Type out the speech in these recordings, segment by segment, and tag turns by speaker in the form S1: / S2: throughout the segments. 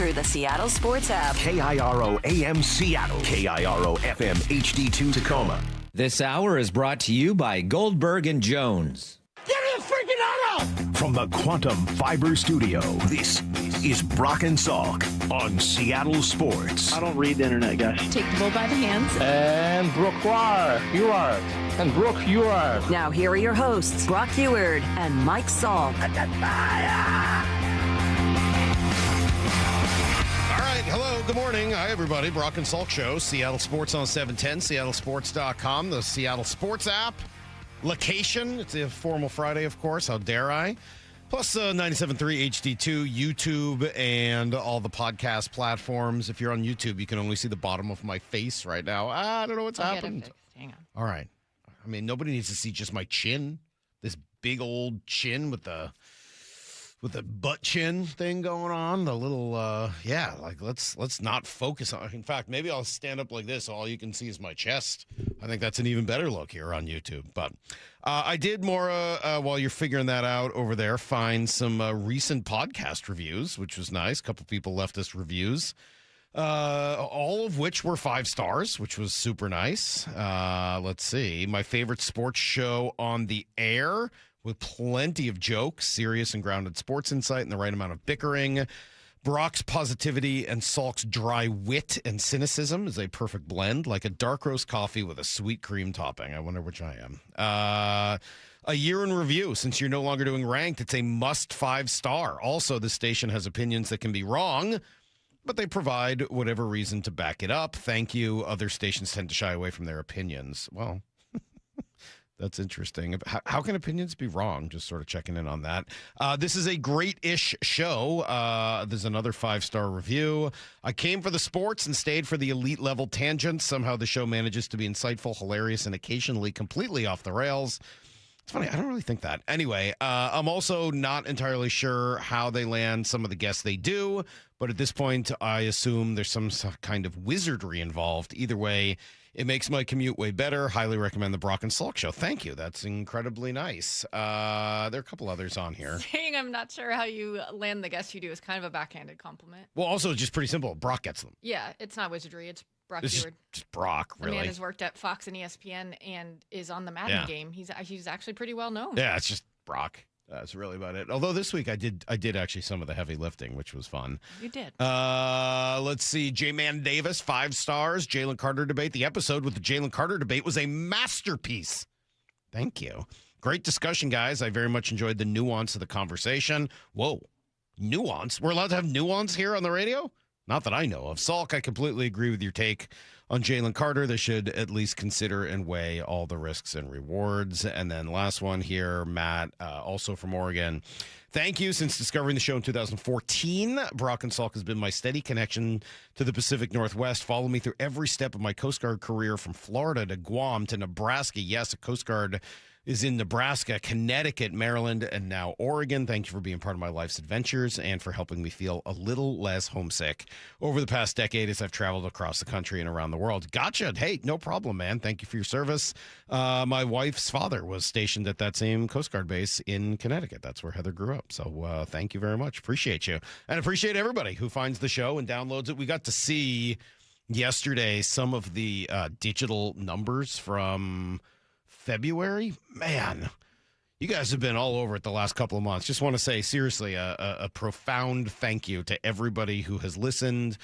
S1: through the Seattle Sports app.
S2: KIRO AM Seattle. KIRO FM HD2 Tacoma.
S3: This hour is brought to you by Goldberg and Jones.
S4: Get the freaking auto!
S2: From the Quantum Fiber Studio, this is Brock and Salk on Seattle Sports.
S5: I don't read the internet, guys.
S6: Take the bull by the hands.
S5: And Brooke, you are. And Brooke, you are.
S1: Now here are your hosts, Brock Heward and Mike Salk.
S7: Hello, good morning. Hi, everybody. Brock and Salk Show, Seattle Sports on 710, seattlesports.com, the Seattle Sports app. Location, it's a formal Friday, of course. How dare I? Plus 97.3 HD2, YouTube, and all the podcast platforms. If you're on YouTube, you can only see the bottom of my face right now. I don't know what's happened.
S6: Hang on.
S7: All right. I mean, nobody needs to see just my chin. This big old chin with the butt chin thing going on, the little, let's not focus on. In fact, maybe I'll stand up like this. All you can see is my chest. I think that's an even better look here on YouTube. But I did more, while you're figuring that out over there, find some recent podcast reviews, which was nice. A couple people left us reviews, all of which were 5 stars, which was super nice. Let's see. My favorite sports show on the air, with plenty of jokes, serious and grounded sports insight, and the right amount of bickering. Brock's positivity and Salk's dry wit and cynicism is a perfect blend, like a dark roast coffee with a sweet cream topping. I wonder which I am. A year in review. Since you're no longer doing ranked, it's a must 5-star. Also, the station has opinions that can be wrong, but they provide whatever reason to back it up. Thank you. Other stations tend to shy away from their opinions. Well, that's interesting. How can opinions be wrong? Just sort of checking in on that. This is a great-ish show. There's another 5-star review. I came for the sports and stayed for the elite-level tangents. Somehow the show manages to be insightful, hilarious, and occasionally completely off the rails. It's funny. I don't really think that. Anyway, I'm also not entirely sure how they land some of the guests they do, but at this point, I assume there's some kind of wizardry involved. Either way, it makes my commute way better. Highly recommend the Brock and Salk Show. Thank you. That's incredibly nice. There are a couple others on here.
S6: Saying I'm not sure how you land the guests you do is kind of a backhanded compliment.
S7: Well, also, it's just pretty simple. Brock gets them.
S6: Yeah, it's not wizardry. It's Brock
S7: It's
S6: Heward.
S7: just Brock, really.
S6: The man has worked at Fox and ESPN and is on the Madden game. He's actually pretty well known.
S7: Yeah, it's just Brock. That's really about it. Although this week I did actually some of the heavy lifting, which was fun.
S6: You did.
S7: Let's see. J-Man Davis, 5 stars. Jalen Carter debate. The episode with the Jalen Carter debate was a masterpiece. Thank you. Great discussion, guys. I very much enjoyed the nuance of the conversation. Whoa. Nuance? We're allowed to have nuance here on the radio? Not that I know of. Salk, I completely agree with your take on Jalen Carter. They should at least consider and weigh all the risks and rewards. And then last one here, Matt, also from Oregon. Thank you. Since discovering the show in 2014, Brock and Salk has been my steady connection to the Pacific Northwest. Follow me through every step of my Coast Guard career, from Florida to Guam to Nebraska. Yes, a Coast Guard is in Nebraska, Connecticut, Maryland, and now Oregon. Thank you for being part of my life's adventures and for helping me feel a little less homesick over the past decade as I've traveled across the country and around the world. Gotcha. Hey, no problem, man. Thank you for your service. My wife's father was stationed at that same Coast Guard base in Connecticut. That's where Heather grew up. So thank you very much. Appreciate you. And appreciate everybody who finds the show and downloads it. We got to see yesterday some of the digital numbers from February. Man, you guys have been all over it the last couple of months. Just want to say, seriously, a profound thank you to everybody who has listened.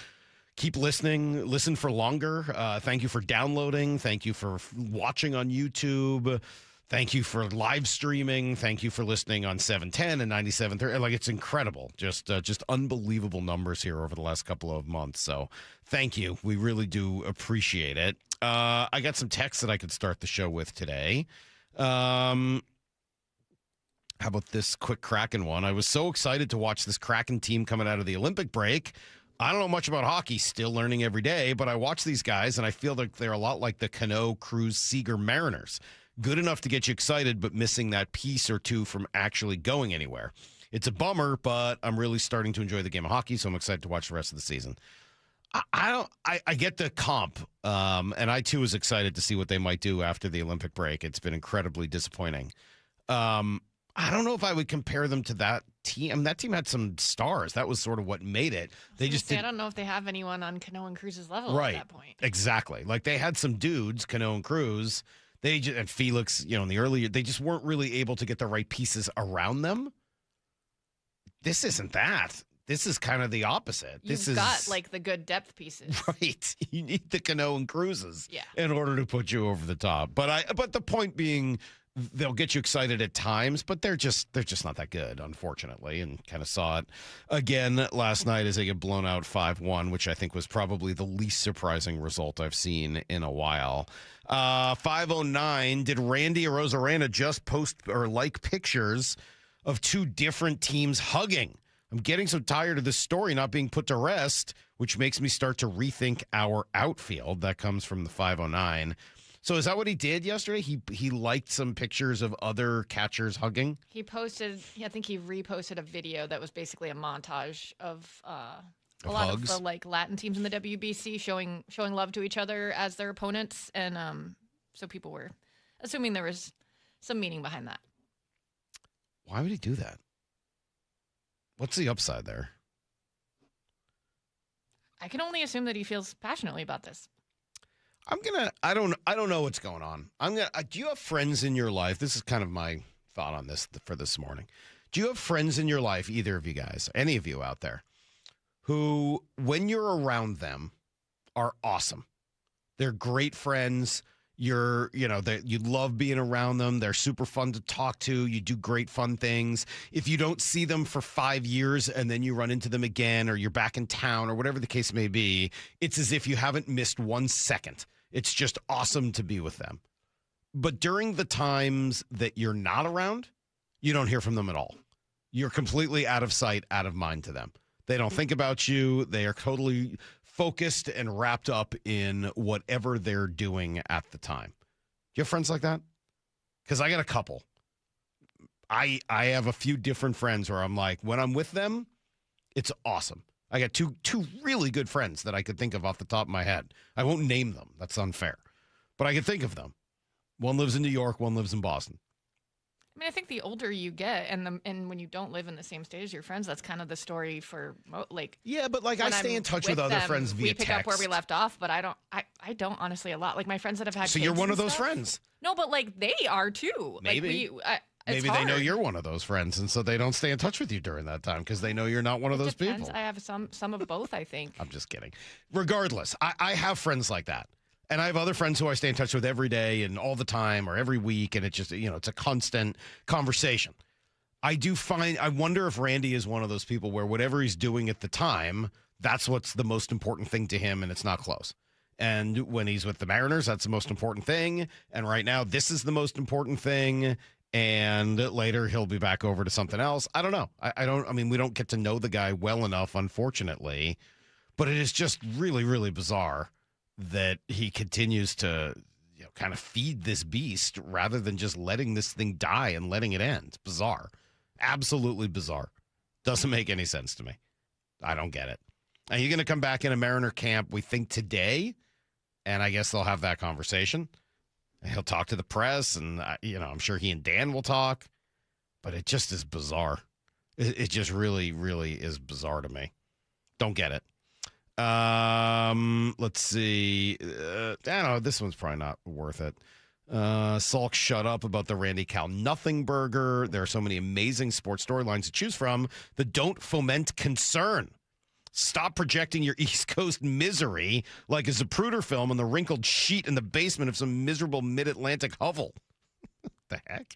S7: Keep listening. Listen for longer. Thank you for downloading. Thank you for watching on YouTube. Thank you for live streaming. Thank you for listening on 710 and 97.3. Like, it's incredible. Just unbelievable numbers here over the last couple of months. So thank you. We really do appreciate it. I got some texts that I could start the show with today. How about this quick Kraken one? I was so excited to watch this Kraken team coming out of the Olympic break. I don't know much about hockey, still learning every day, but I watch these guys and I feel like they're a lot like the Cano, Cruz, Seager Mariners. Good enough to get you excited, but missing that piece or two from actually going anywhere. It's a bummer, but I'm really starting to enjoy the game of hockey, so I'm excited to watch the rest of the season. I get the comp, and I too was excited to see what they might do after the Olympic break. It's been incredibly disappointing. I I don't know if I would compare them to that team. I mean, that team had some stars. That was sort of what made it. They just
S6: I don't know if they have anyone on Cano and Cruz's level at that point.
S7: Exactly. Like they had some dudes, Cano and Cruz. And Felix, in the early year, they just weren't really able to get the right pieces around them. This isn't that. This is kind of the opposite.
S6: You've got like the good depth pieces.
S7: Right. You need the Cano and Cruzes in order to put you over the top. But the point being, they'll get you excited at times, but they're just not that good, unfortunately, and kind of saw it again last night as they get blown out 5-1, which I think was probably the least surprising result I've seen in a while. 5:09, did Randy Arozarena just post or like pictures of two different teams hugging? I'm getting so tired of this story not being put to rest, which makes me start to rethink our outfield. That comes from the 5:09. So is that what he did yesterday? He liked some pictures of other catchers hugging?
S6: He posted, I think he reposted a video that was basically a montage of a lot
S7: hugs?
S6: of the like Latin teams in the WBC showing love to each other as their opponents. And so people were assuming there was some meaning behind that.
S7: Why would he do that? What's the upside there?
S6: I can only assume that he feels passionately about this.
S7: I don't know what's going on. Do you have friends in your life? This is kind of my thought on this for this morning. Do you have friends in your life, either of you guys, any of you out there, who, when you're around them, are awesome? They're great friends. You love being around them. They're super fun to talk to. You do great fun things. If you don't see them for 5 years and then you run into them again, or you're back in town, or whatever the case may be, it's as if you haven't missed 1 second. It's just awesome to be with them. But during the times that you're not around, you don't hear from them at all. You're completely out of sight, out of mind to them. They don't think about you. They are totally focused and wrapped up in whatever they're doing at the time. Do you have friends like that? Because I got a couple. I have a few different friends where I'm like, when I'm with them, it's awesome. I got two really good friends that I could think of off the top of my head. I won't name them. That's unfair. But I can think of them. One lives in New York, one lives in Boston.
S6: I mean, I think the older you get, and when you don't live in the same state as your friends, that's kind of the story for
S7: Yeah, but like I stay in touch with other friends via text.
S6: We pick up where we left off, but I don't honestly a lot. Like my friends that have had.
S7: So
S6: kids
S7: you're one of those
S6: stuff,
S7: friends.
S6: No, but like they are too.
S7: Maybe.
S6: Like
S7: Maybe they know you're one of those friends, and so they don't stay in touch with you during that time because they know you're not one of those people.
S6: I have some of both, I think.
S7: I'm just kidding. Regardless, I have friends like that. And I have other friends who I stay in touch with every day and all the time or every week, and it's just, it's a constant conversation. I wonder if Randy is one of those people where whatever he's doing at the time, that's what's the most important thing to him, and it's not close. And when he's with the Mariners, that's the most important thing. And right now, this is the most important thing. And later, he'll be back over to something else. I don't know. I mean, we don't get to know the guy well enough, unfortunately. But it is just really, really bizarre that he continues to kind of feed this beast rather than just letting this thing die and letting it end. It's bizarre. Absolutely bizarre. Doesn't make any sense to me. I don't get it. Are you going to come back in a Mariner camp, we think, today? And I guess they'll have that conversation. He'll talk to the press, and, I'm sure he and Dan will talk. But it just is bizarre. It just really, really is bizarre to me. Don't get it. Let's see. I don't know. This one's probably not worth it. Salk shut up about the Randy Cal Nothing Burger. There are so many amazing sports storylines to choose from that don't foment concern. Stop projecting your East Coast misery like a Zapruder film on the wrinkled sheet in the basement of some miserable mid-Atlantic hovel. The heck?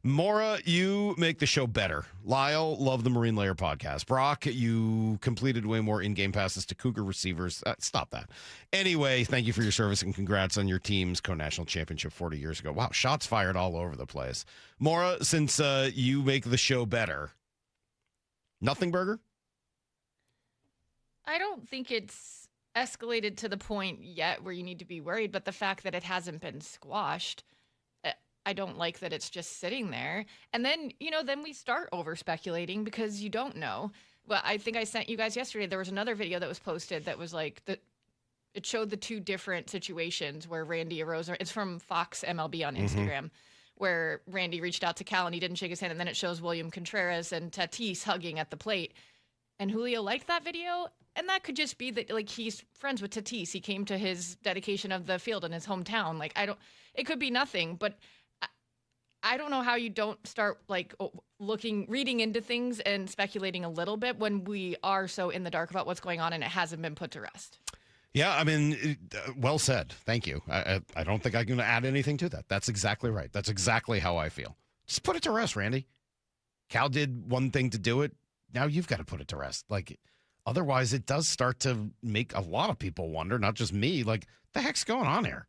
S7: Maura, you make the show better. Lyle, love the Marine Layer podcast. Brock, you completed way more in-game passes to Cougar receivers. Stop that. Anyway, thank you for your service and congrats on your team's co-national championship 40 years ago. Wow, shots fired all over the place. Maura, since you make the show better, Nothing Burger?
S6: I don't think it's escalated to the point yet where you need to be worried, but the fact that it hasn't been squashed, I don't like that it's just sitting there. And then, then we start over speculating because you don't know. Well, I think I sent you guys yesterday, there was another video that was posted that was like, it showed the two different situations where Randy Arozarena, it's from Fox MLB on Instagram, where Randy reached out to Cal and he didn't shake his hand, and then it shows William Contreras and Tatis hugging at the plate. And Julio liked that video, and that could just be that, like, he's friends with Tatis. He came to his dedication of the field in his hometown. Like, it could be nothing, but I don't know how you don't start, like, reading into things and speculating a little bit when we are so in the dark about what's going on and it hasn't been put to rest.
S7: Yeah, I mean, well said. Thank you. I don't think I can add anything to that. That's exactly right. That's exactly how I feel. Just put it to rest, Randy. Cal did one thing to do it. Now you've got to put it to rest. Like, otherwise it does start to make a lot of people wonder, not just me, like, the heck's going on here?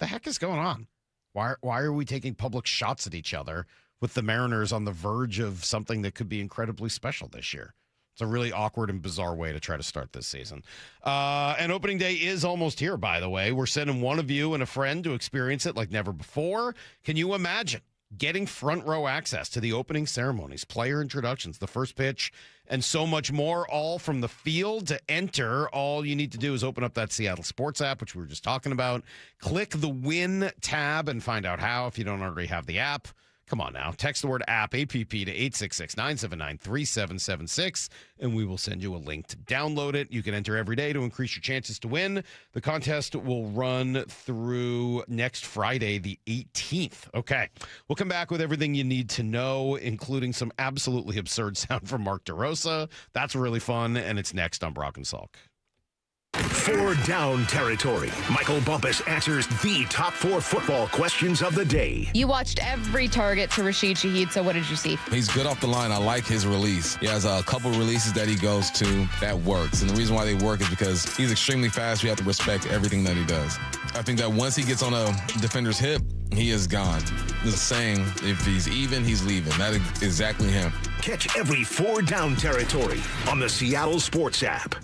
S7: The heck is going on? Why are we taking public shots at each other with the Mariners on the verge of something that could be incredibly special this year? It's a really awkward and bizarre way to try to start this season. And opening day is almost here, by the way. We're sending one of you and a friend to experience it like never before. Can you imagine getting front row access to the opening ceremonies, player introductions, the first pitch, and so much more, all from the field? To enter, all you need to do is open up that Seattle Sports app, which we were just talking about. Click the Win tab and find out how if you don't already have the app. Come on now. Text the word app, APP, to 866-979-3776, and we will send you a link to download it. You can enter every day to increase your chances to win. The contest will run through next Friday, the 18th. Okay. We'll come back with everything you need to know, including some absolutely absurd sound from Mark DeRosa. That's really fun, and it's next on Brock and Salk.
S2: 4 Down Territory. Michael Bumpus answers the top 4 football questions of the day.
S8: You watched every target to Rashid Shaheed, so what did you see?
S9: He's good off the line. I like his release. He has a couple releases that he goes to that works. And the reason why they work is because he's extremely fast. We have to respect everything that he does. I think that once he gets on a defender's hip, he is gone. The saying, if he's even, he's leaving. That is exactly him.
S2: Catch every 4 Down Territory on the Seattle Sports app.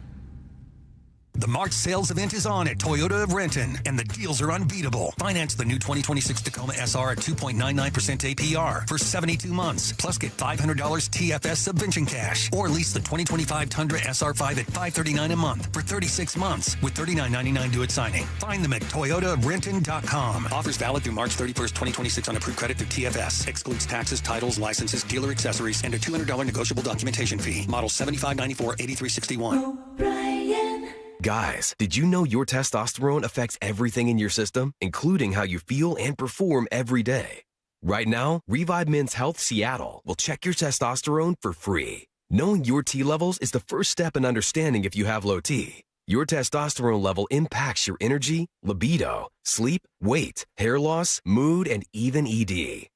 S10: The March sales event is on at Toyota of Renton, and the deals are unbeatable. Finance the new 2026 Tacoma SR at 2.99% APR for 72 months, plus get $500 TFS subvention cash, or lease the 2025 Tundra SR5 at $539 a month for 36 months with $39.99 due at signing. Find them at toyotaofrenton.com. Offers valid through March 31st, 2026 on approved credit through TFS. Excludes taxes, titles, licenses, dealer accessories, and a $200 negotiable documentation fee. Model 7594-8361.
S11: Guys, did you know your testosterone affects everything in your system, including how you feel and perform every day? Right now, Revive Men's Health Seattle will check your testosterone for free. Knowing your T levels is the first step in understanding if you have low T. Your testosterone level impacts your energy, libido, sleep, weight, hair loss, mood, and even ED.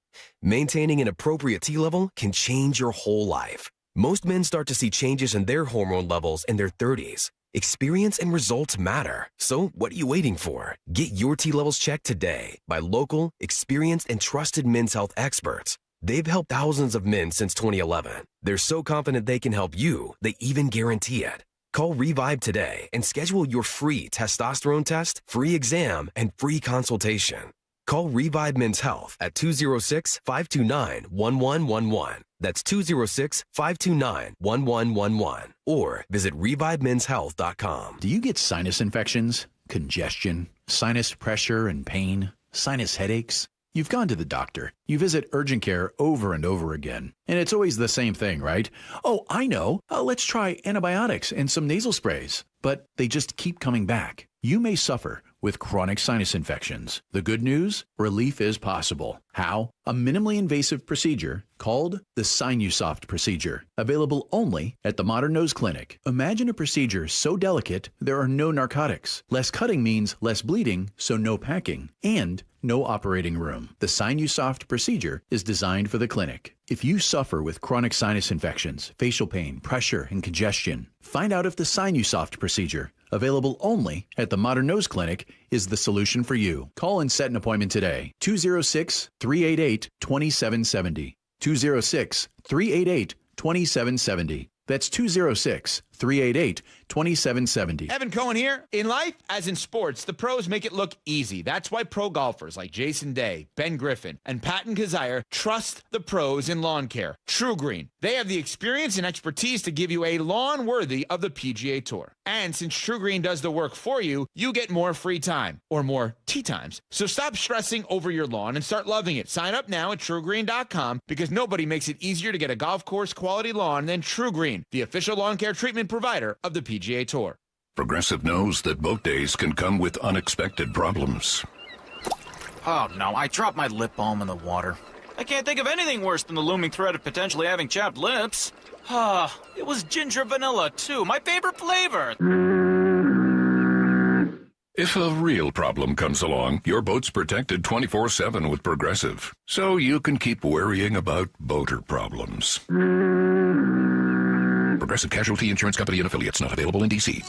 S11: Maintaining an appropriate T level can change your whole life. Most men start to see changes in their hormone levels in their 30s. Experience and results matter. So what are you waiting for? Get your T levels checked today by local, experienced, and trusted men's health experts. They've helped thousands of men since 2011. They're so confident they can help you, they even guarantee it. Call Revive today and schedule your free testosterone test, free exam, and free consultation. Call Revive Men's Health at 206-529-1111. That's 206-529-1111. Or visit revivemenshealth.com.
S12: Do you get sinus infections, congestion, sinus pressure and pain, sinus headaches? You've gone to the doctor. You visit urgent care over and over again. And it's always the same thing, right? Oh, I know. Let's try antibiotics and some nasal sprays. But they just keep coming back. You may suffer with chronic sinus infections. The good news? Relief is possible. How? A minimally invasive procedure called the Sinusoft procedure, available only at the Modern Nose Clinic. Imagine a procedure so delicate there are no narcotics. Less cutting means less bleeding, so no packing, and no operating room. The Sinusoft procedure is designed for the clinic. If you suffer with chronic sinus infections, facial pain, pressure, and congestion, find out if the Sinusoft procedure, available only at the Modern Nose Clinic, is the solution for you. Call and set an appointment today. 206-388-2770. 206-388-2770. That's 206-388-2770. 388-2770.
S13: Evan Cohen here. In life, as in sports, the pros make it look easy. That's why pro golfers like Jason Day, Ben Griffin, and Patton Kazire trust the pros in lawn care. True Green. They have the experience and expertise to give you a lawn worthy of the PGA Tour. And since True Green does the work for you, you get more free time, or more tee times. So stop stressing over your lawn and start loving it. Sign up now at TrueGreen.com because nobody makes it easier to get a golf course quality lawn than True Green, the official lawn care treatment provider of the PGA Tour.
S2: Progressive knows that boat days can come with unexpected problems.
S14: Oh no, I dropped my lip balm in the water. I can't think of anything worse than the looming threat of potentially having chapped lips. Ah, it was ginger vanilla too, my favorite flavor.
S2: If a real problem comes along, your boat's protected 24/7 with Progressive, so you can keep worrying about boater problems. Progressive Casualty Insurance Company and affiliates, not available in D.C.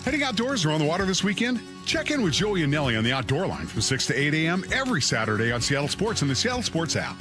S15: Heading outdoors or on the water this weekend? Check in with Joey and Nelly on the Outdoor Line from 6 to 8 a.m. every Saturday on Seattle Sports and the Seattle Sports app.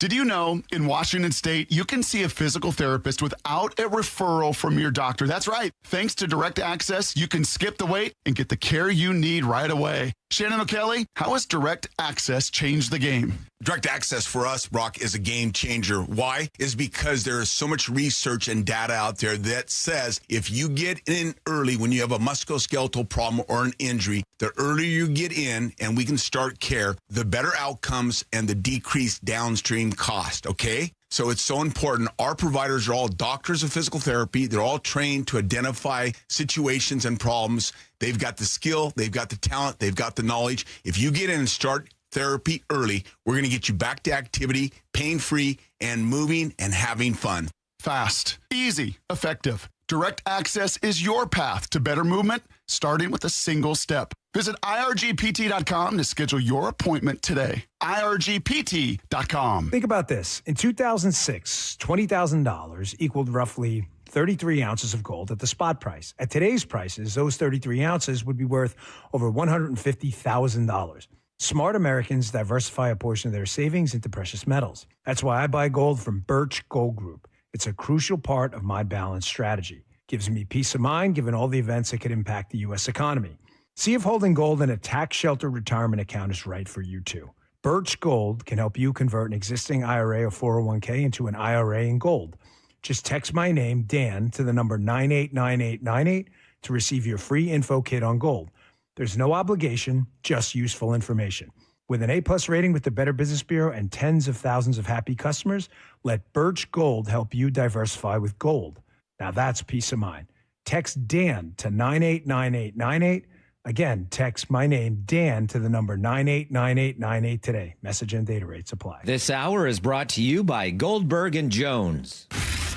S16: Did you know in Washington State, you can see a physical therapist without a referral from your doctor? That's right. Thanks to Direct Access, you can skip the wait and get the care you need right away. Shannon O'Kelly, how has Direct Access changed the game?
S17: Direct Access for us, Brock, is a game changer. Why? Is because there is so much research and data out there that says if you get in early when you have a musculoskeletal problem or an injury, the earlier you get in and we can start care, the better outcomes and the decreased downstream cost, okay? So it's so important. Our providers are all doctors of physical therapy. They're all trained to identify situations and problems. They've got the skill, they've got the talent, they've got the knowledge. If you get in and start therapy early, we're going to get you back to activity, pain-free, and moving and having fun.
S16: Fast, easy, effective. Direct Access is your path to better movement, starting with a single step. Visit irgpt.com to schedule your appointment today. irgpt.com.
S18: Think about this. In 2006, $20,000 equaled roughly 33 ounces of gold at the spot price. At today's prices, those 33 ounces would be worth over $150,000. Smart Americans diversify a portion of their savings into precious metals. That's why I buy gold from Birch Gold Group. It's a crucial part of my balanced strategy. Gives me peace of mind given all the events that could impact the U.S. economy. See if holding gold in a tax-sheltered retirement account is right for you, too. Birch Gold can help you convert an existing IRA or 401k into an IRA in gold. Just text my name, Dan, to the number 989898 to receive your free info kit on gold. There's no obligation, just useful information. With an A-plus rating with the Better Business Bureau and tens of thousands of happy customers, let Birch Gold help you diversify with gold. Now that's peace of mind. Text Dan to 989898. Again, text my name, Dan, to the number 989898 today. Message and data rates apply.
S3: This hour is brought to you by Goldberg and Jones.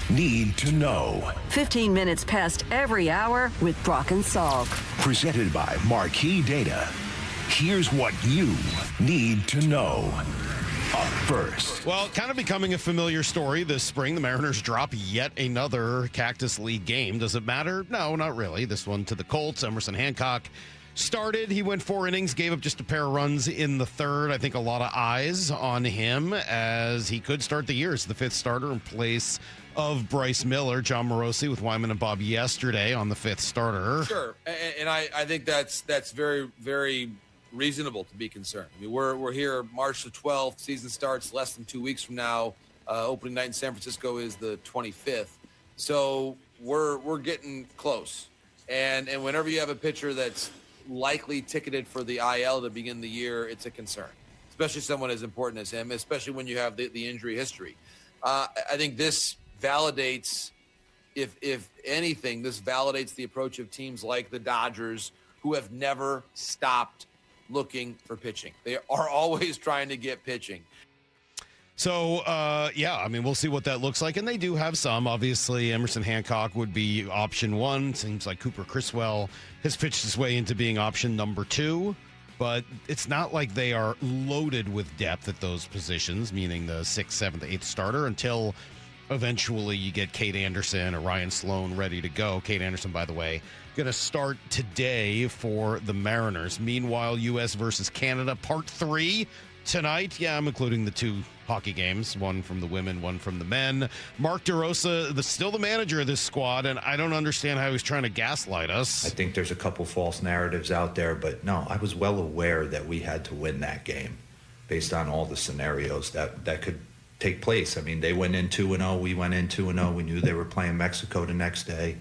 S2: Need to know.
S1: 15 minutes past every hour with Brock and Salk.
S2: Presented by Marquee Data. Here's what you need to know. Up first.
S7: Well, kind of becoming a familiar story this spring. The Mariners drop yet another Cactus League game. Does it matter? No, not really. This one to the Colts. Emerson Hancock started. He went 4 innings, gave up just a pair of runs in the third. I think a lot of eyes on him as he could start the year as the 5th starter in place of Bryce Miller. John Morosi with Wyman and Bob yesterday on the 5th starter.
S19: Sure, and I think that's very, very reasonable to be concerned. I mean, we're here March the 12th. Season starts less than 2 weeks from now. Opening night in San Francisco is the 25th. So we're getting close. And whenever you have a pitcher that's likely ticketed for the IL to begin the year, it's a concern, especially someone as important as him, especially when you have the injury history. I think this validates, if anything, this validates the approach of teams like the Dodgers, who have never stopped looking for pitching. They are always trying to get pitching.
S7: So, yeah, I mean, we'll see what that looks like. And they do have some. Obviously, Emerson Hancock would be option 1. Seems like Cooper Criswell has pitched his way into being option number 2. But it's not like they are loaded with depth at those positions, meaning the 6th, 7th, 8th starter, until eventually you get Kate Anderson or Ryan Sloan ready to go. Kate Anderson, by the way, going to start today for the Mariners. Meanwhile, U.S. versus Canada, part 3 tonight. Yeah, I'm including the 2 hockey games, one from the women, one from the men. Mark DeRosa, still the manager of this squad, and I don't understand how he's trying to gaslight us.
S20: I think there's a couple false narratives out there, but no, I was well aware that we had to win that game based on all the scenarios that could take place. I mean, they went in 2-0, we went in 2-0. We knew they were playing Mexico the next day.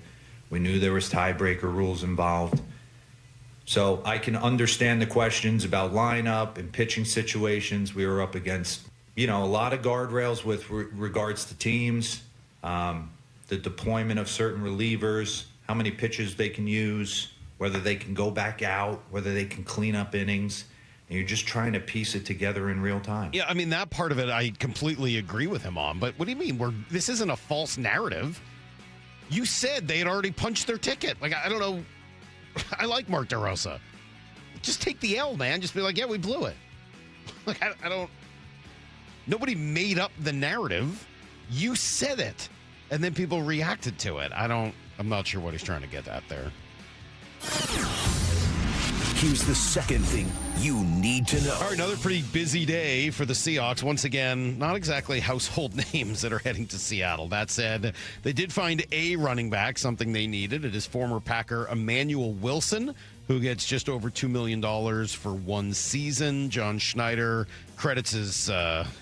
S20: We knew there was tiebreaker rules involved. So I can understand the questions about lineup and pitching situations. We were up against, a lot of guardrails with regards to teams, the deployment of certain relievers, how many pitches they can use, whether they can go back out, whether they can clean up innings. And you're just trying to piece it together in real time.
S7: Yeah, I mean, that part of it I completely agree with him on. But what do you mean? This isn't a false narrative. You said they had already punched their ticket. Like, I don't know. I like Mark DeRosa. Just take the L, man. Just be like, yeah, we blew it. Like, I don't. Nobody made up the narrative. You said it. And then people reacted to it. I'm not sure what he's trying to get at there.
S21: Here's the second thing you need to know.
S7: All right, another pretty busy day for the Seahawks. Once again, not exactly household names that are heading to Seattle. That said, they did find a running back, something they needed. It is former Packer Emmanuel Wilson, who gets just over $2 million for one season. John Schneider credits his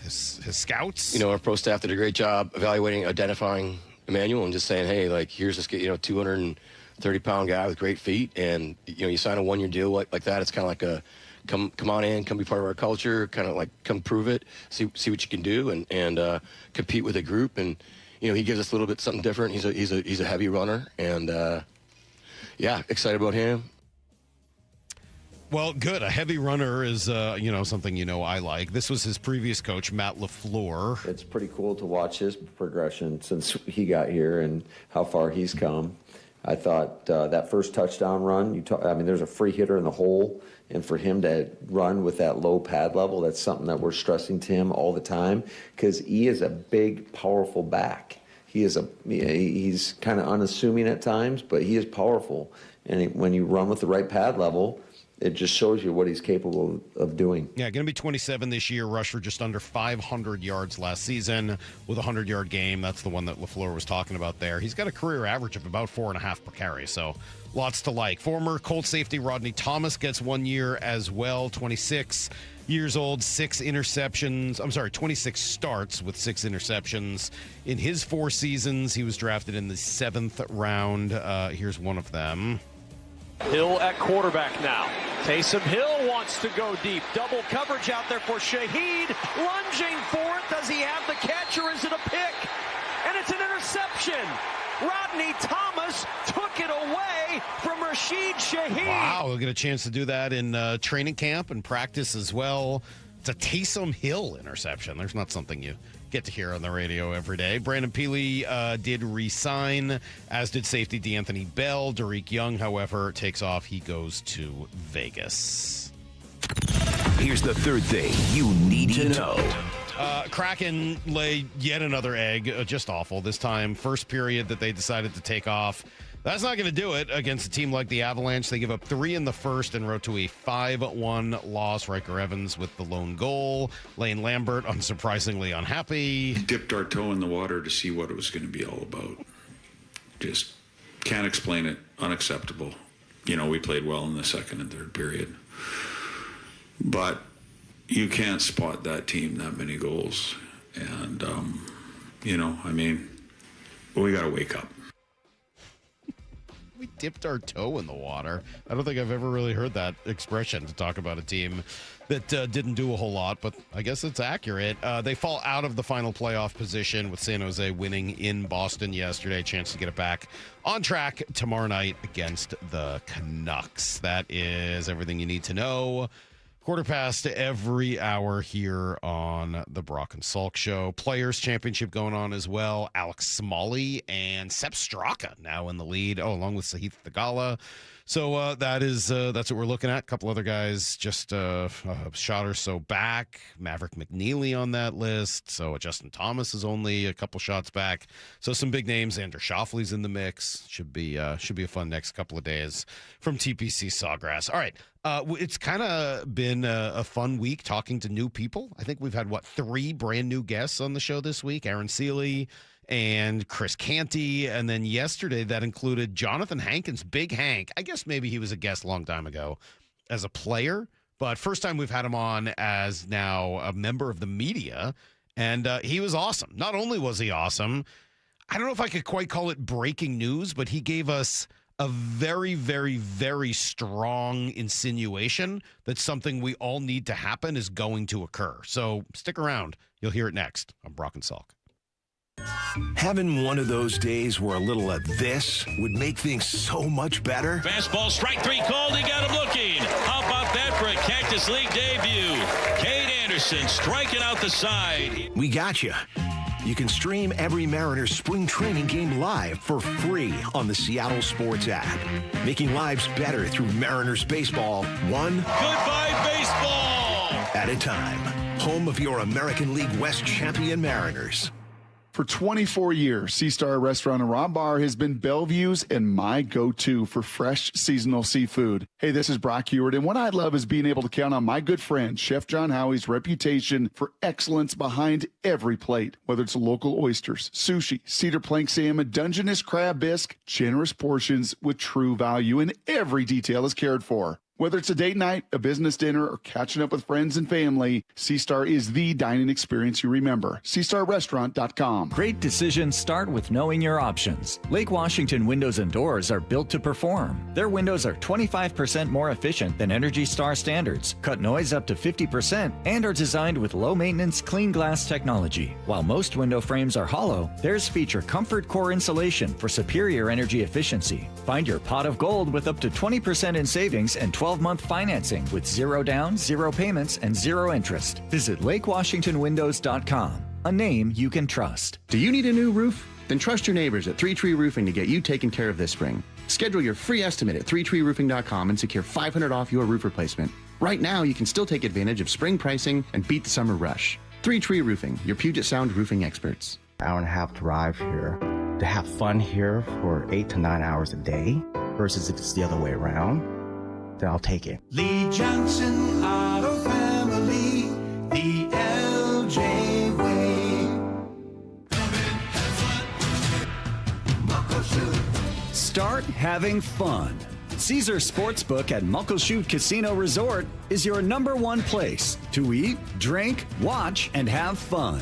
S7: scouts.
S22: Our pro staff did a great job evaluating, identifying Emmanuel and just saying, hey, like, here's this, 230-pound guy with great feet, and you sign a one-year deal like that. It's kind of like a come on in, come be part of our culture, kind of like come prove it, see what you can do, and compete with a group. And he gives us a little bit something different. He's a heavy runner, and excited about him.
S7: Well, good. A heavy runner is, something I like. This was his previous coach, Matt LaFleur.
S23: It's pretty cool to watch his progression since he got here and how far he's come. I thought that first touchdown run, there's a free hitter in the hole, and for him to run with that low pad level, that's something that we're stressing to him all the time because he is a big, powerful back. He's kind of unassuming at times, but he is powerful. And when you run with the right pad level, it just shows you what he's capable of doing.
S7: Yeah, going to be 27 this year. Rushed for just under 500 yards last season with a 100-yard game. That's the one that LaFleur was talking about there. He's got a career average of about 4.5 per carry, so lots to like. Former Colts safety Rodney Thomas gets 1 year as well, 26 years old, 26 starts with 6 interceptions. In his 4 seasons, he was drafted in the 7th round. Here's one of them.
S4: Hill at quarterback now. Taysom Hill wants to go deep. Double coverage out there for Shaheed. Lunging for it. Does he have the catch or is it a pick? And it's an interception. Rodney Thomas took it away from Rashid Shaheed.
S7: Wow, we'll get a chance to do that in training camp and practice as well. It's a Taysom Hill interception. There's not something you get to hear on the radio every day. Brandon Peely did re-sign, as did safety DeAnthony Bell. Derek Young, however, takes off. He goes to Vegas.
S21: Here's the third thing you need to know.
S7: Kraken lay yet another egg. Just awful. This time, first period that they decided to take off. That's not going to do it against a team like the Avalanche. They give up 3 in the first and wrote to a 5-1 loss. Riker Evans with the lone goal. Lane Lambert, unsurprisingly unhappy.
S24: Dipped our toe in the water to see what it was going to be all about. Just can't explain it. Unacceptable. We played well in the second and third period. But you can't spot that team that many goals. And, we got to wake up.
S7: We dipped our toe in the water. I don't think I've ever really heard that expression to talk about a team that didn't do a whole lot, but I guess it's accurate. They fall out of the final playoff position with San Jose winning in Boston yesterday. Chance to get it back on track tomorrow night against the Canucks. That is everything you need to know. 1:15 every hour here on the Brock and Salk Show. Players Championship going on as well. Alex Smalley and Sepp Straka now in the lead. Along with Sahith Theegala. So that's what we're looking at. A couple other guys just a shot or so back. Maverick McNeely on that list. So Justin Thomas is only a couple shots back. So some big names. Andrew Shoffley's in the mix. Should be a fun next couple of days from TPC Sawgrass. All right. It's kind of been a fun week talking to new people. I think we've had, 3 brand new guests on the show this week. Aaron Seeley and Chris Canty. And then yesterday that included Johnathan Hankins, Big Hank. I guess maybe he was a guest a long time ago as a player. But first time we've had him on as now a member of the media. And he was awesome. Not only was he awesome, I don't know if I could quite call it breaking news, but he gave us a very, very, very strong insinuation that something we all need to happen is going to occur. So stick around. You'll hear it next on Brock and Salk.
S21: Having one of those days where a little of this would make things so much better.
S5: Fastball, strike 3 called. He got him looking. How about that for a Cactus League debut? Cade Anderson striking out the side.
S21: We got you. You can stream every Mariners spring training game live for free on the Seattle Sports app. Making lives better through Mariners baseball, one
S5: goodbye baseball
S21: at a time. Home of your American League West champion Mariners.
S16: For 24 years, Sea Star Restaurant and Raw Bar has been Bellevue's and my go-to for fresh seasonal seafood. Hey, this is Brock Ewart, and what I love is being able to count on my good friend, Chef John Howie's reputation for excellence behind every plate. Whether it's local oysters, sushi, cedar plank salmon, Dungeness crab bisque, generous portions with true value, and every detail is cared for. Whether it's a date night, a business dinner, or catching up with friends and family, Sea Star is the dining experience you remember. SeaStarRestaurant.com.
S6: Great decisions start with knowing your options. Lake Washington windows and doors are built to perform. Their windows are 25% more efficient than Energy Star standards, cut noise up to 50%, and are designed with low-maintenance clean glass technology. While most window frames are hollow, theirs feature Comfort Core insulation for superior energy efficiency. Find your pot of gold with up to 20% in savings and 12-month financing with 0 down, 0 payments, and 0 interest. Visit LakeWashingtonWindows.com, a name you can trust.
S8: Do you need a new roof? Then trust your neighbors at 3 Tree Roofing to get you taken care of this spring. Schedule your free estimate at 3treeroofing.com and secure $500 off your roof replacement. Right now, you can still take advantage of spring pricing and beat the summer rush. 3 Tree Roofing, your Puget Sound roofing experts.
S9: Hour-and-a-half drive here. To have fun here for 8 to 9 hours a day versus if it's the other way around, then I'll take it.
S25: Lee Johnson Auto Family, the LJ way. Come in, have fun. Muckleshoot.
S6: Start having fun. Caesar Sportsbook at Muckleshoot Casino Resort is your #1 place to eat, drink, watch, and have fun.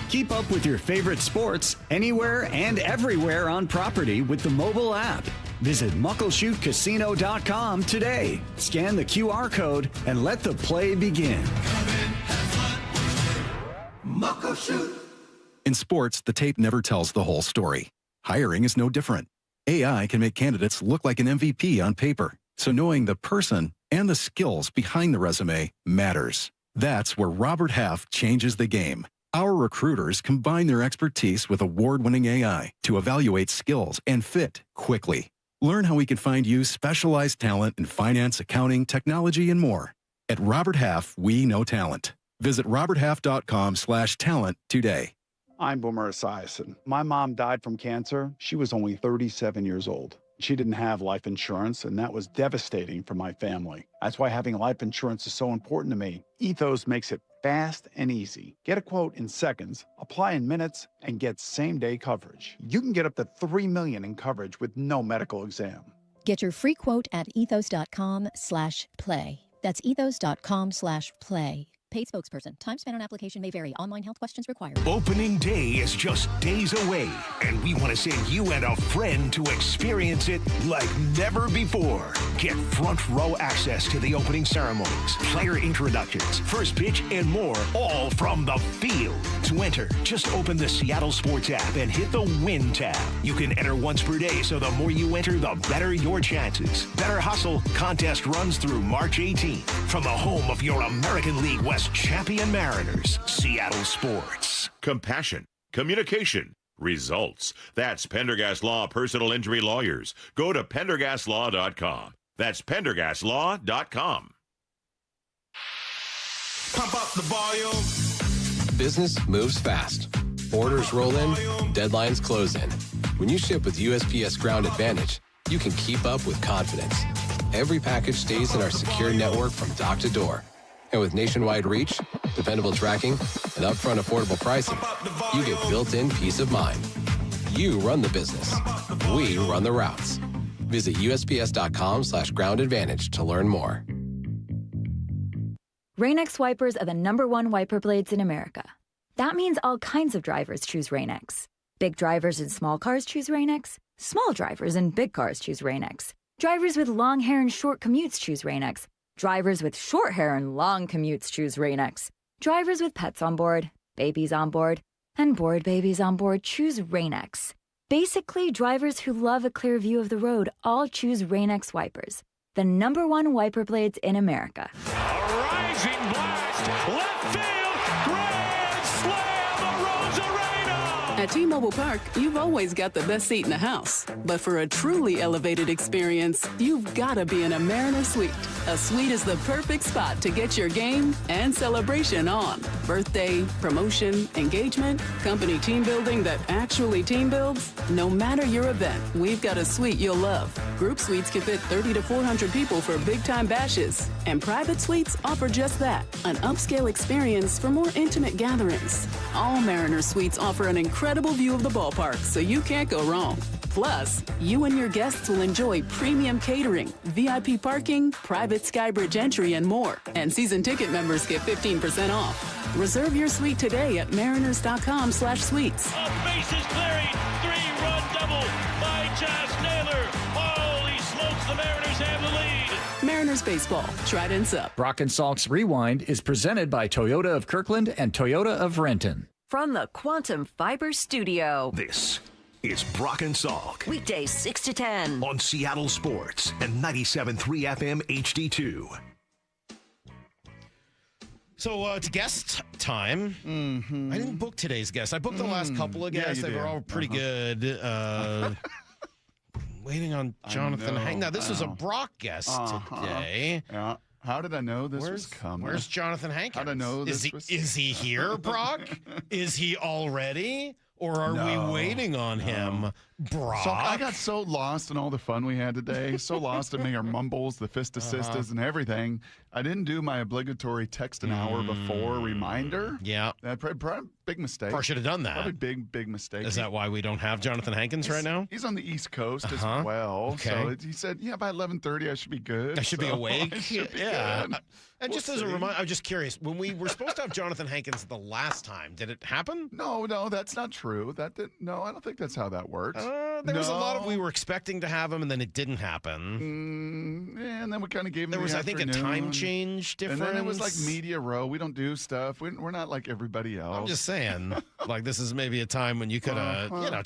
S6: Keep up with your favorite sports anywhere and everywhere on property with the mobile app. Visit MuckleshootCasino.com today. Scan the QR code and let the play begin.
S25: Come in, have fun. Muckleshoot.
S26: In sports, the tape never tells the whole story. Hiring is no different. AI can make candidates look like an MVP on paper. So knowing the person and the skills behind the resume matters. That's where Robert Half changes the game. Our recruiters combine their expertise with award-winning AI to evaluate skills and fit quickly. Learn how we can find you specialized talent in finance, accounting, technology, and more. At Robert Half, we know talent. Visit roberthalf.com/talent today.
S27: I'm Boomer Esiason. My mom died from cancer. She was only 37 years old. She didn't have life insurance, and that was devastating for my family. That's why having life insurance is so important to me. Ethos makes it fast and easy. Get a quote in seconds, apply in minutes, and get same-day coverage. You can get up to $3 million in coverage with no medical exam.
S28: Get your free quote at ethos.com/play. That's ethos.com/play. Paid spokesperson. Time spent on application may vary. Online health questions required.
S21: Opening day is just days away, and we want to send you and a friend to experience it like never before. Get front row access to the opening ceremonies, player introductions, first pitch, and more, all from the field. To enter, just open the Seattle Sports app and hit the Win tab. You can enter once per day, so the more you enter, the better your chances. Better hustle. Contest runs through March 18th. From the home of your American League West champion Mariners, Seattle Sports.
S29: Compassion, communication, results. That's Pendergast Law Personal Injury Lawyers. Go to PendergastLaw.com. That's PendergastLaw.com.
S25: Pump up the volume.
S30: Business moves fast. Orders roll in, deadlines close in. When you ship with USPS Ground Advantage, you can keep up with confidence. every package stays in our secure network from dock to door. And with nationwide reach, dependable tracking, and upfront affordable pricing, you get built-in peace of mind. You run the business. We run the routes. Visit USPS.com/Ground Advantage to learn more.
S1: Rain-X wipers are the #1 wiper blades in America. That means all kinds of drivers choose Rain-X. Big drivers in small cars choose Rain-X. Small drivers in big cars choose Rain-X. Drivers with long hair and short commutes choose Rain-X. Drivers with short hair and long commutes choose Rain-X. Drivers with pets on board, babies on board, and bored babies on board choose Rain-X. Basically, drivers who love a clear view of the road all choose Rain-X wipers, the #1 wiper blades in America.
S25: Rising blast, left field, grand slam, Arozarena!
S3: At T-Mobile Park, you've always got the best seat in the house. But for a truly elevated experience, you've got to be in a Mariner Suite. A suite is the perfect spot to get your game and celebration on. Birthday, promotion, engagement, company team building that actually team builds. No matter your event, we've got a suite you'll love. Group suites can fit 30 to 400 people for big-time bashes. And private suites offer just that, an upscale experience for more intimate gatherings. All Mariner Suites offer an incredible view of the ballpark, so you can't go wrong. Plus, you and your guests will enjoy premium catering, VIP parking, private Skybridge entry, and more. And season ticket members get 15% off. Reserve your suite today at mariners.com/suites.
S5: Bases clearing, 3-run double by Josh Naylor. Holy smokes, the Mariners have the lead.
S3: Mariners baseball, Trident's up.
S6: Brock and Salk's Rewind is presented by Toyota of Kirkland and Toyota of Renton.
S10: From the Quantum Fiber Studio.
S21: This is Brock and Salk.
S10: Weekdays 6 to 10.
S21: On Seattle Sports and 97.3 FM HD2.
S7: So it's guest time. Mm-hmm. I didn't book today's guest. I booked the last couple of guests. They were all pretty good. Waiting on Johnathan Hankins. Now, this is a Brock guest today.
S27: Yeah. How did I know this was coming?
S7: Where's Johnathan Hankins?
S27: How did I know this was...
S7: Is he here, Brock? Is he already? Or are we waiting on him, Brock?
S27: So I got so lost in all the fun we had today, so lost in our mumbles, the fist assistas, and everything. I didn't do my obligatory text an hour before reminder.
S7: Yeah.
S27: Probably big mistake.
S7: Probably should have done that.
S27: Probably big mistake.
S7: Is that why we don't have Johnathan Hankins right now?
S27: He's on the East Coast as well.
S7: Okay.
S27: So he said, by 11:30 I should be good.
S7: I should be awake.
S27: Yeah.
S7: And just as a reminder, I'm just curious. When we were supposed to have Johnathan Hankins the last time, did it happen?
S27: No, that's not true. No, I don't think that's how that works.
S7: There was a lot of, we were expecting to have him, and then it didn't happen.
S27: And then we kind of gave him
S7: There was, I think, a time change difference.
S27: And then it was like media row. We don't do stuff. We're not like everybody else.
S7: I'm just saying, like, this is maybe a time when you could,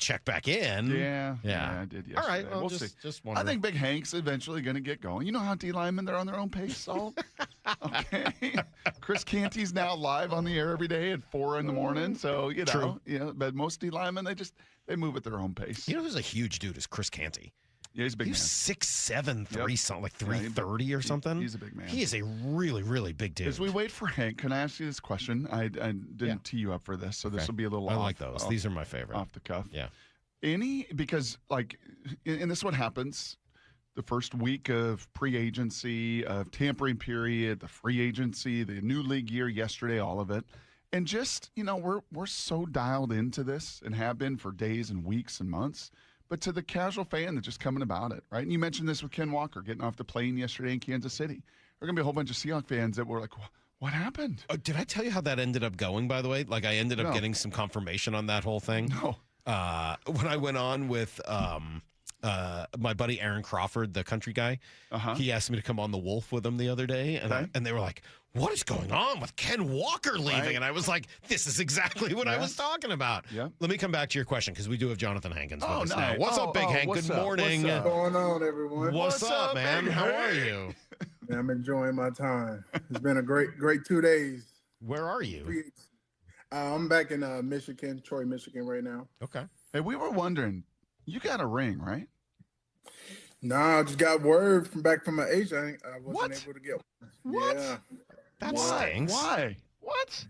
S7: check back in.
S27: Yeah, I did yesterday.
S7: All right, well,
S27: we'll see.
S7: Just wondering.
S27: I think Big Hank's eventually going to get going. You know how D linemen, they're on their own pace, Salt? Okay. Chris Canty's now live on the air every day at 4 in the morning. So, but most D linemen, they move at their own pace.
S7: You know who's a huge dude is Chris Canty.
S27: Yeah, he's a big man.
S7: He's 6'7", something, like 330 or something.
S27: He's a big man.
S7: He is a really, really big dude.
S27: As we wait for Hank, can I ask you this question? I didn't tee you up for this, so this will be a little
S7: I like those. These are my favorite.
S27: Off the cuff.
S7: Yeah.
S27: Because, like, and this is what happens. The first week of pre-agency, of tampering period, the free agency, the new league year yesterday, all of it. And just, we're so dialed into this and have been for days and weeks and months. But to the casual fan that's just coming about it, right? And you mentioned this with Ken Walker getting off the plane yesterday in Kansas City. There are going to be a whole bunch of Seahawks fans that were like, what happened?
S7: Did I tell you how that ended up going, by the way? Like, I ended up getting some confirmation on that whole thing.
S27: No.
S7: When I went on with my buddy Aaron Crawford, the country guy, he asked me to come on The Wolf with him the other day, and they were like, what is going on with Ken Walker leaving? Right. And I was like, this is exactly what I was talking about.
S27: Yeah.
S7: Let me come back to your question, because we do have Johnathan Hankins with us now. What's up, Big Hank? Good morning.
S11: What's going on, everyone?
S7: What's up, man? How are you?
S11: Man, I'm enjoying my time. It's been a great 2 days.
S7: Where are you?
S11: I'm back in Michigan, Troy, Michigan right now.
S7: Okay.
S27: Hey, we were wondering, you got a ring, right?
S11: No, I just got word back from my agent. I wasn't able to get one.
S7: What?
S11: Yeah.
S7: That stinks.
S27: Why? What?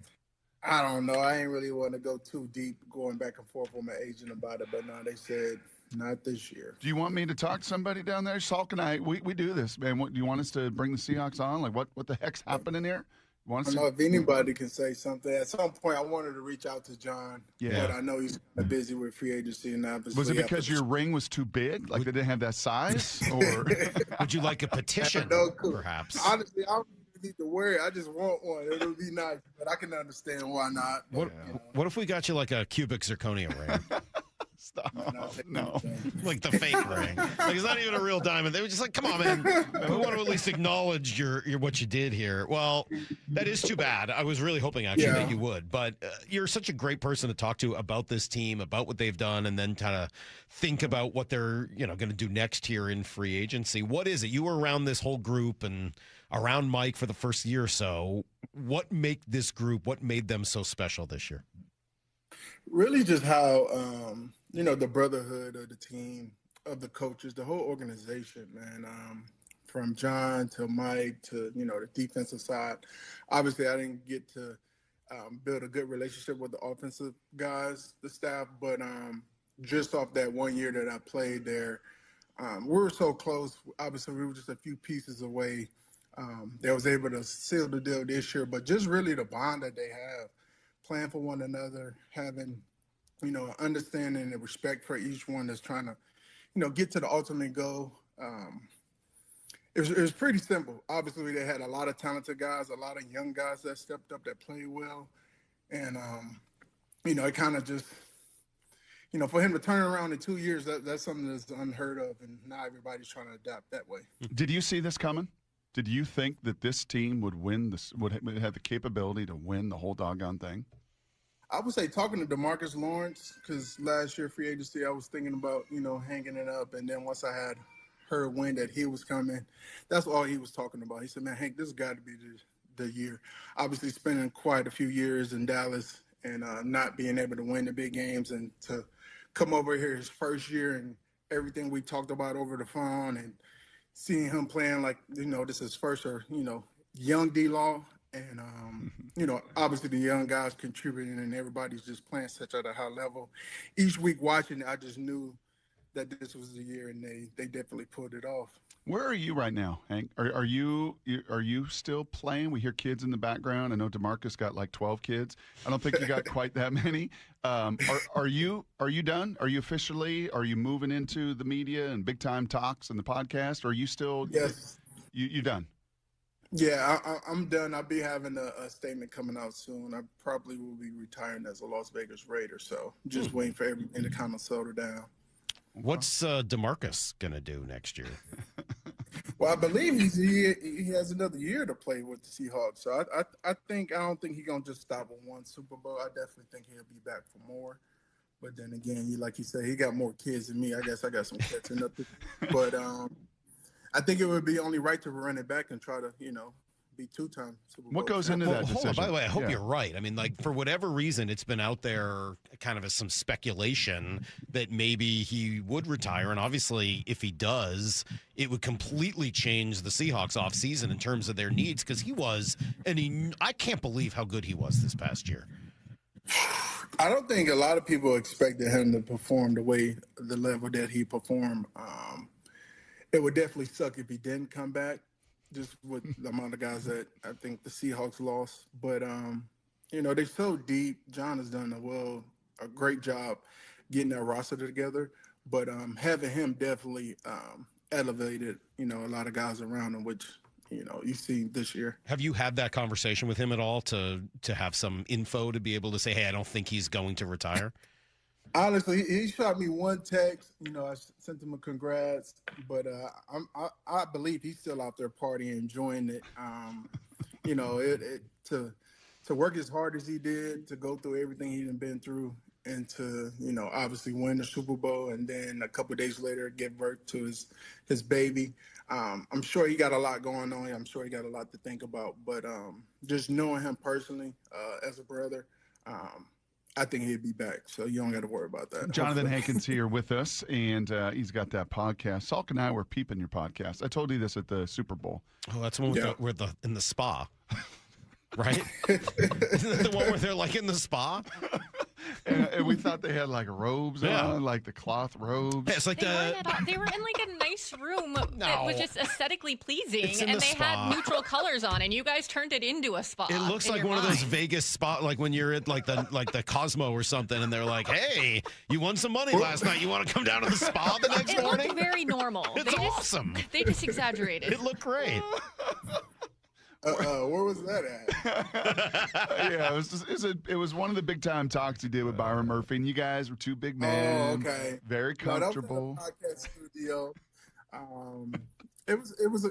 S11: I don't know. I ain't really want to go too deep going back and forth with my agent about it. But no, they said Not this year.
S16: Do you want me to talk to somebody down there? Salk and I, we do this, man. Do you want us to bring the Seahawks on? Like, what the heck's happening here?
S11: I don't know if anybody can say something. At some point, I wanted to reach out to John, but I know he's busy with free agency and obviously.
S16: Was it because your ring was too big? Like they didn't have that size? Or
S7: would you like a petition, perhaps?
S11: Honestly, I don't need to worry. I just want one. It'll be nice, but I can understand why not.
S7: What if we got you like a cubic zirconia ring?
S16: Stop. No.
S7: Like the fake ring. Like it's not even a real diamond. They were just like, come on, man. We want to at least acknowledge your what you did here. Well, that is too bad. I was really hoping actually that you would. But you're such a great person to talk to about this team, about what they've done, and then kind of think about what they're going to do next year in free agency. What is it? You were around this whole group and around Mike for the first year or so. What made this group? What made them so special this year?
S11: Really, just how the brotherhood of the team, of the coaches, the whole organization, man. From John to Mike to the defensive side. Obviously, I didn't get to build a good relationship with the offensive guys, the staff, but just off that 1 year that I played there, we were so close. Obviously, we were just a few pieces away. They was able to seal the deal this year, but just really the bond that they have. Playing for one another, having, understanding and respect for each one that's trying to, get to the ultimate goal. It was pretty simple. Obviously, they had a lot of talented guys, a lot of young guys that stepped up, that played well. And, it kind of just, for him to turn around in 2 years, that's something that's unheard of. And now everybody's trying to adapt that way.
S16: Did you see this coming? Did you think that this team would win would have the capability to win the whole doggone thing?
S11: I would say talking to DeMarcus Lawrence, because last year free agency, I was thinking about, hanging it up. And then once I had heard when that he was coming, that's all he was talking about. He said, man, Hank, this has got to be the year. Obviously spending quite a few years in Dallas and not being able to win the big games, and to come over here his first year and everything we talked about over the phone, and seeing him playing like, this is first, or, young D-Law. And, obviously the young guys contributing, and everybody's just playing such at a high level. Each week watching, I just knew that this was the year, and they definitely pulled it off.
S16: Where are you right now, Hank? Are you still playing? We hear kids in the background. I know DeMarcus got like 12 kids. I don't think you got quite that many. Are you done? Are you moving into the media and big time talks and the podcast? Or are you still?
S11: Yes.
S16: You done?
S11: Yeah, I'm done. I'll be having a statement coming out soon. I probably will be retiring as a Las Vegas Raider. So just waiting for everything to kind of settle down.
S7: What's DeMarcus going to do next year?
S11: Well, I believe he has another year to play with the Seahawks. So I don't think he's going to just stop at one Super Bowl. I definitely think he'll be back for more. But then again, like you said, he got more kids than me. I guess I got some catching up to. But I think it would be only right to run it back and try to, be two-time Super Bowl.
S16: What goes into that decision?
S7: Hold on, by the way, I hope you're right. I mean, like, for whatever reason, it's been out there kind of as some speculation that maybe he would retire. And obviously, if he does, it would completely change the Seahawks offseason in terms of their needs, because I can't believe how good he was this past year.
S11: I don't think a lot of people expected him to perform the level that he performed. It would definitely suck if he didn't come back, just with the amount of guys that I think the Seahawks lost. But, they're so deep. John has done a great job getting that roster together. But having him definitely elevated, a lot of guys around him, which, you see this year.
S7: Have you had that conversation with him at all to have some info to be able to say, hey, I don't think he's going to retire?
S11: Honestly, he shot me one text. I sent him a congrats, but I believe he's still out there partying, enjoying it. To work as hard as he did, to go through everything he'd been through, and to obviously win the Super Bowl, and then a couple of days later give birth to his baby. I'm sure he got a lot going on. I'm sure he got a lot to think about. But just knowing him personally as a brother. I think he'd be back, so you don't got to worry about that.
S16: Johnathan Hankins here with us, and he's got that podcast. Salk and I were peeping your podcast. I told you this at the Super Bowl.
S7: Oh, that's the one we're in the spa, right? Isn't that the one where they're like in the spa?
S16: and we thought they had like robes on, like the cloth robes.
S7: Yeah, it's like
S2: They were in like a nice room that was just aesthetically pleasing, and they had neutral colors on, and you guys turned it into a spa.
S7: It looks like one of those Vegas spa, like when you're at like the Cosmo or something, and they're like, "Hey, you won some money last night. You want to come down to the spa the next morning?"
S2: It looked very normal.
S7: It's awesome.
S2: They just exaggerated.
S7: It looked great.
S11: Where was that at?
S16: Yeah, it was one of the big time talks he did with Byron Murphy, and you guys were two big men.
S11: Oh, okay.
S16: Very comfortable.
S11: No, that was in the podcast studio.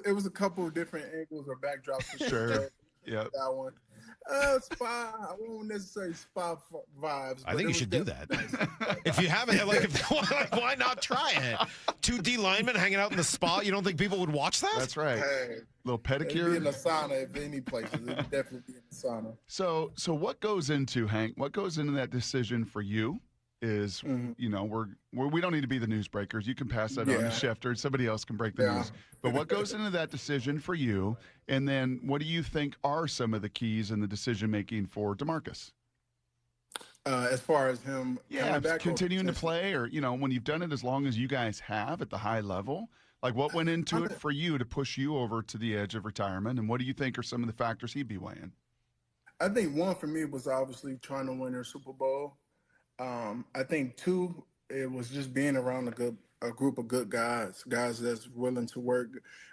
S11: It was a couple of different angles or backdrops for
S16: sure. Yeah,
S11: that one. Spa. I won't necessarily spa vibes.
S7: I think you should do that. If you haven't, why not try it? 2 D linemen hanging out in the spa. You don't think people would watch that?
S16: That's right.
S11: Hey,
S16: little pedicure.
S11: It'd be in the sauna, if any places. It'd definitely be in the sauna.
S16: So what goes into, Hank? What goes into that decision for you? Is we don't need to be the newsbreakers. You can pass that on to Schefter. Somebody else can break the news. But what goes into that decision for you? And then what do you think are some of the keys in the decision making for DeMarcus?
S11: As far as him,
S16: continuing to play, or when you've done it as long as you guys have at the high level, like what went into it for you to push you over to the edge of retirement? And what do you think are some of the factors he'd be weighing?
S11: I think one for me was obviously trying to win a Super Bowl. I think 2, it was just being around a group of good guys that's willing to work,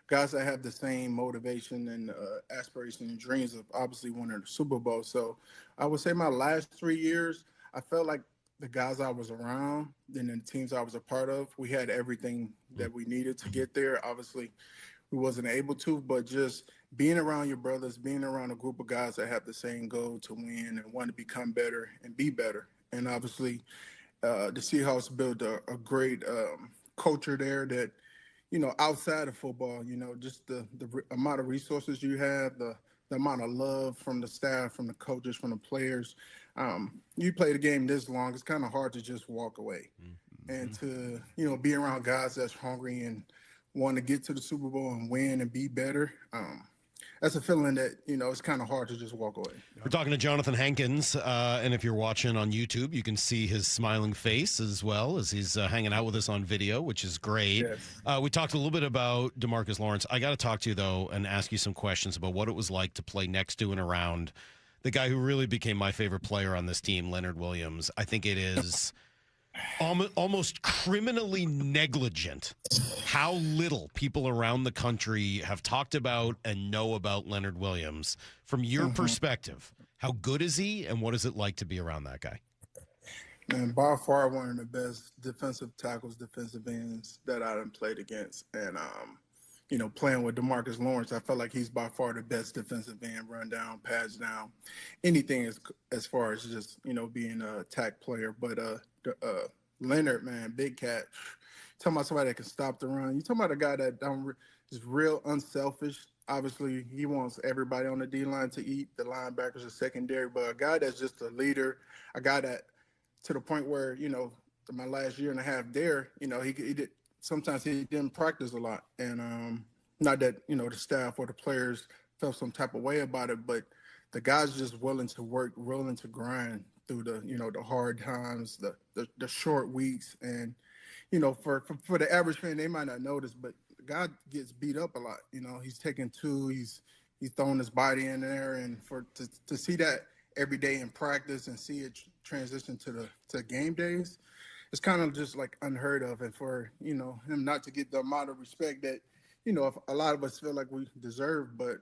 S11: guys that have the same motivation and aspiration and dreams of obviously winning the Super Bowl. So I would say my last 3 years, I felt like the guys I was around and the teams I was a part of, we had everything that we needed to get there. Obviously, we wasn't able to, but just being around your brothers, being around a group of guys that have the same goal to win and want to become better and be better. And obviously, the Seahawks built a great culture there that, outside of football, just the amount of resources you have, the amount of love from the staff, from the coaches, from the players. You play the game this long, it's kind of hard to just walk away. And to, be around guys that's hungry and want to get to the Super Bowl and win and be better. That's a feeling that, it's kind of hard to just walk away.
S7: We're talking to Johnathan Hankins, and if you're watching on YouTube, you can see his smiling face as well as he's hanging out with us on video, which is great. Yes. We talked a little bit about DeMarcus Lawrence. I got to talk to you, though, and ask you some questions about what it was like to play next to and around the guy who really became my favorite player on this team, Leonard Williams. I think it is almost criminally negligent how little people around the country have talked about and know about Leonard Williams. From your perspective, how good is he, and what is it like to be around that guy?
S11: And by far one of the best defensive tackles, defensive ends that I done played against. And, playing with DeMarcus Lawrence, I felt like he's by far the best defensive end, run down, pass down, anything as far as just, being an attack player. But Leonard, man, big cat. Talking about somebody that can stop the run. You talking about a guy that is real unselfish. Obviously, he wants everybody on the D-line to eat, the linebackers are secondary, but a guy that's just a leader, a guy that to the point where, my last year and a half there, he did, sometimes he didn't practice a lot. And not that, the staff or the players felt some type of way about it, but the guy's just willing to work, willing to grind through the, the hard times, the short weeks. And, for the average fan, they might not notice, but the guy gets beat up a lot. He's taking 2, he's throwing his body in there. And to see that every day in practice and see it transition to game days, it's kind of just like unheard of. And for, him not to get the amount of respect that, a lot of us feel like we deserve, but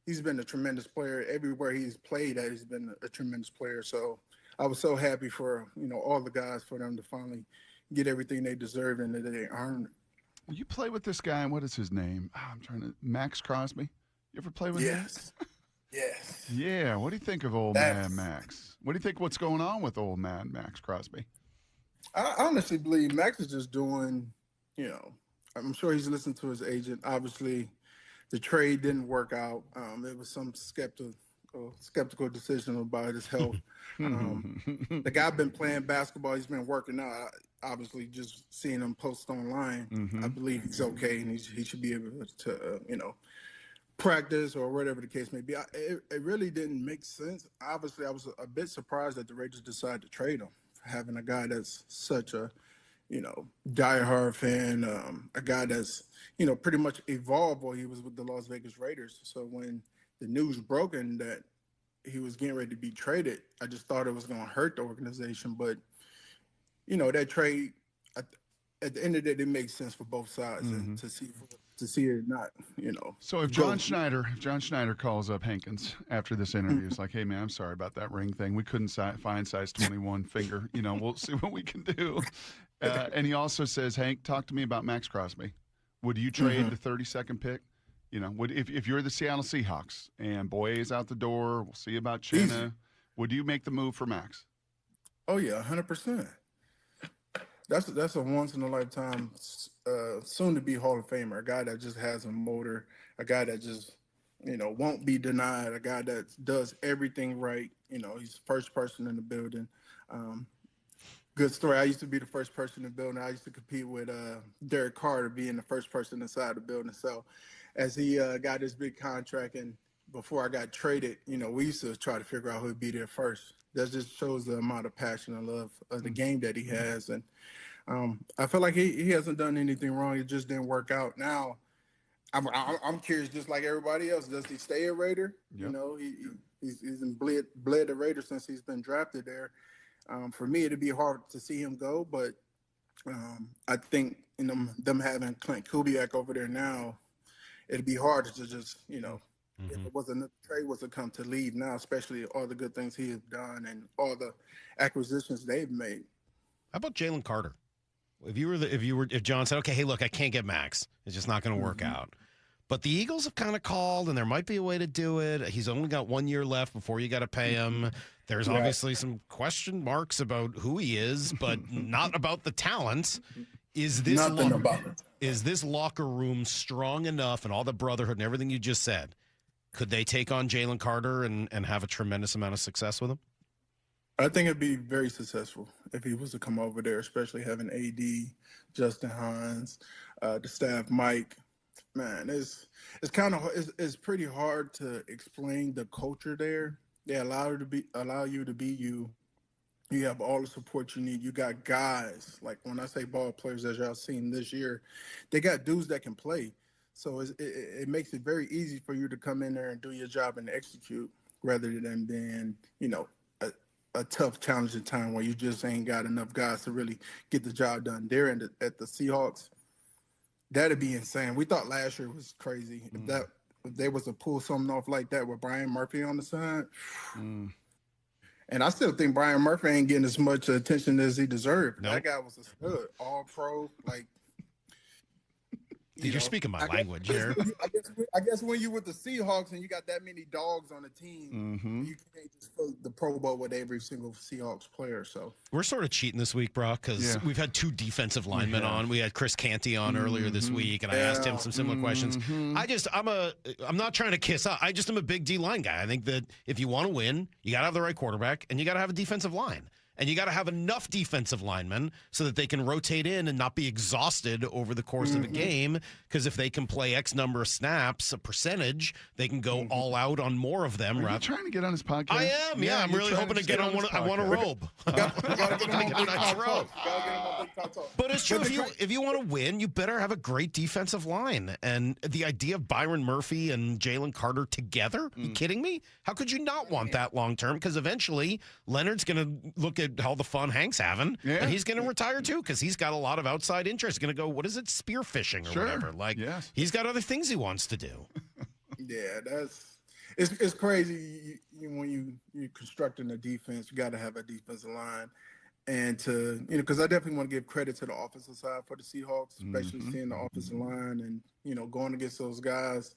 S11: he's been a tremendous player. Everywhere he's played at, he's been a tremendous player. So I was so happy for, all the guys, for them to finally get everything they deserved and that they earned.
S16: You play with this guy, and what is his name? Max Crosby. You ever play with him?
S11: Yes.
S16: Yeah. What do you think of old man Max? What do you think what's going on with old man Max Crosby?
S11: I honestly believe Max is just doing, I'm sure he's listened to his agent. Obviously, the trade didn't work out. There was some skeptical decision about his health. The guy been playing basketball. He's been working out. Obviously, just seeing him post online, I believe he's okay, and he should be able to, practice or whatever the case may be. It really didn't make sense. Obviously, I was a bit surprised that the Raiders decided to trade him, having a guy that's such a, diehard fan, a guy that's, pretty much evolved while he was with the Las Vegas Raiders. So when the news broken that he was getting ready to be traded, I just thought it was going to hurt the organization. But, that trade, at the end of the day, it makes sense for both sides, and to see it not,
S27: So if John Schneider calls up Hankins after this interview, it's like, hey man, I'm sorry about that ring thing. We couldn't find size 21 finger. We'll see what we can do. And he also says, Hank, talk to me about Max Crosby. Would you trade the 32nd pick? If you're the Seattle Seahawks and Boye is out the door, we'll see about Chenna. Would you make the move for Max?
S11: Oh yeah, 100%. That's a once in a lifetime, soon to be Hall of Famer. A guy that just has a motor, a guy that just, won't be denied, a guy that does everything right. He's the first person in the building. Good story. I used to be the first person in the building. I used to compete with Derek Carter being the first person inside the building. So as he got this big contract and before I got traded, we used to try to figure out who'd be there first. That just shows the amount of passion and love of the game that he has. And I feel like he hasn't done anything wrong. It just didn't work out. Now, I'm curious, just like everybody else, does he stay a Raider? Yep. He's bled the Raiders since he's been drafted there. For me, it'd be hard to see him go, but I think them having Clint Kubiak over there now, it'd be hard to just, if it wasn't a trade was to come to leave now, especially all the good things he has done and all the acquisitions they've made.
S7: How about Jalen Carter? If John said, okay, hey, look, I can't get Max. It's just not going to work out. But the Eagles have kind of called, and there might be a way to do it. He's only got 1 year left before you got to pay him. There's obviously some question marks about who he is, but not about the talent. Is this locker room strong enough and all the brotherhood and everything you just said? Could they take on Jalen Carter and have a tremendous amount of success with him?
S11: I think it'd be very successful if he was to come over there, especially having AD, Justin Hines, the staff, Mike. Man, it's pretty hard to explain the culture there. They allow you to be you. You have all the support you need. You got guys, like when I say ball players, as y'all seen this year, they got dudes that can play. So it makes it very easy for you to come in there and do your job and execute rather than being, a tough, challenging time where you just ain't got enough guys to really get the job done. There at the Seahawks, that'd be insane. We thought last year was crazy. If they was to pull something off like that with Brian Murphy on the side. And I still think Brian Murphy ain't getting as much attention as he deserved. Nope. That guy was a stud, all pro, like.
S7: You're speaking my language here.
S11: I guess when you with the Seahawks and you got that many dogs on the team, you can't just fill the Pro Bowl with every single Seahawks player. So we're
S7: sort of cheating this week, Brock, because we've had two defensive linemen on. We had Chris Canty on earlier this week, and I asked him some similar questions. I'm not trying to kiss up. I just am a big D line guy. I think that if you want to win, you got to have the right quarterback, and you got to have a defensive line. And you got to have enough defensive linemen so that they can rotate in and not be exhausted over the course of a game. Because if they can play X number of snaps, a percentage, they can go all out on more of them.
S27: Are you trying to get on his podcast?
S7: I am. Yeah, I'm really hoping to get on one. I want a robe. But it's true. If you want to win, you better have a great defensive line. And the idea of Byron Murphy and Jalen Carter together, are you kidding me? How could you not want that long term? Because eventually Leonard's going to look at all the fun Hank's having, and he's going to retire too because he's got a lot of outside interest. Going to go, what is it, spearfishing or whatever? Like, he's got other things he wants to do.
S11: Yeah, it's crazy. When you're constructing a defense, you got to have a defensive line, and because I definitely want to give credit to the offensive side for the Seahawks, especially seeing the offensive line and going against those guys.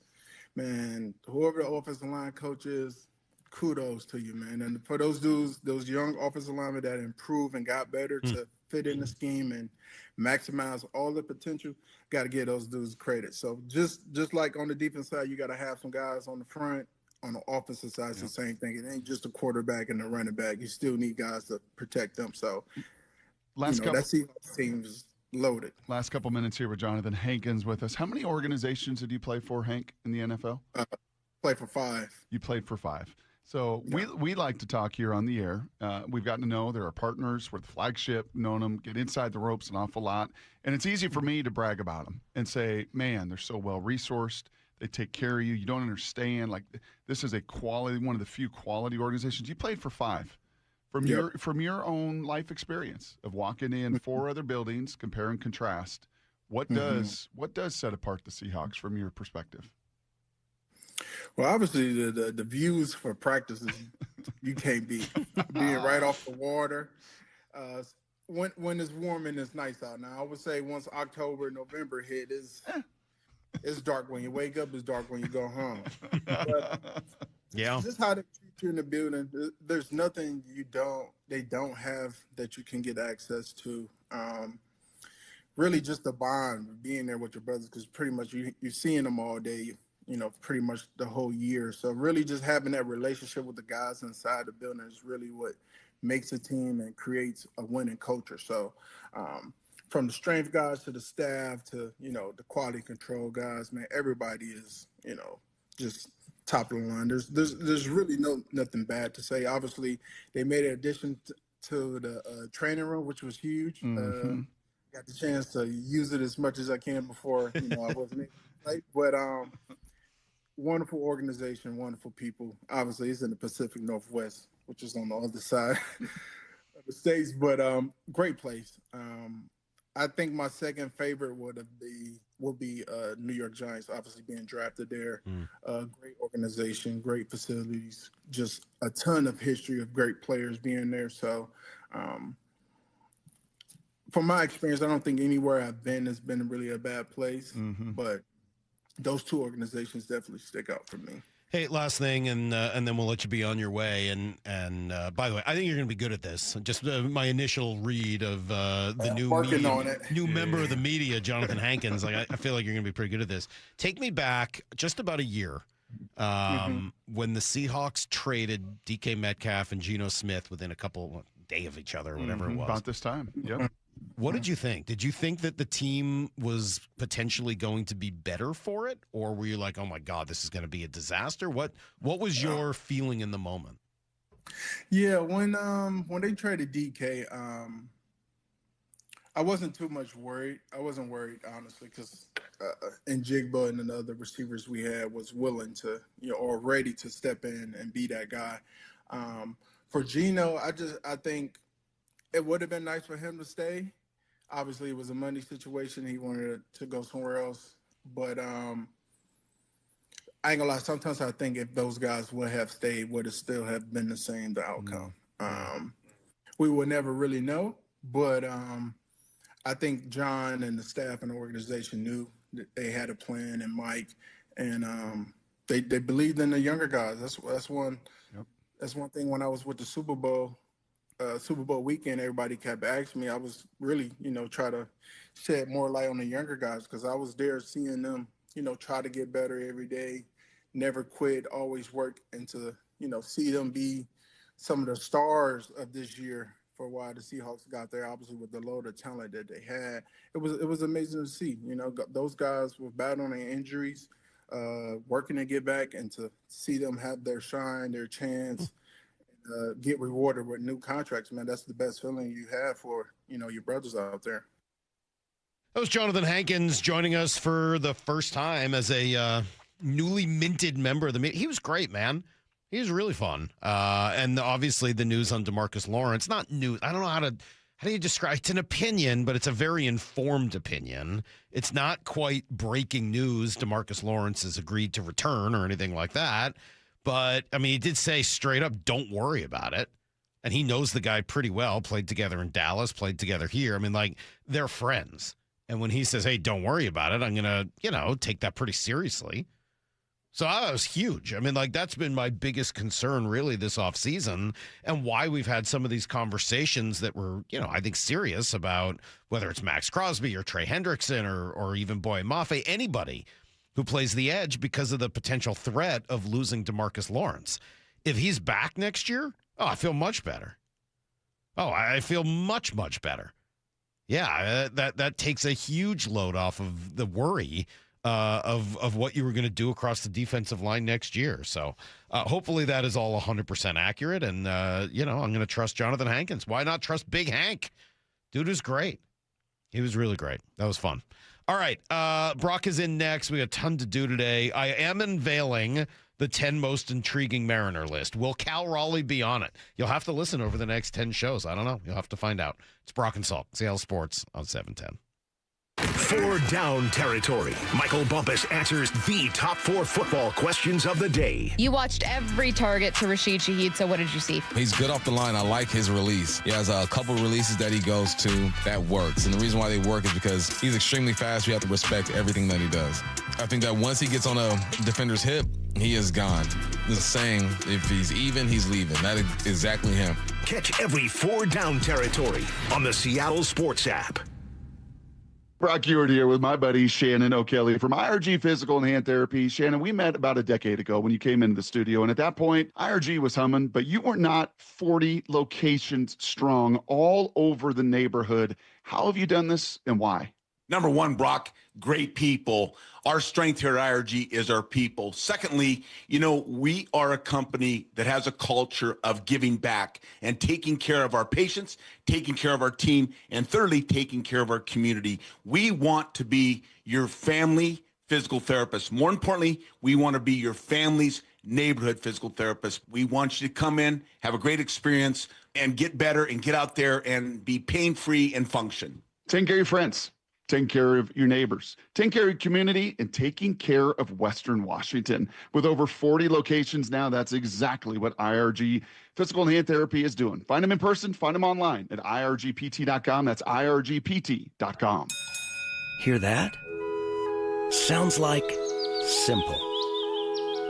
S11: Man, whoever the offensive line coach is, kudos to you, man. And for those dudes, those young offensive linemen that improved and got better to fit in the scheme and maximize all the potential, got to give those dudes credit. So just like on the defense side, you got to have some guys on the front. On the offensive side, it's the same thing. It ain't just a quarterback and a running back. You still need guys to protect them. So that Seahawks team loaded.
S16: Last couple minutes here with Johnathan Hankins with us. How many organizations did you play for, Hank, in the NFL?
S11: Played for 5.
S16: You played for 5. So we like to talk here on the air. We've gotten to know there are partners. We're the flagship, known them, get inside the ropes an awful lot. And it's easy for me to brag about them and say, man, they're so well-resourced. They take care of you. You don't understand. Like, this is one of the few quality organizations. You played for 5. From your own life experience of walking in 4 other buildings, compare and contrast, what does set apart the Seahawks from your perspective?
S11: Well, obviously the views for practices you can't beat. Being right off the water, when it's warm and it's nice out. Now I would say once October, November hit, it's dark when you wake up. It's dark when you go home. But
S7: yeah,
S11: just how they treat you in the building. There's nothing they don't have that you can get access to. Really, just the bond, being there with your brothers, because pretty much you're seeing them all day. Pretty much the whole year. So really just having that relationship with the guys inside the building is really what makes a team and creates a winning culture. So from the strength guys to the staff to, the quality control guys, man, everybody is, just top of the line. There's really nothing bad to say. Obviously, they made an addition to the training room, which was huge. Got the chance to use it as much as I can before, I wasn't late. But wonderful organization, wonderful people. Obviously, it's in the Pacific Northwest, which is on the other side of the states, but great place. I think my second favorite would be New York Giants, obviously being drafted there. Great organization, great facilities, just a ton of history of great players being there. So from my experience, I don't think anywhere I've been has been really a bad place, but those 2 organizations definitely stick out for me.
S7: Hey, last thing, and then we'll let you be on your way. And by the way, I think you're going to be good at this. Just my initial read of the new member of the media, Johnathan Hankins. Like I feel like you're going to be pretty good at this. Take me back just about a year when the Seahawks traded DK Metcalf and Geno Smith within a couple day of each other, or whatever it was.
S16: About this time, yep.
S7: What did you think? Did you think that the team was potentially going to be better for it? Or were you like, oh, my God, this is going to be a disaster? What was your feeling in the moment?
S11: Yeah, when they traded DK, I wasn't too much worried. I wasn't worried, honestly, because Njigba and the other receivers we had was willing to, or ready to step in and be that guy. For Geno, I think it would have been nice for him to stay. Obviously, it was a money situation. He wanted to go somewhere else. But I ain't gonna lie. Sometimes I think if those guys would have stayed, would have still have been the same, the outcome. We would never really know. But I think John and the staff and the organization knew that they had a plan, and Mike, and they believed in the younger guys. That's one. Yep. That's one thing. When I was with the Super Bowl weekend, everybody kept asking me. I was really, try to shed more light on the younger guys, because I was there seeing them, try to get better every day, never quit, always work, and to, see them be some of the stars of this year for why the Seahawks got there, obviously with the load of talent that they had. It was amazing to see, those guys were battling their injuries, working to get back, and to see them have their shine, their chance, get rewarded with new contracts, man. That's the best feeling you have for, your brothers out there.
S7: That was Johnathan Hankins joining us for the first time as a newly minted member of the media. He was great, man. He was really fun. And obviously the news on DeMarcus Lawrence, not news. I don't know how do you describe, it's an opinion, but it's a very informed opinion. It's not quite breaking news. DeMarcus Lawrence has agreed to return or anything like that. But, I mean, he did say straight up, don't worry about it. And he knows the guy pretty well, played together in Dallas, played together here. I mean, like, they're friends. And when he says, hey, don't worry about it, I'm going to, take that pretty seriously. So that was huge. I mean, like, that's been my biggest concern, really, this offseason, and why we've had some of these conversations that were, I think serious about whether it's Max Crosby or Trey Hendrickson or even Boye Mafe, anybody who plays the edge, because of the potential threat of losing DeMarcus Lawrence. If he's back next year, I feel much better. I feel much, much better. Yeah, that takes a huge load off of the worry of what you were going to do across the defensive line next year. So hopefully that is all 100% accurate. And, I'm going to trust Johnathan Hankins. Why not trust Big Hank? Dude was great. He was really great. That was fun. All right, Brock is in next. We got a ton to do today. I am unveiling the 10 most intriguing Mariner list. Will Cal Raleigh be on it? You'll have to listen over the next 10 shows. I don't know. You'll have to find out. It's Brock and Salk, Seattle Sports on 710.
S21: 4 down territory. Michael Bumpus answers the top 4 football questions of the day.
S12: You watched every target to Rashid Shaheed, so what did you see?
S13: He's good off the line. I like his release. He has a couple releases that he goes to that works. And the reason why they work is because he's extremely fast. You have to respect everything that he does. I think that once he gets on a defender's hip, he is gone. The saying, if he's even, he's leaving. That is exactly him.
S21: Catch every 4 down territory on the Seattle Sports app.
S16: Brock Ewart here with my buddy Shannon O'Kelly from IRG Physical and Hand Therapy. Shannon, we met about a decade ago when you came into the studio, and at that point, IRG was humming, but you were not 40 locations strong all over the neighborhood. How have you done this, and why?
S14: Number one, Brock, great people. Our strength here at IRG is our people. Secondly, we are a company that has a culture of giving back and taking care of our patients, taking care of our team, and thirdly, taking care of our community. We want to be your family physical therapist. More importantly, we want to be your family's neighborhood physical therapist. We want you to come in, have a great experience, and get better and get out there and be pain-free and function.
S16: Take care of your friends. Taking care of your neighbors, taking care of your community, and taking care of Western Washington. With over 40 locations now, that's exactly what IRG Physical and Hand Therapy is doing. Find them in person, find them online at irgpt.com. That's irgpt.com.
S15: Hear that? Sounds like simple.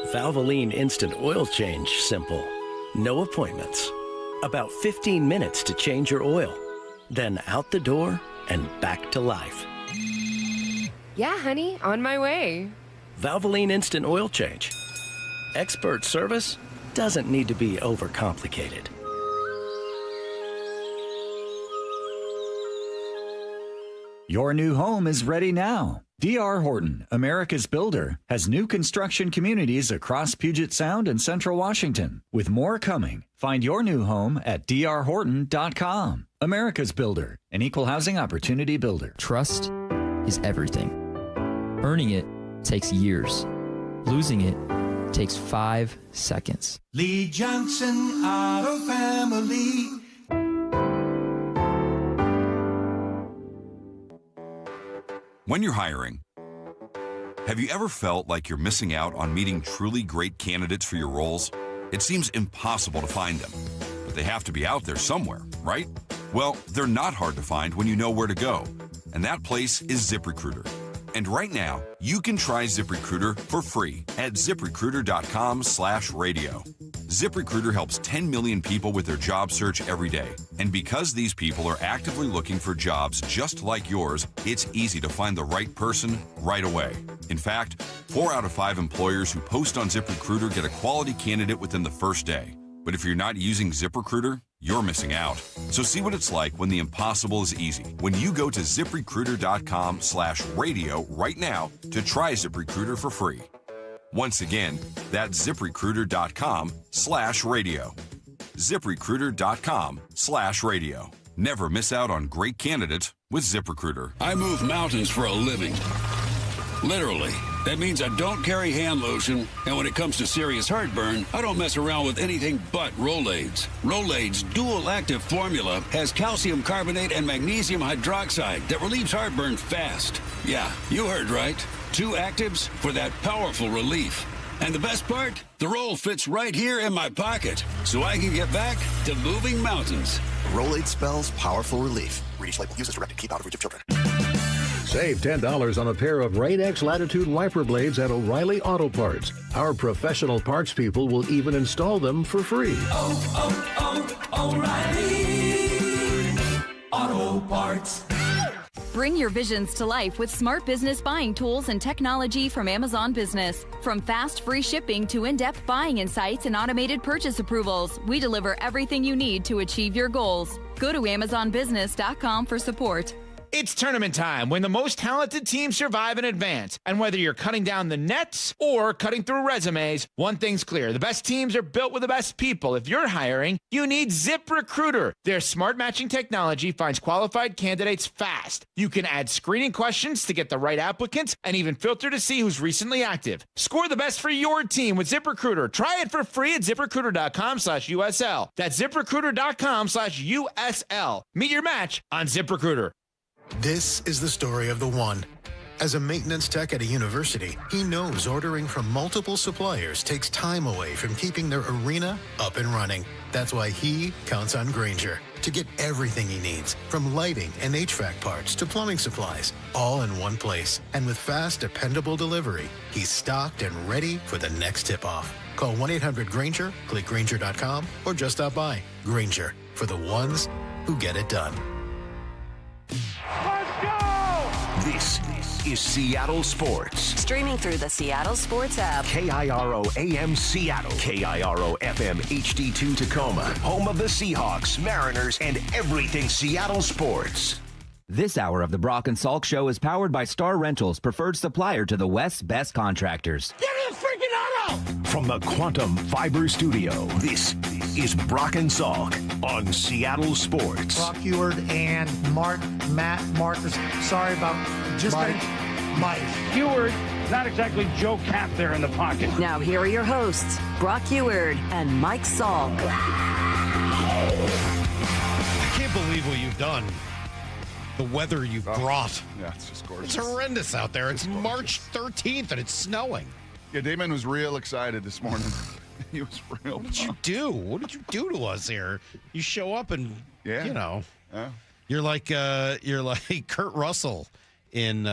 S15: Valvoline Instant Oil Change simple. No appointments. About 15 minutes to change your oil. Then out the door and back to life.
S17: Yeah, honey, on my way.
S15: Valvoline Instant Oil Change. Expert service doesn't need to be overcomplicated.
S6: Your new home is ready now. D.R. Horton, America's builder, has new construction communities across Puget Sound and Central Washington, with more coming. Find your new home at drhorton.com. America's builder, an equal housing opportunity builder.
S18: Trust is everything. Earning it takes years. Losing it takes 5 seconds.
S19: Lee Johnson Auto Family.
S20: When you're hiring, have you ever felt like you're missing out on meeting truly great candidates for your roles? It seems impossible to find them, but they have to be out there somewhere, right? Well, they're not hard to find when you know where to go, and that place is ZipRecruiter. And right now, you can try ZipRecruiter for free at ZipRecruiter.com/radio. ZipRecruiter helps 10 million people with their job search every day. And because these people are actively looking for jobs just like yours, it's easy to find the right person right away. In fact, 4 out of 5 employers who post on ZipRecruiter get a quality candidate within the first day. But if you're not using ZipRecruiter, you're missing out. So see what it's like when the impossible is easy. When you go to ZipRecruiter.com/radio right now to try ZipRecruiter for free. Once again, that's ZipRecruiter.com/radio. ZipRecruiter.com/radio. Never miss out on great candidates with ZipRecruiter.
S22: I move mountains for a living. Literally. That means I don't carry hand lotion, and when it comes to serious heartburn, I don't mess around with anything but Rolaids. Rolaids' dual-active formula has calcium carbonate and magnesium hydroxide that relieves heartburn fast. Yeah, you heard right. 2 actives for that powerful relief. And the best part? The roll fits right here in my pocket, so I can get back to moving mountains.
S23: Rolaid spells powerful relief. Read each label. Use as directed. Keep out of reach of children.
S21: Save $10 on a pair of Rain-X Latitude wiper blades at O'Reilly Auto Parts. Our professional parts people will even install them for free.
S19: O'Reilly Auto Parts.
S31: Bring your visions to life with smart business buying tools and technology from Amazon Business. From fast, free shipping to in-depth buying insights and automated purchase approvals, we deliver everything you need to achieve your goals. Go to AmazonBusiness.com for support.
S1: It's tournament time when the most talented teams survive and advance. And whether you're cutting down the nets or cutting through resumes, one thing's clear. The best teams are built with the best people. If you're hiring, you need ZipRecruiter. Their smart matching technology finds qualified candidates fast. You can add screening questions to get the right applicants and even filter to see who's recently active. Score the best for your team with ZipRecruiter. Try it for free at ZipRecruiter.com/USL. That's ZipRecruiter.com/USL. Meet your match on ZipRecruiter.
S4: This is the story of the one. As a maintenance tech at a university, he knows ordering from multiple suppliers takes time away from keeping their arena up and running. That's why he counts on Grainger to get everything he needs, from lighting and HVAC parts to plumbing supplies, all in one place. And with fast, dependable delivery, he's stocked and ready for the next tip-off. Call 1-800-GRAINGER, click Grainger.com, or just stop by. Grainger, for the ones who get it done.
S21: Let's go! This is Seattle Sports.
S10: Streaming through the Seattle Sports app.
S21: KIRO AM Seattle. KIRO FM HD2 Tacoma. Home of the Seahawks, Mariners, and everything Seattle sports.
S5: This hour of the Brock and Salk Show is powered by Star Rentals, preferred supplier to the West's best contractors.
S21: Give me a freaking auto! From the Quantum Fiber Studio, this is Brock and Salk on Seattle Sports.
S8: Brock Eward and Marcus. Sorry about just Mike.
S21: Eward, not exactly Joe Cap there in the pocket.
S10: Now here are your hosts, Brock Eward and Mike Salk.
S7: I can't believe what you've done. The weather you've brought.
S16: Yeah, it's just gorgeous.
S7: It's horrendous out there. It's March 13th and it's snowing.
S16: Yeah, Damon was real excited this morning. He was real.
S7: What did you do? What did you do to us here? You show up and you know, you're like Kurt Russell in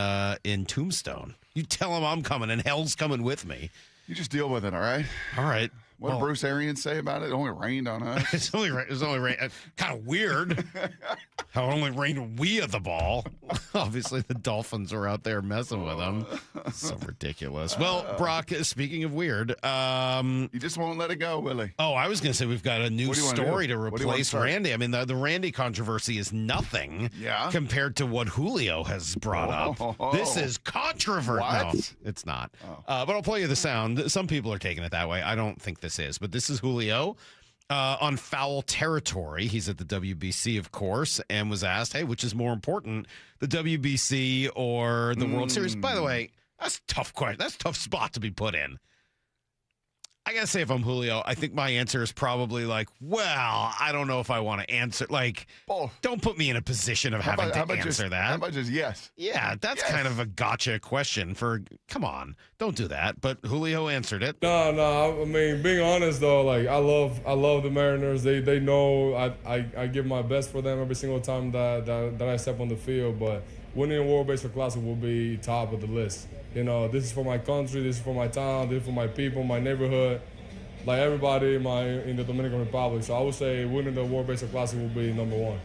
S7: Tombstone. You tell him I'm coming and hell's coming with me.
S16: You just deal with it, all right?
S7: All right.
S16: What did Bruce Arians say about it? It only rained on us.
S7: It was only rain. Kind of weird. How it only rained when we had the ball. Obviously, the Dolphins were out there messing with them. So ridiculous. Well, Brock, speaking of weird,
S16: you just won't let it go, Willie.
S7: Oh, I was going to say we've got a new story to replace Randy. I mean, the Randy controversy is nothing compared to what Julio has brought up. This is controversial. No, it's not. But I'll play you the sound. Some people are taking it that way. I don't think this is, but this is Julio on foul territory. He's at the WBC, of course, and was asked, hey, which is more important, the WBC or the World Series? By the way, that's a tough question. That's a tough spot to be put in. I got to say, if I'm Julio, I think my answer is probably like, well, I don't know if I want to answer. Like, don't put me in a position of having to answer that.
S16: How about just yes?
S7: Yeah, that's kind of a gotcha question come on, don't do that. But Julio answered it.
S9: No, I mean, being honest, though, like, I love the Mariners. They know I give my best for them every single time that I step on the field. But winning a World Baseball Classic will be top of the list. You know, this is for my country, this is for my town, this is for my people, my neighborhood, like everybody in the Dominican Republic. So I would say winning the World Baseball Classic will be number one.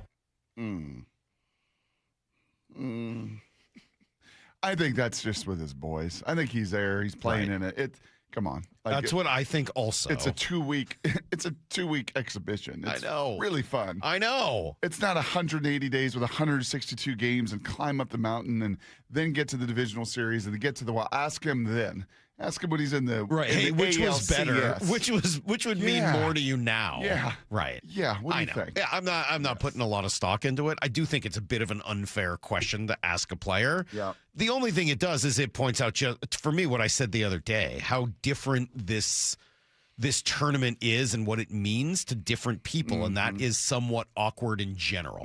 S16: I think that's just with his boys. I think he's there. He's playing in it. Come on.
S7: That's what I think also.
S16: It's a 2-week exhibition. It's
S7: I know.
S16: Really fun.
S7: I know.
S16: It's not 180 days with 162 games and climb up the mountain and then get to the divisional series and get to the wild. Ask him then. Ask him when he's in the
S7: which was better?
S16: ALCS.
S7: Which would mean more to you now?
S16: Yeah.
S7: Right.
S16: Yeah. What do you think?
S7: Yeah, I'm not putting a lot of stock into it. I do think it's a bit of an unfair question to ask a player.
S16: Yeah.
S7: The only thing it does is it points out, for me, what I said the other day, how different this tournament is and what it means to different people, and that is somewhat awkward in general.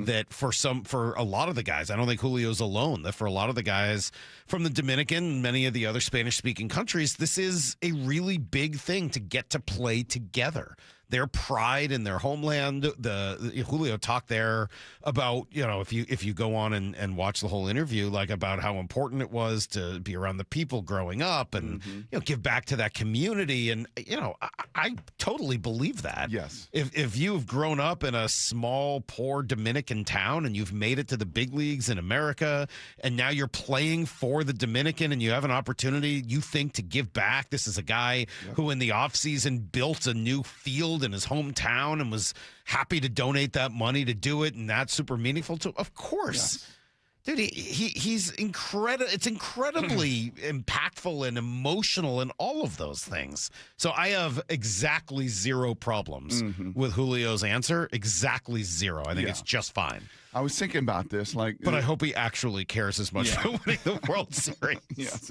S7: That for a lot of the guys, I don't think Julio's alone, that for a lot of the guys from the Dominican and many of the other Spanish-speaking countries, this is a really big thing to get to play together. Their pride in their homeland. Julio talked there about, if you go on and watch the whole interview, like about how important it was to be around the people growing up and give back to that community. And I totally believe that.
S16: Yes.
S7: If you've grown up in a small, poor Dominican town and you've made it to the big leagues in America, and now you're playing for the Dominican and you have an opportunity, you think, to give back. This is a guy who in the offseason built a new field in his hometown and was happy to donate that money to do it, and that's super meaningful to. Of course, Dude, he's incredible. It's incredibly impactful and emotional and all of those things. So I have exactly zero problems with Julio's answer. Exactly zero. I think it's just fine.
S2: I was thinking about this,
S7: but I hope he actually cares as much about winning the World Series.
S2: Yes.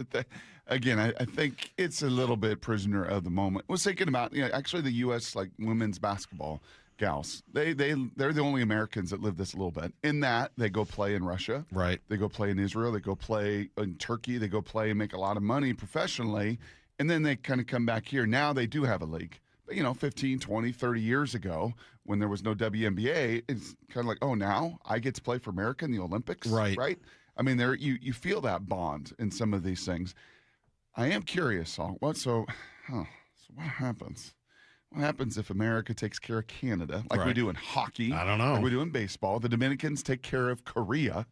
S2: Again, I think it's a little bit prisoner of the moment. I was thinking about, actually the U.S. women's basketball gals. They're the only Americans that live this a little bit. In that, they go play in Russia.
S7: Right.
S2: They go play in Israel. They go play in Turkey. They go play and make a lot of money professionally. And then they kind of come back here. Now they do have a league. But, 15, 20, 30 years ago, when there was no WNBA, it's kind of like, oh, now I get to play for America in the Olympics. Right? I mean, you feel that bond in some of these things. I am curious, so what happens? What happens if America takes care of Canada, like we do in hockey?
S7: I don't know.
S2: Like we do in baseball. The Dominicans take care of Korea.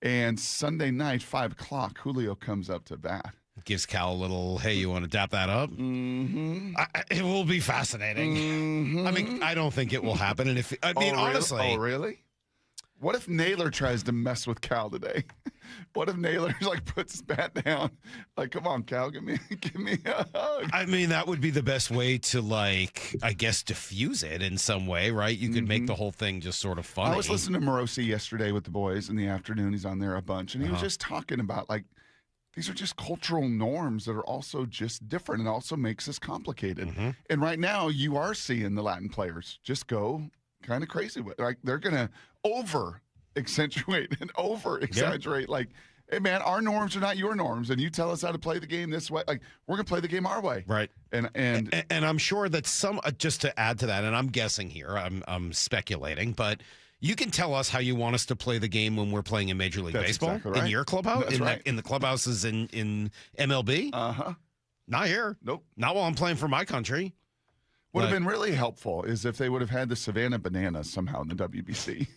S2: And Sunday night, 5 o'clock, Julio comes up to bat.
S7: Gives Cal a little, hey, you want to dap that up?
S2: Mm-hmm.
S7: It will be fascinating.
S2: Mm-hmm.
S7: I mean, I don't think it will happen. And honestly.
S2: Oh, really? What if Naylor tries to mess with Cal today? What if Naylor puts his bat down? Come on, Cal, give me a hug.
S7: I mean, that would be the best way to I guess diffuse it in some way, right? You could make the whole thing just sort of funny.
S2: I was listening to Morosi yesterday with the boys in the afternoon. He's on there a bunch, and he was just talking about these are just cultural norms that are also just different and also makes us complicated. And right now, you are seeing the Latin players just go kind of crazy with they're gonna over accentuate and over exaggerate hey man, our norms are not your norms, and you tell us how to play the game this way, we're gonna play the game our way,
S7: right?
S2: And
S7: I'm sure that some just to add to that, and I'm guessing here, I'm speculating, but you can tell us how you want us to play the game when we're playing in Major League Baseball,
S2: exactly right.
S7: In your clubhouse,
S2: That's
S7: in the clubhouses in MLB. Not here.
S2: Nope.
S7: Not while I'm playing for my country.
S2: Would have been really helpful is if they would have had the Savannah Bananas somehow in the WBC.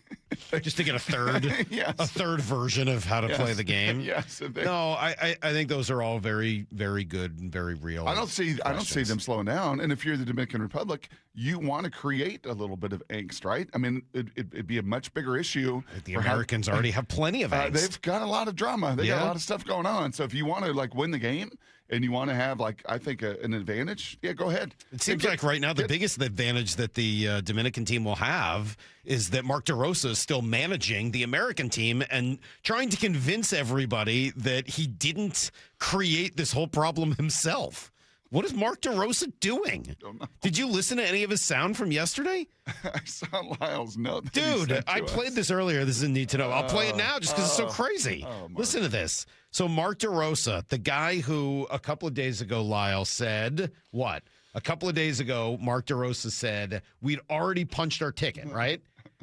S7: Just to get a third version of how to play the game.
S2: Yes.
S7: No, I think those are all very, very good and very real.
S2: I don't see them slowing down. And if you're the Dominican Republic, you want to create a little bit of angst, right? I mean, it'd be a much bigger issue.
S7: The Americans already have plenty of angst.
S2: They've got a lot of drama. They got a lot of stuff going on. So if you want to win the game, and you want to have, I think, an advantage, go ahead.
S7: It seems like right now the biggest advantage that the Dominican team will have is that Mark DeRosa is still managing the American team and trying to convince everybody that he didn't create this whole problem himself. What is Mark DeRosa doing? Did you listen to any of his sound from yesterday?
S2: I saw Lyle's note.
S7: Dude, I played this earlier. This is Need to Know. I'll play it now just because it's so crazy. Listen to this. So Mark DeRosa, the guy who a couple of days ago, Lyle, said what? A couple of days ago, Mark DeRosa said we'd already punched our ticket, right?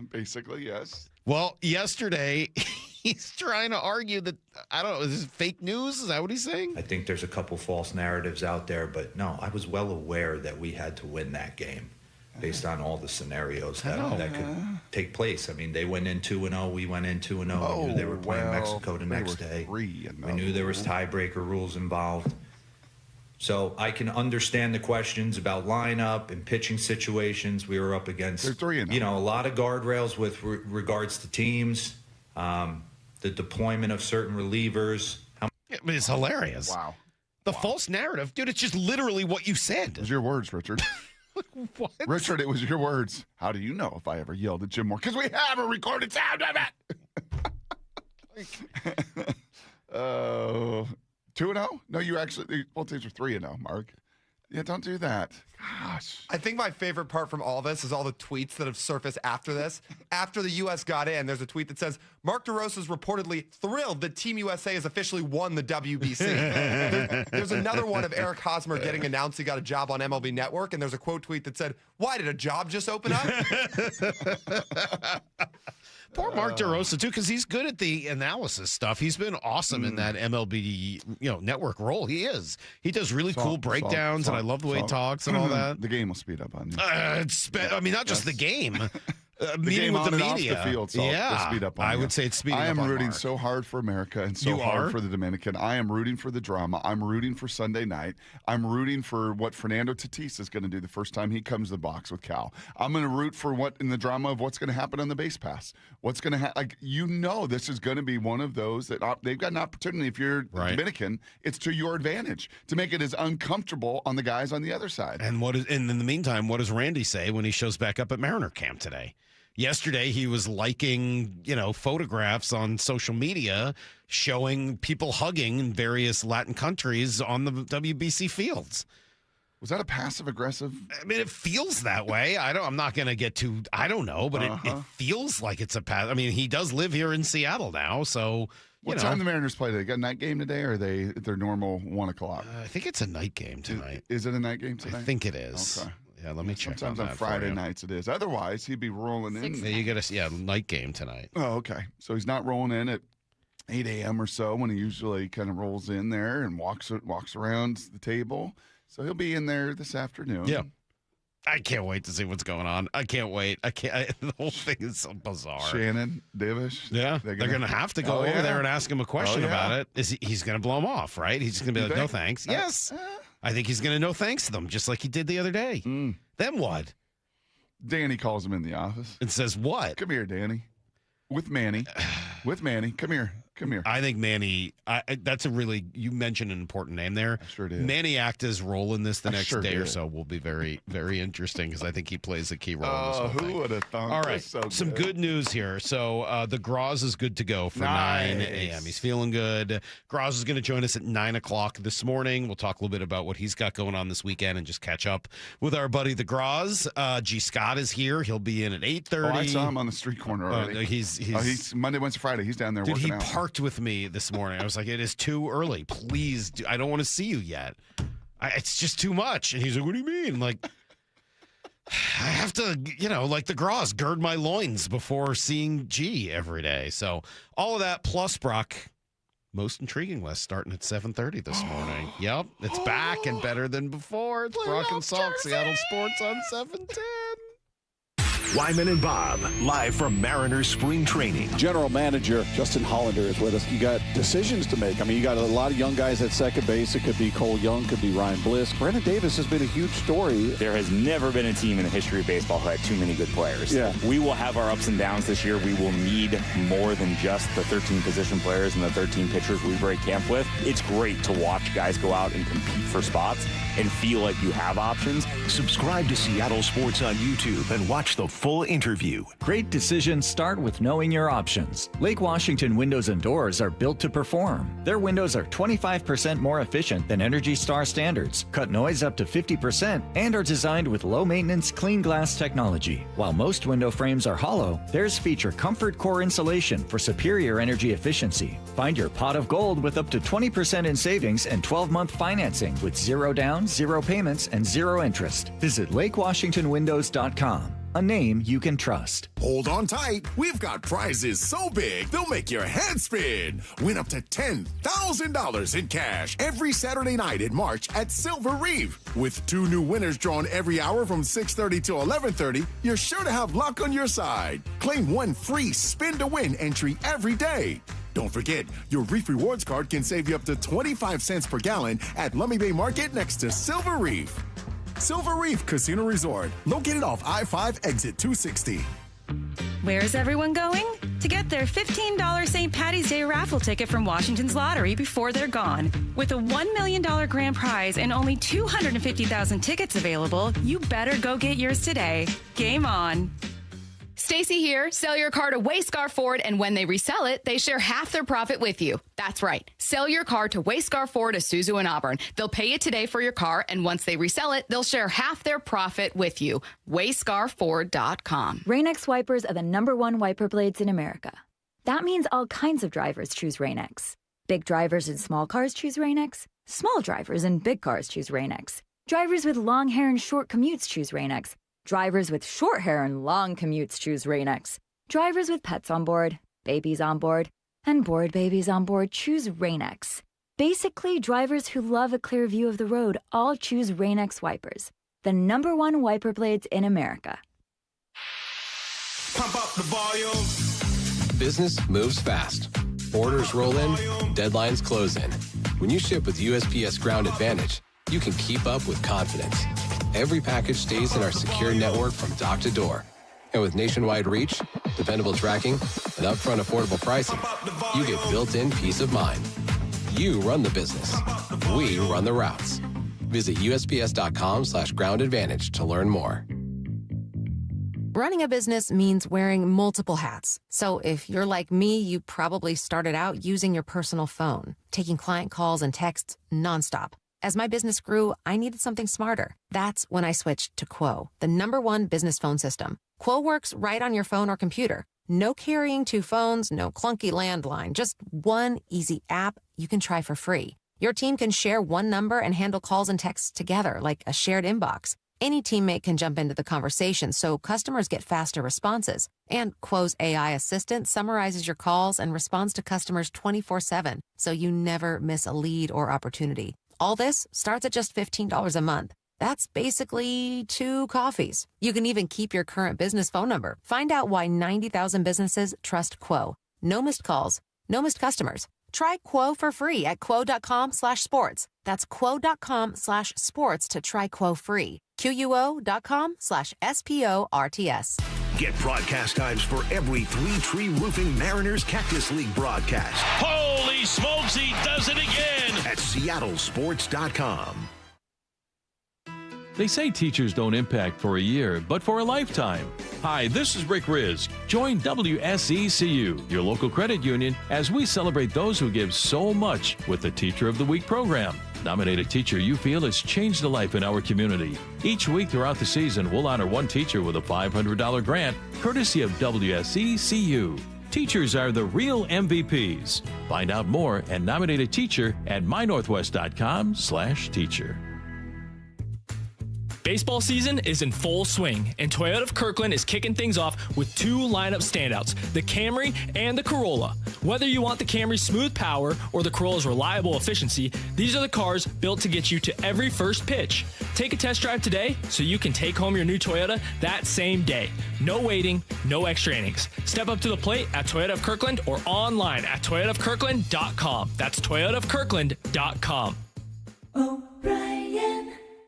S2: Basically, yes.
S7: Well, yesterday, he's trying to argue that, I don't know, is this fake news? Is that what he's saying?
S3: I think there's a couple false narratives out there, but no, I was well aware that we had to win that game based on all the scenarios that could take place. I mean, they went in 2-0, we went in 2-0. We knew they were playing Mexico the next day. We knew there was tiebreaker rules involved. So I can understand the questions about lineup and pitching situations. We were up against, a lot of guardrails with regards to teams, the deployment of certain relievers.
S7: It's hilarious.
S2: Wow.
S7: The false narrative, dude, it's just literally what you said.
S2: It was your words, Richard.
S7: What?
S2: Richard, it was your words. How do you know if I ever yelled at Jim Moore? Because we have a recorded sound of it. 2-0? No, you actually, both teams are 3-0, Mark. Yeah, don't do that. Gosh.
S11: I think my favorite part from all this is all the tweets that have surfaced after this. After the U.S. got in, there's a tweet that says, Mark DeRosa is reportedly thrilled that Team USA has officially won the WBC. There's another one of Eric Hosmer getting announced he got a job on MLB Network, and there's a quote tweet that said, why did a job just open up?
S7: Poor Mark DeRosa, too, because he's good at the analysis stuff. He's been awesome in that MLB network role. He is. He does really cool breakdowns, and I love the way he talks and all that.
S2: The game will speed up on you.
S7: I mean, not just the game. meeting with the
S2: on and
S7: media.
S2: off the field, so
S7: yeah,
S2: speed up on
S7: I
S2: you.
S7: would say it's speeding up.
S2: I am
S7: on
S2: rooting
S7: Mark.
S2: so hard for America and so
S7: You
S2: hard
S7: are?
S2: for the Dominican. I am rooting for the drama. I'm rooting for Sunday night. I'm rooting for what Fernando Tatis is going to do the first time he comes to the box with Cal. I'm going to root for what in the drama of what's going to happen on the base pass. What's going to happen? Like, this is going to be one of those that they've got an opportunity. If you're Dominican, it's to your advantage to make it as uncomfortable on the guys on the other side.
S7: And in the meantime, what does Randy say when he shows back up at Mariner camp today? Yesterday, he was liking, photographs on social media showing people hugging in various Latin countries on the WBC fields.
S2: Was that a passive aggressive?
S7: I mean, it feels that way. I'm not going to get too. I don't know, but it feels like it's a pass. I mean, he does live here in Seattle now, so.
S2: What time the Mariners play? They got a night game today, or are they at their normal 1 o'clock?
S7: I think it's a night game tonight.
S2: Is it a night game tonight?
S7: I think it is.
S2: Okay.
S7: Yeah, let me check.
S2: Sometimes on Friday nights it is. Otherwise, he'd be rolling in.
S7: Yeah, you get night game tonight.
S2: Oh, okay. So he's not rolling in at 8 a.m. or so when he usually kind of rolls in there and walks around the table. So he'll be in there this afternoon.
S7: Yeah. I can't wait to see what's going on. I can't wait. The whole thing is so bizarre.
S2: Shannon Davis.
S7: Yeah. They're going to have to go over there and ask him a question about it. He's going to blow him off, right? He's just going to be like, no thanks. Yes. I think he's going to no thanks to them, just like he did the other day. Then what?
S2: Danny calls him in the office.
S7: And says what?
S2: Come here, Danny. With Manny. Come here.
S7: I think Manny, you mentioned an important name there.
S2: I sure did.
S7: Manny Acta's role in this the next day or so will be very, very interesting because I think he plays a key role in this whole thing.
S2: Who would have thought?
S7: All right, some good news here. So the Groz is good to go for 9 a.m. He's feeling good. Groz is going to join us at 9 o'clock this morning. We'll talk a little bit about what he's got going on this weekend and just catch up with our buddy the Groz. G. Scott is here. He'll be in at 8:30.
S2: Oh, I saw him on the street corner already. He's Monday, Wednesday, Friday. He's down there working out.
S7: He parked with me this morning. I was like, it is too early. Please, I don't want to see you yet. It's just too much. And he's like, what do you mean? Like, I have to, like the Groz, gird my loins before seeing G every day. So all of that plus Brock, most intriguing list starting at 7:30 this morning. Yep, it's back and better than before. It's Brock and Salk, Seattle Sports on 710.
S21: Wyman and Bob, live from Mariners spring training.
S12: General Manager Justin Hollander is with us. You got decisions to make. I mean, you got a lot of young guys at second base. It could be Cole Young, could be Ryan Bliss. Brandon Davis has been a huge story.
S13: There has never been a team in the history of baseball who had too many good players.
S12: Yeah.
S13: We will have our ups and downs this year. We will need more than just the 13 position players and the 13 pitchers we break camp with. It's great to watch guys go out and compete for spots and feel like you have options.
S21: Subscribe to Seattle Sports on YouTube and watch the full interview.
S6: Great decisions start with knowing your options. Lake Washington windows and doors are built to perform. Their windows are 25% more efficient than Energy Star standards, cut noise up to 50%, and are designed with low-maintenance, clean glass technology. While most window frames are hollow, theirs feature Comfort Core insulation for superior energy efficiency. Find your pot of gold with up to 20% in savings and 12-month financing with 0 down, 0 payments, and 0 interest. Visit LakeWashingtonWindows.com. A name you can trust.
S14: Hold on tight. We've got prizes so big, they'll make your head spin. Win up to $10,000 in cash every Saturday night in March at Silver Reef. With 2 new winners drawn every hour from 6:30 to 11:30, you're sure to have luck on your side. Claim 1 free Spin to Win entry every day. Don't forget, your Reef Rewards card can save you up to 25 cents per gallon at Lummi Bay Market next to Silver Reef. Silver Reef Casino Resort, located off I-5 exit 260.
S17: Where's everyone going? To get their $15 St. Patty's Day raffle ticket from Washington's Lottery before they're gone. With a $1 million grand prize and only 250,000 tickets available, you better go get yours today. Game on.
S24: Stacy here. Sell your car to Wayscar Ford, and when they resell it, they share half their profit with you. That's right. Sell your car to Wayscar Ford, Isuzu, and Auburn. They'll pay you today for your car, and once they resell it, they'll share half their profit with you. WayscarFord.com.
S25: Rain-X wipers are the #1 wiper blades in America. That means all kinds of drivers choose Rain-X. Big drivers in small cars choose Rain-X. Small drivers in big cars choose Rain-X. Drivers with long hair and short commutes choose Rain-X. Drivers with short hair and long commutes choose Rain-X. Drivers with pets on board, babies on board, and bored babies on board choose Rain-X. Basically, drivers who love a clear view of the road all choose Rain-X wipers, the #1 wiper blades in America.
S14: Pump up the volume.
S15: Business moves fast. Orders roll in, deadlines close in. When you ship with USPS Ground Advantage, you can keep up with confidence. Every package stays in our secure network from dock to door. And with nationwide reach, dependable tracking, and upfront affordable pricing, you get built-in peace of mind. You run the business. We run the routes. Visit USPS.com/Ground Advantage to learn more.
S18: Running a business means wearing multiple hats. So if you're like me, you probably started out using your personal phone, taking client calls and texts nonstop. As my business grew, I needed something smarter. That's when I switched to Quo, the #1 business phone system. Quo works right on your phone or computer. No carrying 2 phones, no clunky landline, just one easy app you can try for free. Your team can share one number and handle calls and texts together like a shared inbox. Any teammate can jump into the conversation, so customers get faster responses. And Quo's AI assistant summarizes your calls and responds to customers 24/7, so you never miss a lead or opportunity. All this starts at just $15 a month. That's basically 2 coffees. You can even keep your current business phone number. Find out why 90,000 businesses trust Quo. No missed calls, no missed customers. Try Quo for free at quo.com/sports. That's quo.com/sports to try Quo free. QUO.com/SPORTS.
S21: Get broadcast times for every Three Tree Roofing Mariners Cactus League broadcast.
S19: Holy smokes, he does it again!
S21: At seattlesports.com.
S20: They say teachers don't impact for a year, but for a lifetime. Hi, this is Rick Riz. Join WSECU, your local credit union, as we celebrate those who give so much with the Teacher of the Week program. Nominate a teacher you feel has changed a life in our community. Each week throughout the season, we'll honor one teacher with a $500 grant, courtesy of WSECU. Teachers are the real MVPs. Find out more and nominate a teacher at mynorthwest.com/teacher.
S22: Baseball season is in full swing, and Toyota of Kirkland is kicking things off with 2 lineup standouts, the Camry and the Corolla. Whether you want the Camry's smooth power or the Corolla's reliable efficiency, these are the cars built to get you to every first pitch. Take a test drive today so you can take home your new Toyota that same day. No waiting, no extra innings. Step up to the plate at Toyota of Kirkland or online at toyotaofkirkland.com. That's toyotaofkirkland.com.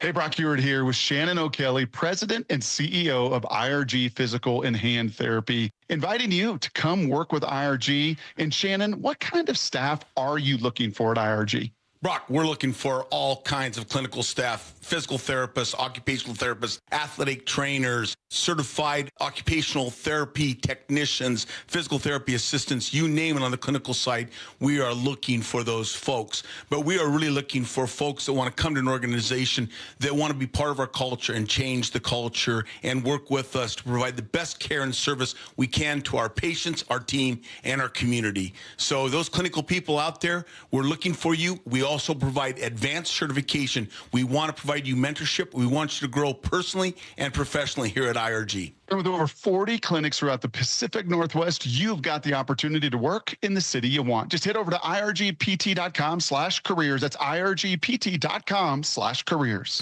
S16: Hey, Brock Ewart here with Shannon O'Kelly, President and CEO of IRG Physical and Hand Therapy, inviting you to come work with IRG. And Shannon, what kind of staff are you looking for at IRG?
S23: Brock, we're looking for all kinds of clinical staff, physical therapists, occupational therapists, athletic trainers, certified occupational therapy technicians, physical therapy assistants, you name it on the clinical side. We are looking for those folks. But we are really looking for folks that want to come to an organization that want to be part of our culture and change the culture and work with us to provide the best care and service we can to our patients, our team, and our community. So those clinical people out there, we're looking for you. We also provide advanced certification. We want to provide you mentorship. We want you to grow personally and professionally here at IRG.
S16: With over 40 clinics throughout the Pacific Northwest, you've got the opportunity to work in the city you want. Just head over to irgpt.com/careers. That's irgpt.com/careers.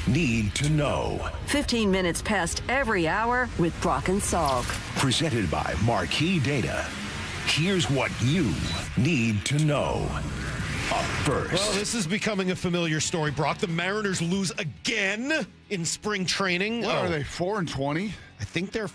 S21: Need to know.
S10: 15 minutes past every hour with Brock and Salk.
S21: Presented by Marquee Data. Here's what you need to know. Up first.
S7: Well, this is becoming a familiar story, Brock. The Mariners lose again in spring training.
S2: What are they, 4-20?
S7: I think they're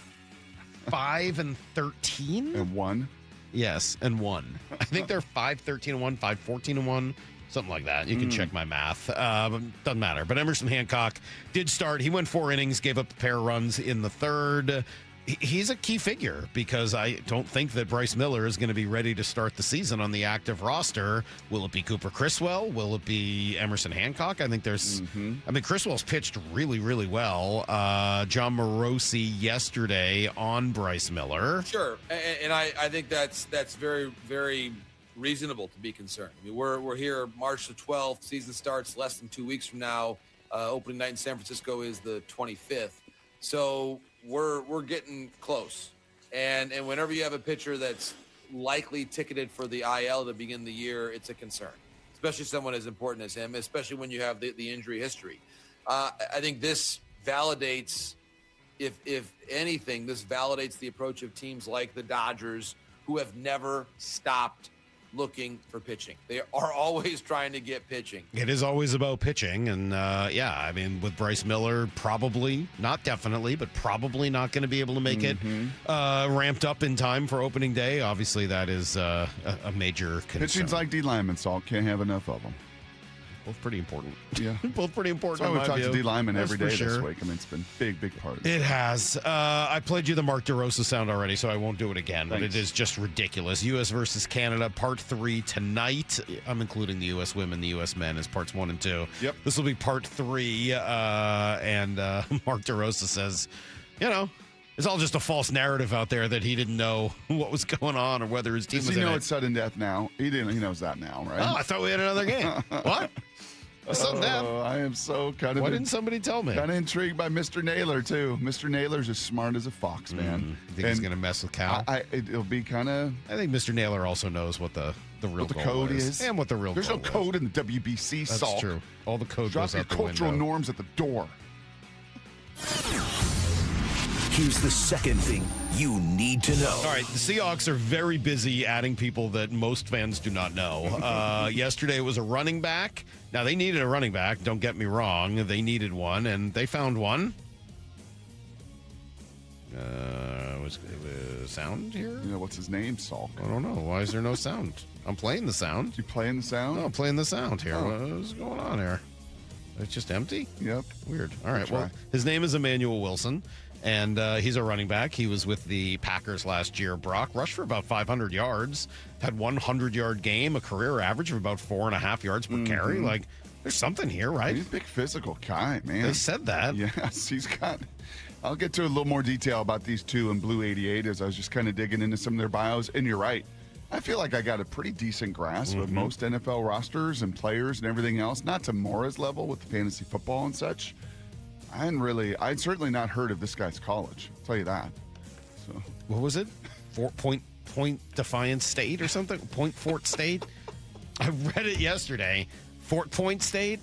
S7: 5-13.
S2: And 1.
S7: Yes, and 1. I think they're 5-13-1, 5-14-1, something like that. You can check my math. Doesn't matter. But Emerson Hancock did start. He went 4 innings, gave up a pair of runs in the 3rd. He's a key figure because I don't think that Bryce Miller is going to be ready to start the season on the active roster. Will it be Cooper Criswell? Will it be Emerson Hancock? I think there's I mean, Criswell's pitched really, really well. John Morosi yesterday on Bryce Miller.
S26: Sure. And I think that's very, very reasonable to be concerned. I mean, we're here March the 12th. Season starts less than 2 weeks from now. Opening night in San Francisco is the 25th. So we're getting close. And whenever you have a pitcher that's likely ticketed for the IL to begin the year, it's a concern, especially someone as important as him, especially when you have the injury history. I think this validates if anything, this validates the approach of teams like the Dodgers, who have never stopped looking for pitching. They are always trying to get pitching.
S7: It is always about pitching. And, I mean, with Bryce Miller, probably, not definitely, but probably not going to be able to make it ramped up in time for opening day. Obviously, that is a major concern.
S2: Pitching's like D linemen, Salt. Can't have enough of them.
S7: Both pretty important.
S2: Yeah.
S7: Both pretty important.
S2: So we've talked to D linemen
S7: That's
S2: every day
S7: for
S2: this
S7: sure.
S2: week. I mean, it's been a big part of it.
S7: It has. I played you the Mark DeRosa sound already, so I won't do it again. But
S2: Thanks.
S7: it is just ridiculous. U.S. versus Canada, part 3 tonight. I'm including the U.S. women, the U.S. men as parts 1 and 2.
S2: Yep.
S7: This will be part 3. And Mark DeRosa says, it's all just a false narrative out there that he didn't know what was going on or whether his team
S2: Does
S7: was
S2: he
S7: in
S2: know
S7: it.
S2: it's sudden death now? He knows that now, right?
S7: Oh, I thought we had another game. What? Sudden death?
S2: I am so kind of.
S7: Why didn't somebody tell me?
S2: Kind of intrigued by Mr. Naylor too. Mr. Naylor's as smart as a fox, man.
S7: You think he's going to mess with Cal?
S2: It'll be kind of.
S7: I think Mr. Naylor also knows what the real
S2: the
S7: goal
S2: code is
S7: and what the real
S2: There's
S7: goal
S2: no code in the WBC.
S7: That's
S2: Salt.
S7: true. All the code
S2: Drop
S7: goes
S2: your
S7: out the
S2: cultural
S7: window.
S2: norms at the door.
S21: Here's the second thing you need to know.
S7: All right, the Seahawks are very busy adding people that most fans do not know. Yesterday it was a running back. Now, they needed a running back, don't get me wrong. They needed one, and they found one. Was sound here?
S2: What's his name, Salk?
S7: I don't know. Why is there no sound? I'm playing the sound.
S2: You playing the sound?
S7: No, I'm playing the sound here.
S2: Oh.
S7: What's going on here? It's just empty?
S2: Yep.
S7: Weird. All right,
S2: Try.
S7: well, his name is Emmanuel Wilson. And he's a running back. He was with the Packers last year. Brock rushed for about 500 yards, had 100-yard game, a career average of about 4.5 yards per carry. Like, there's something here, right?
S2: He's a big physical guy, man.
S7: They said that.
S2: Yes, he's got. I'll get to a little more detail about these two in Blue 88 as I was just kind of digging into some of their bios. And you're right. I feel like I got a pretty decent grasp of most NFL rosters and players and everything else. Not to Mora's level with the fantasy football and such. I'd certainly not heard of this guy's college. I'll tell you that. So,
S7: what was it? Point Defiance State or something? Point Fort State? I read it yesterday. Fort Point State?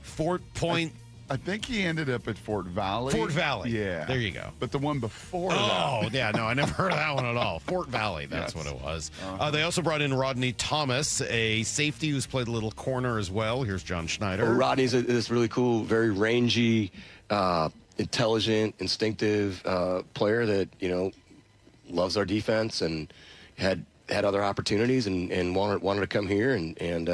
S7: Fort Point.
S2: I think he ended up at Fort Valley.
S7: Fort Valley.
S2: Yeah.
S7: There you go.
S2: But the one before that.
S7: Oh, yeah. No, I never heard of that one at all. Fort Valley. That's what it was. They also brought in Rodney Thomas, a safety who's played a little corner as well. Here's John Schneider.
S1: Well, Rodney's this really cool, very rangy, intelligent, instinctive player that, loves our defense and had other opportunities and wanted to come here and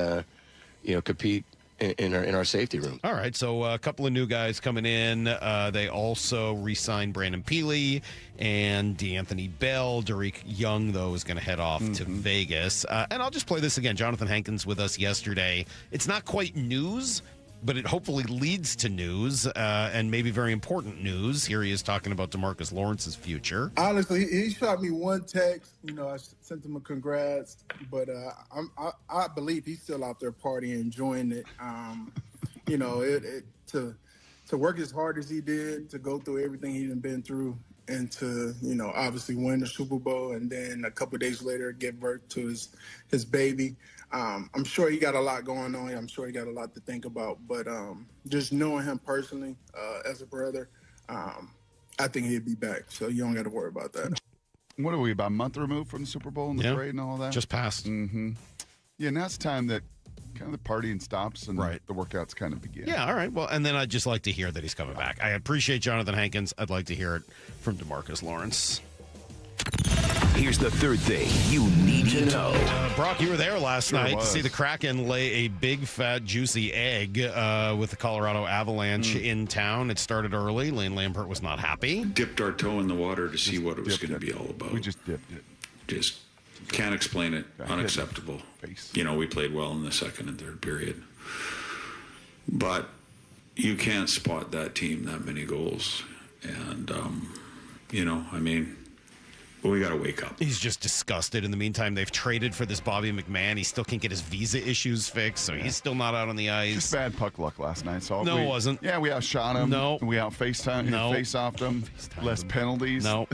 S1: compete in our safety room.
S7: All right, so a couple of new guys coming in. They also re-signed Brandon Peely and DeAnthony Bell. Derek Young, though, is going to head off to Vegas. And I'll just play this again. Johnathan Hankins with us yesterday. It's not quite news, but it hopefully leads to news and maybe very important news. Here he is talking about DeMarcus Lawrence's future.
S3: Honestly, he shot me one text. I sent him a congrats, but I believe he's still out there partying, enjoying it. To work as hard as he did, to go through everything he's been through, and to obviously win the Super Bowl, and then a couple of days later give birth to his baby. I'm sure he got a lot going on. I'm sure he got a lot to think about. But just knowing him personally as a brother, I think he'd be back. So you don't got to worry about that.
S2: What are we, about a month removed from the Super Bowl and the parade and all that?
S7: Just passed.
S2: Mm-hmm. Yeah, now it's time that kind of the partying stops and the workouts kind of begin.
S7: Yeah, all right. Well, and then I'd just like to hear that he's coming back. I appreciate Johnathan Hankins. I'd like to hear it from DeMarcus Lawrence.
S21: Here's the third thing you need to know.
S7: Brock, you were there last night to see the Kraken lay a big, fat, juicy egg with the Colorado Avalanche in town. It started early. Lane Lambert was not happy.
S4: Dipped our toe in the water to see what it was going to be all about.
S2: We just dipped it.
S4: Just can't explain it. Unacceptable. We played well in the second and third period. But you can't spot that team that many goals. And, we got to wake up.
S7: He's just disgusted. In the meantime, they've traded for this Bobby McMahon. He still can't get his visa issues fixed, so he's still not out on the ice.
S2: Just bad puck luck last night. So
S7: No, it wasn't.
S2: Yeah, we outshot him.
S7: No.
S2: We out face-offed him. Less penalties.
S7: No.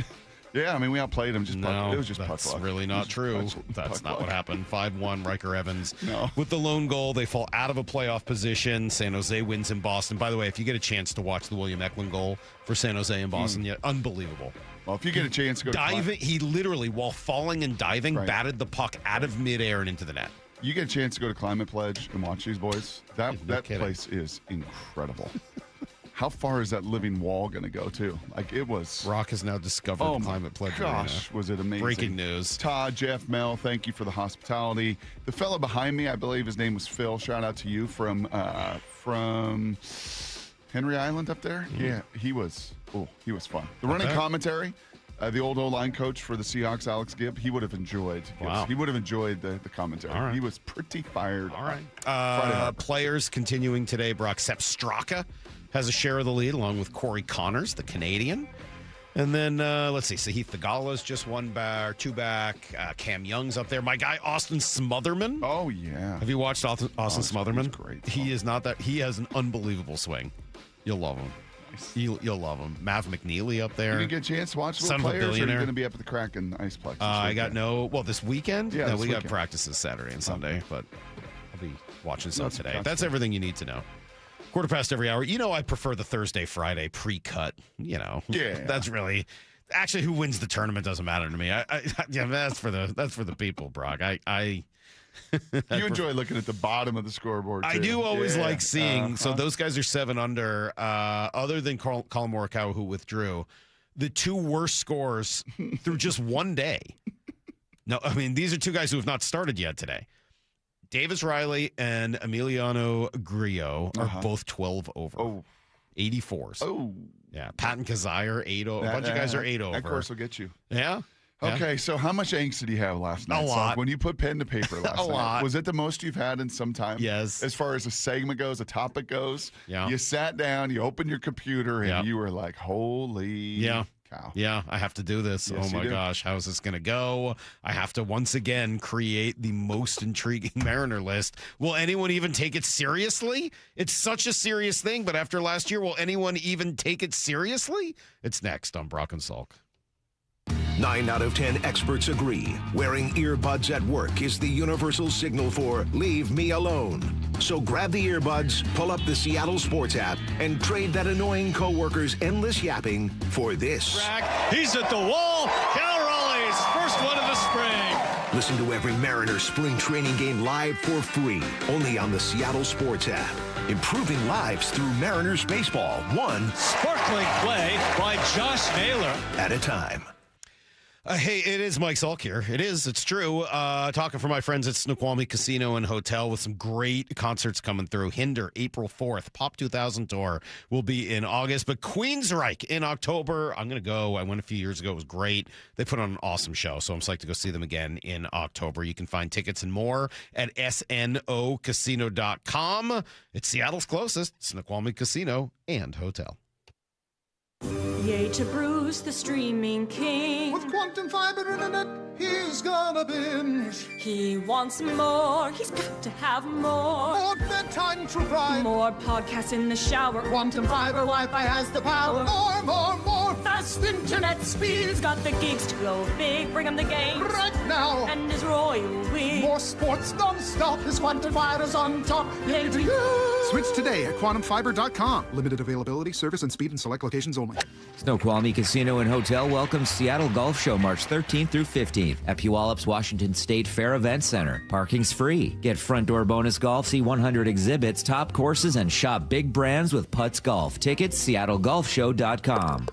S2: Yeah, I mean, we outplayed them. It was just puck
S7: that's
S2: luck.
S7: really not true. That's not what happened. 5-1, Riker Evans with the lone goal. They fall out of a playoff position. San Jose wins in Boston. By the way, if you get a chance to watch the William Eklund goal for San Jose in Boston, unbelievable.
S2: Well, if you get a chance to go
S7: diving, he literally, while falling and diving, batted the puck out of midair and into the net.
S2: You get a chance to go to Climate Pledge and watch these boys. That place is incredible. How far is that living wall going to go, too? Like, it was...
S7: Brock has now discovered Climate Pledge Arena.
S2: Gosh, was it amazing.
S7: Breaking news.
S2: Todd, Jeff, Mel, thank you for the hospitality. The fellow behind me, I believe his name was Phil. Shout out to you from Henry Island up there.
S7: Mm-hmm.
S2: Yeah, he was fun. The running commentary, the old O-line coach for the Seahawks, Alex Gibb, he would have enjoyed.
S7: Wow.
S2: He would have enjoyed the commentary.
S7: All right.
S2: He was pretty fired.
S7: All right. Players continuing today. Brock Sepp Straka has a share of the lead, along with Corey Connors, the Canadian. And then, let's see, Sahith Thagala's just two back. Cam Young's up there. My guy, Austin Smotherman.
S2: Oh, yeah.
S7: Have you watched Austin Smotherman?
S2: He's great.
S7: He is not that. He has an unbelievable swing. You'll love him. Nice. You'll love him. Mav McNeely up there.
S2: You didn't get a chance to watch the
S7: Son of a
S2: players, or are you
S7: billionaire.
S2: going to be up at the Kraken Iceplex?
S7: I got this weekend?
S2: Yeah,
S7: no,
S2: this
S7: got
S2: weekend.
S7: practices Saturday and Sunday, but I'll be watching some today. That's
S2: cool.
S7: everything you need to know. 1:15 every hour. I prefer the Thursday, Friday pre-cut.
S2: Yeah.
S7: That's really... Actually, who wins the tournament doesn't matter to me. That's for the people, Brock.
S2: You enjoy looking at the bottom of the scoreboard, too.
S7: I do always like seeing. So those guys are 7 under. Other than Colin Morikawa, who withdrew, the two worst scores through just one day. No, I mean, these are two guys who have not started yet today. Davis Riley and Emiliano Grillo are both 12 over.
S2: Oh.
S7: 84s.
S2: Oh.
S7: Yeah. Patton Kazire, 8 over. A bunch of guys are 8 over.
S2: That course will get you.
S7: Yeah.
S2: Okay, so how much angst did you have last night?
S7: A lot.
S2: So when you put pen to paper last night,
S7: lot.
S2: Was it the most you've had in some time?
S7: Yes.
S2: As far as a segment goes, a topic goes,
S7: Yeah.
S2: You sat down, you opened your computer, and you were like, holy cow.
S7: Yeah, I have to do this.
S2: Yes,
S7: oh, my gosh. How is this going to go? I have to once again create the most intriguing Mariner list. Will anyone even take it seriously? It's such a serious thing, but after last year, will anyone even take it seriously? It's next on Brock and Salk.
S21: 9 out of 10 experts agree wearing earbuds at work is the universal signal for leave me alone. So grab the earbuds, pull up the Seattle Sports app, and trade that annoying coworker's endless yapping for this.
S19: He's at the wall. Cal Raleigh's first one of the spring.
S21: Listen to every Mariner spring training game live for free, only on the Seattle Sports app. Improving lives through Mariners baseball, one
S19: sparkling play by Josh Naylor
S21: at a time.
S7: Hey, it is Mike Salk here. It's true. Talking for my friends at Snoqualmie Casino and Hotel with some great concerts coming through. Hinder, April 4th. Pop 2000 Tour will be in August. But Queensryche in October. I'm going to go. I went a few years ago. It was great. They put on an awesome show, so I'm psyched to go see them again in October. You can find tickets and more at snocasino.com. It's Seattle's closest Snoqualmie Casino and Hotel.
S5: Yay to Bruce, the streaming king.
S8: With quantum fiber internet, he's gonna binge.
S5: He wants more, he's got to have more.
S8: More bedtime true crime.
S5: More podcasts in the shower.
S8: Quantum fiber Wi-Fi has the power. More fast internet speed.
S5: He's got the gigs to go big, bring him the game.
S8: Right now.
S5: And his royal we.
S8: More sports non-stop, his quantum fiber's on top. Yay to you.
S9: Switch today at quantumfiber.com. Limited availability, service and speed in select locations only.
S11: Snoqualmie Casino and Hotel welcomes Seattle Golf Show March 13th through 15th at Puyallups Washington State Fair Event Center. Parking's free. Get front door bonus golf, see 100 exhibits, top courses, and shop big brands with Putts Golf. Tickets, seattlegolfshow.com.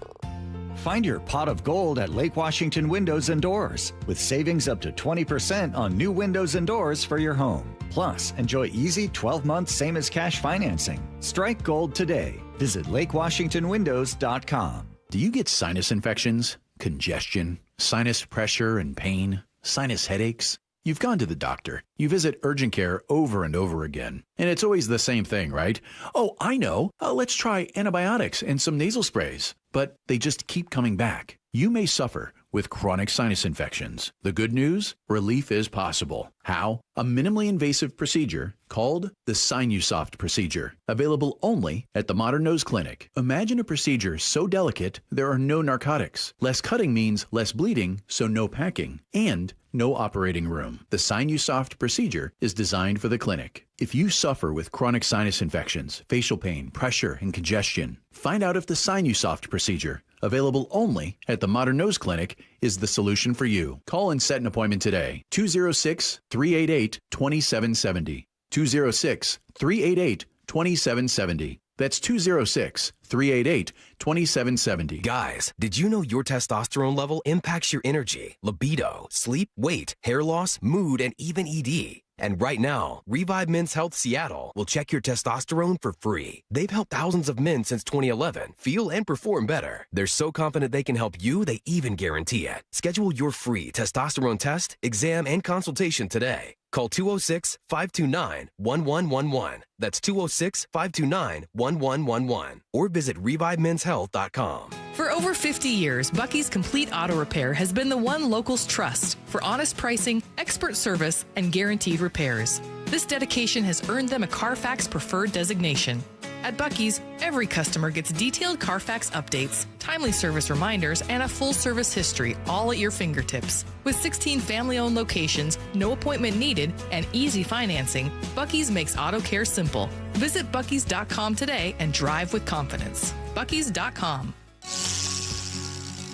S6: Find your pot of gold at Lake Washington Windows and Doors with savings up to 20% on new windows and doors for your home. Plus, enjoy easy 12-month same-as-cash financing. Strike gold today. Visit LakeWashingtonWindows.com.
S12: Do you get sinus infections, congestion, sinus pressure and pain, sinus headaches? You've gone to the doctor. You visit urgent care over and over again. And it's always the same thing, right? Oh, I know. Let's try antibiotics and some nasal sprays. But they just keep coming back. You may suffer with chronic sinus infections. The good news? Relief is possible. How? A minimally invasive procedure called the Sinusoft procedure, available only at the Modern Nose Clinic. Imagine a procedure so delicate there are no narcotics. Less cutting means less bleeding, so no packing, and no operating room. The Sinusoft procedure is designed for the clinic. If you suffer with chronic sinus infections, facial pain, pressure, and congestion, find out if the Sinusoft procedure, available only at the Modern Nose Clinic, is the solution for you. Call and set an appointment today. 206-388-2770. 206-388-2770. That's 206-388-2770.
S13: Guys, did you know your testosterone level impacts your energy, libido, sleep, weight, hair loss, mood, and even ED? And right now, Revive Men's Health Seattle will check your testosterone for free. They've helped thousands of men since 2011 feel and perform better. They're so confident they can help you, they even guarantee it. Schedule your free testosterone test, exam, and consultation today. Call 206-529-1111. That's 206-529-1111. Or visit ReviveMen'sHealth.com.
S14: For over 50 years, Bucky's Complete Auto Repair has been the one locals trust for honest pricing, expert service, and guaranteed repairs. This dedication has earned them a Carfax Preferred designation. At Bucky's, every customer gets detailed Carfax updates, timely service reminders, and a full service history, all at your fingertips. With 16 family-owned locations, no appointment needed, and easy financing, Bucky's makes auto care simple. Visit Bucky's.com today and drive with confidence. Bucky's.com.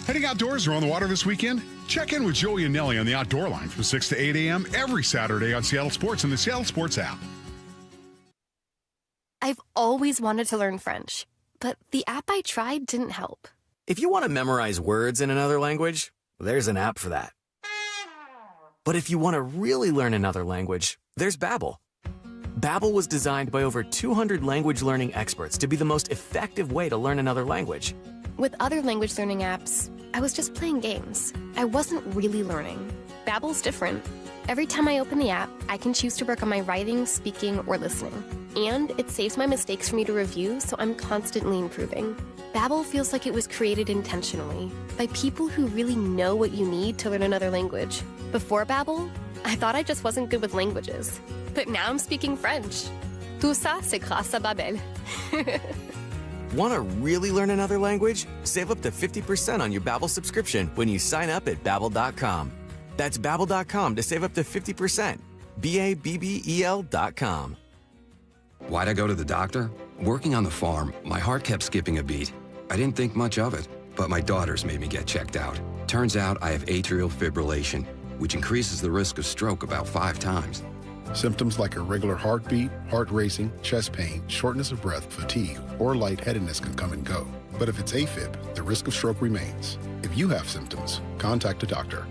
S15: Heading outdoors or on the water this weekend? Check in with Joey and Nelly on the Outdoor Line from 6 to 8 a.m. every Saturday on Seattle Sports and the Seattle Sports app.
S17: I've always wanted to learn French, but the app I tried didn't help.
S24: If you want to memorize words in another language, there's an app for that. But if you want to really learn another language, there's Babbel. Babbel was designed by over 200 language learning experts to be the most effective way to learn another language.
S17: With other language learning apps, I was just playing games. I wasn't really learning. Babbel's different. Every time I open the app, I can choose to work on my writing, speaking, or listening. And it saves my mistakes for me to review, so I'm constantly improving. Babbel feels like it was created intentionally by people who really know what you need to learn another language. Before Babbel, I thought I just wasn't good with languages. But now I'm speaking French. Tout ça, c'est grâce à Babbel.
S24: Want to really learn another language? Save up to 50% on your Babbel subscription when you sign up at Babbel.com. That's Babbel.com to save up to 50%. Babbel.com.
S25: Why'd I go to the doctor? Working on the farm, my heart kept skipping a beat. I didn't think much of it, but my daughters made me get checked out. Turns out I have atrial fibrillation, which increases the risk of stroke about 5 times.
S27: Symptoms like irregular heartbeat, heart racing, chest pain, shortness of breath, fatigue, or lightheadedness can come and go. But if it's AFib, the risk of stroke remains. If you have symptoms, contact a doctor.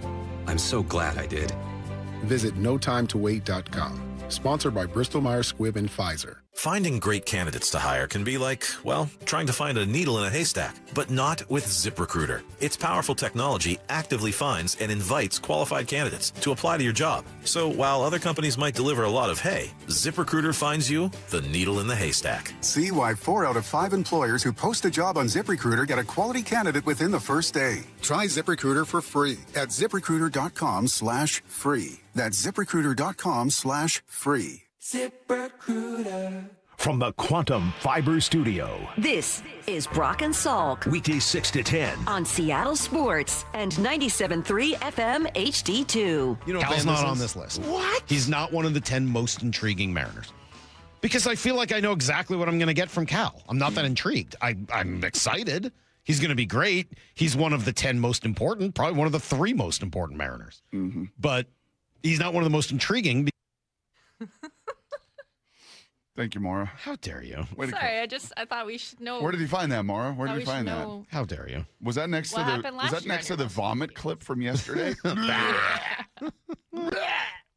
S25: I'm so glad I did.
S27: Visit notimetowait.com. Sponsored by Bristol-Myers Squibb and Pfizer.
S28: Finding great candidates to hire can be like, well, trying to find a needle in a haystack, but not with ZipRecruiter. Its powerful technology actively finds and invites qualified candidates to apply to your job. So while other companies might deliver a lot of hay, ZipRecruiter finds you the needle in the haystack.
S29: See why 4 out of 5 employers who post a job on ZipRecruiter get a quality candidate within the first day. Try ZipRecruiter for free at ZipRecruiter.com/free. That's ZipRecruiter.com/free.
S21: ZipRecruiter. From the Quantum Fiber Studio.
S10: This is Brock and Salk.
S21: Weekdays 6 to 10.
S10: On Seattle Sports and 97.3 FM HD2.
S7: You know, Cal's not on this list. What? He's not one of the 10 most intriguing Mariners. Because I feel like I know exactly what I'm going to get from Cal. I'm not that intrigued. I'm excited. He's going to be great. He's one of the 10 most important, probably one of the 3 most important Mariners.
S2: Mm-hmm.
S7: But he's not one of the most intriguing.
S2: Thank you, Maura.
S7: How dare you?
S30: Sorry, I thought we should know.
S2: Where did you find that, Maura? Where did you find that?
S30: know.
S7: How dare you?
S2: Was that next
S30: What
S2: to
S30: happened
S2: the
S30: last year on your
S2: vomit clip from yesterday?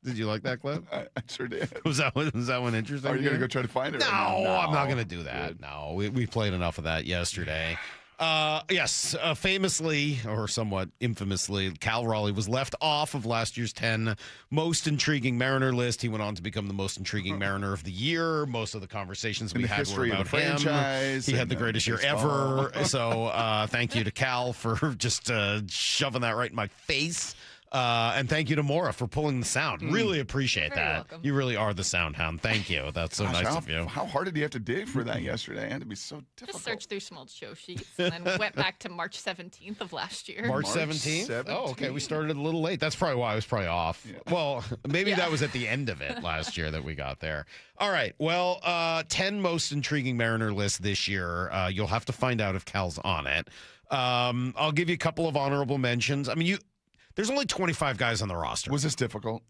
S7: Did you like that clip?
S2: I sure did.
S7: Was that one interesting?
S2: Are you going to go try to find it?
S7: No,
S2: right now?
S7: I'm not going to do that.
S2: Good.
S7: No, we played enough of that yesterday. Yes, famously or somewhat infamously, Cal Raleigh was left off of last year's 10 most intriguing Mariner list. He went on to become the most intriguing Mariner of the year. Most of the conversations we had were about him. He had the greatest year ever. So thank you to Cal for just shoving that right in my face. And thank you to Maura for pulling the sound. Really appreciate that. Welcome. You really are the sound hound. Thank you. That's so nice of you.
S2: How hard did you have to dig for that yesterday? It had to be so difficult.
S30: Just searched through some old show sheets and then went back to March 17th of last year.
S7: March 17th? Oh, okay. We started a little late. That's probably why I was probably off. Yeah. Well, maybe that was at the end of it last year that we got there. All right. Well, 10 most intriguing Mariner list this year. You'll have to find out if Cal's on it. I'll give you a couple of honorable mentions. I mean, there's only 25 guys on the roster.
S2: Was this difficult?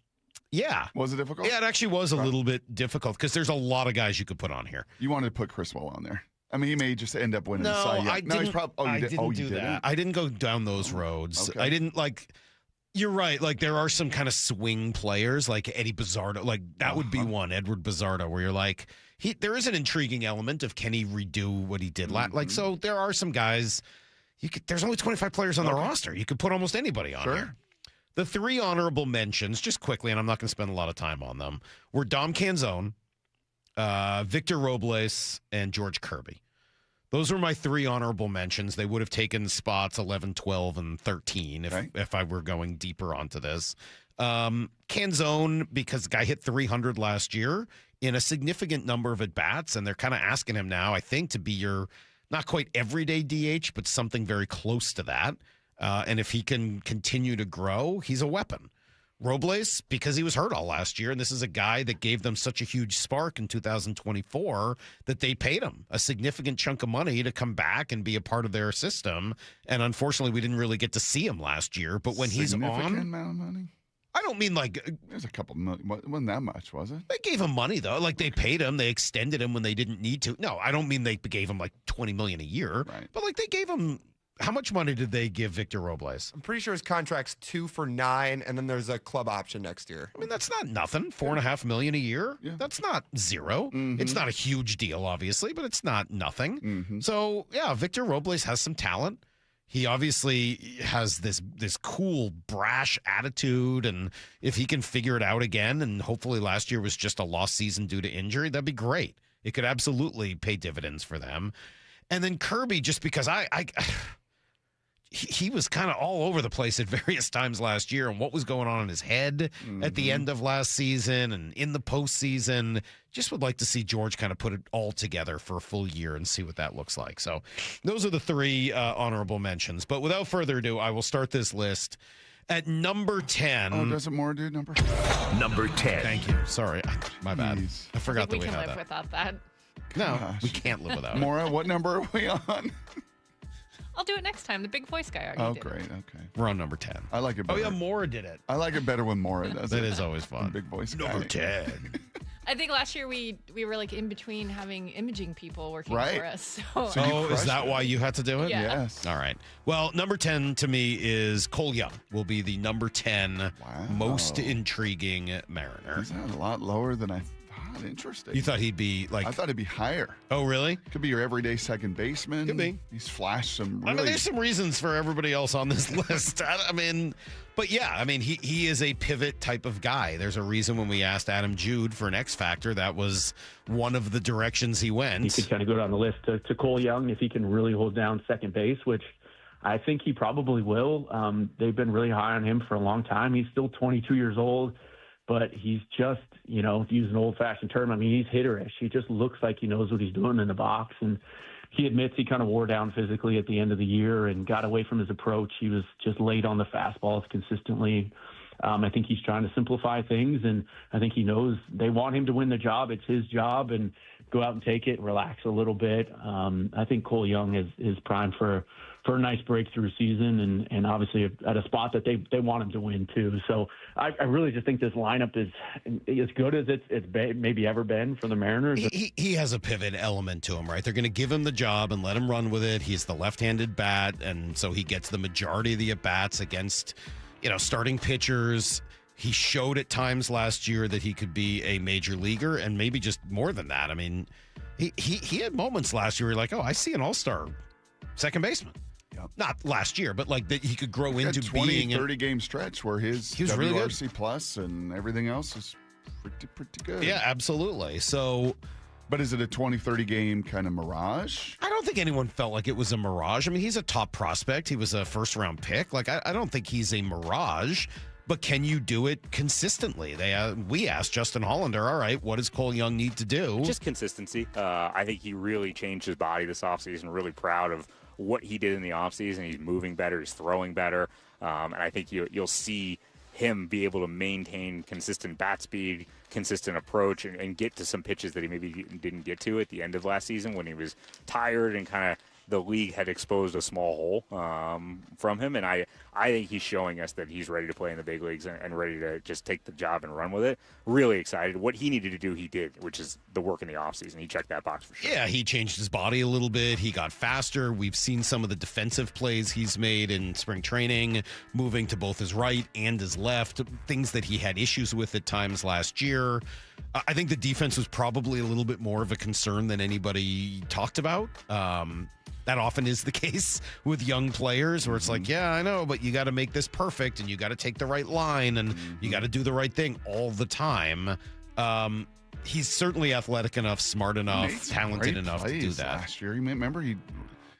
S7: Yeah.
S2: Was it difficult?
S7: Yeah, it actually was a little bit difficult because there's a lot of guys you could put on here.
S2: You wanted to put Criswell on there. I mean, he may just end up winning the Cy Young.
S7: I didn't do that. I didn't go down those roads. Okay. I didn't you're right. Like, there are some kind of swing players like Eddie Bizzardo. Like, that would be one, Edward Bizzardo, where you're like, there is an intriguing element of can he redo what he did last. Like, so there are some guys. There's only 25 players on the roster. You could put almost anybody on here. The 3 honorable mentions, just quickly, and I'm not going to spend a lot of time on them, were Dom Canzone, Victor Robles, and George Kirby. Those were my 3 honorable mentions. They would have taken spots 11, 12, and 13 if I were going deeper onto this. Canzone, because the guy hit 300 last year in a significant number of at-bats, and they're kind of asking him now, I think, to be your not quite everyday DH, but something very close to that. And if he can continue to grow, he's a weapon. Robles, because he was hurt all last year, and this is a guy that gave them such a huge spark in 2024 that they paid him a significant chunk of money to come back and be a part of their system. And unfortunately, we didn't really get to see him last year. But when he's on,
S2: amount of money.
S7: I don't mean like
S2: there's a couple million. Wasn't that much, was it?
S7: They gave him money though. Like they paid him. They extended him when they didn't need to. No, I don't mean they gave him like $20 million a year.
S2: Right.
S7: But like they gave him. How much money did they give Victor Robles?
S1: I'm pretty sure his contract's 2 for $9, and then there's a club option next year.
S7: I mean, that's not nothing. $4.5 million a year. Yeah. That's not zero. Mm-hmm. It's not a huge deal, obviously, but it's not nothing. Mm-hmm. So yeah, Victor Robles has some talent. He obviously has this cool, brash attitude, and if he can figure it out again, and hopefully last year was just a lost season due to injury, that'd be great. It could absolutely pay dividends for them. And then Kirby, just because he was kind of all over the place at various times last year, and what was going on in his head at the end of last season and in the postseason. Just would like to see George kind of put it all together for a full year and see what that looks like. So those are the 3 honorable mentions. But without further ado, I will start this list at number 10.
S2: Oh, doesn't more do number?
S21: Number 10.
S7: Thank you. Sorry. My bad. I forgot that we
S30: can
S7: had
S30: live
S7: that.
S30: without that.
S7: No, we can't live without it.
S2: Maura, what number are we on?
S30: I'll do it next time. The big voice guy already did
S2: great.
S30: it.
S2: Okay.
S7: We're on number 10.
S2: I like it better.
S7: Oh, yeah, Maura did it.
S2: I like it better when Maura does it.
S7: That is always fun.
S2: Big voice guy.
S7: Number 10.
S30: I think last year we were like in between having imaging people working for us.
S7: So is that why you had to do it?
S30: Yeah.
S2: Yes.
S7: All right. Well, number 10 to me is Cole Young will be the number 10 most intriguing Mariner.
S2: He's not a lot lower than I thought. Interesting.
S7: You thought he'd be like...
S2: I thought he'd be higher.
S7: Oh, really?
S2: Could be your everyday second baseman.
S7: Could be.
S2: He's flashed some really...
S7: I mean, there's some reasons for everybody else on this list. I mean, but yeah, I mean, he is a pivot type of guy. There's a reason when we asked Adam Jude for an X Factor, that was one of the directions he went.
S3: You could kind of go down the list to Cole Young if he can really hold down second base, which I think he probably will. They've been really high on him for a long time. He's still 22 years old. But he's just, to use an old-fashioned term, I mean, he's hitterish. He just looks like he knows what he's doing in the box. And he admits he kind of wore down physically at the end of the year and got away from his approach. He was just late on the fastballs consistently. I think he's trying to simplify things, and I think he knows they want him to win the job. It's his job, and go out and take it, relax a little bit. I think Cole Young is primed for a nice breakthrough season, and obviously at a spot that they want him to win too. So I really just think this lineup is as good as it's maybe ever been for the Mariners.
S7: He has a pivot element to him, right? They're going to give him the job and let him run with it. He's the left-handed bat, and so he gets the majority of the at-bats against, starting pitchers. He showed at times last year that he could be a major leaguer, and maybe just more than that. I mean, he had moments last year where you're like, oh, I see an all-star second baseman. Not last year, but like that he could grow into
S2: 20,
S7: being
S2: 30 game stretch where he was
S7: WRC
S2: really good. Plus and everything else is pretty good.
S7: Yeah, absolutely. So,
S2: but is it a 20, 30 game kind of mirage?
S7: I don't think anyone felt like it was a mirage. I mean, he's a top prospect. He was a first round pick. Like, I don't think he's a mirage. But can you do it consistently? We asked Justin Hollander, all right, what does Cole Young need to do?
S4: Just consistency. I think he really changed his body this offseason. Really proud of what he did in the offseason. He's moving better. He's throwing better. And I think you'll see him be able to maintain consistent bat speed, consistent approach, and get to some pitches that he maybe didn't get to at the end of last season when he was tired and kind of the league had exposed a small hole from him. And I think he's showing us that he's ready to play in the big leagues and ready to just take the job and run with it. Really excited. What he needed to do, he did, which is the work in the offseason. He checked that box for sure.
S7: Yeah, he changed his body a little bit. He got faster. We've seen some of the defensive plays he's made in spring training, moving to both his right and his left, things that he had issues with at times last year. I think the defense was probably a little bit more of a concern than anybody talked about. That often is the case with young players where it's like, yeah, I know, but you got to make this perfect and you got to take the right line and you got to do the right thing all the time. He's certainly athletic enough, smart enough, talented enough to do that.
S2: Last year, you remember he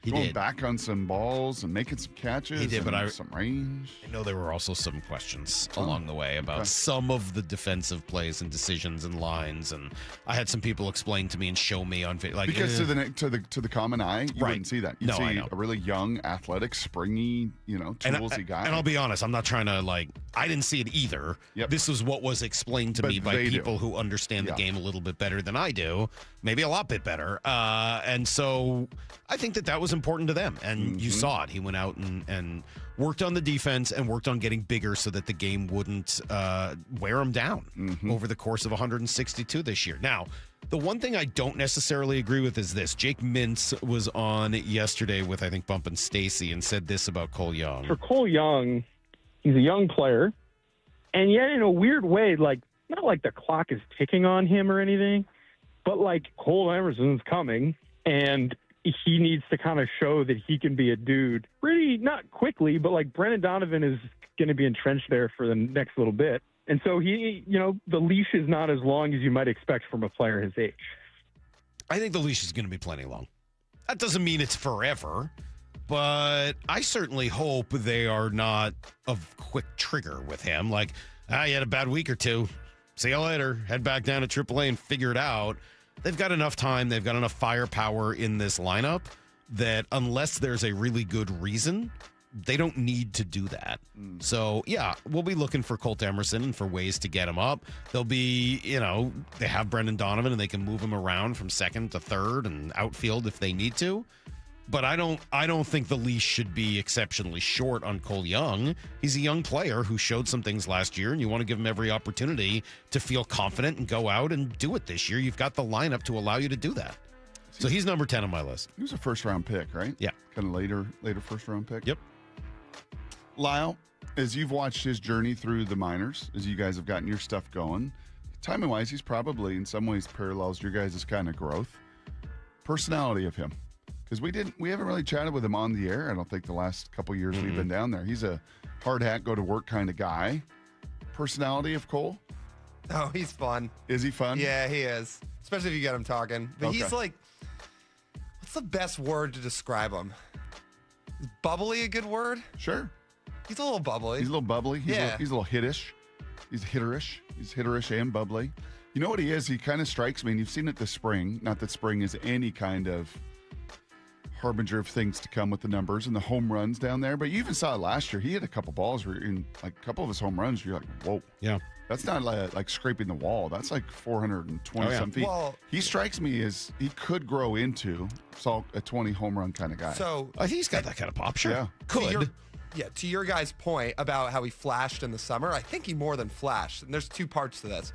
S2: going
S7: did.
S2: back on some balls and making some catches.
S7: He did, but
S2: some range.
S7: I know there were also some questions along the way about some of the defensive plays and decisions and lines, and I had some people explain to me and show me on video. Like,
S2: because to the common eye, you wouldn't see that. You'd see a really young, athletic, springy, toolsy guy.
S7: And I'll be honest, I'm not trying to I didn't see it either.
S2: Yep.
S7: This was what was explained to me by people who understand the game a little bit better than I do, maybe a lot bit better. And so I think that was important to them. And you saw it. He went out and worked on the defense and worked on getting bigger so that the game wouldn't wear him down over the course of 162 this year. Now, the one thing I don't necessarily agree with is this. Jake Mintz was on yesterday with, I think, Bump and Stacy and said this about Cole Young.
S5: For Cole Young, he's a young player, and yet in a weird way, not like the clock is ticking on him or anything, but Cole Emerson's coming, and he needs to kind of show that he can be a dude pretty, not quickly, but Brendan Donovan is going to be entrenched there for the next little bit. And so the leash is not as long as you might expect from a player his age.
S7: I think the leash is going to be plenty long. That doesn't mean it's forever, but I certainly hope they are not a quick trigger with him. You had a bad week or two. See you later. Head back down to AAA and figure it out. They've got enough time. They've got enough firepower in this lineup that unless there's a really good reason, they don't need to do that. So, yeah, we'll be looking for Colt Emerson and for ways to get him up. They'll be, they have Brendan Donovan and they can move him around from second to third and outfield if they need to. But I don't think the leash should be exceptionally short on Cole Young. He's a young player who showed some things last year, and you want to give him every opportunity to feel confident and go out and do it this year. You've got the lineup to allow you to do that. So he's number 10 on my list.
S2: He was a first-round pick, right?
S7: Yeah.
S2: Kind of later first-round pick?
S7: Yep.
S2: Lyle, as you've watched his journey through the minors, as you guys have gotten your stuff going, timing-wise, he's probably in some ways parallels your guys' kind of growth. Personality of him. Because we haven't really chatted with him on the air, I don't think, the last couple years we've been down there. He's a hard hat, go to work kind of guy. Personality of Cole?
S1: Oh, he's fun.
S2: Is he fun?
S1: Yeah, he is. Especially if you get him talking. But he's what's the best word to describe him? Is bubbly a good word?
S2: Sure.
S1: He's a little bubbly.
S2: He's a little bubbly. He's a little hittish. He's hitterish. He's hitterish and bubbly. You know what he is? He kind of strikes me, and you've seen it this spring. Not that spring is any kind of harbinger of things to come with the numbers and the home runs down there, but you even saw it last year. He hit a couple balls where in a couple of his home runs, you're like, whoa.
S7: Yeah.
S2: That's not like scraping the wall. That's like 420 some feet. Well, he strikes me as he could grow into a 20 home run kind of guy.
S1: So
S7: I think he's got that kind of pop. Sure.
S2: Yeah.
S7: Could.
S1: To your guys' point about how he flashed in the summer, I think he more than flashed. And there's two parts to this.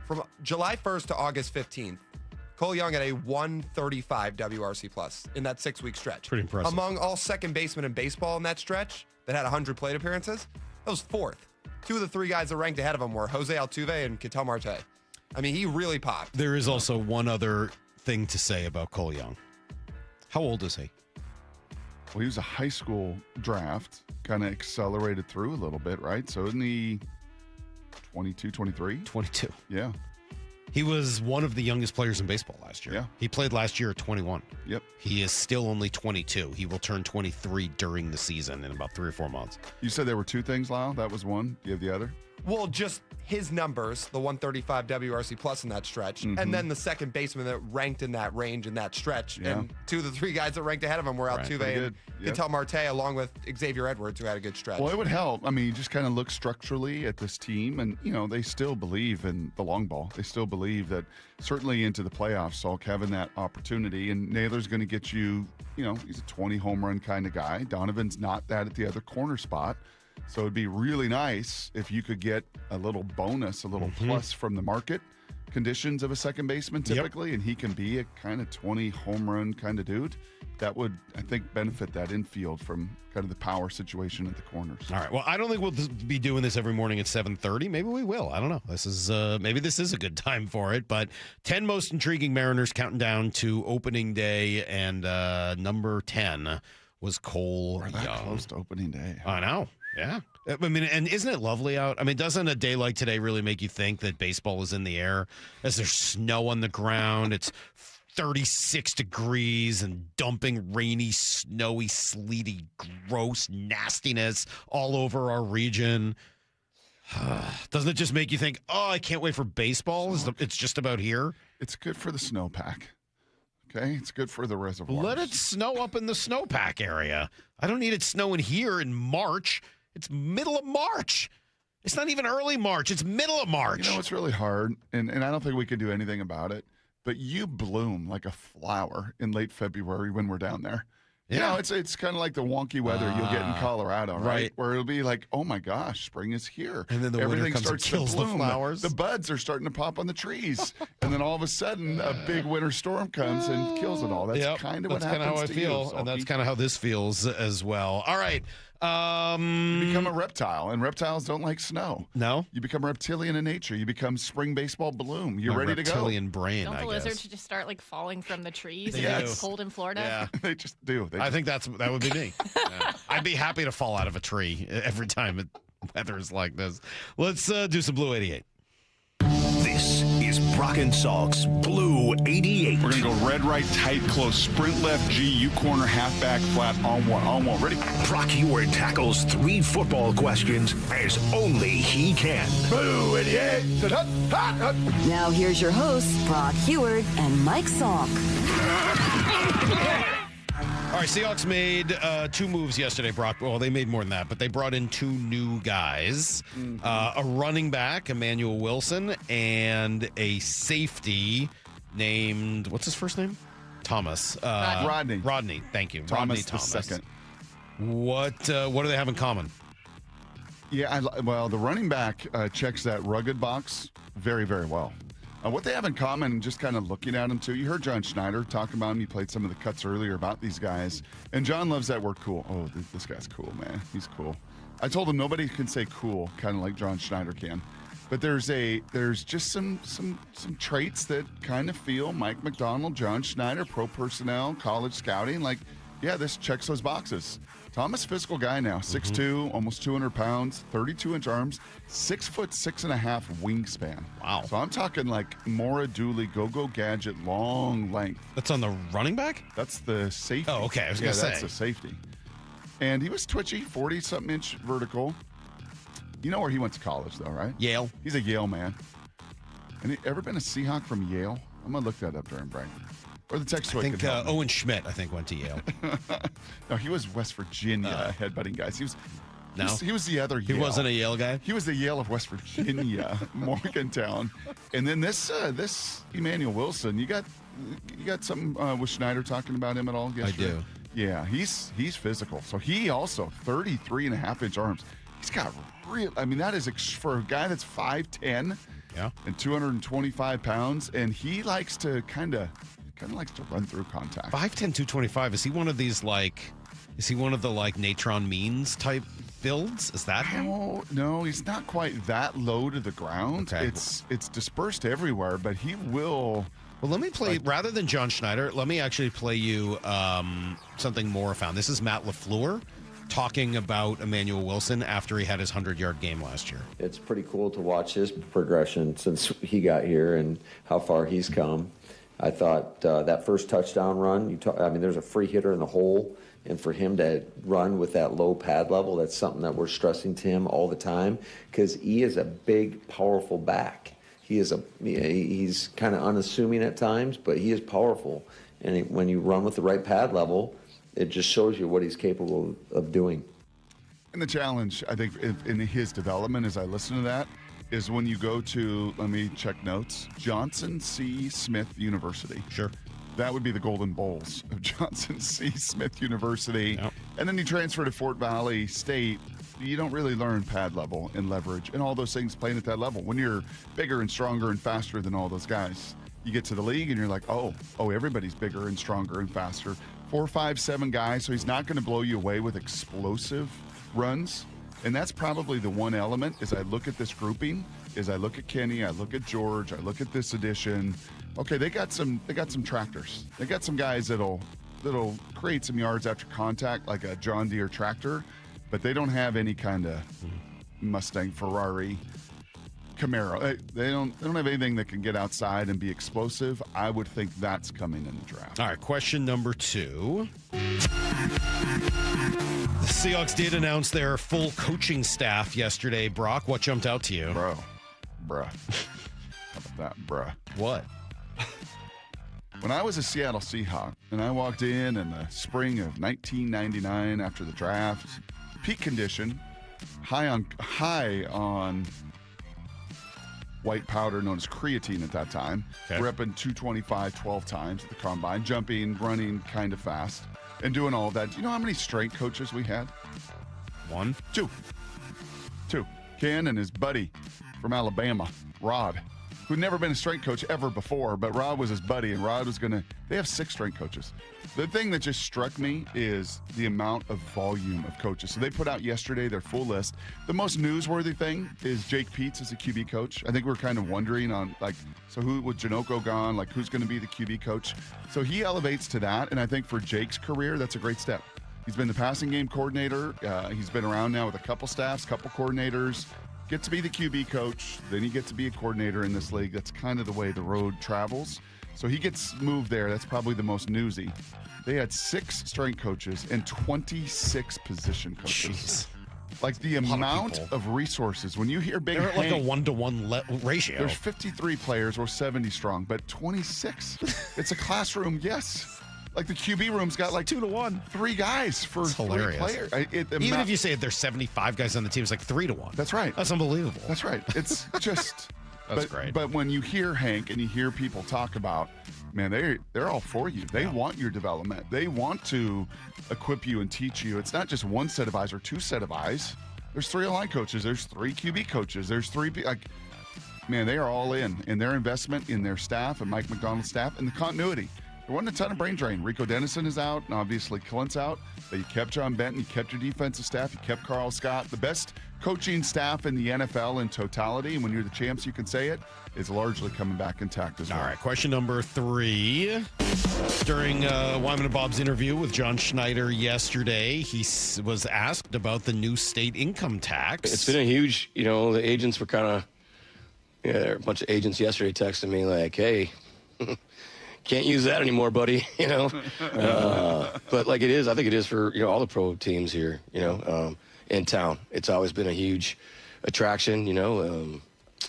S1: From July 1st to August 15th, Cole Young had a 135 WRC plus in that 6-week stretch.
S7: Pretty impressive.
S1: Among all second basemen in baseball in that stretch that had 100 plate appearances, that was fourth. Two of the three guys that ranked ahead of him were Jose Altuve and Ketel Marte. I mean, he really popped.
S7: There is also one other thing to say about Cole Young. How old is he?
S2: Well, he was a high school draft, kind of accelerated through a little bit, right? So isn't he 22, 23?
S7: 22.
S2: Yeah.
S7: He was one of the youngest players in baseball last year.
S2: Yeah.
S7: He played last year at 21.
S2: Yep.
S7: He is still only 22. He will turn 23 during the season in about 3 or 4 months.
S2: You said there were 2 things, Lyle. That was one. Do you have the other?
S1: Well, just his numbers, the 135 WRC plus in that stretch, and then the second baseman that ranked in that range in that stretch.
S2: Yeah.
S1: And 2 of the 3 guys that ranked ahead of him were Altuve and Ketel Marte, along with Xavier Edwards, who had a good stretch.
S2: Well, it would help. I mean, you just kind of look structurally at this team, and, they still believe in the long ball. They still believe that certainly into the playoffs, Salk having that opportunity, and Naylor's going to get you, he's a 20 home run kind of guy. Donovan's not that at the other corner spot. So it'd be really nice if you could get a little bonus, a little plus from the market conditions of a second baseman typically, and he can be a kind of 20 home run kind of dude. That would, I think, benefit that infield from kind of the power situation at the corners.
S7: All right. Well, I don't think we'll be doing this every morning at 7:30. Maybe we will. I don't know. This is maybe this is a good time for it. But 10 most intriguing Mariners counting down to opening day, and number 10 was Cole
S2: We're that
S7: Young.
S2: close to opening day.
S7: I know. Yeah. I mean, and isn't it lovely out? I mean, doesn't a day like today really make you think that baseball is in the air as there's snow on the ground? It's 36 degrees and dumping rainy, snowy, sleety, gross nastiness all over our region. Doesn't it just make you think, oh, I can't wait for baseball? It's just about here?
S2: It's good for the snowpack. Okay? It's good for the reservoirs.
S7: Let it snow up in the snowpack area. I don't need it snowing here in March. It's middle of March. It's not even early March. It's middle of March.
S2: It's really hard, and I don't think we can do anything about it, but you bloom like a flower in late February when we're down there.
S7: Yeah.
S2: It's kind of like the wonky weather you'll get in Colorado, right?
S7: right?
S2: Where it'll be like, oh my gosh, spring is here.
S7: And then the
S2: everything
S7: winter comes
S2: starts
S7: and kills
S2: to
S7: the
S2: bloom.
S7: flowers.
S2: The buds are starting to pop on the trees. And then all of a sudden, a big winter storm comes and kills it all. That's kind of what happens
S7: how I
S2: to
S7: feel,
S2: you,
S7: and that's
S2: Salky.
S7: kind of how this feels as well. All right.
S2: You become a reptile, and reptiles don't like snow.
S7: No?
S2: You become reptilian in nature. You become spring baseball bloom. You're
S7: My
S2: ready to go.
S7: reptilian brain,
S30: Don't
S7: I
S30: the
S7: guess.
S30: lizards just start like falling from the trees
S7: They
S30: if
S7: do.
S30: it's cold in Florida?
S7: Yeah.
S2: They just do.
S7: I think that would be me. Yeah. I'd be happy to fall out of a tree every time weather's like this. Let's do some Blue 88.
S21: This is Brock and Salk's Blue 88.
S15: We're going to go red, right, tight, close, sprint left, G, U corner, halfback, flat, on one. Ready?
S21: Brock Heward tackles 3 football questions as only he can. Blue 88.
S10: Now here's your hosts, Brock Heward and Mike Salk.
S7: All right, Seahawks made 2 moves yesterday, Brock. Well, they made more than that, but they brought in 2 new guys. A running back, Emmanuel Wilson, and a safety named, what's his first name? Thomas.
S2: Rodney.
S7: Rodney, thank you.
S2: Thomas
S7: Rodney
S2: the
S7: Thomas.
S2: second.
S7: What do they have in common?
S2: Yeah, the running back checks that rugged box very, very well. What they have in common, just kind of looking at them too, you heard John Schneider talking about him. He played some of the cuts earlier about these guys. And John loves that word cool. Oh, this guy's cool, man. He's cool. I told him nobody can say cool, kind of like John Schneider can. But there's just some traits that kind of feel Mike McDonald, John Schneider, pro personnel, college scouting. Like, yeah, this checks those boxes. Thomas, physical guy now, 6'2", almost 200 pounds, 32-inch arms, 6 foot 6.5 wingspan.
S7: Wow.
S2: So I'm talking like Mora Dooley, go-go gadget, long length.
S7: That's on the running back?
S2: That's the safety.
S7: Oh, okay. I was going to say.
S2: That's the safety. And he was twitchy, 40-something inch vertical. You know where he went to college, though, right?
S7: Yale.
S2: He's a Yale man. And he ever been a Seahawk from Yale? I'm going to look that up during break. Or the text
S7: I think Owen Schmidt, went to Yale.
S2: No, he was West Virginia headbutting guys. He was the other Yale.
S7: He wasn't a Yale guy?
S2: He was the Yale of West Virginia, Morgantown. And then this Emmanuel Wilson, you got something with Schneider talking about him at all yesterday?
S7: I do.
S2: Yeah, he's physical. So he also 33.5-inch arms. He's got that is for a guy that's 5'10", and 225 pounds, and he likes to kind of likes to run through contact.
S7: 5'10", 225. Is he one of these Natron Means type builds? Is that him?
S2: No, he's not quite that low to the ground.
S7: Okay.
S2: It's dispersed everywhere, but he will
S7: Well, let me play, rather than John Schneider, let me actually play you something more found. This is Matt LaFleur talking about Emmanuel Wilson after he had his 100-yard game last year.
S8: It's pretty cool to watch his progression since he got here and how far he's come. I thought that first touchdown run, there's a free hitter in the hole, and for him to run with that low pad level, that's something that we're stressing to him all the time because he is a big, powerful back. He's kind of unassuming at times, but he is powerful. And when you run with the right pad level, it just shows you what he's capable of doing.
S2: And the challenge, I think, in his development, as I listen to that, is when you go to, let me check notes, Johnson C. Smith University.
S7: Sure.
S2: That would be the Golden Bowls of Johnson C. Smith University. Yep. And then you transfer to Fort Valley State. You don't really learn pad level and leverage and all those things playing at that level. When you're bigger and stronger and faster than all those guys, you get to the league and you're like, oh, everybody's bigger and stronger and faster. 4, 5, 7 guys, so he's not going to blow you away with explosive runs. And that's probably the one element as I look at this grouping, as I look at Kenny, I look at George, I look at this edition. Okay, they got some tractors. They got some guys that'll create some yards after contact like a John Deere tractor, but they don't have any kind of Mustang, Ferrari, Camaro. They don't have anything that can get outside and be explosive. I would think that's coming in the draft.
S7: All right, question number 2. The Seahawks did announce their full coaching staff yesterday. Brock, what jumped out to you?
S2: Bruh. How about that, bruh?
S7: What?
S2: When I was a Seattle Seahawk and I walked in the spring of 1999 after the draft, peak condition, high on white powder known as creatine at that time.
S7: Okay.
S2: Repping 225 12 times at the combine, jumping, running kind of fast, and doing all of that. Do you know how many strength coaches we had?
S7: 1?
S2: 2. Ken and his buddy from Alabama, Rod, who'd never been a strength coach ever before, but Rod was his buddy, and Rod was they have 6 strength coaches. The thing that just struck me is the amount of volume of coaches. So they put out yesterday their full list. The most newsworthy thing is Jake Peets as a QB coach. I think we're kind of wondering on, so who, with Janoko gone, who's going to be the QB coach? So he elevates to that, and I think for Jake's career, that's a great step. He's been the passing game coordinator. He's been around now with a couple staffs, couple coordinators. Get to be the QB coach, then you get to be a coordinator in this league. That's kind of the way the road travels. So he gets moved there. That's probably the most newsy. They had 6 strength coaches and 26 position coaches.
S7: Jeez.
S2: The amount of resources. When you hear Big
S7: They're
S2: Hank,
S7: like a 1-to-1 ratio.
S2: There's 53 players or 70 strong, but 26. It's a classroom, yes. The QB room's got 2-to-1. 3 guys for
S7: it's
S2: 3
S7: hilarious.
S2: players.
S7: Even if you say there's 75 guys on the team, it's 3-to-1.
S2: That's right.
S7: That's unbelievable.
S2: That's right. It's just...
S7: That's great.
S2: But when you hear Hank and you hear people talk about, man, they're all for you. They want your development. They want to equip you and teach you. It's not just 1 set of eyes or 2 set of eyes. There's 3 line coaches. There's 3 QB coaches. There's 3 man, they are all in their investment in their staff and Mike McDonald's staff and the continuity. There wasn't a ton of brain drain. Rico Dennison is out, and obviously Clint's out. But you kept John Benton, you kept your defensive staff, you kept Carl Scott. The best coaching staff in the NFL in totality, and when you're the champs, you can say it, is largely coming back intact as well.
S7: All right, question number 3. During Wyman and Bob's interview with John Schneider yesterday, he was asked about the new state income tax.
S9: It's been a huge, the agents were kind of, a bunch of agents yesterday texting me like, hey, can't use that anymore, buddy, But it is, I think it is for, all the pro teams here, in town. It's always been a huge attraction,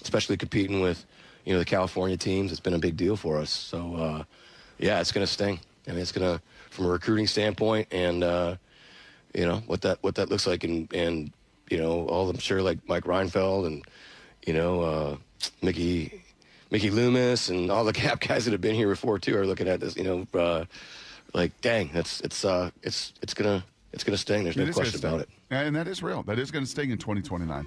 S9: especially competing with, the California teams. It's been a big deal for us. So, it's going to sting. And it's going to, from a recruiting standpoint and, what that looks like and all I'm sure like Mike Reinfeld and, Mickey Loomis and all the Cap guys that have been here before too are looking at this, dang, it's gonna sting. There's no question about it.
S2: And that is real. That is going to sting in 2029.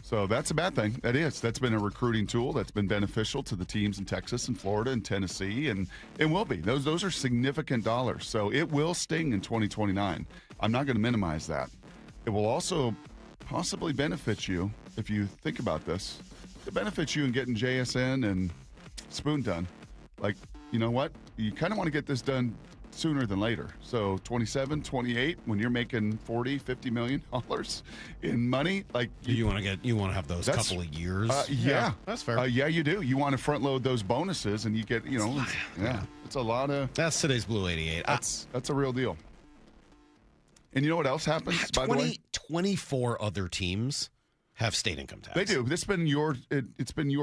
S2: So that's a bad thing. That is. That's been a recruiting tool that's been beneficial to the teams in Texas and Florida and Tennessee, and it will be. Those are significant dollars. So it will sting in 2029. I'm not going to minimize that. It will also possibly benefit you if you think about this. It benefits you in getting JSN and Spoon done. like, you know what? You kind of want to get this done sooner than later. So 27, 28, when you're making $40-50 million in money, like
S7: you want to have those couple of years.
S2: Yeah,
S7: that's fair.
S2: Yeah, you do. You want to front load those bonuses, and you get, it's a lot of.
S7: That's today's Blue 88.
S2: That's a real deal. And you know what else happens? By the way,
S7: 24 other teams have state income tax.
S2: They do. It's been your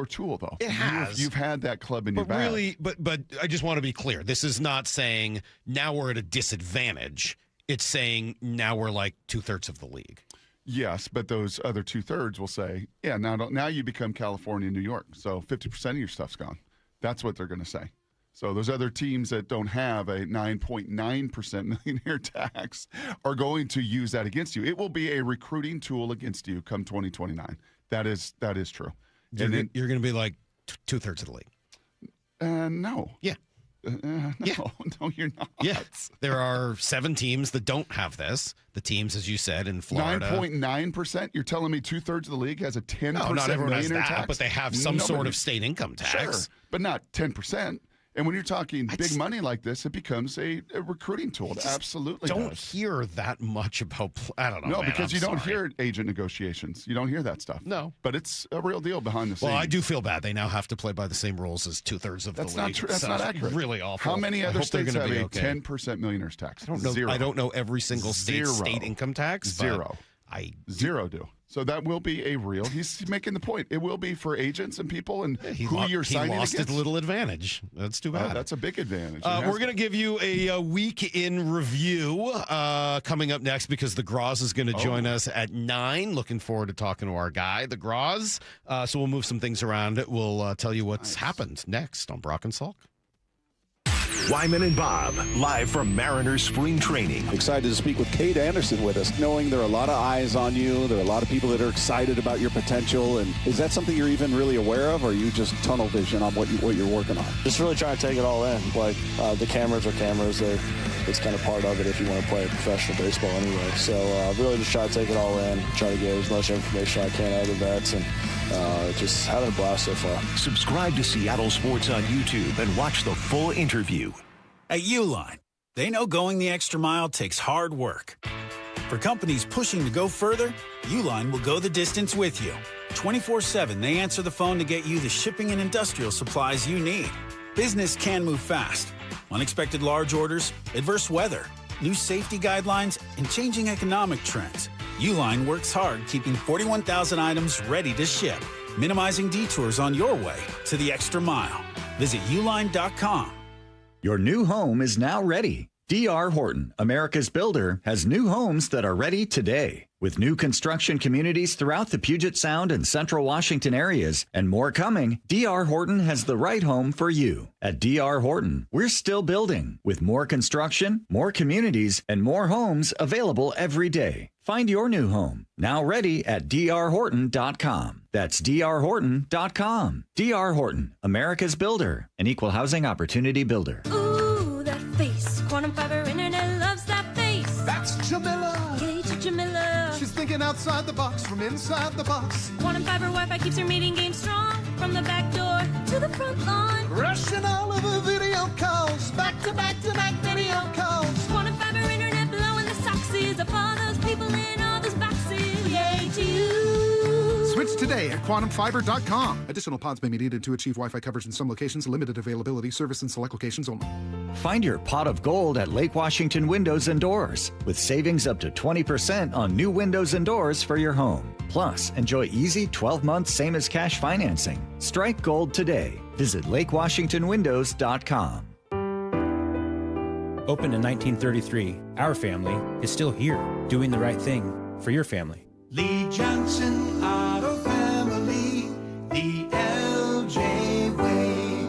S2: tool, though.
S7: It has.
S2: You've had that club in your bag.
S7: Really, but I just want to be clear. This is not saying now we're at a disadvantage. It's saying now we're like 2/3 of the league.
S2: Yes, but those other 2/3 will say, yeah, now you become California and New York. So 50% of your stuff's gone. That's what they're going to say. So those other teams that don't have a 9.9% millionaire tax are going to use that against you. It will be a recruiting tool against you come 2029. That is true.
S7: You're going to be like 2/3 of the league.
S2: No.
S7: Yeah.
S2: No, you're not.
S7: Yeah. There are 7 teams that don't have this. The teams, as you said, in Florida.
S2: 9.9%? You're telling me 2/3 of the league has a 10%
S7: no, not everyone has
S2: millionaire
S7: that,
S2: tax?
S7: but they have some sort of state income tax.
S2: Sure, but not 10%. And when you're talking big money like this, it becomes a recruiting tool. It absolutely
S7: don't
S2: does.
S7: hear that much about, I don't know.
S2: No,
S7: man,
S2: because
S7: I'm
S2: you don't
S7: sorry.
S2: hear agent negotiations. You don't hear that stuff.
S7: No.
S2: But it's a real deal behind the scenes.
S7: Well, I do feel bad. They now have to play by the same rules as 2/3 of the league.
S2: Not true. That's not accurate.
S7: Really awful.
S2: How many other states have a
S7: okay.
S2: 10% millionaire's tax?
S7: I don't know.
S2: Zero.
S7: I don't know every single state's state income tax.
S2: Zero. Zero do. So that will be a real. He's making the point. It will be for agents and people and who you're signing
S7: He lost
S2: against.
S7: his little advantage. That's too bad.
S2: That's a big advantage.
S7: We're going to give you a week in review coming up next because the Groz is going to join us at 9. Looking forward to talking to our guy, the Groz. So we'll move some things around. We'll tell you what's happened next on Brock and Salk.
S21: Wyman and Bob, live from Mariners spring training.
S6: Excited to speak with Kate Anderson with us, knowing there are a lot of eyes on you. There are a lot of people that are excited about your potential. And is that something you're even really aware of, or are you just tunnel vision on what you're working on?
S11: Just really trying to take it all in. Like, the cameras are cameras. It's kind of part of it if you want to play professional baseball anyway. So really just try to take it all in, try to get as much information I can out of the vets, and just having a blast so far.
S21: Subscribe to Seattle Sports on YouTube and watch the full interview.
S12: At Uline, they know going the extra mile takes hard work. For companies pushing to go further, Uline will go the distance with you. 24/7, they answer the phone to get you the shipping and industrial supplies you need. Business can move fast. Unexpected large orders, adverse weather, new safety guidelines, and changing economic trends. Uline works hard keeping 41,000 items ready to ship, minimizing detours on your way to the extra mile. Visit uline.com.
S16: Your new home is now ready. D.R. Horton, America's builder, has new homes that are ready today. With new construction communities throughout the Puget Sound and Central Washington areas and more coming, D.R. Horton has the right home for you. At D.R. Horton, we're still building with more construction, more communities, and more homes available every day. Find your new home, now ready at drhorton.com. That's drhorton.com. D.R. Horton, America's builder, an equal housing opportunity builder.
S18: Ooh, that face. Quantum Fiber Internet loves that face.
S19: That's Jamila.
S18: Hey, Jamila.
S19: She's thinking outside the box from inside the box.
S18: Quantum Fiber Wi-Fi keeps her meeting game strong. From the back door to the front lawn.
S19: Rushing all of the video calls. Back to back to back video calls.
S18: Quantum Fiber Internet blowing the soxies up all those people in all those boxes. Yay to you.
S19: Switch today at quantumfiber.com. Additional pods may be needed to achieve Wi-Fi coverage in some locations. Limited availability. Service in select locations only.
S16: Find your pot of gold at Lake Washington Windows and Doors with savings up to 20% on new windows and doors for your home. Plus, enjoy easy 12-month same-as-cash financing. Strike gold today. Visit lakewashingtonwindows.com.
S20: Opened in 1933, our family is still here, doing the right thing for your family.
S22: Lee Johnson Auto Family, the LJ way.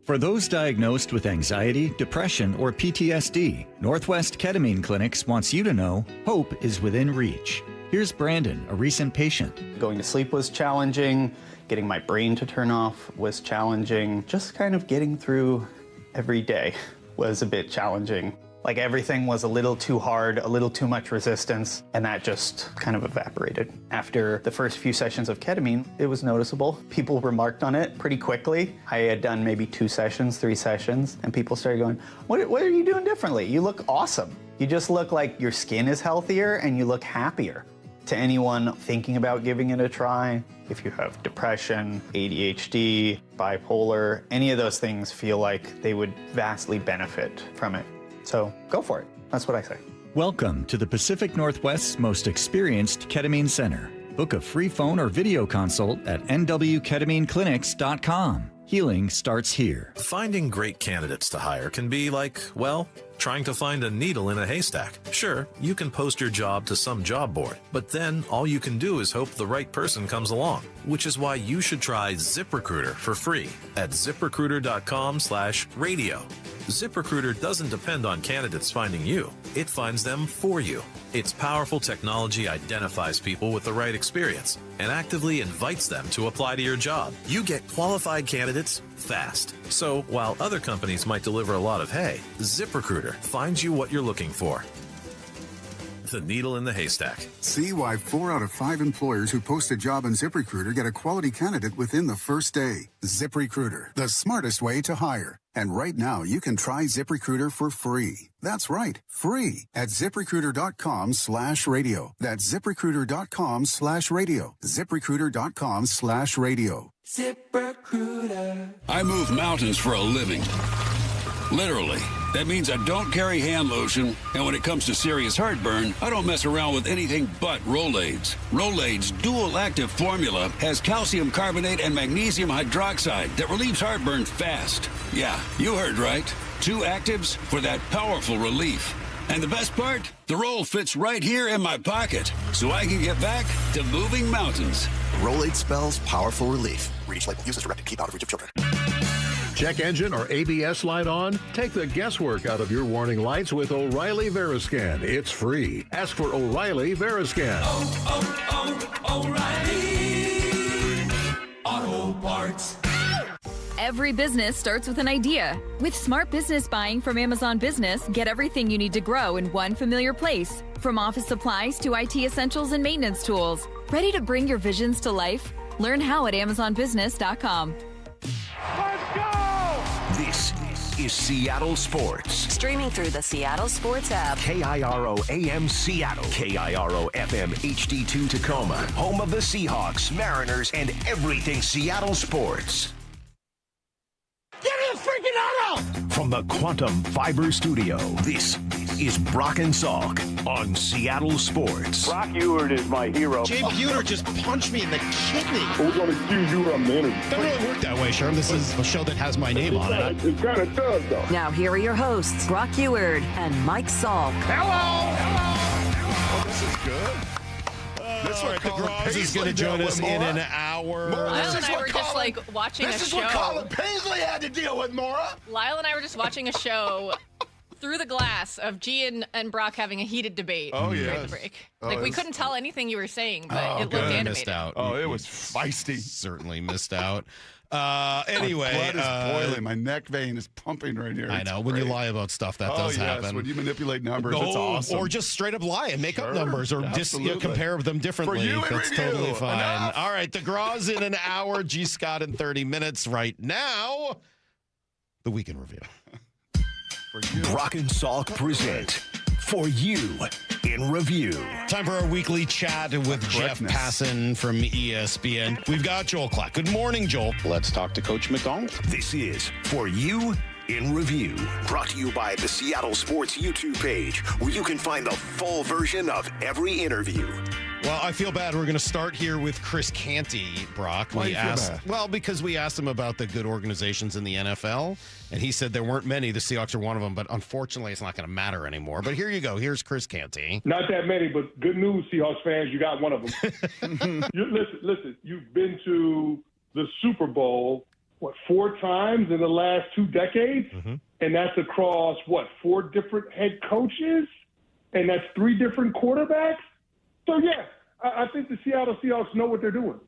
S16: For those diagnosed with anxiety, depression, or PTSD, Northwest Ketamine Clinics wants you to know hope is within reach. Here's Brandon, a recent patient.
S23: Going to sleep was challenging. Getting my brain to turn off was challenging. Just kind of getting through every day was a bit challenging. Like everything was a little too hard, a little too much resistance, and that just kind of evaporated. After the first few sessions of ketamine, it was noticeable. People remarked on it pretty quickly. I had done maybe 2 sessions, 3 sessions, and people started going, what are you doing differently? You look awesome. You just look like your skin is healthier and you look happier. To anyone thinking about giving it a try, if you have depression, ADHD, bipolar, any of those things feel like they would vastly benefit from it. So go for it. That's what I say.
S16: Welcome to the Pacific Northwest's most experienced ketamine center. Book a free phone or video consult at nwketamineclinics.com. Healing starts here.
S3: Finding great candidates to hire can be like, well, trying to find a needle in a haystack. Sure, you can post your job to some job board, but then all you can do is hope the right person comes along, which is why you should try ZipRecruiter for free at ZipRecruiter.com/radio. ZipRecruiter doesn't depend on candidates finding you. It finds them for you. Its powerful technology identifies people with the right experience and actively invites them to apply to your job. You get qualified candidates fast. So while other companies might deliver a lot of hay, ZipRecruiter finds you what you're looking for. The needle in the haystack.
S13: See why 4 out of 5 employers who post a job on ZipRecruiter get a quality candidate within the first day. ZipRecruiter, the smartest way to hire. And right now, you can try ZipRecruiter for free. That's right, free at ZipRecruiter.com/radio. That's ZipRecruiter.com/radio. ZipRecruiter.com/radio.
S14: ZipRecruiter. I move mountains for a living. Literally. That means I don't carry hand lotion, and when it comes to serious heartburn, I don't mess around with anything but Rolaids. Rolaids' dual-active formula has calcium carbonate and magnesium hydroxide that relieves heartburn fast. Yeah, you heard right. 2 actives for that powerful relief. And the best part? The roll fits right here in my pocket, so I can get back to moving mountains.
S17: Rolade spells powerful relief. Read each label. Use as directed. Keep out of reach of children.
S24: Check engine or ABS light on? Take the guesswork out of your warning lights with O'Reilly Veriscan. It's free. Ask for O'Reilly Veriscan.
S22: O'Reilly Auto Parts.
S25: Every business starts with an idea. With smart business buying from Amazon Business, get everything you need to grow in one familiar place. From office supplies to IT essentials and maintenance tools. Ready to bring your visions to life? Learn how at AmazonBusiness.com.
S21: This is Seattle Sports.
S10: Streaming through the Seattle Sports app.
S21: KIRO AM Seattle. KIRO FM HD2 Tacoma. Home of the Seahawks, Mariners, and everything Seattle sports.
S22: Give me a freaking auto!
S21: From the Quantum Fiber Studio, this is Brock and Salk on Seattle Sports.
S26: Brock Ewart is my hero.
S7: Jay Buhner just punched me in the kidney.
S26: We're going to accuse you of manager.
S7: Doesn't really work that way, Sherm. This is a show that has my name on it.
S26: It kind of does, though.
S10: Now here are your hosts, Brock Ewart and Mike Salk.
S2: Hello! This is good.
S7: This is the Groz is going to join us in an hour.
S30: Lyle and I were just like watching a show.
S2: This is what Colin Paisley had to deal with, Maura.
S30: Lyle and I were just watching a show through the glass of G and Brock having a heated debate during the break. We couldn't tell anything you were saying, but it looked animated.
S7: Missed out.
S2: Oh, it was feisty.
S7: Certainly missed out. Anyway,
S2: my blood is boiling. My neck vein is pumping right here.
S7: I know. When you lie about stuff, that does happen.
S2: When you manipulate numbers, it's awesome.
S7: Or just straight up lie and make up numbers or compare them differently.
S2: For you and
S7: That's
S2: review.
S7: totally fine.
S2: Enough.
S7: All right, the Groz in an hour, G. Scott in 30 minutes. Right now, the Weekend Review.
S21: Brock and Salk present For You in Review.
S7: Time for our weekly chat with Jeff Passan from ESPN. We've got Joel Clack. Good morning, Joel.
S9: Let's talk to Coach McDonald.
S21: This is For You in Review. Brought to you by the Seattle Sports YouTube page, where you can find the full version of every interview.
S7: Well, I feel bad. We're going to start here with Chris Canty, Brock.
S2: Why do you feel bad?
S7: Well, because we asked him about the good organizations in the NFL, and he said there weren't many. The Seahawks are one of them, but unfortunately, it's not going to matter anymore. But here you go. Here's Chris Canty.
S26: Not that many, but good news, Seahawks fans. You got one of them. Listen. You've been to the Super Bowl, 4 times in the last 2 decades?
S7: Mm-hmm.
S26: And that's across, 4 different head coaches? And that's 3 different quarterbacks? So, yeah, I think the Seattle Seahawks know what they're doing.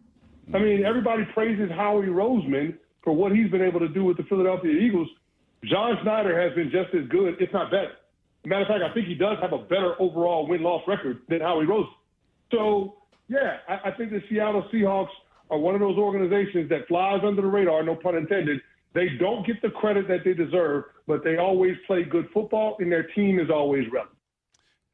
S26: I mean, everybody praises Howie Roseman for what he's been able to do with the Philadelphia Eagles. John Schneider has been just as good, if not better. I Matter of fact, I think he does have a better overall win-loss record than Howie Roseman. So, yeah, I think the Seattle Seahawks are one of those organizations that flies under the radar, no pun intended. They don't get the credit that they deserve, but they always play good football, and their team is always relevant.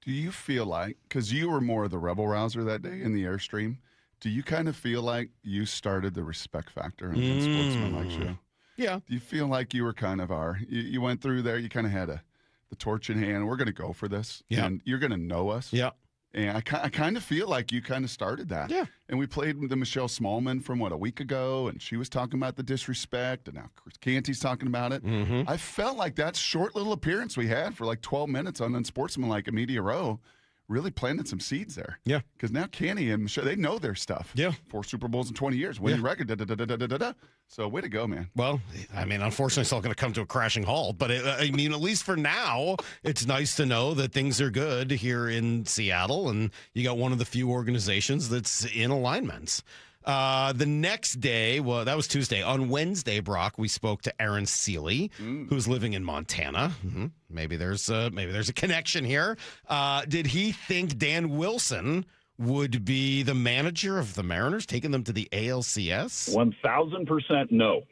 S2: Do you feel like, because you were more of the rebel rouser that day in the Airstream, do you kind of feel like you started the respect factor in the Sportsmanlike Show?
S7: Yeah.
S2: Do you feel like you were kind of you went through there, you kind of had the torch in hand, we're going to go for this, and you're going to know us.
S7: Yeah.
S2: And I kind of feel like you kind of started that.
S7: Yeah.
S2: And we played the Michelle Smallman from, a week ago, and she was talking about the disrespect, and now Chris Canty's talking about it.
S7: Mm-hmm.
S2: I felt like that short little appearance we had for like 12 minutes on Unsportsmanlike at Media Row really planted some seeds there.
S7: Yeah.
S2: Because now Canty and Michelle, they know their stuff.
S7: Yeah.
S2: 4 Super Bowls in 20 years. Winning record, da-da-da-da-da-da-da. So way to go, man.
S7: Well, I mean, unfortunately, it's all going to come to a crashing halt. But, I mean, at least for now, it's nice to know that things are good here in Seattle. And you got one of the few organizations that's in alignments. The next day, well, that was Tuesday. On Wednesday, Brock, we spoke to Aaron Seeley, who's living in Montana. Mm-hmm. Maybe there's a connection here. Did he think Dan Wilson would be the manager of the Mariners, taking them to the ALCS?
S1: 1,000% no.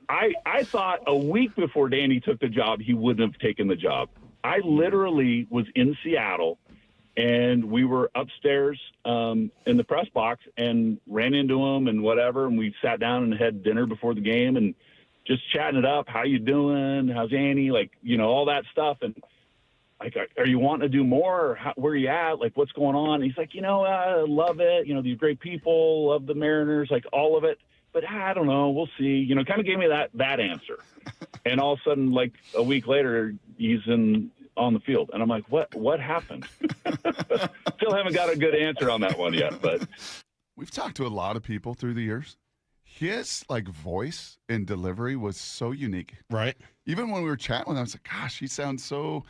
S1: I thought a week before Danny took the job, he wouldn't have taken the job. I literally was in Seattle, and we were upstairs in the press box and ran into him and whatever, and we sat down and had dinner before the game and just chatting it up. How you doing? How's Annie? Like, all that stuff. And like, are you wanting to do more? Or where are you at? Like, what's going on? And he's like, I love it. These great people, love the Mariners, like all of it. But I don't know. We'll see. Kind of gave me that answer. And all of a sudden, like a week later, he's on the field. And I'm like, what happened? Still haven't got a good answer on that one yet. But
S2: we've talked to a lot of people through the years. His voice and delivery was so unique.
S7: Right.
S2: Even when we were chatting with him, I was like, gosh, he sounds so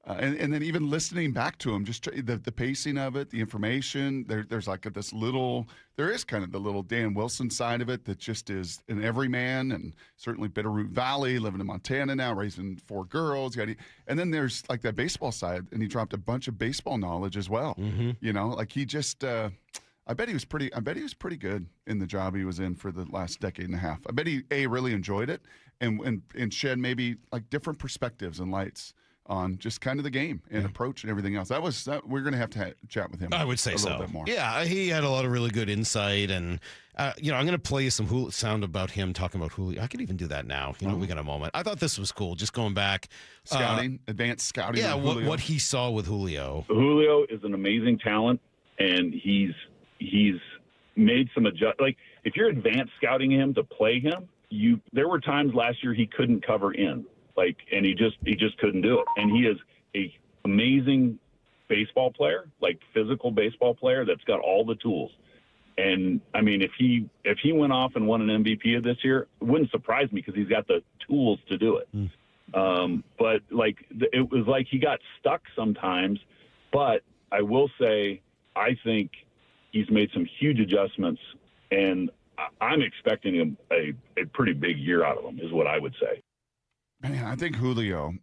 S2: and then even listening back to him, just the pacing of it, the information, there's like there is kind of the little Dan Wilson side of it that just is an everyman, and certainly Bitterroot Valley, living in Montana now, raising 4 girls. And then there's like that baseball side, and he dropped a bunch of baseball knowledge as well.
S7: Mm-hmm.
S2: Like he just I bet he was pretty good in the job he was in for the last decade and a half. I bet he really enjoyed it and shed maybe like different perspectives and lights on just kind of the game and approach and everything else. We're going to have chat with him.
S7: I would say
S2: a
S7: so.
S2: little bit more.
S7: Yeah, he had a lot of really good insight, and I'm going to play you some sound about him talking about Julio. I could even do that now. We got a moment. I thought this was cool. Just going back,
S2: scouting, advanced scouting.
S7: Yeah, what he saw with Julio.
S1: Julio is an amazing talent, and he's made some adjust. Like if you're advanced scouting him to play him, there were times last year he couldn't cover in. And he just couldn't do it. And he is a amazing baseball player, like physical baseball player that's got all the tools. And I mean, if he went off and won an MVP of this year, it wouldn't surprise me because he's got the tools to do it. But it was like he got stuck sometimes. But I will say, I think he's made some huge adjustments, and I'm expecting a pretty big year out of him, is what I would say.
S2: Man, I think Julio,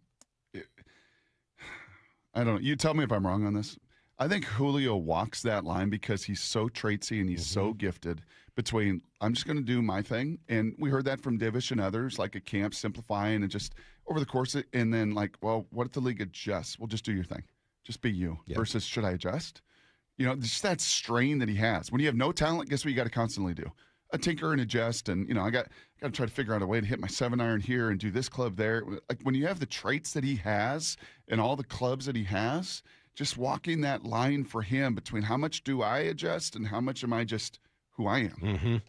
S2: I don't know. You tell me if I'm wrong on this. I think Julio walks that line because he's so traitsy and he's so gifted between, I'm just going to do my thing. And we heard that from Divish and others, like at camp, simplifying and just over the course of it. And then well, what if the league adjusts? Well, just do your thing. Just be you versus should I adjust? Just that strain that he has. When you have no talent, guess what you got to constantly do? A tinker and adjust, and I got to try to figure out a way to hit my 7-iron here and do this club there. Like when you have the traits that he has and all the clubs that he has, just walking that line for him between how much do I adjust and how much am I just who I am,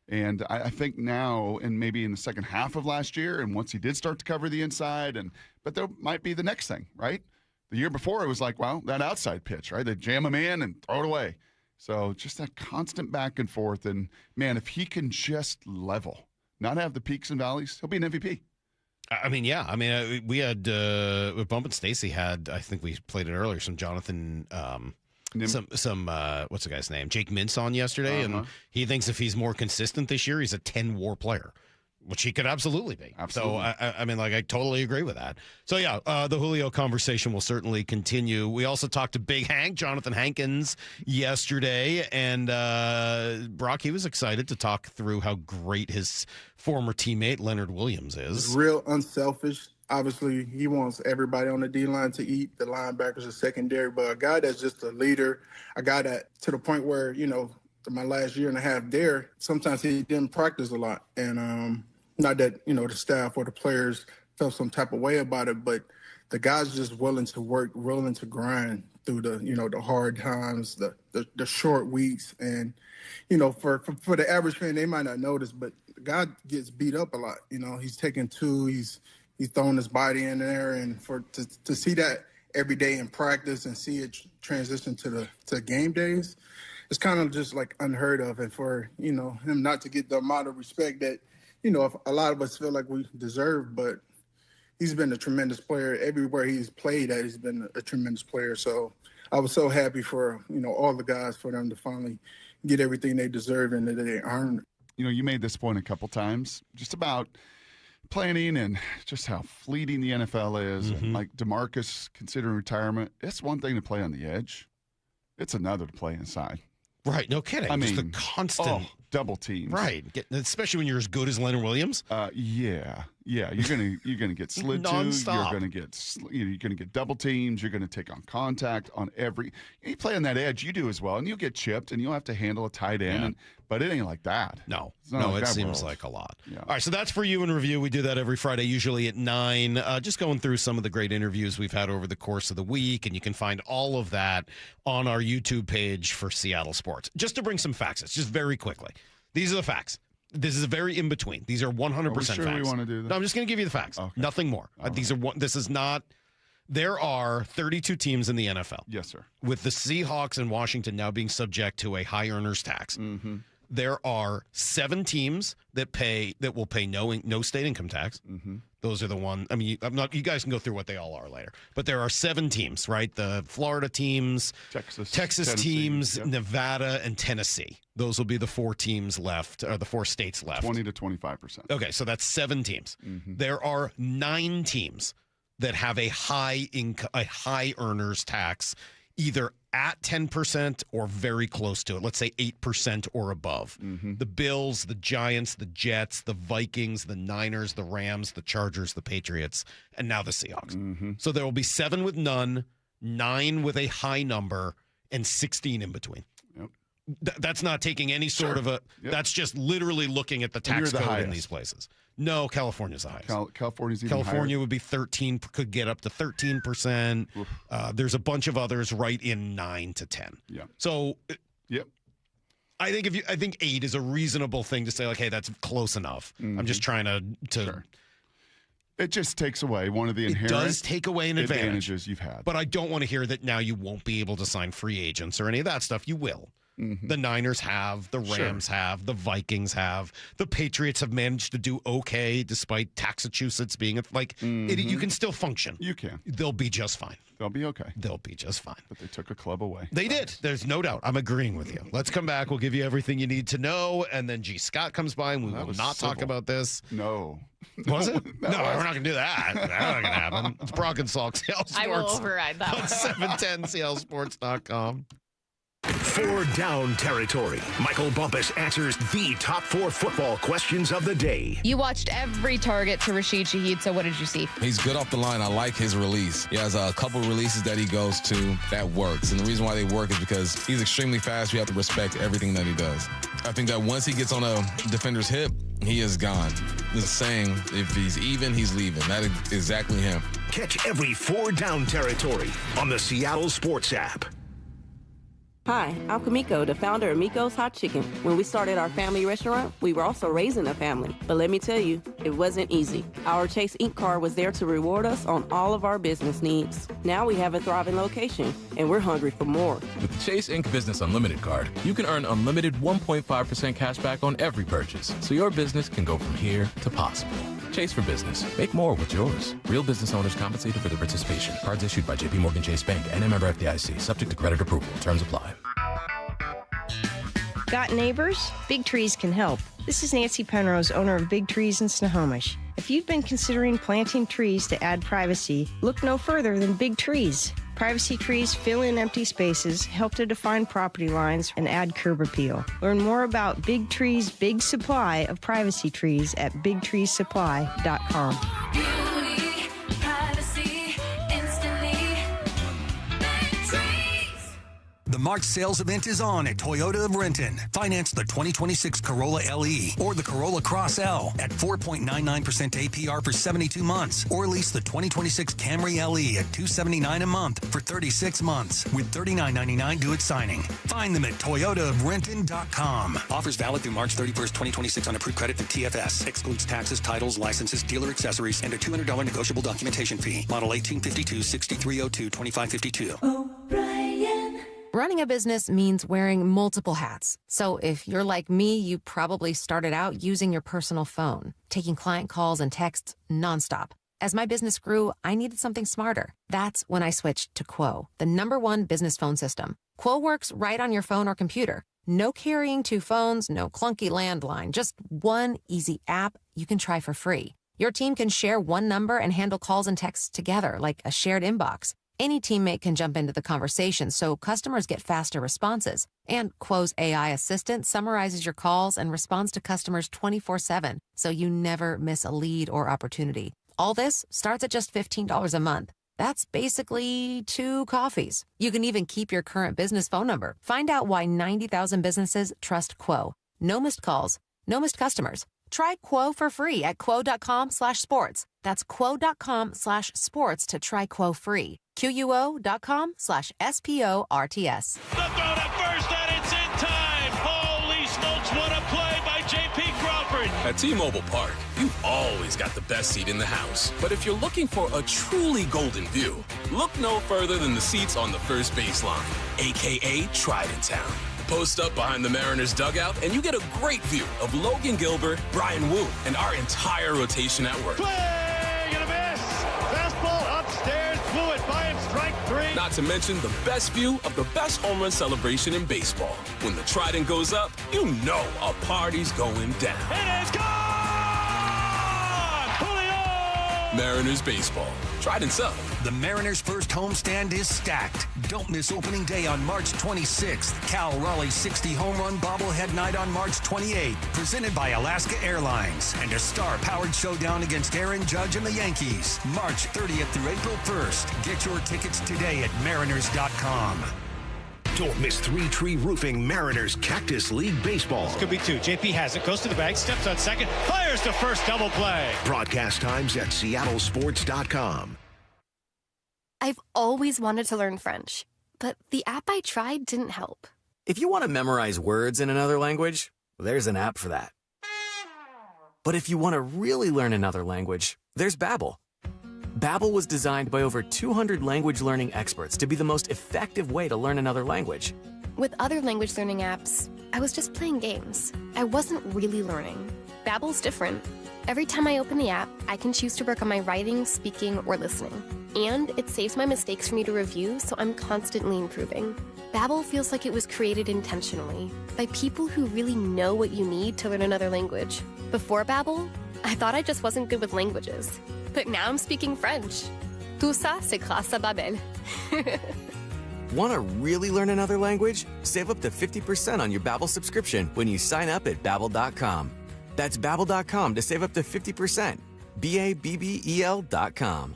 S2: And I think now, and maybe in the second half of last year, and once he did start to cover the inside, but there might be the next thing, right? The year before, it was like, well, that outside pitch, right? They jam him in and throw it away. So just that constant back and forth. And, man, if he can just level, not have the peaks and valleys, he'll be an MVP.
S7: I mean, yeah. I mean, we had Bump and Stacy had, I think we played it earlier, some Johnathan, what's the guy's name? Jake Mintz on yesterday. And he thinks if he's more consistent this year, he's a 10-WAR player. Which he could absolutely be.
S2: Absolutely.
S7: So, I mean, like, I totally agree with that. So, yeah, the Julio conversation will certainly continue. We also talked to Big Hank, Johnathan Hankins, yesterday. And, Brock, he was excited to talk through how great his former teammate, Leonard Williams, is.
S4: He's real unselfish. Obviously, he wants everybody on the D-line to eat, the linebackers, the secondary. But a guy that's just a leader, a guy that to the point where, you know, my last year and a half there, sometimes he didn't practice a lot. And not that, you know, the staff or the players felt some type of way about it, but the guy's just willing to work, willing to grind through the, you know, the hard times, the short weeks. And, you know, for the average fan, they might not notice, but the guy gets beat up a lot. You know, he's taking two, he's throwing his body in there. And to see that every day in practice and see it transition to game days, it's kind of just like unheard of. And for, you know, him not to get the amount of respect that, you know, a lot of us feel like we deserve, but he's been a tremendous player. Everywhere he's played at, he's been a tremendous player. So I was so happy for, you know, all the guys, for them to finally get everything they deserve and that they earned.
S2: You know, you made this point a couple times just about planning and just how fleeting the NFL is.
S7: Mm-hmm.
S2: And like DeMarcus considering retirement, it's one thing to play on the edge. It's another to play inside.
S7: Right, no kidding.
S2: I
S7: Just
S2: mean,
S7: the constant
S2: double teams.
S7: Right, especially when you're as good as Leonard Williams.
S2: Yeah, you're gonna get slid to.
S7: Nonstop.
S2: You're gonna get double teams. You're gonna take on contact on every. You play on that edge, you do as well, and you'll get chipped, and you'll have to handle a tight end. But it ain't like that.
S7: No,
S2: like
S7: it
S2: that
S7: seems
S2: world.
S7: like a lot.
S2: Yeah.
S7: All right, so that's for you in review. We do that every Friday, usually at 9. Just going through some of the great interviews we've had over the course of the week, and you can find all of that on our YouTube page for Seattle Sports. Just to bring some facts, just very quickly. These are the facts. This is a very in between. These are 100%
S2: Are we sure
S7: facts.
S2: we want to do this?
S7: No, I'm just going to give you the facts.
S2: Okay.
S7: Nothing more. These are this is not. There are 32 teams in the NFL.
S2: Yes, sir.
S7: With the Seahawks and Washington now being subject to a high earners tax.
S2: Mm-hmm.
S7: There are 7 teams that will pay no state income tax.
S2: Mm-hmm.
S7: Those are the one. I mean, you guys can go through what they all are later. But there are 7 teams, right? The Florida teams, Texas
S2: Tennessee,
S7: teams,
S2: yep.
S7: Nevada, and Tennessee. Those will be the 4 teams left, or the 4 states left.
S2: 20 to 25%.
S7: Okay, so that's 7 teams.
S2: Mm-hmm.
S7: There are 9 teams that have a high earners tax, either at 10% or very close to it. Let's say 8% or above.
S2: Mm-hmm.
S7: The Bills, the Giants, the Jets, the Vikings, the Niners, the Rams, the Chargers, the Patriots, and now the Seahawks.
S2: Mm-hmm.
S7: So there will be 7 with none, 9 with a high number, and 16 in between.
S2: Yep.
S7: That's not taking any sort of a.
S2: Yep.
S7: That's just literally looking at the tax
S2: you're the
S7: code in
S2: highest.
S7: these places. No, California's the highest.
S2: California's even
S7: California
S2: higher?
S7: would be 13, could get up to 13%. There's a bunch of others right in 9 to 10.
S2: Yeah.
S7: So,
S2: yep.
S7: I think 8 is a reasonable thing to say, like, hey, that's close enough.
S2: Mm-hmm.
S7: I'm just trying to.
S2: Sure. It just takes away one of the
S7: It
S2: inherent
S7: does take away an advantage.
S2: advantages you've had.
S7: But I don't want to hear that now you won't be able to sign free agents or any of that stuff. You will.
S2: Mm-hmm.
S7: The Niners have, the Rams have, the Vikings have, the Patriots have managed to do okay despite Massachusetts being like, you can still function.
S2: You can.
S7: They'll be just fine.
S2: They'll be okay.
S7: They'll be just fine.
S2: But they took a club away.
S7: They did. There's no doubt. I'm agreeing with you. Let's come back. We'll give you everything you need to know. And then G. Scott comes by and we will not talk about this.
S2: No.
S7: Was it? No, we're not going to do that. That's not going to happen. It's Brock and Salk, Seattle Sports.
S30: I will override that
S7: on
S30: one.
S7: 710CLSports.com.
S21: 4 down territory. Michael Bumpus answers the top 4 football questions of the day.
S5: You watched every target to Rashid Shaheed, so what did you see?
S6: He's good off the line. I like his release. He has a couple releases that he goes to that works. And the reason why they work is because he's extremely fast. You have to respect everything that he does. I think that once he gets on a defender's hip, he is gone. The saying, if he's even, he's leaving. That is exactly him.
S21: Catch every 4 down territory on the Seattle Sports app.
S8: Hi, I'm Kamiko, the founder of Miko's Hot Chicken. When we started our family restaurant, we were also raising a family. But let me tell you, it wasn't easy. Our Chase Inc. card was there to reward us on all of our business needs. Now we have a thriving location, and we're hungry for more.
S11: With the Chase Inc. Business Unlimited card, you can earn unlimited 1.5% cash back on every purchase, so your business can go from here to possible. Chase for business. Make more with yours. Real business owners compensated for their participation. Cards issued by J.P. Morgan Chase Bank and a member FDIC. Subject to credit approval. Terms apply.
S12: Got neighbors? Big Trees can help. This is Nancy Penrose, owner of Big Trees in Snohomish. If you've been considering planting trees to add privacy, look no further than Big Trees. Privacy trees fill in empty spaces, help to define property lines, and add curb appeal. Learn more about Big Trees' big supply of privacy trees at bigtreesupply.com.
S15: The March sales event is on at Toyota of Renton. Finance the 2026 Corolla LE or the Corolla Cross L at 4.99% APR for 72 months, or lease the 2026 Camry LE at $279 a month for 36 months with $39.99 due at signing. Find them at toyotaofrenton.com. Offers valid through March 31st, 2026 on approved credit through TFS. Excludes taxes, titles, licenses, dealer accessories, and a $200 negotiable documentation fee. Model 1852, 6302, 2552.
S16: Running a business means wearing multiple hats. So if you're like me, you probably started out using your personal phone, taking client calls and texts nonstop. As my business grew, I needed something smarter. That's when I switched to Quo, the #1 business phone system. Quo works right on your phone or computer. No carrying 2 phones, no clunky landline, just one easy app you can try for free. Your team can share one number and handle calls and texts together like a shared inbox. Any teammate can jump into the conversation, so customers get faster responses. And Quo's AI assistant summarizes your calls and responds to customers 24/7, so you never miss a lead or opportunity. All this starts at just $15 a month. That's basically 2 coffees. You can even keep your current business phone number. Find out why 90,000 businesses trust Quo. No missed calls, no missed customers. Try Quo for free at quo.com/sports. That's quo.com/sports to try Quo free. QUO.com/SPORTS.
S22: The throw to first, and it's in time. Holy smokes, what a play by J.P. Crawford.
S11: At T-Mobile Park, you've always got the best seat in the house. But if you're looking for a truly golden view, look no further than the seats on the first baseline, a.k.a. Trident Town. Post up behind the Mariners dugout, and you get a great view of Logan Gilbert, Brian Wu, and our entire rotation at work.
S22: Play and a miss. Fastball upstairs, blew it by him, strike 3.
S11: Not to mention the best view of the best home run celebration in baseball. When the Trident goes up, you know a party's going down.
S22: It is gone! Julio!
S11: Mariners baseball. Trident's up.
S15: The Mariners' first homestand is stacked. Don't miss opening day on March 26th. Cal Raleigh 60 home run bobblehead night on March 28th. Presented by Alaska Airlines. And a star-powered showdown against Aaron Judge and the Yankees. March 30th through April 1st. Get your tickets today at mariners.com.
S21: Don't miss Three Tree Roofing Mariners Cactus League Baseball.
S18: This could be 2. JP has it, goes to the bag, steps on second, fires to first, double play.
S21: Broadcast times at seattlesports.com.
S19: I've always wanted to learn French, but the app I tried didn't help.
S20: If you want to memorize words in another language, there's an app for that. But if you want to really learn another language, there's Babbel. Babbel was designed by over 200 language learning experts to be the most effective way to learn another language.
S19: With other language learning apps, I was just playing games. I wasn't really learning. Babbel's different. Every time I open the app, I can choose to work on my writing, speaking, or listening. And it saves my mistakes for me to review, so I'm constantly improving. Babbel feels like it was created intentionally by people who really know what you need to learn another language. Before Babbel, I thought I just wasn't good with languages. But now I'm speaking French. Tout ça, c'est grâce à Babbel.
S20: Want to really learn another language? Save up to 50% on your Babbel subscription when you sign up at Babbel.com. That's Babbel.com to save up to 50%. Babbel.com.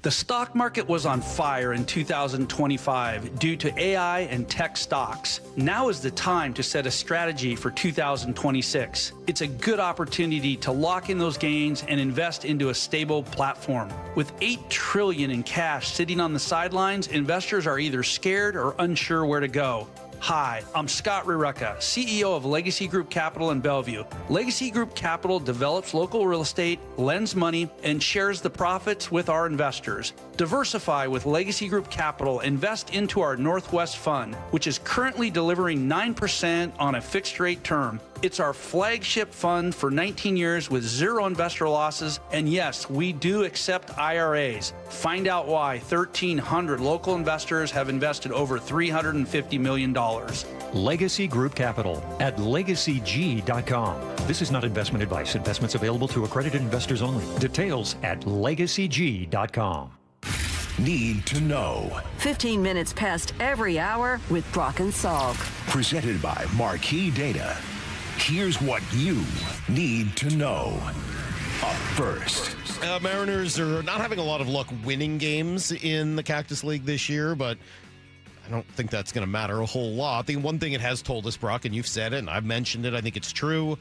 S23: The stock market was on fire in 2025 due to AI and tech stocks. Now is the time to set a strategy for 2026. It's a good opportunity to lock in those gains and invest into a stable platform. With $8 trillion in cash sitting on the sidelines, investors are either scared or unsure where to go. Hi, I'm Scott Rurecka, CEO of Legacy Group Capital in Bellevue. Legacy Group Capital develops local real estate, lends money, and shares the profits with our investors. Diversify with Legacy Group Capital. Invest into our Northwest Fund, which is currently delivering 9% on a fixed rate term. It's our flagship fund for 19 years with 0 investor losses. And yes, we do accept IRAs. Find out why 1,300 local investors have invested over $350 million.
S3: Legacy Group Capital at LegacyG.com. This is not investment advice. Investments available to accredited investors only. Details at LegacyG.com.
S21: Need to know.
S10: 15 minutes past every hour with Brock and Salk.
S21: Presented by Marquee Data. Here's what you need to know. Up first.
S7: Mariners are not having a lot of luck winning games in the Cactus League this year, but I don't think that's going to matter a whole lot. The one thing it has told us, Brock, and you've said it, and I've mentioned it, I think it's true.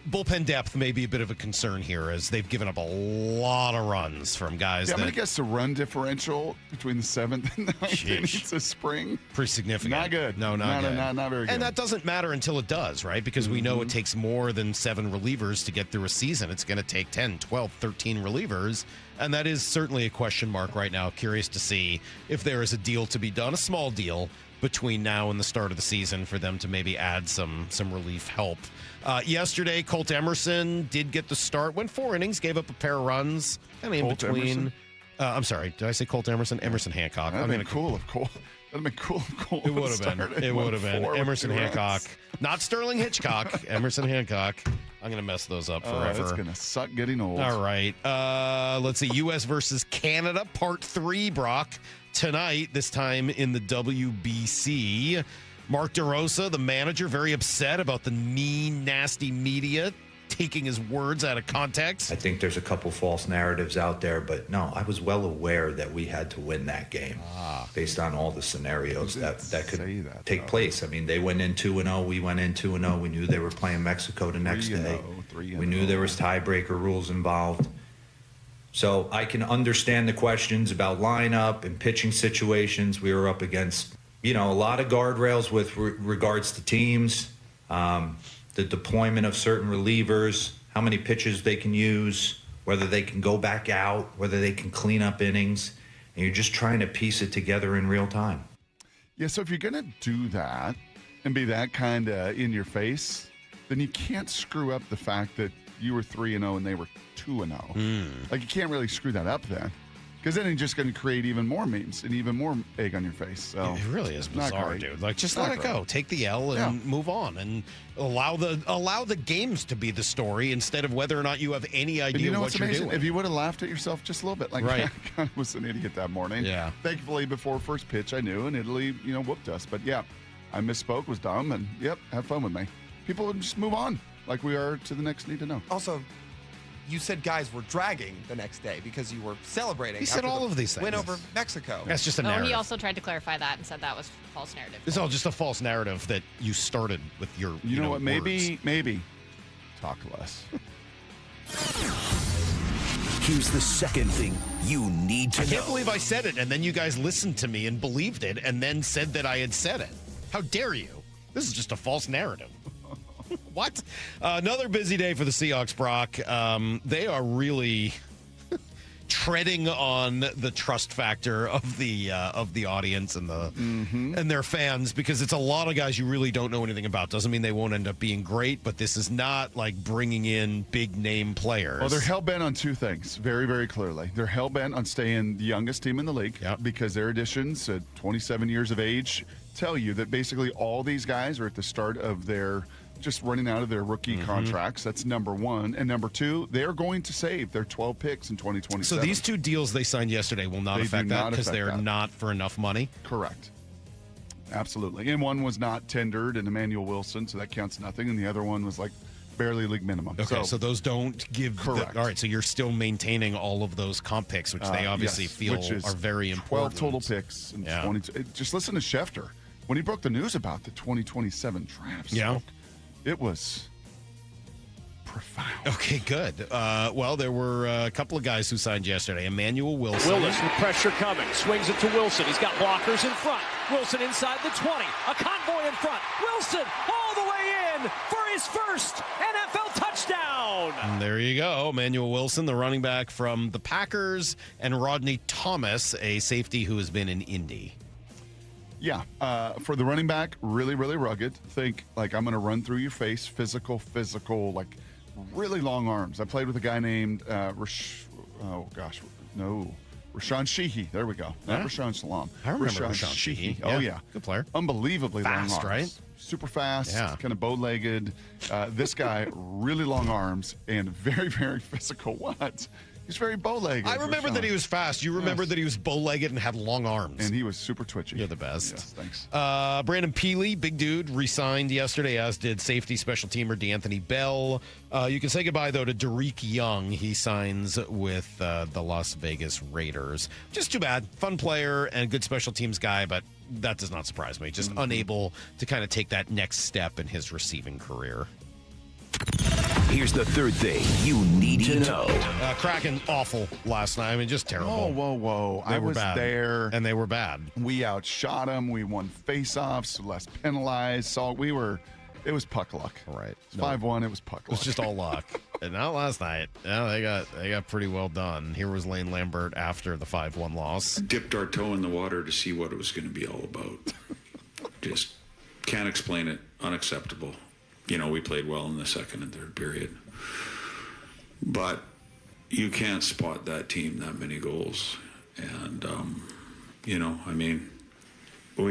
S7: Bullpen depth may be a bit of a concern here as they've given up a lot of runs from guys.
S2: Yeah, I'm going to guess the run differential between the 7th and the 9th innings this spring.
S7: Pretty significant.
S2: Not good.
S7: No, not good.
S2: Not very good.
S7: And that doesn't matter until it does, right? Because we know it takes more than 7 relievers to get through a season. It's going to take 10, 12, 13 relievers. And that is certainly a question mark right now. Curious to see if there is a deal to be done, a small deal, between now and the start of the season for them to maybe add some relief help. Yesterday, Colt Emerson did get the start, went 4 innings, gave up a pair of runs. I mean,
S2: Colt
S7: between. I'm sorry, did I say Colt Emerson? Emerson Hancock.
S2: That'd been cool if Colt. That'd been cool if Colt.
S7: It would have been. It would have been Emerson Hancock, not Sterling Hitchcock. Emerson Hancock. I'm gonna mess those up forever.
S2: It's gonna suck getting old.
S7: All right. Let's see. U.S. versus Canada, Part 3. Brock tonight. This time in the WBC. Mark DeRosa, the manager, very upset about the mean, nasty media taking his words out of context.
S13: I think there's a couple false narratives out there, but no, I was well aware that we had to win that game based on all the scenarios that could take place. I mean, they went in 2-0, we went in 2-0. We knew they were playing Mexico the next day. We knew there was tiebreaker rules involved. So I can understand the questions about lineup and pitching situations. We were up against, a lot of guardrails with regards to teams, the deployment of certain relievers, how many pitches they can use, whether they can go back out, whether they can clean up innings. And you're just trying to piece it together in real time.
S2: Yeah, so if you're going to do that and be that kind of in your face, then you can't screw up the fact that you were 3-0 and they were 2-0. Like, you can't really screw that up then. Because then you're just going to create even more memes and even more egg on your face. So
S7: it really is bizarre, dude. Like, just let it go. Take the L and move on, and allow the games to be the story instead of whether or not you have any idea what you're doing.
S2: If you would have laughed at yourself just a little bit, like,
S7: right.
S2: I kind of was an idiot that morning.
S7: Yeah.
S2: Thankfully, before first pitch, I knew, and Italy, whooped us. But yeah, I misspoke, was dumb, and have fun with me. People would just move on, like we are to the next need to know.
S14: Also, you said guys were dragging the next day because you were celebrating.
S7: He said all of these things.
S14: Win over Mexico.
S7: That's just a narrative.
S30: He also tried to clarify that and said that was false narrative.
S7: It's all just a false narrative that you started with your.
S2: You know what?
S7: Words.
S2: Maybe talk less.
S21: Here's the second thing you need to know.
S7: I can't believe I said it, and then you guys listened to me and believed it, and then said that I had said it. How dare you? This is just a false narrative. What? Another busy day for the Seahawks, Brock. They are really treading on the trust factor of the audience and and their fans, because it's a lot of guys you really don't know anything about. Doesn't mean they won't end up being great, but this is not like bringing in big name players.
S2: Well, they're hell-bent on 2 things, very, very clearly. They're hell-bent on staying the youngest team in the league because their additions at 27 years of age tell you that basically all these guys are at the start of their just running out of their rookie contracts. That's number 1. And number 2, they're going to save their 12 picks in 2027.
S7: So these 2 deals they signed yesterday will not affect that because they're not for enough money?
S2: Correct. Absolutely. And one was not tendered in Emmanuel Wilson, so that counts nothing. And the other one was like barely league minimum.
S7: Okay, so those don't give.
S2: Correct.
S7: All right, so you're still maintaining all of those comp picks, which they obviously feel are very important.
S2: 12 total picks. And 20, just listen to Schefter. When he broke the news about the 2027 drafts.
S7: Yeah.
S2: It was profound.
S7: Okay, good. Well, there were a couple of guys who signed yesterday. Emmanuel Wilson.
S18: Willis with pressure coming. Swings it to Wilson. He's got blockers in front. Wilson inside the 20. A convoy in front. Wilson all the way in for his first NFL touchdown.
S7: And there you go. Emmanuel Wilson, the running back from the Packers, and Rodney Thomas, a safety who has been in Indy.
S2: Yeah, for the running back, really, really rugged. Think, like, I'm going to run through your face, physical, like, really long arms. I played with a guy named, Rashawn Sheehy. There we go. Not Rashawn Salam.
S7: I remember Rashawn Sheehy.
S2: Oh, yeah.
S7: Good player.
S2: Unbelievably
S7: Fast,
S2: long arms.
S7: right?
S2: Super fast,
S7: Yeah.
S2: kind of bow-legged. This guy, really long arms and very, very physical. What? He's very bow-legged.
S7: I remember that he was fast. You remember that he was bow-legged and had long arms.
S2: And he was super twitchy.
S7: You're the best.
S2: Yes, thanks.
S7: Brandon Peely, big dude, re-signed yesterday, as did safety special teamer DeAnthony Bell. You can say goodbye, though, to Derek Young. He signs with the Las Vegas Raiders. Just too bad. Fun player and good special teams guy, but that does not surprise me. Just unable to kind of take that next step in his receiving career.
S21: Here's the third thing you need to know.
S7: Kraken awful last night. I mean, just terrible.
S2: Whoa.
S7: They
S2: I
S7: were
S2: was
S7: bad.
S2: there.
S7: And they were bad.
S2: We outshot them. We won face-offs, less penalized. So it was puck luck.
S7: Right.
S2: It's 5-1. It was puck luck.
S7: It was just all luck. And not last night. No, they got pretty well done. Here was Lane Lambert after the 5-1 loss.
S1: Dipped our toe in the water to see what it was going to be all about. Just can't explain it. Unacceptable. We played well in the second and third period. But you can't spot that team that many goals. And, we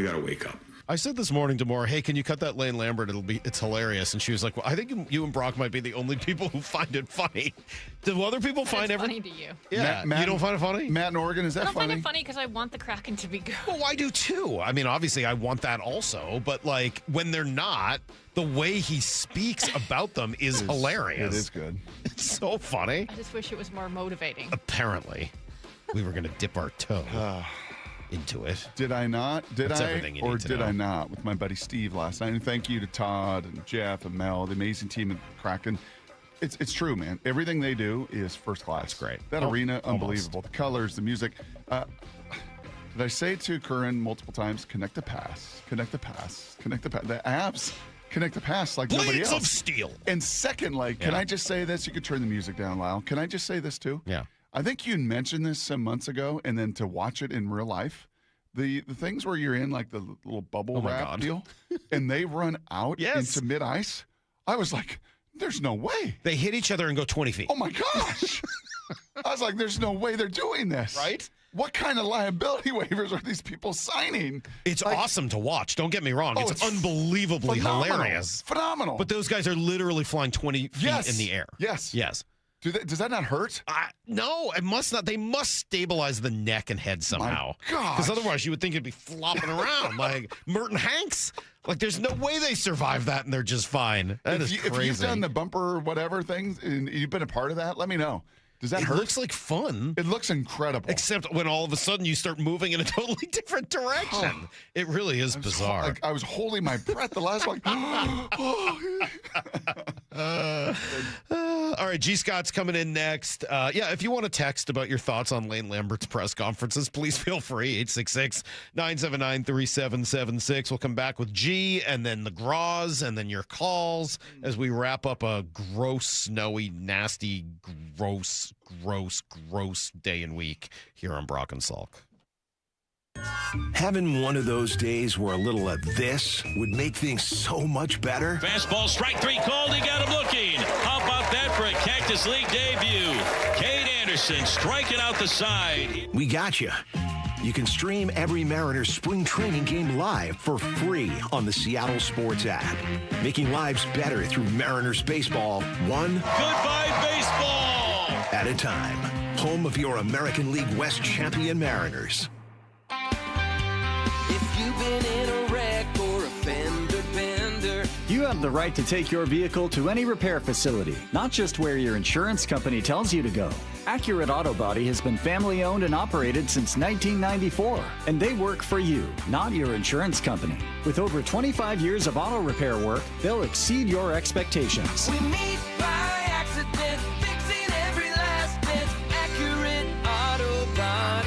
S1: got to wake up.
S7: I said this morning to Maura, hey, can you cut that Lane Lambert? It's hilarious. And she was like, well, I think you and Brock might be the only people who find it funny. Do other people find
S30: funny to you?
S7: Yeah,
S2: Matt,
S7: you don't find it funny?
S2: Matt in Oregon, is that
S30: I don't
S2: funny?
S30: find it funny because I want the Kraken to be good.
S7: Well, I do too. I mean, obviously, I want that also. But when they're not, the way he speaks about them is hilarious.
S2: It is good.
S7: It's so funny.
S30: I just wish it was more motivating.
S7: Apparently, we were going to dip our toe into it.
S2: Did I not?
S7: That's everything you
S2: Or
S7: need to
S2: did
S7: know.
S2: I not? With my buddy Steve last night. And thank you to Todd and Jeff and Mel, the amazing team at Kraken. It's true, man. Everything they do is first class.
S7: That's great.
S2: That arena,
S7: Almost.
S2: unbelievable. The colors, the music. Did I say to Curran multiple times, connect the pass, connect the pass, connect the pass. The abs connect the pass like nobody
S7: Blades
S2: else.
S7: of steel.
S2: And secondly, can I just say this? You could turn the music down, Lyle. Can I just say this too?
S7: Yeah.
S2: I think you mentioned this some months ago, and then to watch it in real life, the things where you're in like the little bubble wrap deal, and they run out into mid-ice, I was like, there's no way.
S7: They hit each other and go 20 feet.
S2: Oh, my gosh. I was like, there's no way they're doing this.
S7: Right?
S2: What kind of liability waivers are these people signing?
S7: It's awesome to watch. Don't get me wrong. It's unbelievably hilarious.
S2: Phenomenal.
S7: But those guys are literally flying 20 feet in the air.
S2: Yes.
S7: Yes.
S2: Does that not hurt?
S7: No, it must not. They must stabilize the neck and head somehow.
S2: gosh.
S7: Because otherwise you would think it'd be flopping around like Merton Hanks. Like there's no way they survive that and they're just fine. That is crazy.
S2: If you've done the bumper whatever things and you've been a part of that, let me know. Does that hurt?
S7: It looks like fun.
S2: It looks incredible.
S7: Except when all of a sudden you start moving in a totally different direction. It really is bizarre.
S2: I was holding my breath the last one.
S7: All right, G. Scott's coming in next. If you want to text about your thoughts on Lane Lambert's press conferences, please feel free. 866-979-3776. We'll come back with G and then the Groz and then your calls as we wrap up a gross, snowy, nasty, gross day and week here on Brock and Salk.
S21: Having one of those days where a little of this would make things so much better?
S22: Fastball, strike three called. He got him looking. How about that for a Cactus League debut? Cade Anderson striking out the side.
S21: We got you. You can stream every Mariners spring training game live for free on the Seattle Sports app. Making lives better through Mariners baseball, one
S22: Goodbye, baseball!
S21: at a time. Home of your American League West champion Mariners.
S4: If you've been in a wreck or a fender bender,
S9: you have the right to take your vehicle to any repair facility, not just where your insurance company tells you to go. Accurate Auto Body has been family owned and operated since 1994, and they work for you, not your insurance company. With over 25 years of auto repair work, they'll exceed your expectations.
S4: we meet by accident, fixing every last bit. Accurate Auto Body.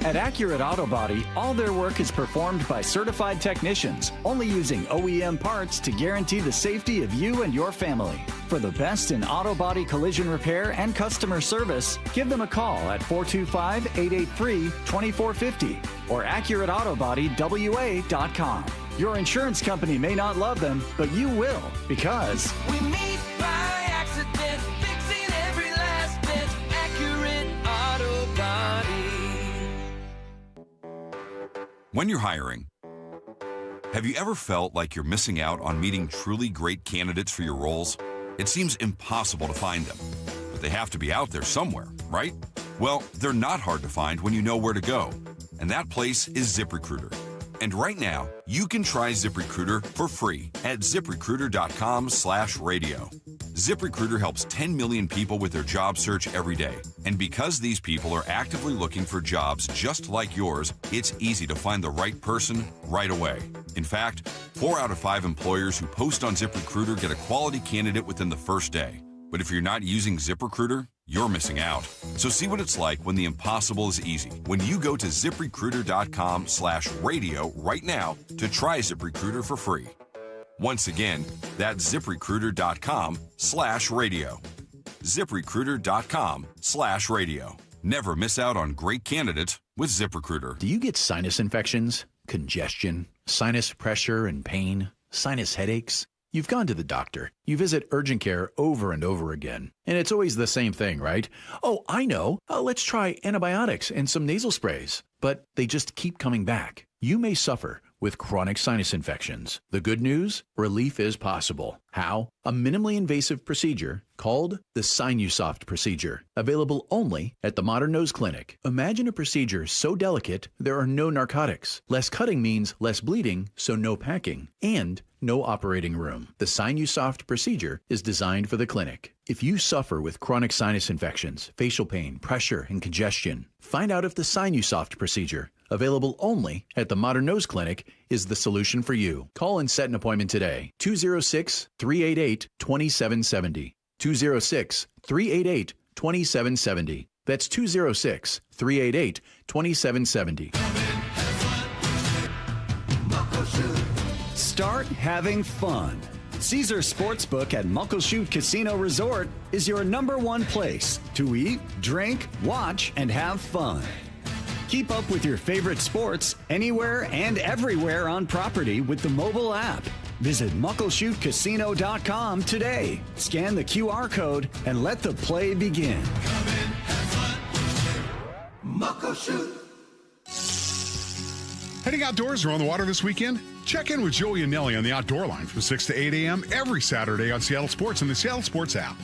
S9: At Accurate Auto Body, all their work is performed by certified technicians, only using OEM parts to guarantee the safety of you and your family. For the best in auto body collision repair and customer service, give them a call at 425-883-2450 or AccurateAutoBodyWA.com. Your insurance company may not love them, but you will, because
S4: we meet by accident, fixing every last bit. Accurate Auto Body.
S5: When you're hiring, have you ever felt like you're missing out on meeting truly great candidates for your roles? It seems impossible to find them, but they have to be out there somewhere, right? Well, they're not hard to find when you know where to go, and that place is ZipRecruiter. And right now, you can try ZipRecruiter for free at ZipRecruiter.com/radio. ZipRecruiter helps 10 million people with their job search every day. And because these people are actively looking for jobs just like yours, it's easy to find the right person right away. In fact, 4 out of 5 employers who post on ZipRecruiter get a quality candidate within the first day. But if you're not using ZipRecruiter, you're missing out. So see what it's like when the impossible is easy. When you go to ZipRecruiter.com/radio right now to try ZipRecruiter for free. Once again, that's ZipRecruiter.com/radio. ZipRecruiter.com/radio. Never miss out on great candidates with ZipRecruiter.
S6: Do you get sinus infections, congestion, sinus pressure and pain, sinus headaches? You've gone to the doctor. You visit urgent care over and over again. And it's always the same thing, right? Oh, I know. Let's try antibiotics and some nasal sprays. But they just keep coming back. You may suffer with chronic sinus infections. The good news? Relief is possible. How? A minimally invasive procedure called the Sinusoft procedure, available only at the Modern Nose Clinic. Imagine a procedure so delicate there are no narcotics. Less cutting means less bleeding, so no packing, and no operating room. The Sinusoft procedure is designed for the clinic. If you suffer with chronic sinus infections, facial pain, pressure, and congestion, find out if the Sinusoft procedure, available only at the Modern Nose Clinic, is the solution for you. Call and set an appointment today. 206-388-2770. 206-388-2770. That's 206-388-2770.
S9: Start having fun. Caesar Sportsbook at Muckleshoot Casino Resort is your #1 place to eat, drink, watch, and have fun. Keep up with your favorite sports anywhere and everywhere on property with the mobile app. Visit MuckleshootCasino.com today. Scan the QR code and let the play begin.
S8: Muckleshoot. Heading outdoors or on the water this weekend? Check in with Joey and Nelly on the Outdoor Line from 6 to 8 a.m. every Saturday on Seattle Sports and the Seattle Sports app.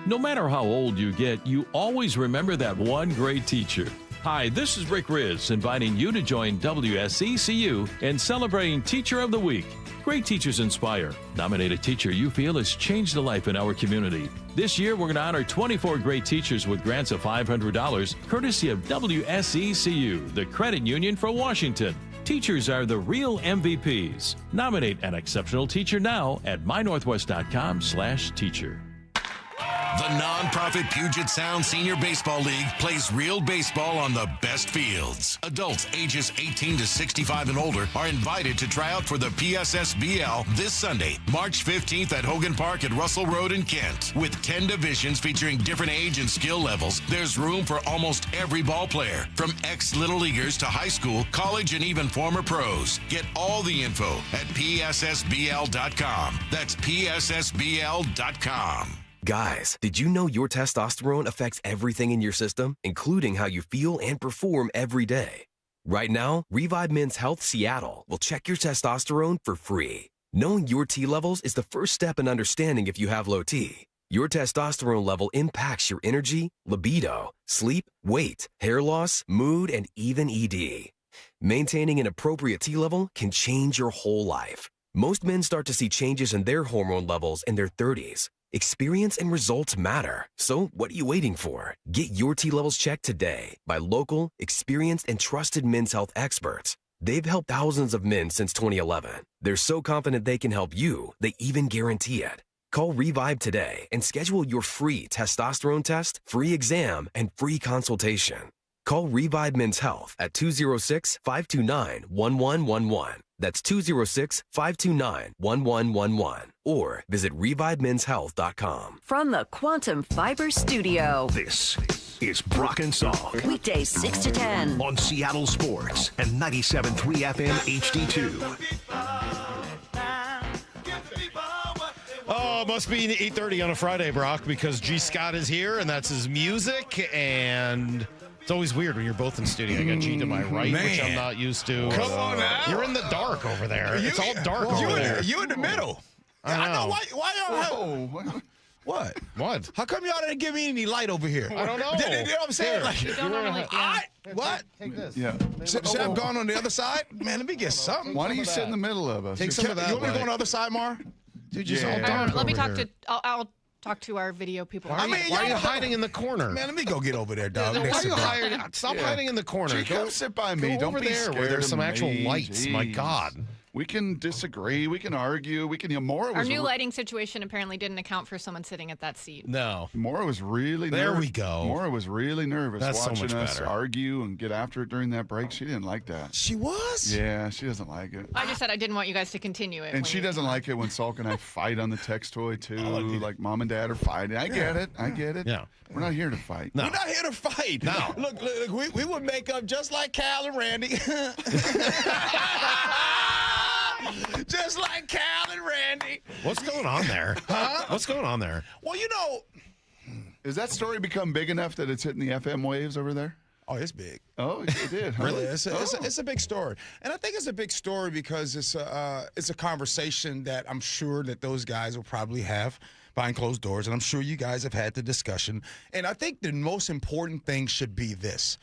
S22: No matter how old you get, you always remember that one great teacher. Hi, this is Rick Riz, inviting you to join WSECU in celebrating Teacher of the Week. Great teachers inspire. Nominate a teacher you feel has changed a life in our community. This year, we're going to honor 24 great teachers with grants of $500, courtesy of WSECU, the credit union for Washington. Teachers are the real MVPs. Nominate an exceptional teacher now at mynorthwest.com/teacher.
S17: The nonprofit Puget Sound Senior Baseball League plays real baseball on the best fields. Adults ages 18 to 65 and older are invited to try out for the PSSBL this Sunday, March 15th at Hogan Park at Russell Road in Kent. With 10 divisions featuring different age and skill levels, there's room for almost every ball player, from ex-little leaguers to high school, college, and even former pros. Get all the info at PSSBL.com. That's PSSBL.com.
S24: Guys, did you know your testosterone affects everything in your system, including how you feel and perform every day? Right now, Revive Men's Health Seattle will check your testosterone for free. Knowing your T levels is the first step in understanding if you have low T. Your testosterone level impacts your energy, libido, sleep, weight, hair loss, mood, and even ED. Maintaining an appropriate T level can change your whole life. Most men start to see changes in their hormone levels in their 30s. Experience and results matter. So what are you waiting for? Get your T levels checked today by local, experienced, and trusted men's health experts. They've helped thousands of men since 2011. They're so confident they can help you, they even guarantee it. Call Revive today and schedule your free testosterone test, free exam, and free consultation. Call Revive Men's Health at 206-529-1111. That's 206-529-1111. Or visit ReviveMen'sHealth.com.
S10: From the Quantum Fiber Studio.
S21: This is Brock and Salk.
S10: Weekdays 6 to 10.
S21: On Seattle Sports and 97.3 FM HD2.
S7: Oh, Well, it must be 8:30 on a Friday, Brock, because G. Scott is here, and that's his music, and it's always weird when you're both in studio. I got G to my right, which I'm not used to.
S11: Come on now.
S7: You're in the dark over there. It's all dark over there.
S11: You in the middle.
S7: I know.
S11: Why y'all have... What?
S7: What?
S11: How come y'all didn't give me any light over here?
S7: I don't know.
S11: You know what I'm saying? Like,
S30: You don't normally. Yeah.
S11: what?
S7: Take this.
S2: Yeah.
S11: Should I have gone on the other side? Man, let me get something.
S2: Why don't you sit in the middle of us?
S7: Take some of that.
S11: You want me to go on the other side, Mar?
S7: Dude, just
S2: Yeah.
S7: all
S30: I don't
S7: dark
S30: know. Let me
S7: over
S30: talk
S7: here.
S30: to. I'll talk to our video people.
S7: Why are you hiding in the corner?
S11: Man, let me go get over there, dog.
S7: Why
S11: Next
S7: are
S11: to
S7: you
S11: Brock.
S7: hiding? Stop hiding in the corner.
S2: Gee, come sit by me.
S7: Go
S2: Don't
S7: over
S2: be
S7: there where
S2: scared
S7: there's
S2: of
S7: some actual
S2: me.
S7: lights. My
S2: Jeez.
S7: God.
S2: We can disagree. We can argue. We can. Maura
S30: Our
S2: was
S30: new lighting situation apparently didn't account for someone sitting at that seat.
S7: No.
S2: Maura was really
S7: There
S2: nervous.
S7: we go.
S2: Maura was really nervous
S7: That's so
S2: watching
S7: much
S2: us
S7: better.
S2: argue and get after it during that break. She didn't like that.
S11: She was?
S2: Yeah, she doesn't like it.
S30: I just said I didn't want you guys to continue it.
S2: And she doesn't like it when Salk and I fight on the text toy too. Like mom and dad are fighting. I get it. I get it.
S7: Yeah.
S2: We're not here to fight.
S7: No.
S11: We're not here to fight.
S7: No.
S11: Look, we would make up just like Cal and Randy. Just like Cal and Randy.
S7: What's going on there?
S11: Huh?
S7: What's going on there?
S11: Well, you know.
S2: Has that story become big enough that it's hitting the FM waves over there?
S11: Oh, it's big.
S2: Oh, it did. Huh?
S11: Really? It's a big story. And I think it's a big story because it's a conversation that I'm sure that those guys will probably have behind closed doors. And I'm sure you guys have had the discussion. And I think the most important thing should be this.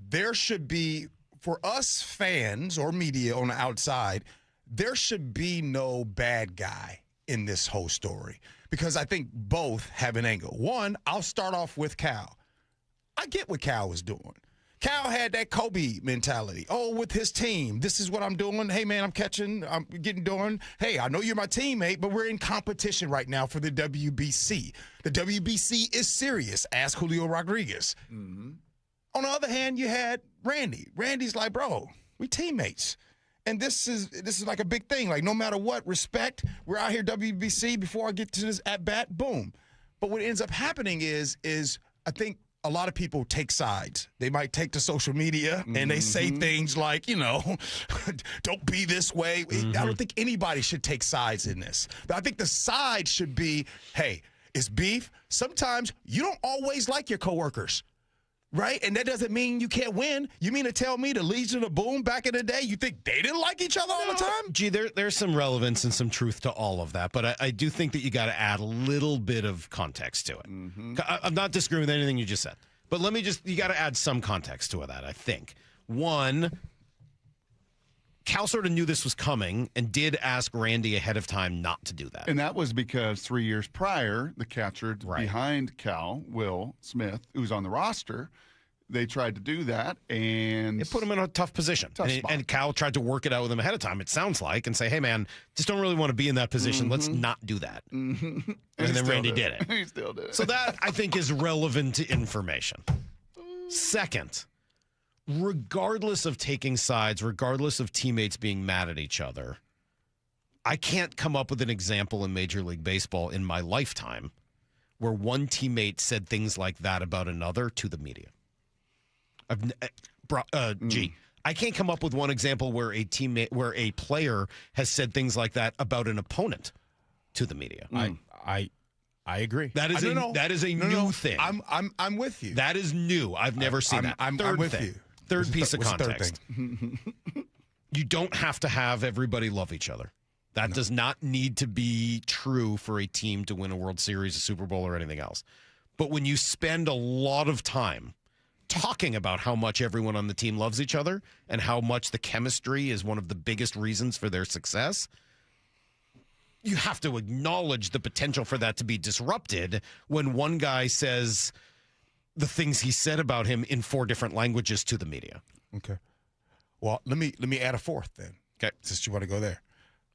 S11: There should be, for us fans or media on the outside, there should be no bad guy in this whole story because I think both have an angle. One, I'll start off with Cal. I get what Cal was doing. Cal had that Kobe mentality. Oh, with his team, this is what I'm doing. Hey, man, I'm getting doing. Hey, I know you're my teammate, but we're in competition right now for the WBC. The WBC is serious. Ask Julio Rodriguez. Mm-hmm. On the other hand, you had Randy. Randy's like, bro, we teammates. And this is like a big thing. Like, no matter what, respect. We're out here WBC. Before I get to this at-bat, boom. But what ends up happening is I think a lot of people take sides. They might take to social media and they say things like, don't be this way. I don't think anybody should take sides in this. But I think the side should be, hey, it's beef. Sometimes you don't always like your coworkers. Right? And that doesn't mean you can't win. You mean to tell me the Legion of Boom back in the day, you think they didn't like each other all the time?
S7: Gee, there's some relevance and some truth to all of that, but I do think that you got to add a little bit of context to it. I'm not disagreeing with anything you just said, but you got to add some context to that, I think. One, Cal sort of knew this was coming and did ask Randy ahead of time not to do that.
S2: And that was because 3 years prior, the catcher behind Cal, Will Smith, who's on the roster, they tried to do that, and
S7: it put him in a tough position. And Cal tried to work it out with him ahead of time, it sounds like, and say, hey, man, just don't really want to be in that position. Let's not do that. And then Randy did it.
S2: He still did it.
S7: So that, I think, is relevant information. Second, regardless of taking sides, regardless of teammates being mad at each other, I can't come up with an example in Major League Baseball in my lifetime where one teammate said things like that about another to the media. I can't come up with one example where a player has said things like that about an opponent to the media.
S11: I agree.
S7: That is a new thing.
S11: I'm with you.
S7: That is new. I've never seen that.
S11: I'm with you.
S7: Third piece of
S11: What's the third
S7: context. You don't have to have everybody love each other. That does not need to be true for a team to win a World Series, a Super Bowl, or anything else. But when you spend a lot of time talking about how much everyone on the team loves each other and how much the chemistry is one of the biggest reasons for their success, you have to acknowledge the potential for that to be disrupted when one guy says the things he said about him in 4 different languages to the media.
S11: Okay. Well, let me add a fourth then.
S7: Okay.
S11: Since you want to go there.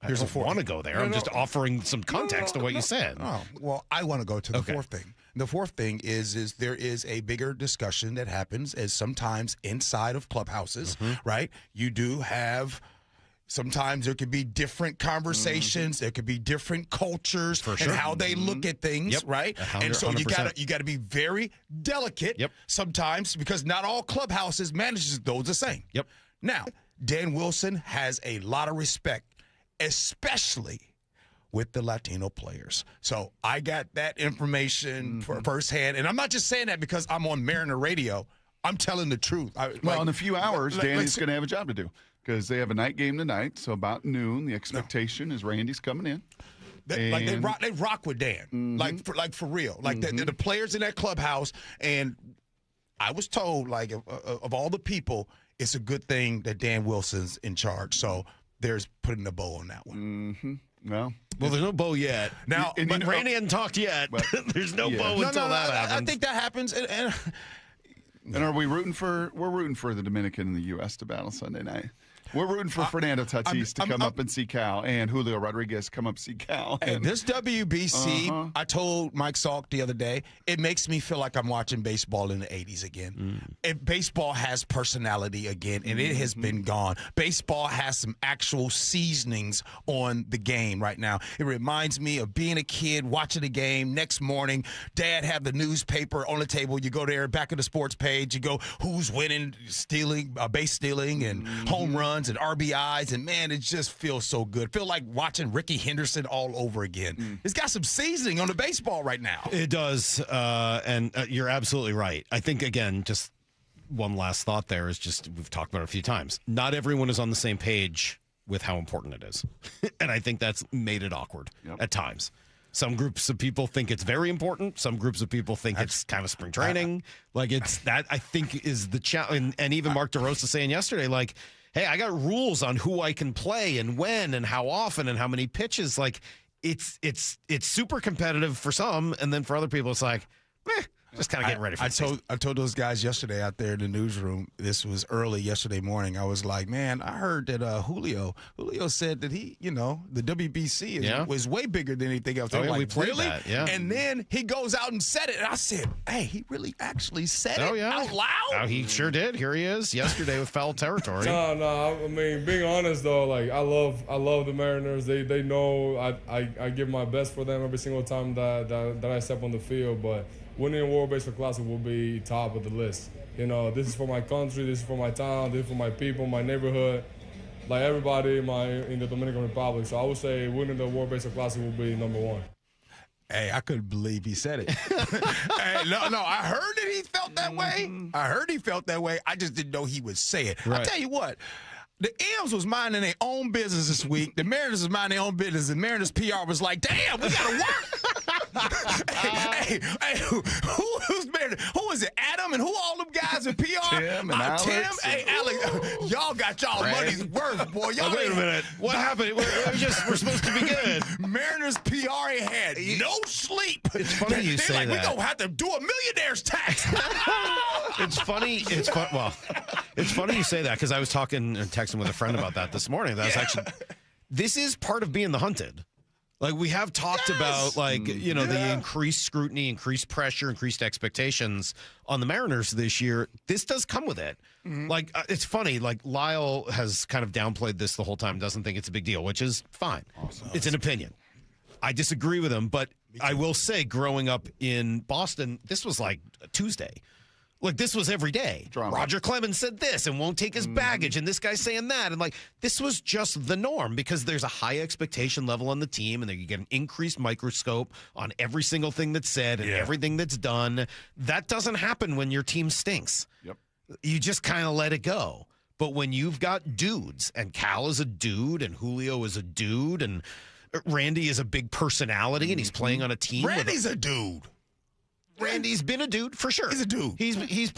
S7: Here's a fourth. I want to go there. I'm just offering some context to what you said.
S11: Oh, well, I want to go to the fourth thing. The fourth thing is there is a bigger discussion that happens as sometimes inside of clubhouses, right? You do have sometimes there could be different conversations, there could be different cultures and how they look at things, right?
S7: 100%.
S11: And so you gotta be very delicate sometimes because not all clubhouses manages those the same.
S7: Yep.
S11: Now, Dan Wilson has a lot of respect, especially with the Latino players. So I got that information firsthand. And I'm not just saying that because I'm on Mariner Radio. I'm telling the truth.
S2: In a few hours, Danny's going to have a job to do because they have a night game tonight. So about noon, the expectation is Randy's coming in.
S11: They rock with Dan, like for real. Like the players in that clubhouse, and I was told of all the people, it's a good thing that Dan Wilson's in charge. So there's putting a bow on that one.
S2: Well,
S7: there's no bow yet.
S11: Now,
S7: but Randy hasn't talked yet. There's no bow until that happens.
S11: I think that happens, and
S2: are we rooting for? We're rooting for the Dominican and the U.S. to battle Sunday night. We're rooting for Fernando Tatis to come up and see Cal, and Julio Rodriguez come up and see Cal.
S11: And this WBC, I told Mike Salk the other day, it makes me feel like I'm watching baseball in the 80s again. And baseball has personality again, and it has been gone. Baseball has some actual seasonings on the game right now. It reminds me of being a kid, watching the game. Next morning, Dad have the newspaper on the table. You go there, back of the sports page. You go, who's winning, base stealing, and home runs and RBIs, and man, it just feels so good. Feel like watching Ricky Henderson all over again. It's got some seasoning on the baseball right now.
S7: It does, and you're absolutely right. I think, again, just one last thought there is just, we've talked about it a few times. Not everyone is on the same page with how important it is. And I think that's made it awkward at times. Some groups of people think it's very important. Some groups of people think it's kind of spring training. It's that, I think, is the challenge. And even Mark DeRosa saying yesterday, hey, I got rules on who I can play and when and how often and how many pitches. It's super competitive for some, and then for other people, it's just kind of getting ready for it.
S11: I told those guys yesterday out there in the newsroom, this was early yesterday morning, I was like, man, I heard that Julio said that he, the WBC was way bigger than anything else.
S7: We played that,
S11: And then he goes out and said it, and I said, hey, he really actually said it out loud?
S7: He sure did. Here he is yesterday with foul territory.
S12: No, I mean, being honest, though, I love the Mariners. They know I give my best for them every single time that I step on the field, but winning a World Baseball Classic will be top of the list. This is for my country, this is for my town, this is for my people, my neighborhood, everybody in the Dominican Republic. So I would say winning the World Baseball Classic will be number one.
S11: Hey, I couldn't believe he said it. Hey, no, I heard that he felt that way. I heard he felt that way. I just didn't know he would say it. Right. I'll tell you what. The M's was minding their own business this week. The Mariners was minding their own business. And Mariners PR was like, damn, we got to work. hey, who's Mariners? Who is it? Adam and who all them guys in PR?
S2: Tim and Alex.
S11: Tim? Hey, Alex, y'all got y'all money's worth, boy. Y'all
S7: wait a minute. What happened? We're supposed to be good.
S11: Mariners PR ain't had no sleep.
S7: It's funny you say that.
S11: We're going to have to do a millionaire's tax.
S7: It's funny. It's funny you say that because I was talking and texting with a friend about that this morning. That was actually, this is part of being the hunted. We have talked about, the increased scrutiny, increased pressure, increased expectations on the Mariners this year. This does come with it. It's funny. Lyle has kind of downplayed this the whole time, doesn't think it's a big deal, which is fine. Awesome. It's an opinion. I disagree with him, but I will say growing up in Boston, this was like Tuesday. This was every day. Drama. Roger Clemens said this and won't take his baggage, and this guy's saying that. And, this was just the norm because there's a high expectation level on the team, and you get an increased microscope on every single thing that's said and everything that's done. That doesn't happen when your team stinks.
S2: Yep.
S7: You just kind of let it go. But when you've got dudes, and Cal is a dude, and Julio is a dude, and Randy is a big personality, and he's playing on a team.
S11: Randy's a dude.
S7: Randy's been a dude for sure.
S11: He's a dude.
S7: He's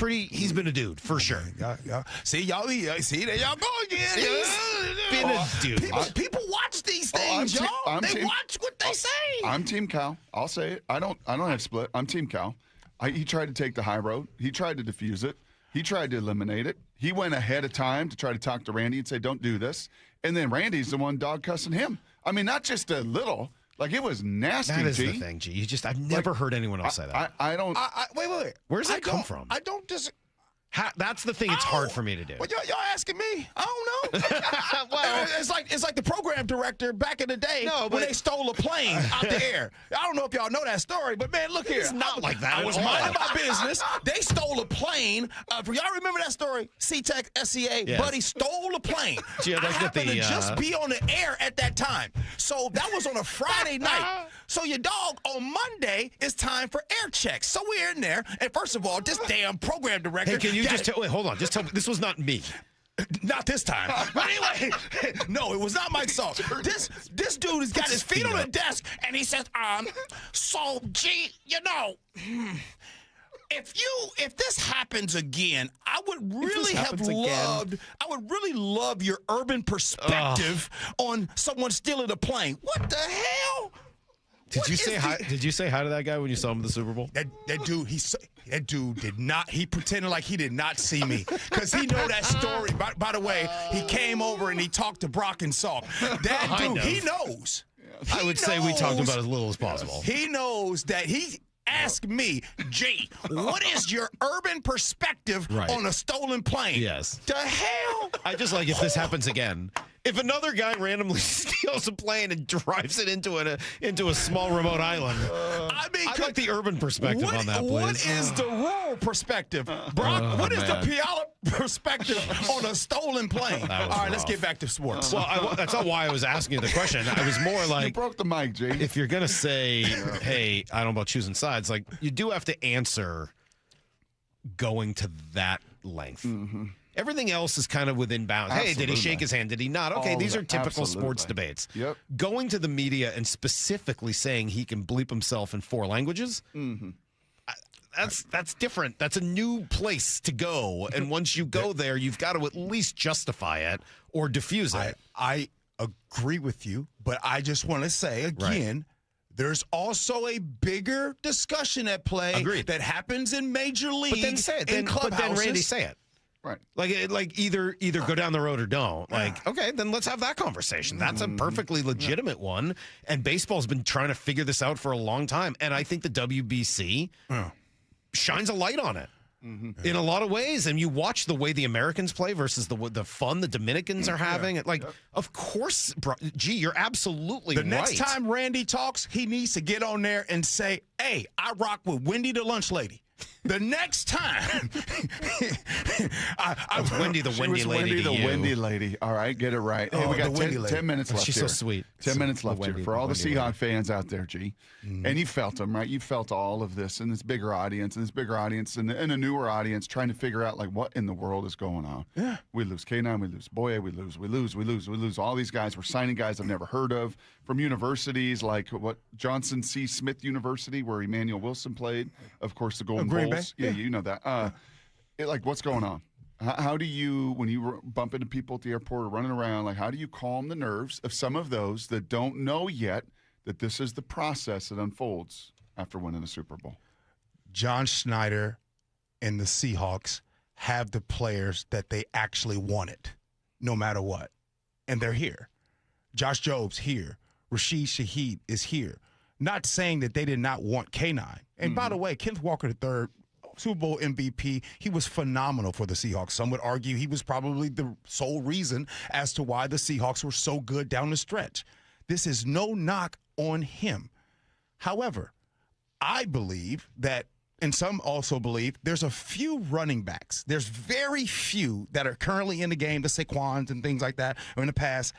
S7: been a dude for sure.
S11: Yeah. See y'all. See there y'all go again.
S7: Been a dude.
S11: People watch these things, y'all. They watch what they say.
S2: I'm Team Cal. I'll say it. I don't have split. I'm Team Cal. He tried to take the high road. He tried to diffuse it. He tried to eliminate it. He went ahead of time to try to talk to Randy and say, "Don't do this." And then Randy's the one dog cussing him. I mean, not just a little. It was nasty,
S7: That is
S2: G.
S7: the thing, G. I've never heard anyone else say that.
S2: I don't.
S11: Wait.
S7: Where's that come from?
S11: I don't disagree.
S7: That's the thing. It's hard for me to do.
S11: Well, y'all asking me? I don't know. Well, it's like the program director back in the day when they stole a plane out the air. I don't know if y'all know that story, but man, look here.
S7: It's not like that.
S11: I was minding my business. They stole a plane. Y'all remember that story? C-Tech, SCA,
S7: Yes.
S11: Buddy stole a plane.
S7: Gee,
S11: I happened to just be on the air at that time. So that was on a Friday night. So your dog on Monday, it's time for air checks. So we're in there, and first of all, this damn program director.
S7: Hey, can you just tell? Wait, hold on. Just tell me. This was not me.
S11: Not this time. But anyway, no, it was not Mike Salk. This dude has got his feet on the desk, and he says, so, G, if this happens again, I would really love your urban perspective on someone stealing a plane. What the hell?
S7: Did you say hi to that guy when you saw him at the Super Bowl?
S11: That dude did not. He pretended like he did not see me because he know that story. By the way, he came over and he talked to Brock and Salk. That dude, he knows.
S7: I would say we talked about as little as possible.
S11: He knows that he asked me, G, what is your urban perspective on a stolen plane?
S7: Yes.
S11: The hell?
S7: I just like if this happens again. If another guy randomly steals a plane and drives it into a small remote island, I'd like the urban perspective on that, please.
S11: What is the rural perspective? Brock, what is the Puyallup perspective on a stolen plane? All right, let's get back to sports.
S7: Well, that's not why I was asking you the question. I was more like,
S2: you broke the mic, Jay.
S7: If you're going to say, hey, I don't know about choosing sides, like you do have to answer going to that length. Mm-hmm. Everything else is kind of within bounds. Absolutely. Hey, did he shake his hand? Did he not? Okay, these are typical sports debates.
S2: Yep.
S7: Going to the media and specifically saying he can bleep himself in 4 languages, that's different. That's a new place to go. And once you go there, you've got to at least justify it or diffuse it.
S11: I agree with you, but I just want to say again, there's also a bigger discussion at play that happens in major leagues.
S7: But then say it.
S11: But
S7: then Randy, say it.
S2: Right.
S7: Like either go down the road or don't. Like, okay, then let's have that conversation. That's a perfectly legitimate one. And baseball's been trying to figure this out for a long time. And I think the WBC shines a light on it in a lot of ways. And you watch the way the Americans play versus the fun the Dominicans are having. Of course, Gee, you're absolutely right.
S11: The next time Randy talks, he needs to get on there and say, hey, I rock with Wendy the lunch lady. The next time,
S7: I was Wendy the Wendy lady.
S2: Wendy the Wendy lady. All right, get it right. Hey, we got 10 minutes left.
S7: She's
S2: here.
S7: so sweet.
S2: 10 minutes left here for all the Seahawks
S7: lady.
S2: fans out there, G. And you felt them, right? You felt all of this and this bigger audience and a newer audience trying to figure out like what in the world is going on.
S11: Yeah,
S2: we lose K9, we lose Boye, we lose. All these guys. We're signing guys I've never heard of from universities like Johnson C. Smith University, where Emmanuel Wilson played. Of course, the Golden
S11: Green
S2: Bulls.
S11: Bay?
S2: Yeah, you know that. What's going on? How do you, when you bump into people at the airport or running around, like how do you calm the nerves of some of those that don't know yet that this is the process that unfolds after winning a Super Bowl?
S11: John Schneider and the Seahawks have the players that they actually wanted, no matter what. And they're here. Josh Jobs here. Rashid Shaheed is here. Not saying that they did not want K9. And by the way, Kenneth Walker III, Super Bowl MVP, he was phenomenal for the Seahawks. Some would argue he was probably the sole reason as to why the Seahawks were so good down the stretch. This is no knock on him. However, I believe that, and some also believe, there's a few running backs. There's very few that are currently in the game, the Saquons and things like that, or in the past,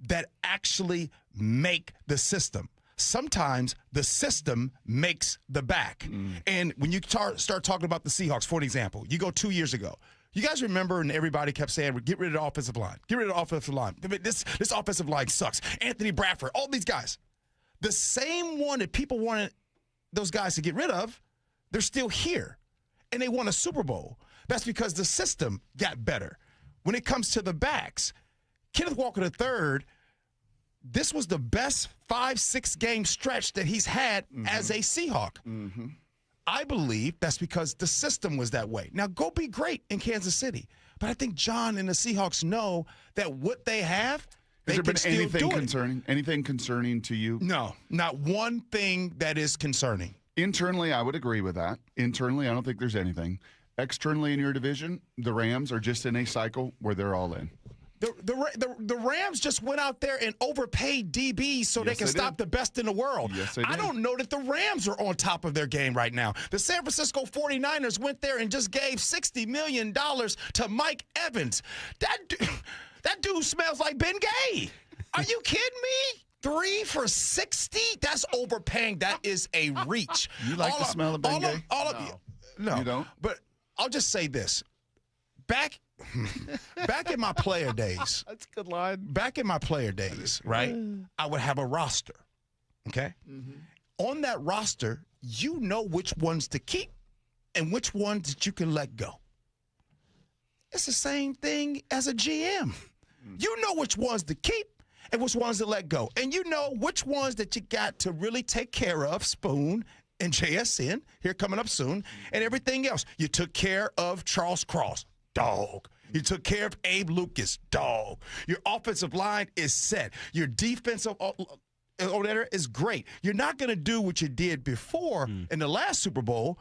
S11: that actually make the system. Sometimes the system makes the back. And when you start talking about the Seahawks, for an example, you go 2 years ago. You guys remember, and everybody kept saying, get rid of the offensive line. Get rid of the offensive line. This offensive line sucks. Anthony Bradford, all these guys. The same one that people wanted those guys to get rid of, they're still here. And they won a Super Bowl. That's because the system got better. When it comes to the backs, Kenneth Walker III, this was the best 5-6 game stretch that he's had as a Seahawk. I believe that's because the system was that way. Now, go be great in Kansas City. But I think John and the Seahawks know that what they have, they can still do it.
S2: Has there been anything concerning to you?
S11: No, not one thing that is concerning.
S2: Internally, I would agree with that. Internally, I don't think there's anything. externally in your division, the Rams are just in a cycle where they're all in.
S11: The Rams just went out there and overpaid DBs so they can stop the best in the world.
S2: Yes, they did.
S11: I don't know that the Rams are on top of their game right now. The San Francisco 49ers went there and just gave $60 million to Mike Evans. That dude smells like Ben Gay. Are you kidding me? 3 for $60? That's overpaying. That is a reach.
S2: You like the smell of Ben Gay?
S11: No.
S2: You don't?
S11: But I'll just say this. Back in my player days.
S7: That's a good line.
S11: Back in my player days, right? I would have a roster. Okay? Mm-hmm. On that roster, you know which ones to keep and which ones that you can let go. It's the same thing as a GM. You know which ones to keep and which ones to let go. And you know which ones that you got to really take care of, Spoon and JSN, here coming up soon, and everything else. You took care of Charles Cross. Dog. You took care of Abe Lucas. Dog. Your offensive line is set. Your defensive order is great. You're not going to do what you did before in the last Super Bowl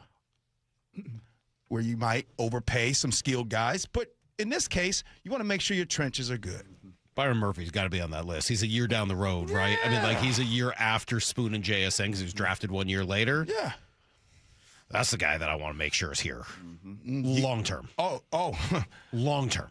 S11: where you might overpay some skilled guys. But in this case, you want to make sure your trenches are good.
S7: Byron Murphy's got to be on that list. He's a year down the road, right? I mean, like he's a year after Spoon and JSN because he was drafted 1 year later.
S11: Yeah.
S7: That's the guy that I want to make sure is here, long term. Long term.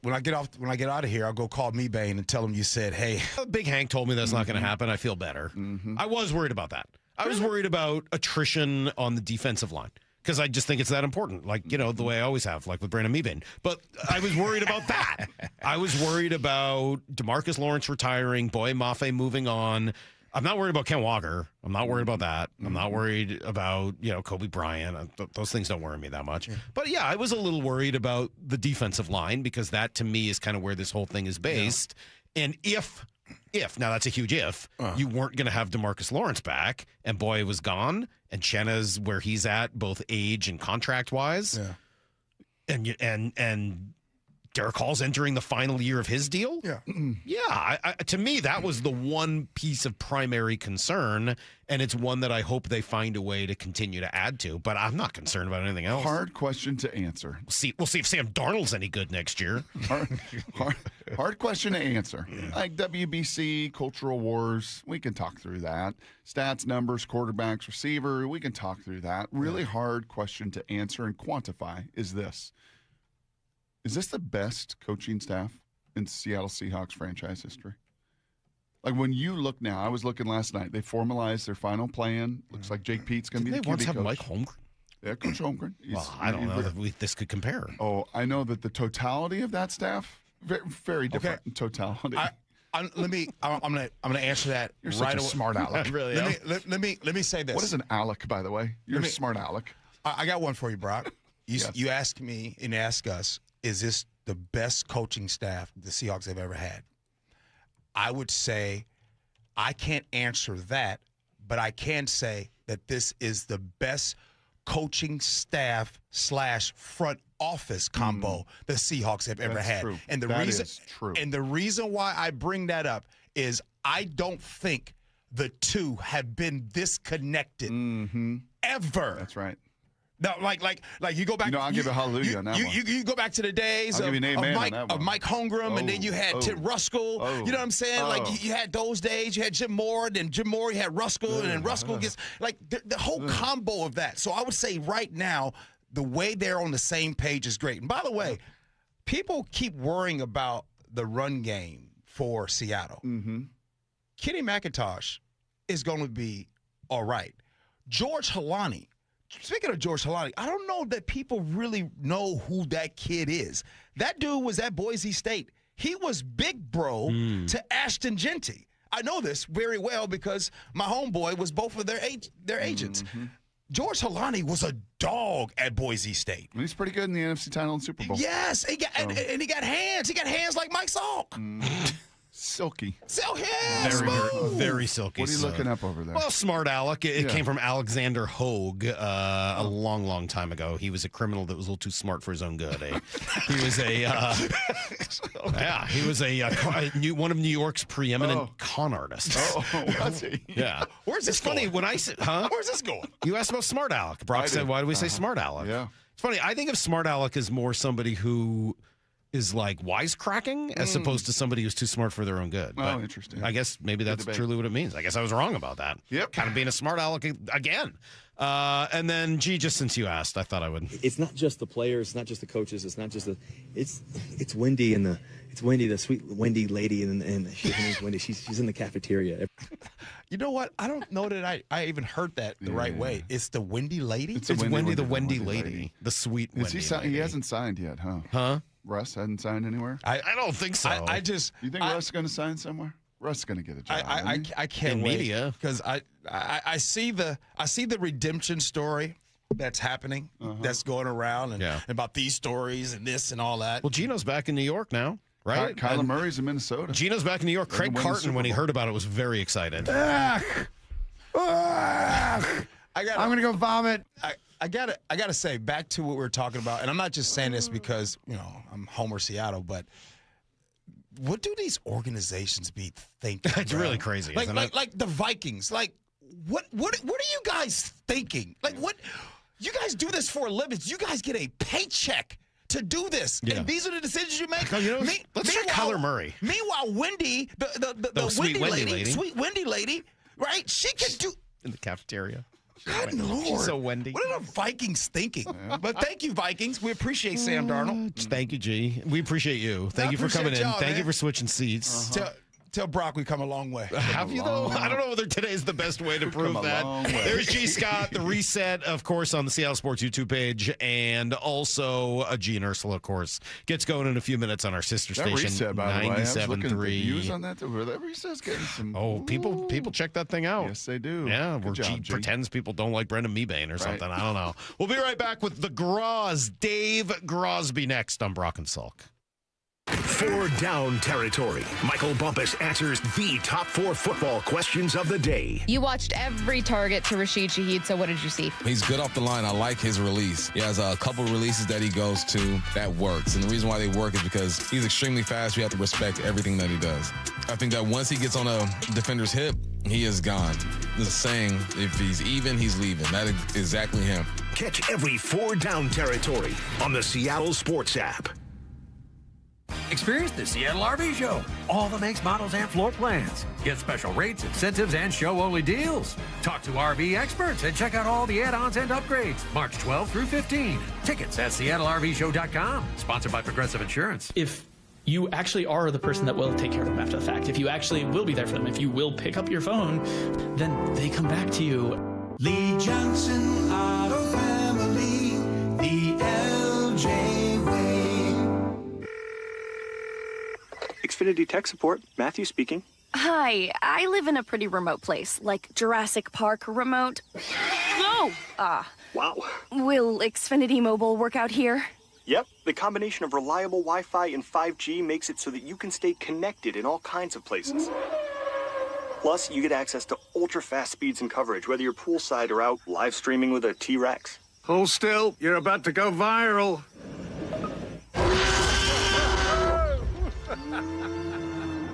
S11: When I get out of here, I'll go call Mebane and tell him you said, "Hey."
S7: Big Hank told me that's not going to happen. I feel better. I was worried about that. I was worried about attrition on the defensive line because I just think it's that important. Like the way I always have, like with Brandon Mebane. But I was worried about that. I was worried about DeMarcus Lawrence retiring, Boye Mafe moving on. I'm not worried about Ken Walker. I'm not worried about that. I'm not worried about, Kobe Bryant. Those things don't worry me that much. Yeah. But, yeah, I was a little worried about the defensive line because that, to me, is kind of where this whole thing is based. Yeah. And if, now that's a huge if, you weren't going to have DeMarcus Lawrence back and Boye was gone and Chenna's where he's at, both age and contract-wise, and Derek Hall's entering the final year of his deal.
S11: Yeah.
S7: Yeah. To me, that was the one piece of primary concern, and it's one that I hope they find a way to continue to add to. But I'm not concerned about anything else.
S2: Hard question to answer.
S7: We'll see if Sam Darnold's any good next year.
S2: Hard question to answer. Like WBC, cultural wars, we can talk through that. Stats, numbers, quarterbacks, receiver, we can talk through that. Really hard question to answer and quantify is this. Is this the best coaching staff in Seattle Seahawks franchise history? Like when you look now, I was looking last night. They formalized their final plan. Looks like Jake Pete's going to be the QB coach.
S7: They once have Mike Holmgren?
S2: Yeah, Coach Holmgren.
S7: Well, I don't know that this could compare.
S2: Oh, I know that the totality of that staff very different in totality.
S11: I'm gonna answer that.
S2: You're
S11: right
S2: such a
S11: away.
S2: smart aleck.
S7: Really?
S11: Let me say this.
S2: What is an aleck, by the way? You're a smart aleck.
S11: I got one for you, Brock. You ask me and ask us. Is this the best coaching staff the Seahawks have ever had? I would say I can't answer that, but I can say that this is the best coaching staff / front office combo the Seahawks have ever had.
S2: True.
S11: And the reason why I bring that up is I don't think the two have been this connected ever.
S2: That's right.
S11: No, like you go back.
S2: I'll give a hallelujah on that one.
S11: You go back to the days of Mike Holmgren, and then you had Tim Ruskell. You know what I'm saying? Like you had those days. You had Jim Moore, then Jim Moore. You had Ruskell, and then Ruskell gets like the whole combo of that. So I would say right now, the way they're on the same page is great. And by the way, people keep worrying about the run game for Seattle. Kenny McIntosh is going to be all right. George Halani. Speaking of George Halani, I don't know that people really know who that kid is. That dude was at Boise State. He was big bro to Ashton Genty. I know this very well because my homeboy was both of their agents. George Halani was a dog at Boise State.
S2: He's pretty good in the NFC title and Super Bowl.
S11: Yes, and he got hands. He got hands like Mike Salk.
S2: Silky.
S7: Very silky.
S2: What are you looking up over there?
S7: Well, Smart Alec. It came from Alexander Hogue a long, long time ago. He was a criminal that was a little too smart for his own good. He was one of New York's preeminent con artists.
S2: Was he?
S7: Yeah.
S11: Where's this
S7: funny
S11: going?
S7: when I said, Where's this going? You asked about Smart Alec. Brock said, why do we say Smart Alec?
S2: Yeah.
S7: It's funny. I think of Smart Alec as more somebody who is like wisecracking as opposed to somebody who's too smart for their own good.
S2: Oh, interesting.
S7: I guess maybe that's truly what it means. I guess I was wrong about that.
S2: Yep.
S7: Kind of being a smart aleck again. And then, just since you asked, I thought I would.
S15: It's not just the players. It's not just the coaches. It's not just it's Wendy and it's Wendy, the sweet Wendy lady, and her name's Wendy. She's in the cafeteria.
S11: You know what? I don't know that I even heard that the right way. It's the Wendy lady?
S7: It's Wendy, the Wendy lady. The sweet Wendy lady.
S2: He hasn't signed yet, huh?
S7: Huh?
S2: Russ hadn't signed anywhere?
S7: I don't think so.
S11: I just...
S2: You think Russ is going to sign somewhere? Russ is going to get a job.
S11: I can't wait. Media. Because I see the redemption story that's happening, that's going around, and about these stories and this and all that.
S7: Well, Gino's back in New York now, right?
S2: Kyler Murray's in Minnesota.
S7: Gino's back in New York. Craig Carton, when he heard about it, was very excited.
S11: I'm going to go vomit. I gotta say, back to what we were talking about, and I'm not just saying this because, I'm Homer Seattle, but what do these organizations be thinking?
S7: It's really crazy, isn't it?
S11: Like the Vikings. Like, what are you guys thinking? Like, what? You guys do this for a living. You guys get a paycheck to do this. Yeah. And these are the decisions you make.
S7: Let's try Kyler Murray.
S11: Meanwhile, Wendy, the
S7: sweet
S11: sweet Wendy lady, right? She can do...
S7: In the cafeteria.
S11: Good Lord.
S7: She's so Wendy.
S11: What are the Vikings thinking? But thank you, Vikings. We appreciate Sam Darnold.
S7: Thank you, G. We appreciate you. Thank you for coming in. Thank you for switching seats.
S11: Tell Brock we come a long way.
S7: Have you, though? I don't know whether today is the best way to prove that. There's G. Scott, the reset, of course, on the Seattle Sports YouTube page, and also G and Ursula, of course, gets going in a few minutes on our sister station,
S2: reset, by the way.
S7: 97.3.
S2: Views on that. That reset's getting some.
S7: Oh, people check that thing out.
S2: Yes, they do.
S7: Yeah, where G pretends people don't like Brendan Mebane or something. I don't know. We'll be right back with the Groz, Dave Grosby, next on Brock and Salk.
S21: 4 down territory. Michael Bumpus answers the top 4 football questions of the day.
S16: You watched every target to Rashid Shaheed, so what did you see?
S19: He's good off the line. I like his release. He has a couple releases that he goes to that works. And the reason why they work is because he's extremely fast. You have to respect everything that he does. I think that once he gets on a defender's hip, he is gone. The saying, if he's even, he's leaving. That is exactly him.
S21: Catch every 4 down territory on the Seattle Sports app.
S20: Experience the Seattle RV Show. All the makes, models, and floor plans. Get special rates, incentives, and show-only deals. Talk to RV experts and check out all the add-ons and upgrades. March 12 through 15. Tickets at SeattleRVShow.com. Sponsored by Progressive Insurance.
S23: If you actually are the person that will take care of them after the fact, if you actually will be there for them, if you will pick up your phone, then they come back to you.
S4: Lee Johnson Auto Family, the LJ way.
S25: Xfinity Tech Support, Matthew speaking.
S26: Hi, I live in a pretty remote place, like Jurassic Park remote. No!
S25: Wow.
S26: Will Xfinity Mobile work out here?
S25: Yep, the combination of reliable Wi-Fi and 5G makes it so that you can stay connected in all kinds of places. Plus, you get access to ultra-fast speeds and coverage, whether you're poolside or out live streaming with a T-Rex.
S21: Hold still, you're about to go viral.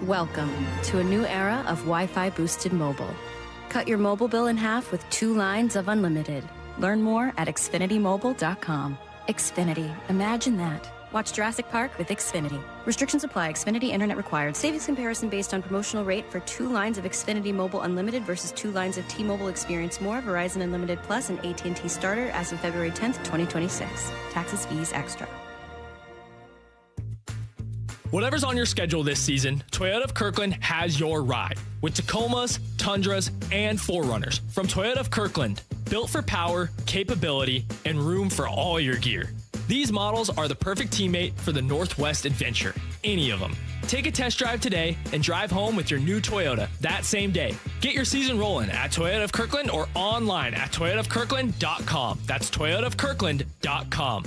S26: Welcome to a new era of Wi-Fi boosted mobile. Cut your mobile bill in half with 2 lines of unlimited. Learn more at xfinitymobile.com. Xfinity. Imagine that. Watch Jurassic Park with Xfinity. Restrictions apply. Xfinity Internet required. Savings comparison based on promotional rate for 2 lines of Xfinity Mobile Unlimited versus 2 lines of T-Mobile Experience More, Verizon Unlimited Plus, and AT&T Starter as of February 10th, 2026. Taxes, fees, extra.
S18: Whatever's on your schedule this season, Toyota of Kirkland has your ride. With Tacomas, Tundras, and 4Runners. From Toyota of Kirkland, built for power, capability, and room for all your gear. These models are the perfect teammate for the Northwest adventure. Any of them. Take a test drive today and drive home with your new Toyota that same day. Get your season rolling at Toyota of Kirkland or online at toyotaofkirkland.com. That's toyotaofkirkland.com.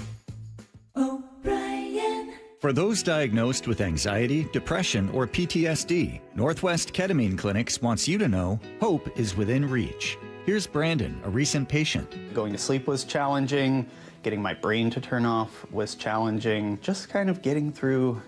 S4: O'Brien.
S1: For those diagnosed with anxiety, depression, or PTSD, Northwest Ketamine Clinics wants you to know hope is within reach. Here's Brandon, a recent patient.
S3: Going to sleep was challenging. Getting my brain to turn off was challenging. Just kind of getting through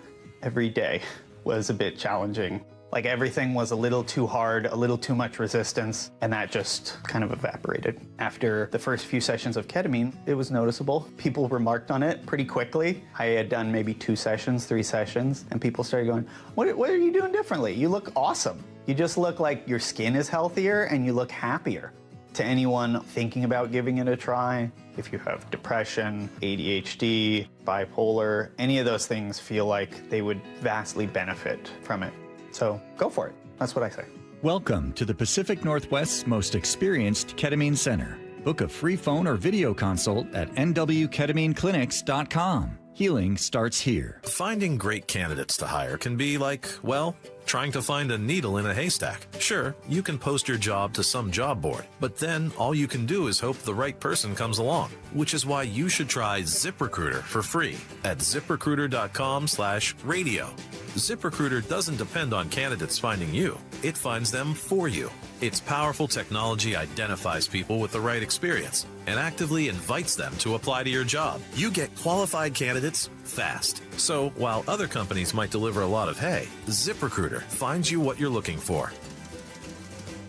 S3: every day was a bit challenging. Like everything was a little too hard, a little too much resistance, and that just kind of evaporated. After the first few sessions of ketamine, it was noticeable. People remarked on it pretty quickly. I had done maybe 2 sessions, 3 sessions, and people started going, what are you doing differently? You look awesome. You just look like your skin is healthier and you look happier. To anyone thinking about giving it a try, if you have depression, ADHD, bipolar, any of those things feel like they would vastly benefit from it. So go for it. That's what I say.
S1: Welcome to the Pacific Northwest's most experienced ketamine center. Book a free phone or video consult at nwketamineclinics.com. Healing starts here.
S5: Finding great candidates to hire can be like, well, trying to find a needle in a haystack. Sure, you can post your job to some job board, but then all you can do is hope the right person comes along, which is why you should try ZipRecruiter for free at ZipRecruiter.com/radio. ZipRecruiter doesn't depend on candidates finding you. It finds them for you. Its powerful technology identifies people with the right experience and actively invites them to apply to your job. You get qualified candidates fast. So while other companies might deliver a lot of hay, ZipRecruiter finds you what you're looking for.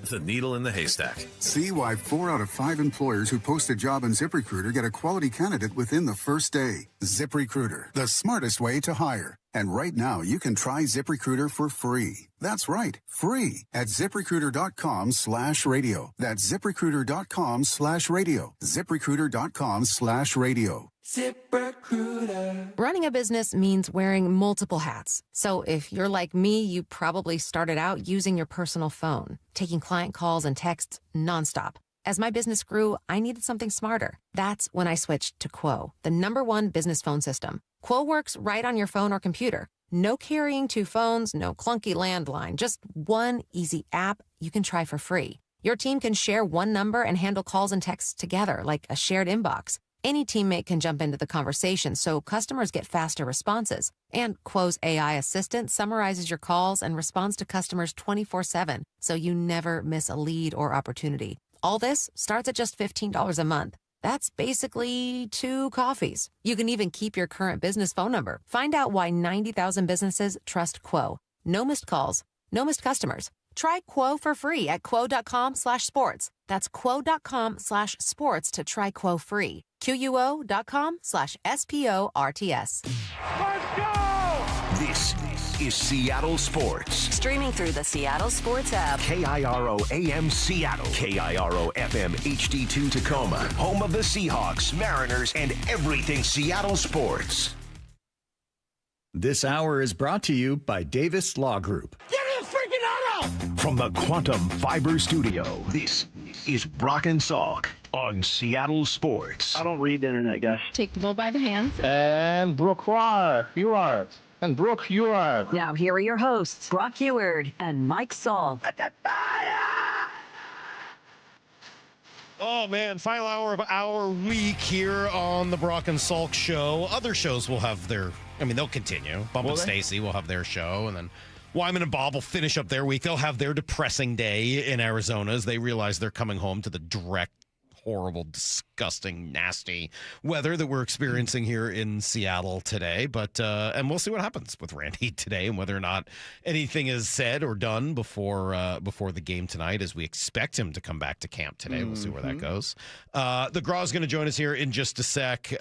S5: The needle in the haystack.
S6: See why 4 out of 5 employers who post a job on ZipRecruiter get a quality candidate within the first day. ZipRecruiter, the smartest way to hire. And right now, you can try ZipRecruiter for free. That's right, free at ZipRecruiter.com/radio. That's ZipRecruiter.com/radio. ZipRecruiter.com/radio.
S9: ZipRecruiter. Running a business means wearing multiple hats. So if you're like me, you probably started out using your personal phone, taking client calls and texts nonstop. As my business grew, I needed something smarter. That's when I switched to Quo, the #1 business phone system. Quo works right on your phone or computer. No carrying 2 phones, no clunky landline, just one easy app you can try for free. Your team can share one number and handle calls and texts together like a shared inbox. Any teammate can jump into the conversation, so customers get faster responses. And Quo's AI assistant summarizes your calls and responds to customers 24/7, so you never miss a lead or opportunity. All this starts at just $15 a month. That's basically 2 coffees. You can even keep your current business phone number. Find out why 90,000 businesses trust Quo. No missed calls, no missed customers. Try Quo for free at quo.com/sports. That's quo.com/sports to try Quo free. QUO.com/SPORTS.
S21: Let's go! This is Seattle Sports.
S10: Streaming through the Seattle Sports app.
S21: KIRO AM Seattle. KIRO FM HD2 Tacoma. Home of the Seahawks, Mariners, and everything Seattle sports.
S1: This hour is brought to you by Davis Law Group.
S21: Get his freaking auto! From the Quantum Fiber Studio, this is Brock and Salk on Seattle Sports.
S13: I don't read the internet, guys.
S16: Take the bull by the hands.
S13: And Brooke, you are. And Brooke, you are.
S10: Now here are your hosts, Brock Heward and Mike Saul.
S7: Oh, man, final hour of our week here on the Brock and Salk Show. Other shows will have their, they'll continue. Bump and Stacy will have their show, and then Wyman and Bob will finish up their week. They'll have their depressing day in Arizona as they realize they're coming home to the direct, horrible, disgusting, nasty weather that we're experiencing here in Seattle today. But and we'll see what happens with Randy today and whether or not anything is said or done before the game tonight, as we expect him to come back to camp today. We'll see where that goes. The Groz is going to join us here in just a sec,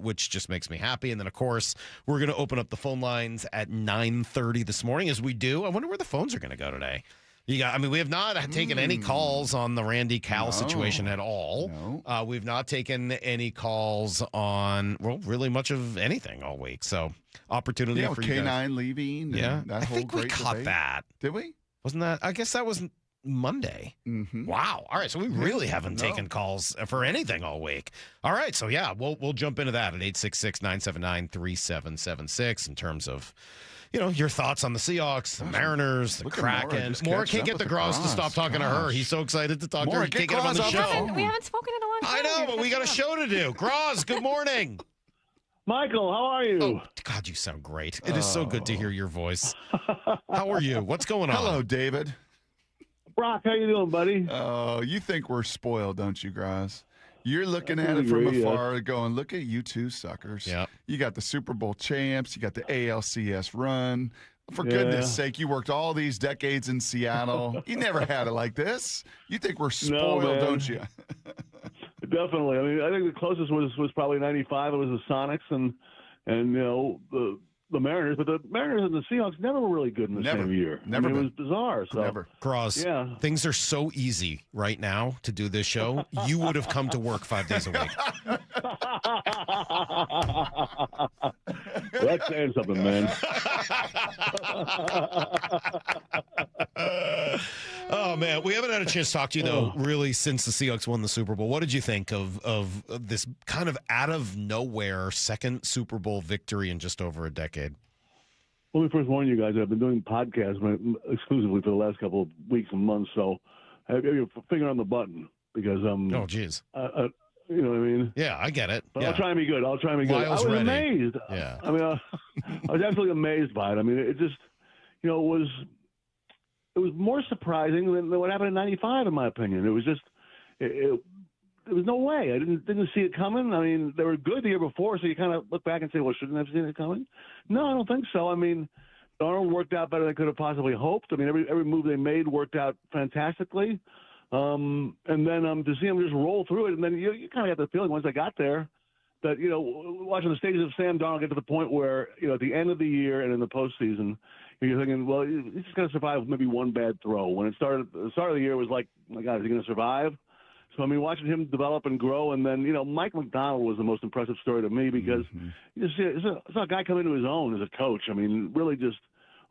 S7: which just makes me happy. And then, of course, we're going to open up the phone lines at 9:30 this morning. As we do, I wonder where the phones are going to go today. We have not taken any calls on the Randy Cal situation at all. No. We've not taken any calls on, really much of anything all week. So, opportunity for you guys.
S2: K9 leaving.
S7: Yeah.
S2: That whole
S7: I think we
S2: great
S7: caught
S2: debate.
S7: that.
S2: Did we?
S7: Wasn't that? I guess that was Monday.
S2: Mm-hmm.
S7: Wow. All right. So, we really haven't taken calls for anything all week. All right. So, yeah, we'll jump into that at 866-979-3776 in terms of, your thoughts on the Seahawks, the Mariners, the Kraken. Maura can't get the Groz to stop talking to her. He's so excited to talk to her. He can't get him on the show.
S30: We haven't spoken in a long time.
S7: I know, but we got a show to do. Groz, good morning.
S8: Michael, how are you?
S7: Oh, God, you sound great. It is so good to hear your voice. How are you? What's going on?
S2: Hello, David.
S8: Brock, how you doing, buddy?
S2: Oh, you think we're spoiled, don't you, Groz? You're looking at it from afar going, look at you two suckers.
S7: Yeah.
S2: You got the Super Bowl champs. You got the ALCS run. For goodness sake, you worked all these decades in Seattle. You never had it like this. You think we're spoiled, don't you?
S8: Definitely. I mean, I think the closest was probably 95. It was the Sonics and the Mariners, but the Mariners and the Seahawks never were really good in the same year.
S2: Never.
S8: I mean, it was bizarre. So.
S2: Never.
S7: Groz, things are so easy right now to do this show. You would have come to work 5 days a week.
S8: Well, that's saying something, man.
S7: Oh, man. We haven't had a chance to talk to you, though, really, since the Seahawks won the Super Bowl. What did you think of this kind of out-of-nowhere second Super Bowl victory in just over a decade?
S8: Well, let me first warn you guys, I've been doing podcasts exclusively for the last couple of weeks and months, so I have your finger on the button because
S7: oh, geez.
S8: You know what I mean?
S7: Yeah, I get it.
S8: But I'll try and be good. I was amazed.
S7: Yeah.
S8: I mean, I was absolutely amazed by it. I mean, it just, it was more surprising than what happened in '95, in my opinion. It was just, there was no way. I didn't see it coming. I mean, they were good the year before, so you kind of look back and say, well, shouldn't I have seen it coming? No, I don't think so. I mean, Darnold worked out better than I could have possibly hoped. I mean, every move they made worked out fantastically. And then to see him just roll through it, and then you kind of got the feeling once I got there that, watching the stages of Sam Darnold get to the point where, at the end of the year and in the postseason, you're thinking, well, he's just going to survive maybe one bad throw. When the start of the year was like, oh my God, is he going to survive? So, I mean, watching him develop and grow, and then, Mike McDonald was the most impressive story to me because you see, it's a guy coming into his own as a coach. I mean, really just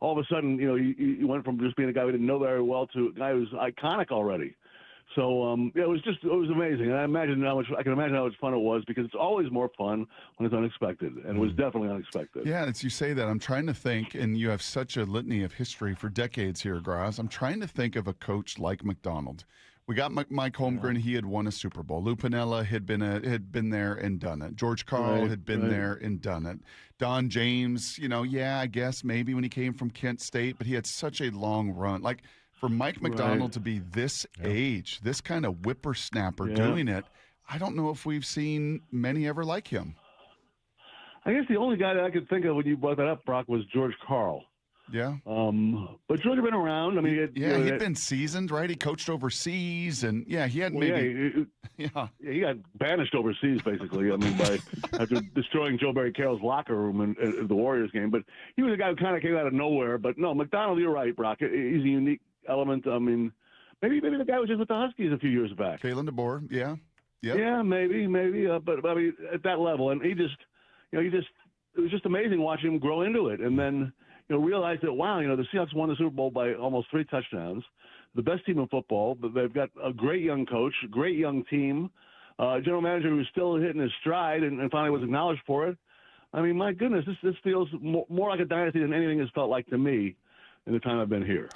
S8: all of a sudden, he went from just being a guy we didn't know very well to a guy who's iconic already. So it was amazing, and I can imagine how much fun it was because it's always more fun when it's unexpected, and it was definitely unexpected.
S2: Yeah, as you say that, I'm trying to think, and you have such a litany of history for decades here, Groz. I'm trying to think of a coach like McDonald. We got Mike Holmgren; he had won a Super Bowl. Lou Piniella had been there and done it. George Karl had been there and done it. Don James, I guess maybe when he came from Kent State, but he had such a long run, like. For Mike McDonald to be this age, this kind of whippersnapper doing it, I don't know if we've seen many ever like him.
S8: I guess the only guy that I could think of when you brought that up, Brock, was George Karl.
S2: Yeah.
S8: But George had been around. I mean,
S2: he'd been seasoned, right? He coached overseas, and he had
S8: he got banished overseas, basically. I mean, after destroying Joe Barry Carroll's locker room in the Warriors game. But he was a guy who kind of came out of nowhere. But no, McDonald, you're right, Brock. He's a unique element. I mean, maybe the guy was just with the Huskies a few years back.
S2: Kalen DeBoer, yeah.
S8: Yeah, maybe. But I mean, at that level, and it was just amazing watching him grow into it, and then realize that wow, the Seahawks won the Super Bowl by almost 3 touchdowns, the best team in football. But they've got a great young coach, a great young team, general manager who's still hitting his stride, and finally was acknowledged for it. I mean, my goodness, this feels more like a dynasty than anything has felt like to me in the time I've been here.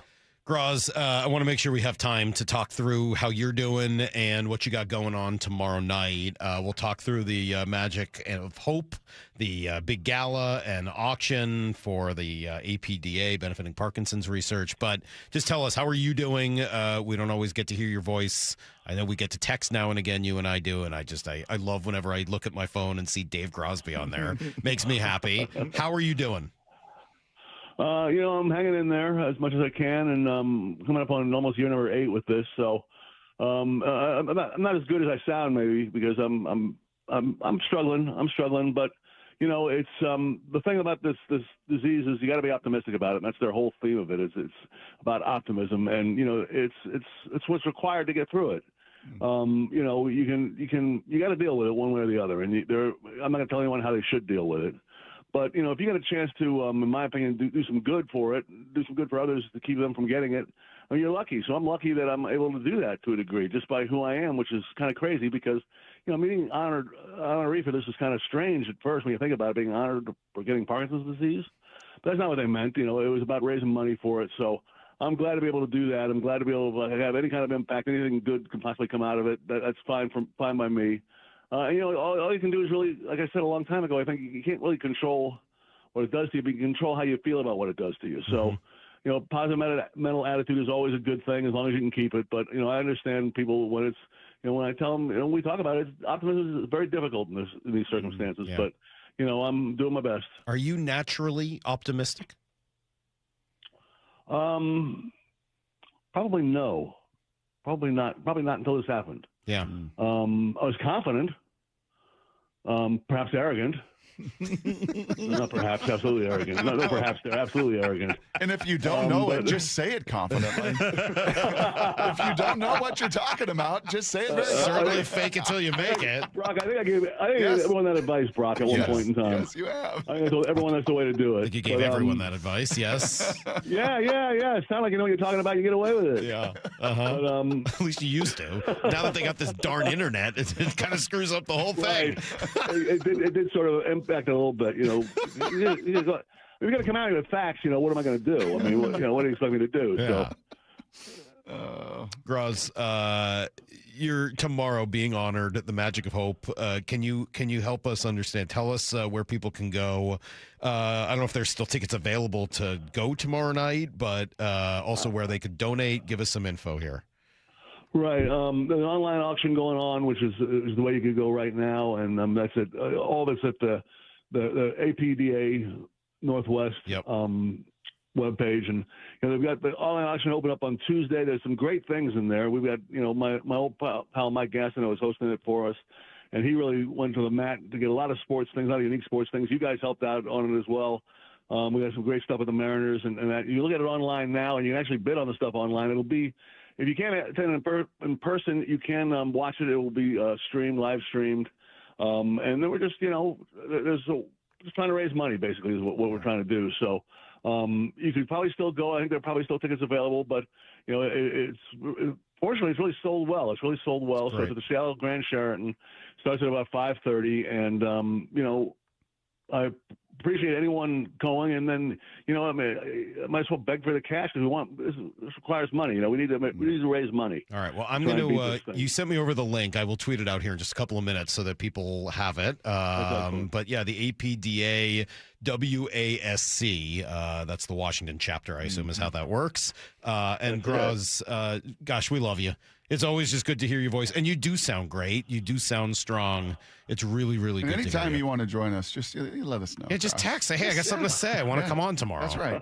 S7: Groz, I want to make sure we have time to talk through how you're doing and what you got going on tomorrow night. We'll talk through the Magic of Hope, the big gala and auction for the APDA, benefiting Parkinson's research. But just tell us, how are you doing? We don't always get to hear your voice. I know we get to text now and again, you and I do, and I love whenever I look at my phone and see Dave Grosby on there. Makes me happy. How are you doing?
S8: I'm hanging in there as much as I can, and coming up on almost year number 8 with this. So I'm not as good as I sound, maybe, because I'm struggling. I'm struggling, but it's the thing about this disease is you got to be optimistic about it. And that's their whole theme of it. It's about optimism, and it's what's required to get through it. You got to deal with it one way or the other, and I'm not going to tell anyone how they should deal with it. But, if you get a chance to, in my opinion, do some good for it, do some good for others to keep them from getting it, I mean, you're lucky. So I'm lucky that I'm able to do that to a degree just by who I am, which is kind of crazy because, being honoree for this is kind of strange at first when you think about it, being honored for getting Parkinson's disease. But that's not what they meant. It was about raising money for it. So I'm glad to be able to do that. I'm glad to be able to have any kind of impact, anything good can possibly come out of it. That's fine by me. all you can do is really, like I said a long time ago, I think you can't really control what it does to you, but you can control how you feel about what it does to you. So, positive mental attitude is always a good thing as long as you can keep it. But, I understand people when it's, when I tell them, when we talk about it, optimism is very difficult in these circumstances.
S7: Yeah.
S8: But, I'm doing my best.
S7: Are you naturally optimistic?
S8: Probably no. Probably not until this happened.
S7: Yeah.
S8: I was confident, perhaps arrogant. Not perhaps, absolutely arrogant. No, perhaps they're absolutely arrogant.
S2: And if you don't know it, just say it confidently. If you don't know what you're talking about, just say it very
S7: certainly fake it till you make it.
S8: Brock, I think I gave everyone that advice, Brock, at one point in time.
S2: Yes, you have.
S8: I think I told everyone that's the way to do it.
S7: I think you gave everyone that advice, yes.
S8: Yeah. It sounds like you know what you're talking about. You get away with it.
S7: Yeah. Uh-huh.
S8: But,
S7: at least you used to. Now that they got this darn internet, it kind of screws up the whole thing.
S8: Right. It did sort of impact a little bit, If you're going to come out with facts, what am I going to do? I mean, what do you expect me to do?
S7: Yeah. Groz, you're tomorrow being honored at the Magic of Hope. Can you help us understand? Tell us where people can go. I don't know if there's still tickets available to go tomorrow night, but also where they could donate. Give us some info here.
S8: Right. There's an online auction going on, which is the way you could go right now, and that's it. All that's at the APDA Northwest webpage, and they've got the online auction open up on Tuesday. There's some great things in there. We've got my old pal Mike Gastineau was hosting it for us, and he really went to the mat to get a lot of sports things, a lot of unique sports things. You guys helped out on it as well. We got some great stuff with the Mariners, and that. You look at it online now, and you can actually bid on the stuff online. It'll be, if you can't attend in person, you can watch it. It will be live streamed. And then we're just, just trying to raise money, basically, is what we're trying to do. So you could probably still go. I think there are probably still tickets available, but, fortunately, it's really sold well. It's really sold well. So it's at the Seattle Grand Sheraton. Starts at about 5:30, and, I appreciate anyone going, and then I might as well beg for the cash because this requires money. We need to raise money.
S7: All right. Well, I'm going to. You sent me over the link. I will tweet it out here in just a couple of minutes so that people have it. But yeah, the APDA WASC. That's the Washington chapter, I assume, is how that works. And Groz, gosh, we love you. It's always just good to hear your voice, and you do sound great. You do sound strong. It's really, really good.
S2: Anytime you want to join us, just let us know.
S7: Yeah, just text. Say, hey, I got something to say. I want to come on tomorrow.
S2: That's right.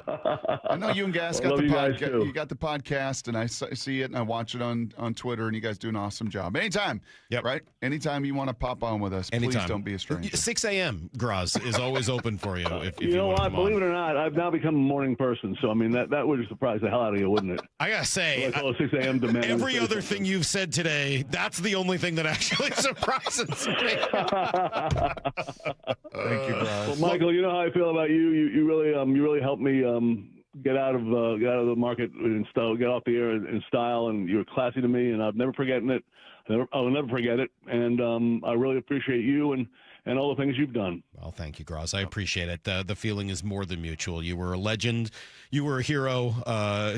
S2: I know you and Gas got the podcast. You got the podcast, and I see it, and I watch it on Twitter, and you guys do an awesome job. Anytime, right? Anytime you want to pop on with us, please don't be a stranger.
S7: 6 a.m. Groz is always open for you. If
S8: you know what? Believe it or not, I've now become a morning person. So I mean, that would surprise the hell out of you, wouldn't it?
S7: I gotta say,
S8: 6 a.m. demand.
S7: Every other thing you've said today, that's the only thing that actually surprises me.
S2: Thank you, Groz.
S8: Well, Michael, you know how I feel about you. You really helped me get out of the market and get off the air in style, and you're classy to me, and I've never forgotten it. I'll never forget it, and I really appreciate you and all the things you've done.
S7: Well, thank you, Groz. I appreciate it. The feeling is more than mutual. You were a legend. You were a hero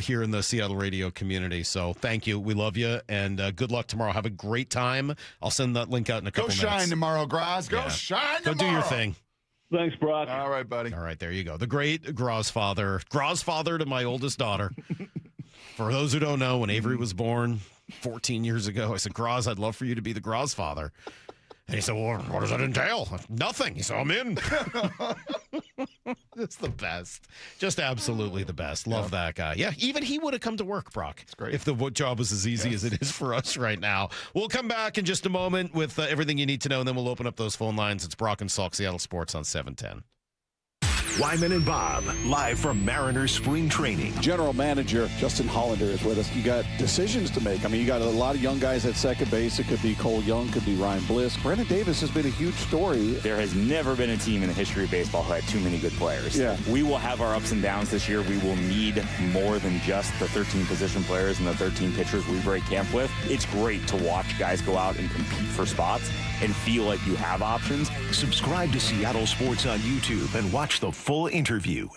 S7: here in the Seattle radio community. So thank you. We love you, and good luck tomorrow. Have a great time. I'll send that link out in a couple minutes.
S2: Go shine tomorrow, Groz. Go shine tomorrow.
S7: Go do your thing.
S8: Thanks, Brock.
S2: All right, buddy.
S7: All right, there you go. The great Groz father to my oldest daughter. For those who don't know, when Avery was born 14 years ago, I said, Groz, I'd love for you to be the Groz father. And he said, well, what does that entail? Nothing. He said, I'm in. It's the best. Just absolutely the best. Love that guy. Yeah, even he would have come to work, Brock. It's
S2: great.
S7: If the job was as easy as it is for us right now. We'll come back in just a moment with everything you need to know, and then we'll open up those phone lines. It's Brock and Salk, Seattle Sports on 710.
S21: Wyman and Bob, live from Mariners spring training.
S11: General Manager Justin Hollander is with us. You got decisions to make. I mean, you got a lot of young guys at second base. It could be Cole Young, could be Ryan Bliss. Brandon Davis has been a huge story.
S12: There has never been a team in the history of baseball who had too many good players.
S11: Yeah.
S12: We will have our ups and downs this year. We will need more than just the 13 position players and the 13 pitchers we break camp with. It's great to watch guys go out and compete for spots and feel like you have options.
S21: Subscribe to Seattle Sports on YouTube and watch the full interview.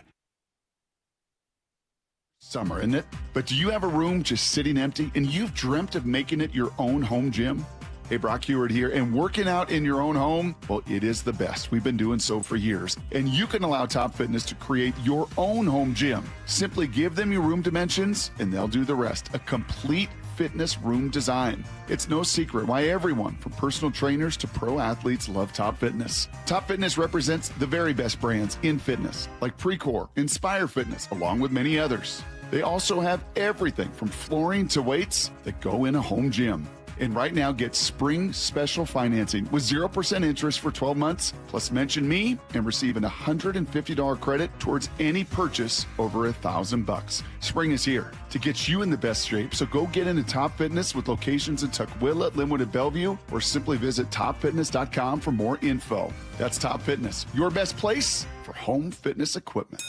S2: Summer, isn't it? But do you have a room just sitting empty and you've dreamt of making it your own home gym? Hey, Brock Heward here, and working out in your own home, well, it is the best. We've been doing so for years, and you can allow Top Fitness to create your own home gym. Simply give them your room dimensions, and they'll do the rest. A complete fitness room design. It's no secret why everyone, from personal trainers to pro athletes, love Top Fitness. Top Fitness represents the very best brands in fitness, like Precor, Inspire Fitness, along with many others. They also have everything from flooring to weights that go in a home gym. And right now, get spring special financing with 0% interest for 12 months, plus mention me and receive an $150 credit towards any purchase over $1,000. Spring is here to get you in the best shape, so go get into Top Fitness with locations in Tukwila, Linwood, and Bellevue, or simply visit topfitness.com for more info. That's Top Fitness, your best place for home fitness equipment.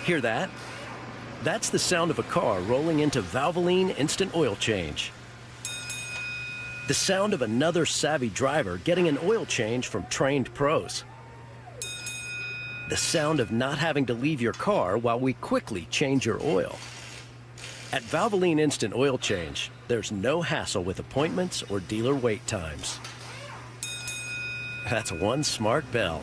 S14: Hear that? That's the sound of a car rolling into Valvoline Instant Oil Change. The sound of another savvy driver getting an oil change from trained pros. The sound of not having to leave your car while we quickly change your oil. At Valvoline Instant Oil Change, there's no hassle with appointments or dealer wait times. That's one smart bell.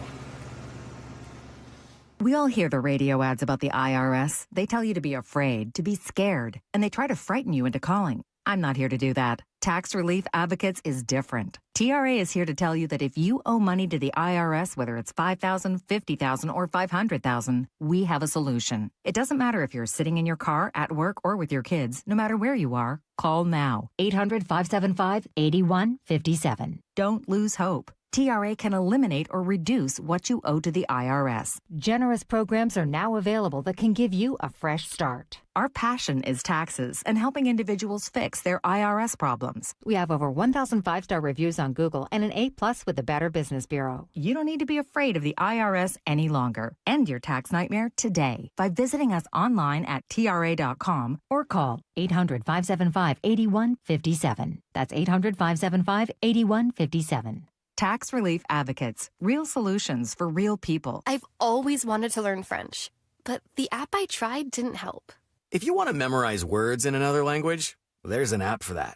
S15: We all hear the radio ads about the IRS. They tell you to be afraid, to be scared, and they try to frighten you into calling. I'm not here to do that. Tax Relief Advocates is different. TRA is here to tell you that if you owe money to the IRS, whether it's $5,000, $50,000, or $500,000, we have a solution. It doesn't matter if you're sitting in your car, at work, or with your kids. No matter where you are, call now. 800-575-8157. Don't lose hope. TRA can eliminate or reduce what you owe to the IRS.
S9: Generous programs are now available that can give you a fresh start.
S15: Our passion is taxes and helping individuals fix their IRS problems.
S9: We have over 1,000 five-star reviews on Google and an A+ with the Better Business Bureau.
S15: You don't need to be afraid of the IRS any longer. End your tax nightmare today by visiting us online at TRA.com
S9: or call 800-575-8157. That's 800-575-8157.
S15: Tax Relief Advocates. Real solutions for real people.
S17: I've always wanted to learn French, but the app I tried didn't help.
S19: If you want to memorize words in another language, there's an app for that.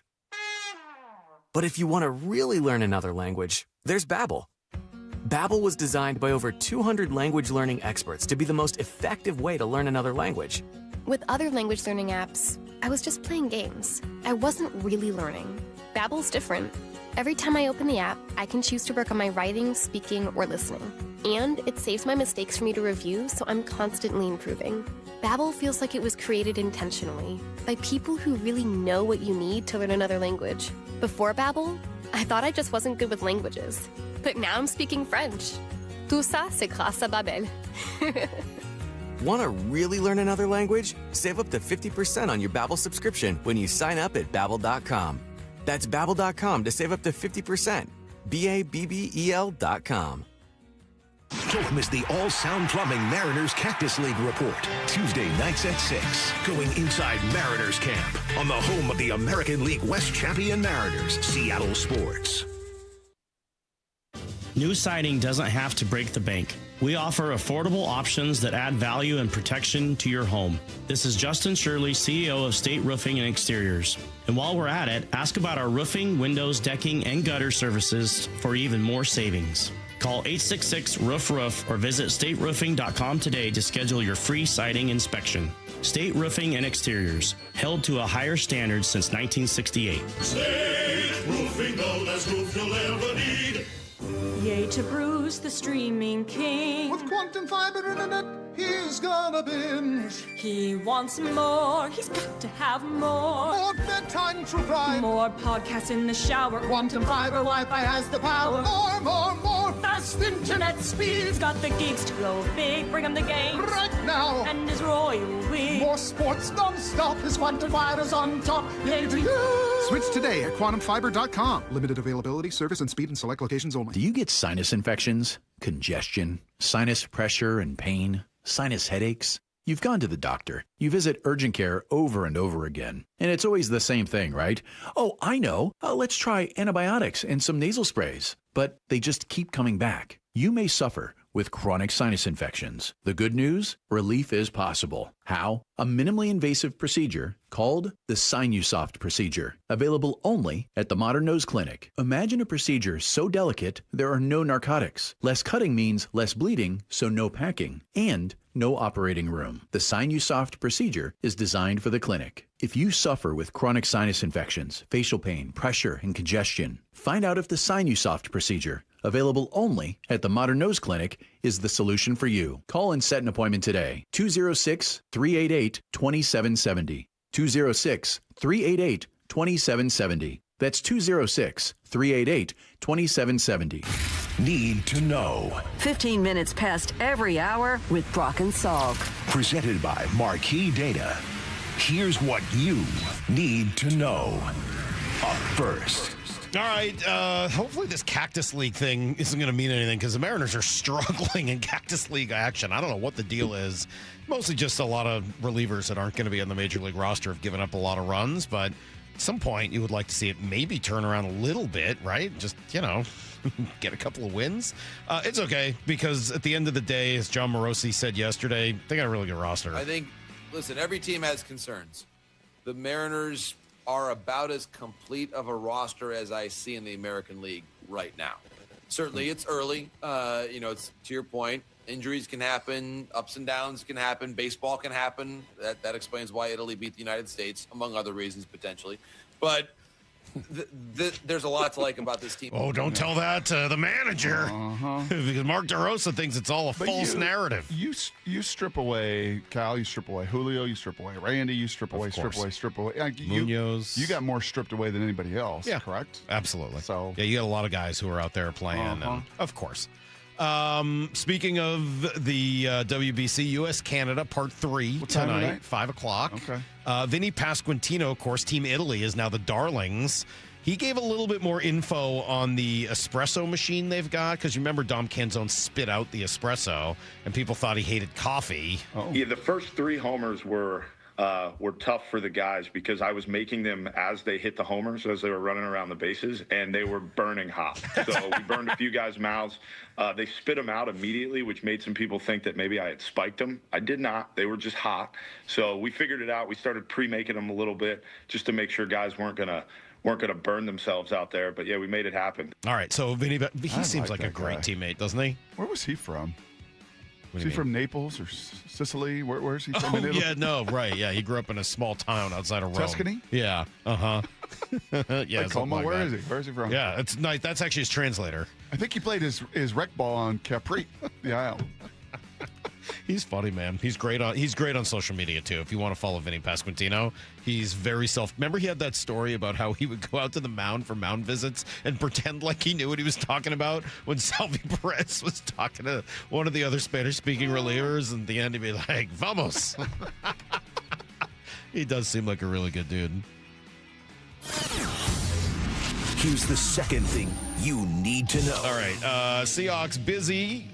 S19: But if you want to really learn another language, there's Babbel. Babbel was designed by over 200 language learning experts to be the most effective way to learn another language.
S17: With other language learning apps, I was just playing games. I wasn't really learning. Babbel's different. Every time I open the app, I can choose to work on my writing, speaking, or listening. And it saves my mistakes for me to review, so I'm constantly improving. Babbel feels like it was created intentionally by people who really know what you need to learn another language. Before Babbel, I thought I just wasn't good with languages. But now I'm speaking French. Tout ça, c'est grâce à Babbel.
S19: Want to really learn another language? Save up to 50% on your Babbel subscription when you sign up at Babbel.com. That's Babbel.com to save up to 50%. Babbel.com.
S21: Don't miss the all-sound plumbing Mariners Cactus League report. Tuesday nights at 6. Going inside Mariners camp on the home of the American League West champion Mariners, Seattle Sports.
S20: New siding doesn't have to break the bank. We offer affordable options that add value and protection to your home. This is Justin Shirley, CEO of State Roofing and Exteriors. And while we're at it, ask about our roofing, windows, decking, and gutter services for even more savings. Call 866-ROOF-ROOF or visit stateroofing.com today to schedule your free siding inspection. State Roofing and Exteriors, held to a higher standard since 1968.
S22: State Roofing, the best roof you'll ever need.
S24: Yay to Bruce, the streaming king.
S27: With quantum fiber internet, he's gonna binge.
S24: He wants more, he's got to have more.
S27: More bedtime true crime.
S24: More podcasts in the shower.
S27: Quantum fiber Wi-Fi has the power. More. Fast internet speed.
S24: He's got the gigs to go big, bring him the game.
S27: Right now.
S24: And his royal we.
S27: More sports non-stop. His quantum fiber's on top. Yay to you.
S28: Switch today at quantumfiber.com. Limited availability, service, and speed in select locations only.
S29: Do you get sinus infections, congestion, sinus pressure and pain, sinus headaches? You've gone to the doctor. You visit urgent care over and over again. And it's always the same thing, right? Oh, I know. Let's try antibiotics and some nasal sprays. But they just keep coming back. You may suffer with chronic sinus infections. The good news? Relief is possible. How? A minimally invasive procedure called the Sinusoft procedure, available only at the Modern Nose Clinic. Imagine a procedure so delicate there are no narcotics. Less cutting means less bleeding, so no packing, and no operating room. The Sinusoft procedure is designed for the clinic. If you suffer with chronic sinus infections, facial pain, pressure, and congestion, find out if the Sinusoft procedure, available only at the Modern Nose Clinic, is the solution for you. Call and set an appointment today. 206-388-2770. 206-388-2770. That's 206-388-2770.
S21: Need to know.
S10: 15 minutes past every hour with Brock and Salk.
S21: Presented by Marquee Data. Here's what you need to know. Up first.
S7: All right. Hopefully this Cactus League thing isn't going to mean anything because the Mariners are struggling in Cactus League action. I don't know what the deal is. Mostly just a lot of relievers that aren't going to be on the Major League roster have given up a lot of runs, but at some point you would like to see it maybe turn around a little bit, right? Just, get a couple of wins. It's okay because at the end of the day, as John Morosi said yesterday, they got a really good roster.
S1: I think, listen, every team has concerns. The Mariners are about as complete of a roster as I see in the American League right now. Certainly, it's early. It's to your point. Injuries can happen, ups and downs can happen, baseball can happen. That explains why Italy beat the United States, among other reasons potentially. But there's a lot to like about this team.
S7: Oh, don't tell that to the manager. Because Mark DeRosa thinks it's all a false narrative.
S2: You strip away Cal, you strip away Julio, you strip away Randy, you strip away.
S7: Munoz.
S2: You got more stripped away than anybody else, correct?
S7: Absolutely.
S2: So
S7: yeah, you got a lot of guys who are out there playing, and of course. Speaking of the WBC, U.S.-Canada Part 3 tonight, 5 o'clock.
S2: Okay.
S7: Vinny Pasquantino, of course, Team Italy is now the darlings. He gave a little bit more info on the espresso machine they've got, because you remember Dom Canzone spit out the espresso, and people thought he hated coffee.
S3: Yeah, the first 3 homers were tough for the guys because I was making them as they hit the homers, as they were running around the bases, and they were burning hot. So we burned a few guys' mouths. They spit them out immediately, which made some people think that maybe I had spiked them. I did not. They were just hot. So we figured it out. We started pre-making them a little bit just to make sure guys weren't gonna burn themselves out there. But yeah, we made it happen.
S7: All right. So Vinny, he seems like a great teammate, doesn't he?
S2: Where was he from? Is he from Naples or Sicily? Where's he from?
S7: Yeah, no, right. Yeah, he grew up in a small town outside of Rome.
S2: Tuscany?
S7: Yeah, yeah,
S2: Como, where is he? Where is he from?
S7: Yeah, it's nice. That's actually his translator.
S2: I think he played his rec ball on Capri, the Isle.
S7: He's funny, man. He's great on social media too. If you want to follow Vinny Pasquantino, he's very Remember he had that story about how he would go out to the mound for mound visits and pretend like he knew what he was talking about when Salvi Perez was talking to one of the other Spanish-speaking relievers, and at the end he'd be like, "Vamos." He does seem like a really good dude.
S21: Here's the second thing you need to know.
S7: All right, Seahawks busy,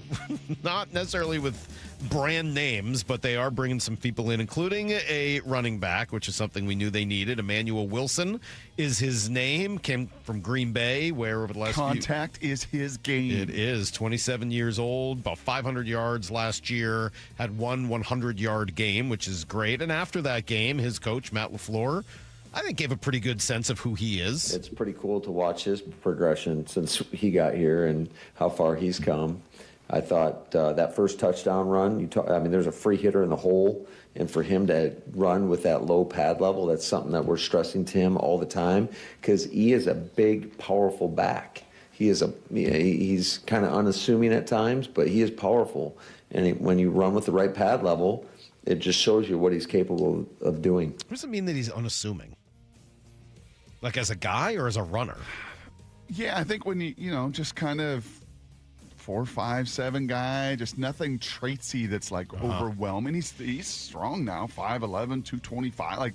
S7: not necessarily with brand names, but they are bringing some people in, including a running back, which is something we knew they needed. Emmanuel Wilson is his name, came from Green Bay, where over the last
S2: Contact is his game.
S7: It is. 27 years old, about 500 yards last year, had one 100-yard game, which is great. And after that game, his coach, Matt LaFleur, I think gave a pretty good sense of who he is.
S4: It's pretty cool to watch his progression since he got here and how far he's come. I thought that first touchdown run, there's a free hitter in the hole, and for him to run with that low pad level, that's something that we're stressing to him all the time because he is a big, powerful back. He's kind of unassuming at times, but he is powerful. And when you run with the right pad level, it just shows you what he's capable of doing.
S7: What does it mean that he's unassuming? Like as a guy or as a runner?
S2: Yeah, I think when you just kind of 4, 5, 7 guy, just nothing traitsy that's like overwhelming. He's strong now, 5'11", 225.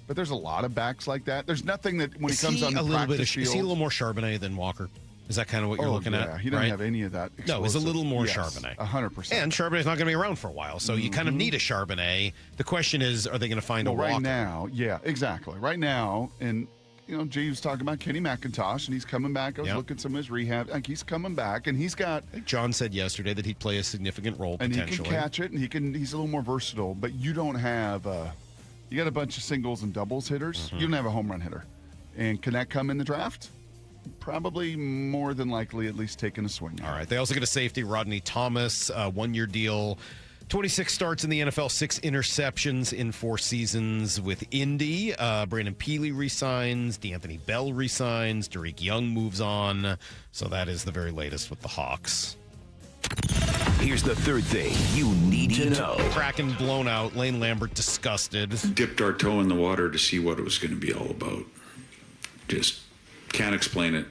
S2: But there's a lot of backs like that. There's nothing that when he comes on the practice field.
S7: Is he a little more Charbonnet than Walker? Is that kind of what you're looking at?
S2: Yeah, he doesn't have any of that.
S7: No, he's a little more Charbonnet.
S2: 100%.
S7: And Charbonnet's not going to be around for a while, so you kind of need a Charbonnet. The question is, are they going to find a Walker?
S2: Right now, yeah, exactly. Right now, and G was talking about Kenny McIntosh, and he's coming back. I was
S7: Yep.
S2: looking at some of his rehab. Like, he's coming back, and he's got.
S7: I think John said yesterday that he'd play a significant role
S2: And
S7: potentially.
S2: he can catch it, and he's a little more versatile. But you don't have. You got a bunch of singles and doubles hitters.
S7: Mm-hmm.
S2: You don't have a home run hitter. And can that come in the draft? Probably more than likely, at least taking a swing.
S7: All right. They also get a safety, Rodney Thomas, 1-year deal. 26 starts in the NFL, 6 interceptions in 4 seasons with Indy. Brandon Peely resigns. DeAnthony Bell resigns. Derek Young moves on. So that is the very latest with the Hawks.
S21: Here's the third thing you need to know.
S7: Kraken blown out. Lane Lambert disgusted.
S5: Dipped our toe in the water to see what it was going to be all about. Just can't explain it.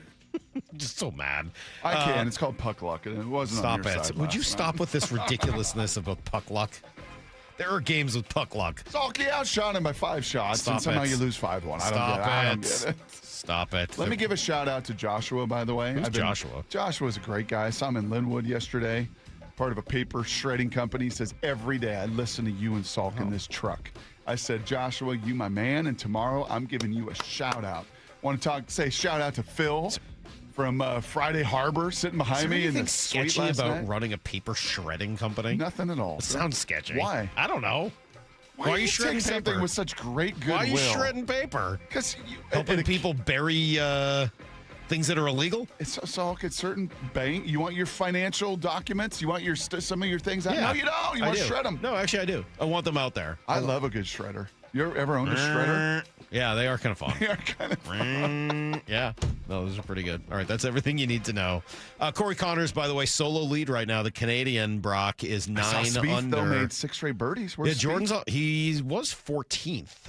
S7: Just so mad.
S2: I can. It's called puck luck, and it wasn't on
S7: Stop
S2: your
S7: it.
S2: side
S7: Would you
S2: last
S7: stop
S2: night.
S7: with this ridiculousness about puck luck? There are games with puck luck.
S2: Salky outshot him by 5 shots,
S7: Stop
S2: and somehow
S7: it.
S2: you lose 5-1. I don't get it.
S7: Stop it.
S2: Let me give a shout out to Joshua, by the way.
S7: Who's Joshua?
S2: Joshua's a great guy. I saw him in Linwood yesterday, part of a paper shredding company. He says, every day I listen to you and Salk in this truck. I said, Joshua, you my man, and tomorrow I'm giving you a shout out. Want to say shout out to Phil from Friday Harbor sitting behind me in the suite
S7: sketchy
S2: last
S7: about
S2: night?
S7: running a paper shredding company?
S2: Nothing at all.
S7: It sounds sketchy.
S2: Why?
S7: I don't know.
S2: Why are you
S7: shredding
S2: take something
S7: paper?
S2: with such great goodwill?
S7: Why are you shredding paper?
S2: Because
S7: helping people bury things that are illegal.
S2: It's certain bank. You want your financial documents. You want your some of your things out.
S7: Yeah,
S2: No, you don't. You
S7: I
S2: want to
S7: do.
S2: shred them.
S7: No, actually, I do. I want them out there.
S2: I love a good shredder. You ever owned a shredder?
S7: Yeah, they are kind of fun.
S2: They are kind of fun.
S7: Yeah. No, those are pretty good. All right, that's everything you need to know. Corey Connors, by the way, solo lead right now. The Canadian, Brock, is 9
S2: I saw Spieth,
S7: under.
S2: though, made 6 straight birdies. Where's
S7: Jordan's
S2: Spieth?
S7: he was 14th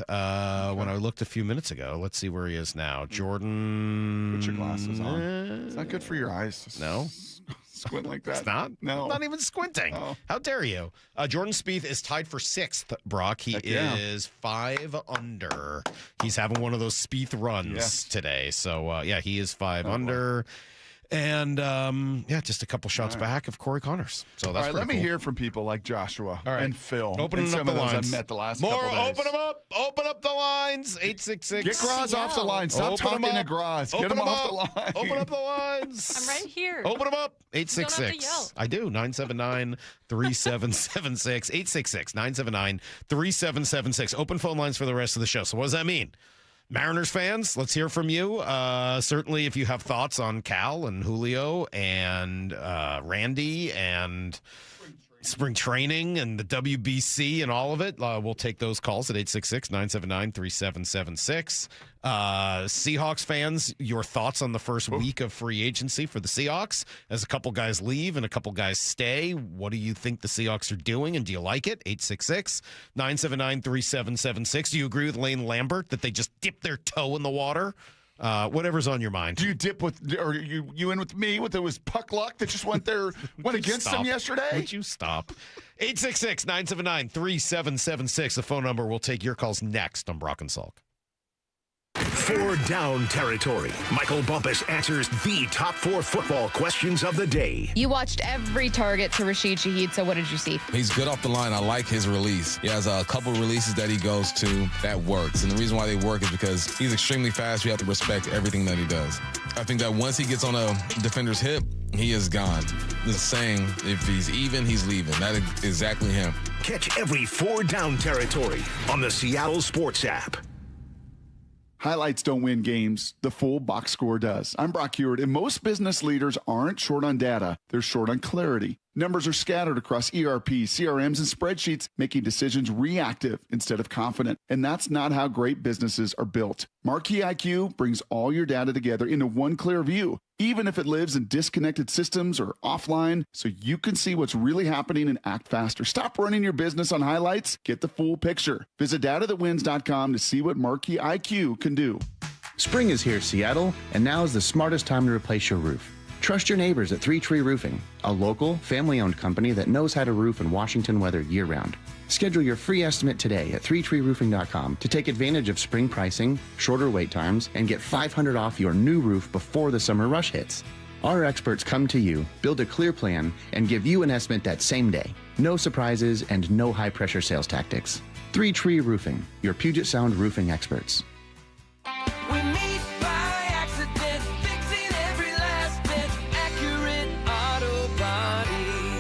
S7: when I looked a few minutes ago. Let's see where he is now. Jordan.
S2: Put your glasses on. It's not good for your eyes.
S7: No.
S2: Squint like that.
S7: It's not?
S2: No.
S7: I'm not even squinting.
S2: Oh.
S7: How dare you? Jordan Spieth is tied for 6th, Brock. He is 5 under. He's having one of those Spieth runs today. So, he is 5 under. And, just a couple shots back of Corey Connors. So that's
S2: all right, let me
S7: cool.
S2: hear from people like Joshua and Phil.
S7: Opening
S2: and
S7: up
S2: some
S7: the
S2: of those
S7: lines.
S2: I met the last
S7: More,
S2: couple days.
S7: open them up. Open up the lines. 866.
S2: Get Groz off the line. Stop
S7: Open 'em
S2: talking to
S7: up.
S2: Groz. Get
S7: Open
S2: him
S7: 'em
S2: off
S7: up.
S2: the line.
S7: Open up the lines.
S24: I'm right here.
S7: Open them up.
S24: You don't have to
S7: 866.
S24: yell.
S7: I do. 979-3776. 866-979-3776. Open phone lines for the rest of the show. So what does that mean? Mariners fans, let's hear from you. Certainly if you have thoughts on Cal and Julio and Randy and spring training and the WBC and all of it, we'll take those calls at 866-979-3776. Seahawks fans, your thoughts on the first week of free agency for the Seahawks as a couple guys leave and a couple guys stay. What do you think the Seahawks are doing, and do you like it? 866-979-3776. Do you agree with Lane Lambert that they just dip their toe in the water? Whatever's on your mind.
S2: Do you dip with, or you in with me with it was puck luck that just went against them yesterday?
S7: Would you stop? 866-979-3776. The phone number. We'll take your calls next on Brock and Salk.
S21: 4 down territory. Michael Bumpus answers the top 4 football questions of the day.
S6: You watched every target to Rashid Shaheed, so what did you see?
S8: He's good off the line. I like his release. He has a couple releases that he goes to that works. And the reason why they work is because he's extremely fast. You have to respect everything that he does. I think that once he gets on a defender's hip, he is gone. The saying, if he's even, he's leaving. That is exactly him.
S21: Catch every 4 down territory on the Seattle Sports app.
S2: Highlights don't win games. The full box score does. I'm Brock Heward, and most business leaders aren't short on data. They're short on clarity. Numbers are scattered across ERP, CRMs, and spreadsheets, making decisions reactive instead of confident. And that's not how great businesses are built. Marquee IQ brings all your data together into one clear view, even if it lives in disconnected systems or offline, so you can see what's really happening and act faster. Stop running your business on highlights. Get the full picture. Visit datathatwins.com to see what Marquee IQ can do.
S13: Spring is here, Seattle, and now is the smartest time to replace your roof. Trust your neighbors at 3 Tree Roofing, a local, family-owned company that knows how to roof in Washington weather year-round. Schedule your free estimate today at 3treeroofing.com to take advantage of spring pricing, shorter wait times, and get $500 off your new roof before the summer rush hits. Our experts come to you, build a clear plan, and give you an estimate that same day. No surprises and no high-pressure sales tactics. 3 Tree Roofing, your Puget Sound roofing experts.
S27: We need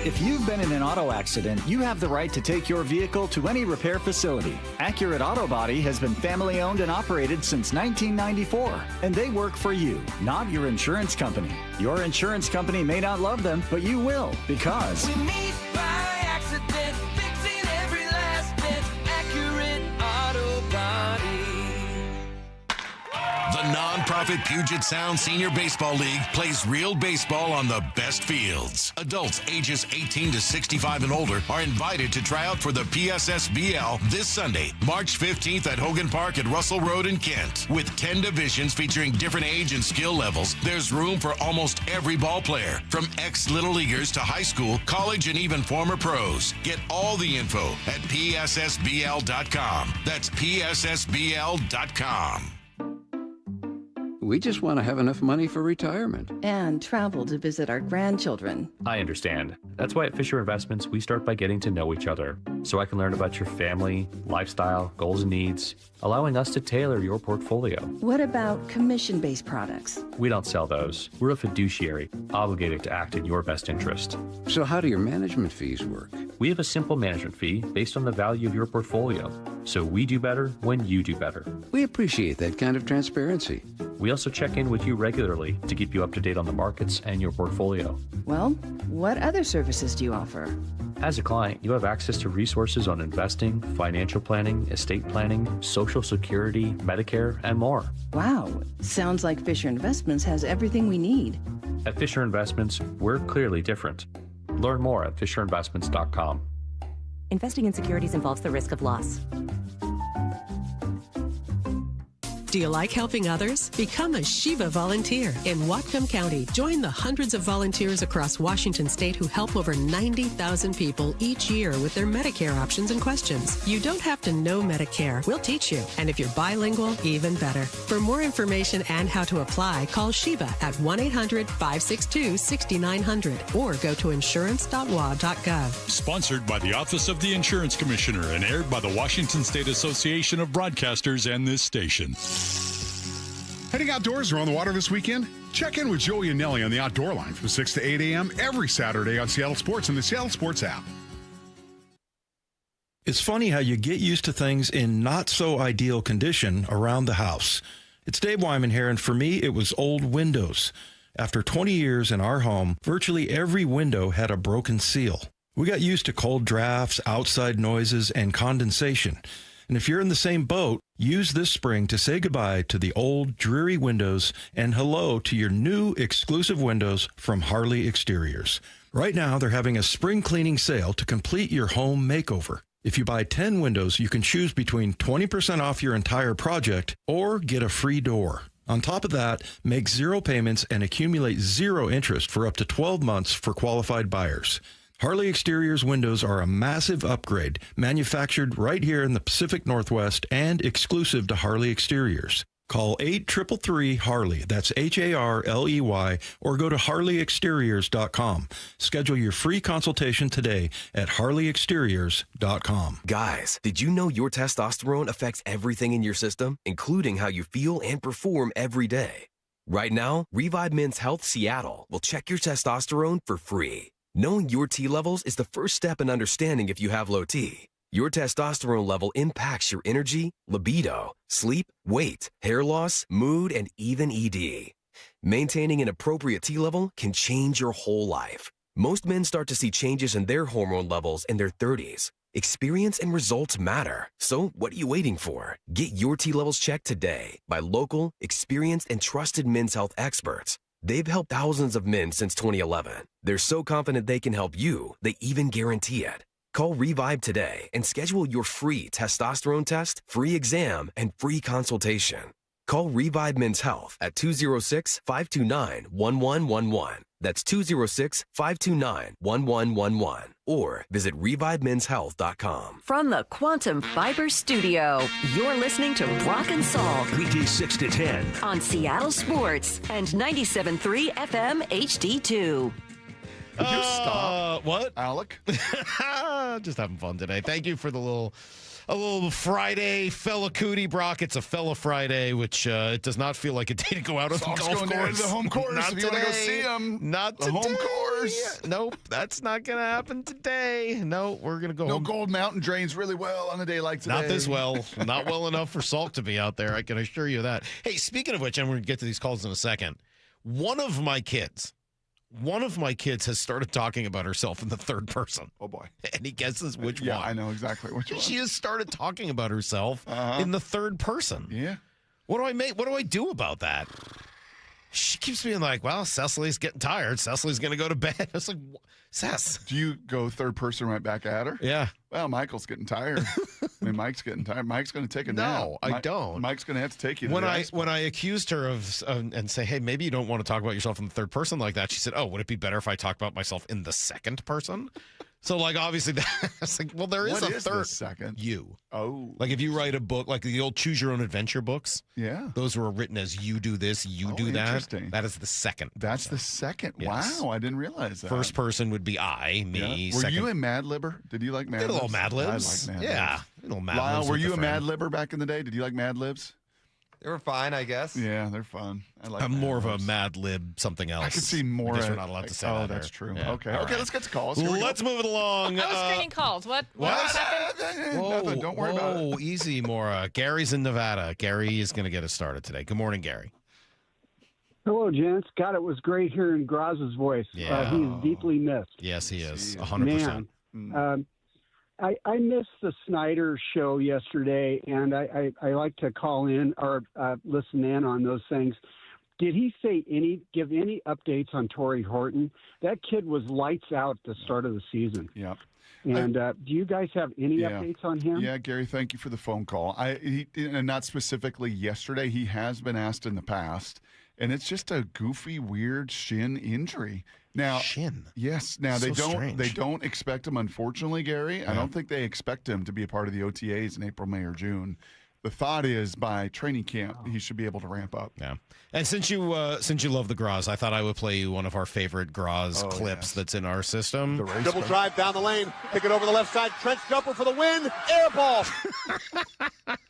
S9: If you've been in an auto accident, you have the right to take your vehicle to any repair facility. Accurate Auto Body has been family owned and operated since 1994, and they work for you, not your insurance company. Your insurance company may not love them, but you will, because...
S11: We meet by accident, fixing every last bit. Accurate Auto Body.
S12: The nonprofit Puget Sound Senior Baseball League plays real baseball on the best fields. Adults ages 18 to 65 and older are invited to try out for the PSSBL this Sunday, March 15th at Hogan Park at Russell Road in Kent. With 10 divisions featuring different age and skill levels, there's room for almost every ball player, from ex-Little Leaguers to high school, college, and even former pros. Get all the info at PSSBL.com. That's PSSBL.com.
S14: We just want to have enough money for retirement.
S16: And travel to visit our grandchildren.
S18: I understand. That's why at Fisher Investments, we start by getting to know each other, so I can learn about your family, lifestyle, goals, and needs, allowing us to tailor your portfolio.
S16: What about commission-based products?
S18: We don't sell those. We're a fiduciary, obligated to act in your best interest.
S14: So how do your management fees work?
S18: We have a simple management fee based on the value of your portfolio. So we do better when you do better.
S14: We appreciate that kind of transparency.
S18: We also check in with you regularly to keep you up to date on the markets and your portfolio.
S16: Well, what other services do you offer?
S18: As a client, you have access to resources on investing, financial planning, estate planning, Social Security, Medicare, and more.
S16: Wow, sounds like Fisher Investments has everything we need.
S18: At Fisher Investments, we're clearly different. Learn more at fisherinvestments.com.
S23: Investing in securities involves the risk of loss.
S25: Do you like helping others? Become a Shiva volunteer in Whatcom County. Join the hundreds of volunteers across Washington state who help over 90,000 people each year with their Medicare options and questions. You don't have to know Medicare. We'll teach you. And if you're bilingual, even better. For more information and how to apply, call Shiva at 1-800-562-6900 or go to insurance.wa.gov.
S26: Sponsored by the Office of the Insurance Commissioner and aired by the Washington State Association of Broadcasters and this station.
S30: Heading outdoors or on the water this weekend? Check in with Joey and Nelly on the Outdoor Line from 6 to 8 a.m. every Saturday on Seattle Sports and the Seattle Sports app.
S31: It's funny how you get used to things in not so ideal condition around the house. It's Dave Wyman here, and for me, it was old windows. After 20 years in our home, virtually every window had a broken seal. We got used to cold drafts, outside noises, and condensation. And if you're in the same boat, use this spring to say goodbye to the old, dreary windows and hello to your new exclusive windows from Harley Exteriors. Right now, they're having a spring cleaning sale to complete your home makeover. If you buy 10 windows, you can choose between 20% off your entire project or get a free door. On top of that, make 0 payments and accumulate 0 interest for up to 12 months for qualified buyers. Harley Exteriors windows are a massive upgrade, manufactured right here in the Pacific Northwest and exclusive to Harley Exteriors. Call 833-HARLEY, that's HARLEY, or go to harleyexteriors.com. Schedule your free consultation today at harleyexteriors.com.
S32: Guys, did you know your testosterone affects everything in your system, including how you feel and perform every day? Right now, Revive Men's Health Seattle will check your testosterone for free. Knowing your T levels is the first step in understanding if you have low T. Your testosterone level impacts your energy, libido, sleep, weight, hair loss, mood, and even ED. Maintaining an appropriate T level can change your whole life. Most men start to see changes in their hormone levels in their 30s. Experience and results matter. So what are you waiting for? Get your T levels checked today by local, experienced, and trusted men's health experts. They've helped thousands of men since 2011. They're so confident they can help you, they even guarantee it. Call Revive today and schedule your free testosterone test, free exam, and free consultation. Call Revive Men's Health at 206-529-1111. That's 206-529-1111. Or visit ReviveMen'sHealth.com.
S10: From the Quantum Fiber Studio, you're listening to Brock and Salk.
S21: Weekdays 6 to 10.
S10: On Seattle Sports and 97.3 FM HD2.
S2: Could you stop?
S7: What?
S2: Alec?
S7: Just having fun today. Thank you for a little Friday fella cootie, Brock. It's a fella Friday, which it does not feel like a day to go out on the golf
S2: going down
S7: course.
S2: to the home course
S7: Not
S2: if you want to go
S7: today.
S2: see him.
S7: Not
S2: the
S7: today.
S2: home course.
S7: Nope, that's not going to happen today. No, we're going to go
S2: No
S7: home.
S2: Gold Mountain drains really well on a day like today.
S7: Not this well. Not well enough for Salk to be out there. I can assure you that. Hey, speaking of which, and we're going to get to these calls in a second. One of my kids has started talking about herself in the third person.
S2: Oh, boy.
S7: And he guesses which one.
S2: Yeah, I know exactly which one.
S7: She has started talking about herself in the third person.
S2: Yeah.
S7: What do I do about that? She keeps being like, well, Cecily's getting tired. Cecily's going to go to bed. I was like, Cess.
S2: Do you go third person right back at her?
S7: Yeah.
S2: Well, Michael's getting tired. I mean, Mike's getting tired. Mike's going to take a nap.
S7: No, I don't.
S2: Mike's going to have to take you to
S7: when
S2: the
S7: I
S2: ice
S7: when I accused her of and say, hey, maybe you don't want to talk about yourself in the third person like that. She said, oh, would it be better if I talked about myself in the second person? So, like, obviously, that's like, well, there is
S2: What
S7: a
S2: is
S7: third.
S2: the second?
S7: You.
S2: Oh.
S7: Like, if you write a book, like the old Choose Your Own Adventure books.
S2: Yeah.
S7: Those were written as you do this, you do that.
S2: Interesting.
S7: That is the second.
S2: That's the second.
S7: Yes.
S2: Wow, I didn't realize that.
S7: First person would be I, me.
S2: Yeah. Were
S7: Second.
S2: you a Mad Libber? Did you like Mad
S7: Did a
S2: Libs?
S7: little Mad Libs.
S2: I like Mad
S7: Yeah,
S2: Libs.
S7: a little Mad
S2: Lyle,
S7: Libs
S2: were
S7: with
S2: you
S7: the
S2: a Mad
S7: friend.
S2: Libber back in the day? Did you like Mad Libs?
S1: They were fine, I guess.
S2: Yeah, they're fun. I like.
S7: I'm
S2: Mad
S7: more of a
S2: Libs.
S7: Mad Lib something else.
S2: I could see more.
S7: I guess we're not allowed to say that.
S2: Oh,
S7: here.
S2: that's true.
S7: Yeah.
S2: Okay,
S7: All
S2: okay.
S7: right.
S2: Let's get to calls. Here we go.
S7: Let's move it along.
S6: I was screening calls. What happened?
S2: Nothing. Don't worry about it.
S7: Whoa, easy, Maura. Gary's in Nevada. Gary is going to get us started today. Good morning, Gary.
S3: Hello, gents. God, it was great hearing Groz's voice.
S7: Yeah.
S3: He is deeply missed.
S7: Yes, he is. 100%.
S3: Man, I missed the Snyder show yesterday, and I like to call in or listen in on those things. Did he give any updates on Torrey Horton? That kid was lights out at the start of the season.
S2: Yep.
S3: And do you guys have any updates on him?
S2: Yeah, Gary, thank you for the phone call. And not specifically yesterday. He has been asked in the past, and it's just a goofy, weird shin injury. Now,
S7: shin.
S2: Yes. Now
S7: So
S2: they don't expect him. Unfortunately, Gary, I don't think they expect him to be a part of the OTAs in April, May, or June. The thought is by training camp he should be able to ramp up.
S7: Yeah. And since you love the Groz, I thought I would play you one of our favorite Groz clips that's in our system.
S4: Double drive down the lane, pick it over the left side, trench jumper for the win, air ball.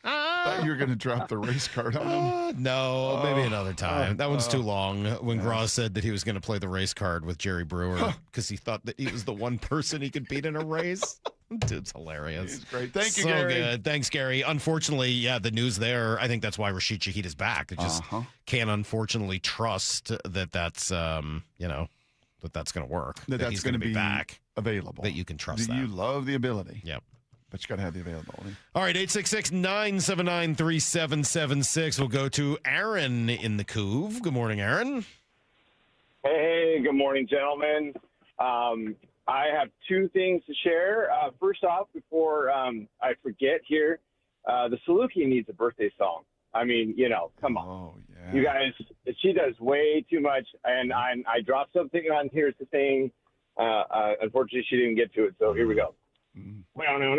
S2: Thought you were going to drop the race card on him.
S7: No, maybe another time. That one's too long. When Groz said that he was going to play the race card with Jerry Brewer because he thought that he was the one person he could beat in a race. Dude's hilarious.
S2: He's great. Thank you,
S7: so
S2: Gary.
S7: Good. Thanks, Gary. Unfortunately, yeah, the news there, I think that's why Rashid Shaheed is back. They just can't unfortunately trust that that's, that that's going to work.
S2: That
S7: he's
S2: that's going to be
S7: back.
S2: Available.
S7: That you can trust that.
S2: You love the ability.
S7: Yep.
S2: But you got to have the availability.
S7: All right, 866-979-3776. We'll go to Aaron in the Couve. Good morning, Aaron.
S5: Hey, good morning, gentlemen. I have two things to share. First off, before I forget here, the Saluki needs a birthday song. I mean, come on.
S2: Oh, yeah.
S5: You guys, she does way too much. And I dropped something on here to sing. Unfortunately, she didn't get to it, so here we go. Well, no.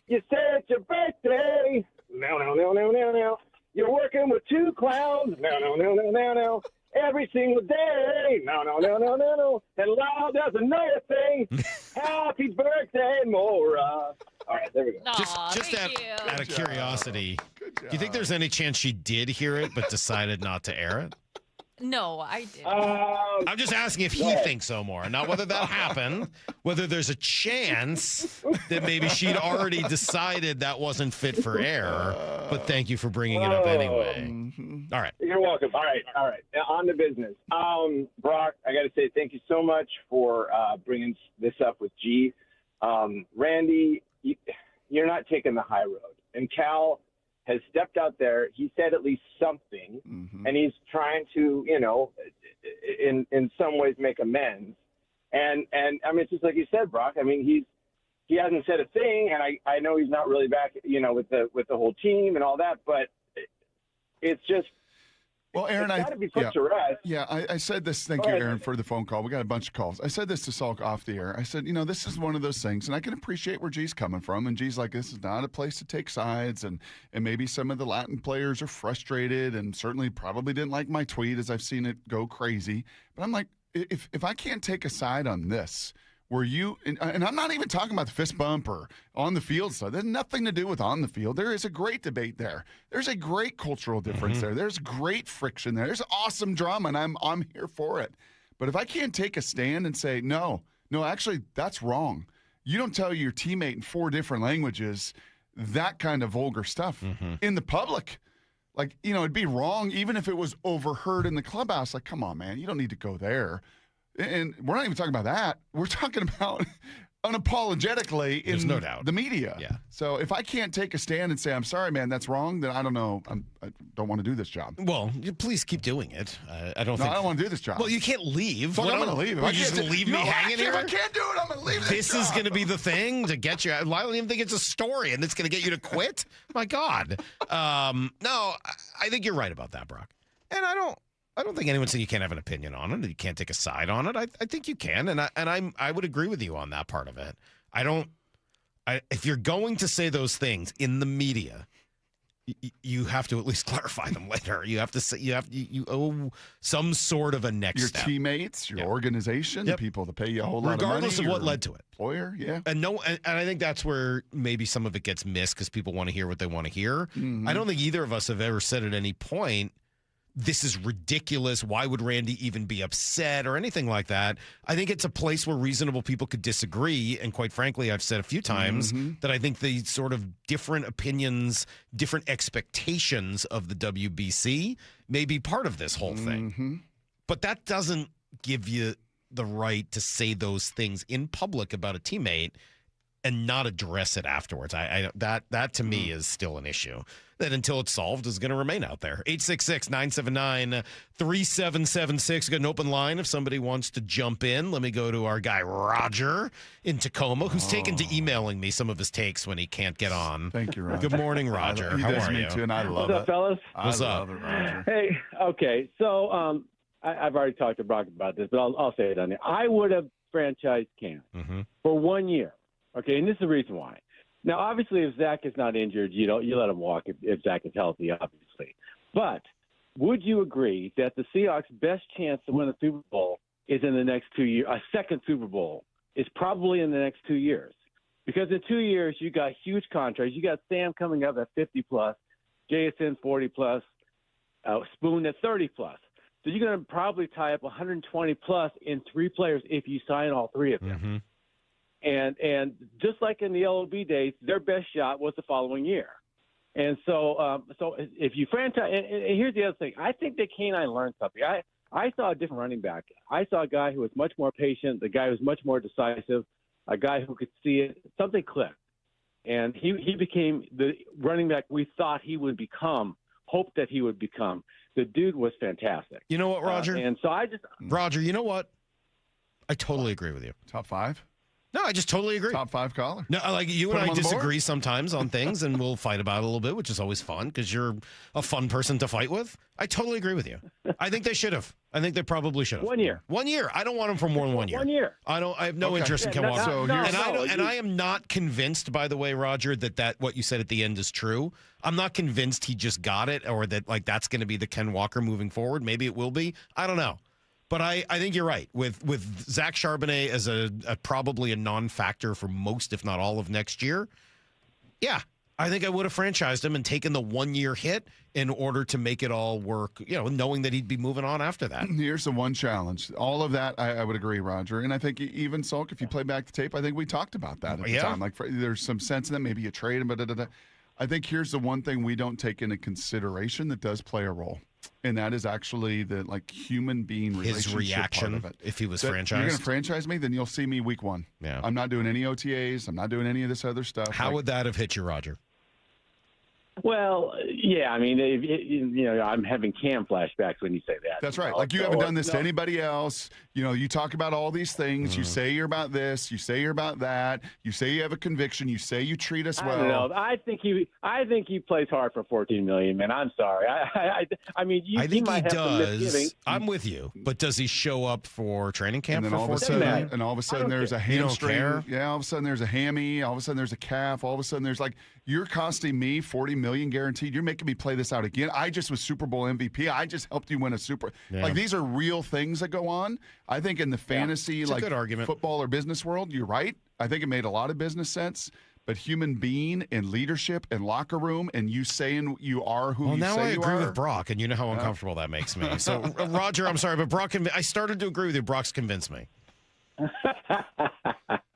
S5: You said it's your birthday. No. You're working with two clowns. No. Every single day. No. And Lyle does another thing. Happy birthday, Maura. All right, there we go.
S7: Just out of curiosity, do you think there's any chance she did hear it but decided not to air it?
S6: No, I didn't.
S7: I'm just asking if he thinks so more, not whether that happened, whether there's a chance that maybe she'd already decided that wasn't fit for air. But thank you for bringing it up anyway. All right.
S5: You're welcome. All right. On to business. Brock, I got to say thank you so much for bringing this up with G. Randy, you're not taking the high road. And Cal has stepped out there. He said at least something, and he's trying to, in some ways make amends. And I mean, it's just like you said, Brock. I mean, he hasn't said a thing, and I know he's not really back, with the whole team and all that. But it's just.
S2: Well, Aaron,
S5: it's got to be put to rest.
S2: Yeah, I said this. Thank you, Aaron, for the phone call. We got a bunch of calls. I said this to Salk off the air. I said, this is one of those things, and I can appreciate where G's coming from. And G's like, this is not a place to take sides, and maybe some of the Latin players are frustrated, and certainly probably didn't like my tweet as I've seen it go crazy. But I'm like, if I can't take a side on this, where you and I'm not even talking about the fist bump or on the field stuff. There's nothing to do with on the field. There is a great debate there. There's a great cultural difference there. There's great friction there. There's awesome drama, and I'm here for it. But if I can't take a stand and say no, actually that's wrong. You don't tell your teammate in 4 different languages that kind of vulgar stuff in the public. Like, it'd be wrong even if it was overheard in the clubhouse. Like, come on, man, you don't need to go there. And we're not even talking about that. We're talking about unapologetically in
S7: no doubt.
S2: The media.
S7: Yeah.
S2: So if I can't take a stand and say, I'm sorry, man, that's wrong, then I don't know. I don't want to do this job.
S7: Well, please keep doing it. I don't
S2: want to do this job.
S7: Well, you can't leave.
S2: I'm going to leave.
S7: You're just going to leave me hanging here?
S2: If I can't do it, I'm going to leave
S7: this is going to be the thing to get you. I don't even think it's a story, and it's going to get you to quit? My God. No, I think you're right about that, Brock. And I don't think anyone said you can't have an opinion on it. You can't take a side on it. I think you can, and I would agree with you on that part of it. If you're going to say those things in the media, you have to at least clarify them later. You have to say you owe some sort of a next
S2: your
S7: step.
S2: Teammates, your organization, the people that pay you a whole lot of money,
S7: regardless of what led to it.
S2: Employer, yeah.
S7: And I think that's where maybe some of it gets missed because people want to hear what they want to hear. I don't think either of us have ever said at any point, this is ridiculous. Why would Randy even be upset or anything like that? I think it's a place where reasonable people could disagree. And quite frankly, I've said a few times that I think the sort of different opinions, different expectations of the WBC may be part of this whole thing. But that doesn't give you the right to say those things in public about a teammate and not address it afterwards. That to me is still an issue that until it's solved is going to remain out there. 866-979-3776. Got an open line if somebody wants to jump in. Let me go to our guy Roger in Tacoma, who's taken to emailing me some of his takes when he can't get on.
S2: Thank you, Roger.
S7: Good morning, Roger. How are you?
S2: Too, and I love
S8: What's up, fellas?
S7: What's up?
S2: I love it, Roger.
S8: Hey, okay. So I've already talked to Brock about this, but I'll say it on there. I would have franchised Cam for 1 year. Okay, and this is the reason why. Now, obviously, if Zach is not injured, you let him walk if Zach is healthy, obviously. But would you agree that the Seahawks' best chance to win a Super Bowl is in the next 2 years? A second Super Bowl is probably in the next 2 years. Because in 2 years, you got huge contracts. You got Sam coming up at 50+, JSN 40+, Spoon at 30+. So you're going to probably tie up 120+ in 3 players if you sign all 3 of them. And just like in the LOB days, their best shot was the following year. And so if you franchise, and here's the other thing. I think that K9 learned something. I saw a different running back. I saw a guy who was much more patient, the guy who was much more decisive, a guy who could see it. Something clicked. And he became the running back we thought he would become, hoped that he would become. The dude was fantastic.
S7: You know what, Roger?
S8: And so
S7: Roger, you know what? I totally agree with you.
S2: Top 5?
S7: No, I just totally agree.
S2: Top 5 caller.
S7: No, like you and I disagree sometimes on things, and we'll fight about it a little bit, which is always fun because you're a fun person to fight with. I totally agree with you. I think they should have. I think they probably should have.
S8: 1 year.
S7: 1 year. I don't want them for more than 1 year.
S8: 1 year.
S7: I have no interest in Ken Walker. And I am not convinced, by the way, Roger, that what you said at the end is true. I'm not convinced he just got it or that that's going to be the Ken Walker moving forward. Maybe it will be. I don't know. But I think you're right. With Zach Charbonnet as a probably a non-factor for most, if not all, of next year, yeah, I think I would have franchised him and taken the 1 year hit in order to make it all work, knowing that he'd be moving on after that.
S2: Here's the one challenge. All of that, I would agree, Roger. And I think even, Salk, if you play back the tape, I think we talked about that at the time. Like, there's some sense in that. Maybe you trade him, but I think here's the one thing we don't take into consideration that does play a role. And that is actually the human being relationship
S7: his reaction
S2: part of it.
S7: if he was
S2: You're
S7: franchised.
S2: going to franchise me, then you'll see me week 1.
S7: Yeah.
S2: I'm not doing any OTAs. I'm not doing any of this other stuff.
S7: How would that have hit you, Roger?
S8: Well, yeah, I mean, I'm having Cam flashbacks when you say that.
S2: That's right. Like, you haven't done this to anybody else. You talk about all these things. You say you're about this. You say you're about that. You say you have a conviction. You say you treat us well.
S8: I don't know. I think he plays hard for $14 million, man. I'm sorry. I mean,
S7: I think
S8: might
S7: he
S8: have some
S7: does.
S8: misgivings.
S7: I'm with you. But does he show up for training camp
S2: And then
S7: for
S2: all of a sudden, there's a hamstring.
S7: care?
S2: Yeah, all of a sudden there's a hammy. All of a sudden there's a calf. All of a sudden there's you're costing me $40 million million guaranteed. You're making me play this out again. I just was Super Bowl MVP. I just helped you win a Super.
S7: Yeah.
S2: Like, these are real things that go on. I think in the fantasy,
S7: It's a
S2: like
S7: good argument.
S2: football or business world, you're right. I think it made a lot of business sense. But human being and leadership and locker room and you saying you are who you
S7: now
S2: say
S7: I
S2: you
S7: agree
S2: are.
S7: with Brock, and you know how uncomfortable that makes me. So, Roger, I'm sorry, but Brock, I started to agree with you. Brock's convinced me.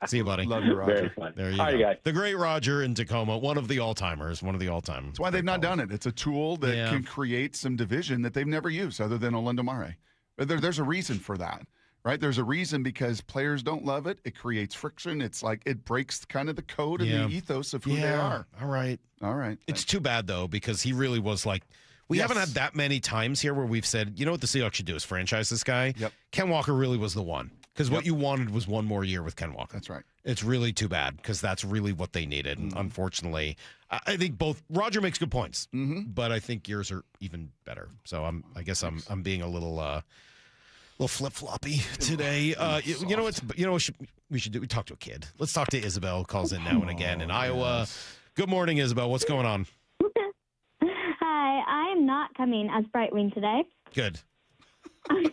S7: See you, buddy.
S2: Love you, Roger.
S8: Very fun.
S7: There you
S8: All
S7: go.
S8: right, guys.
S7: The great Roger in Tacoma, one of the all-timers, one of the all-time.
S2: That's why they've not done it. It's a tool that can create some division that they've never used other than Orlando Mare. But there's a reason for that, right? There's a reason because players don't love it. It creates friction. It's like it breaks kind of the code and the ethos of who they are.
S7: All right.
S2: All right.
S7: It's too bad, though, because he really was like, we haven't had that many times here where we've said, you know what the Seahawks should do is franchise this guy.
S2: Yep.
S7: Ken Walker really was the one. Because what you wanted was one more year with Ken Walker.
S2: That's right.
S7: It's really too bad because that's really what they needed. And unfortunately, I think both Roger makes good points, but I think yours are even better. So I guess I'm being a little flip floppy today. You know what we should do? We talk to a kid. Let's talk to Isabel. Who calls in now and again in Iowa. Good morning, Isabel. What's going on?
S9: Hi, I'm not coming as Brightwing today.
S7: Good.
S9: I'm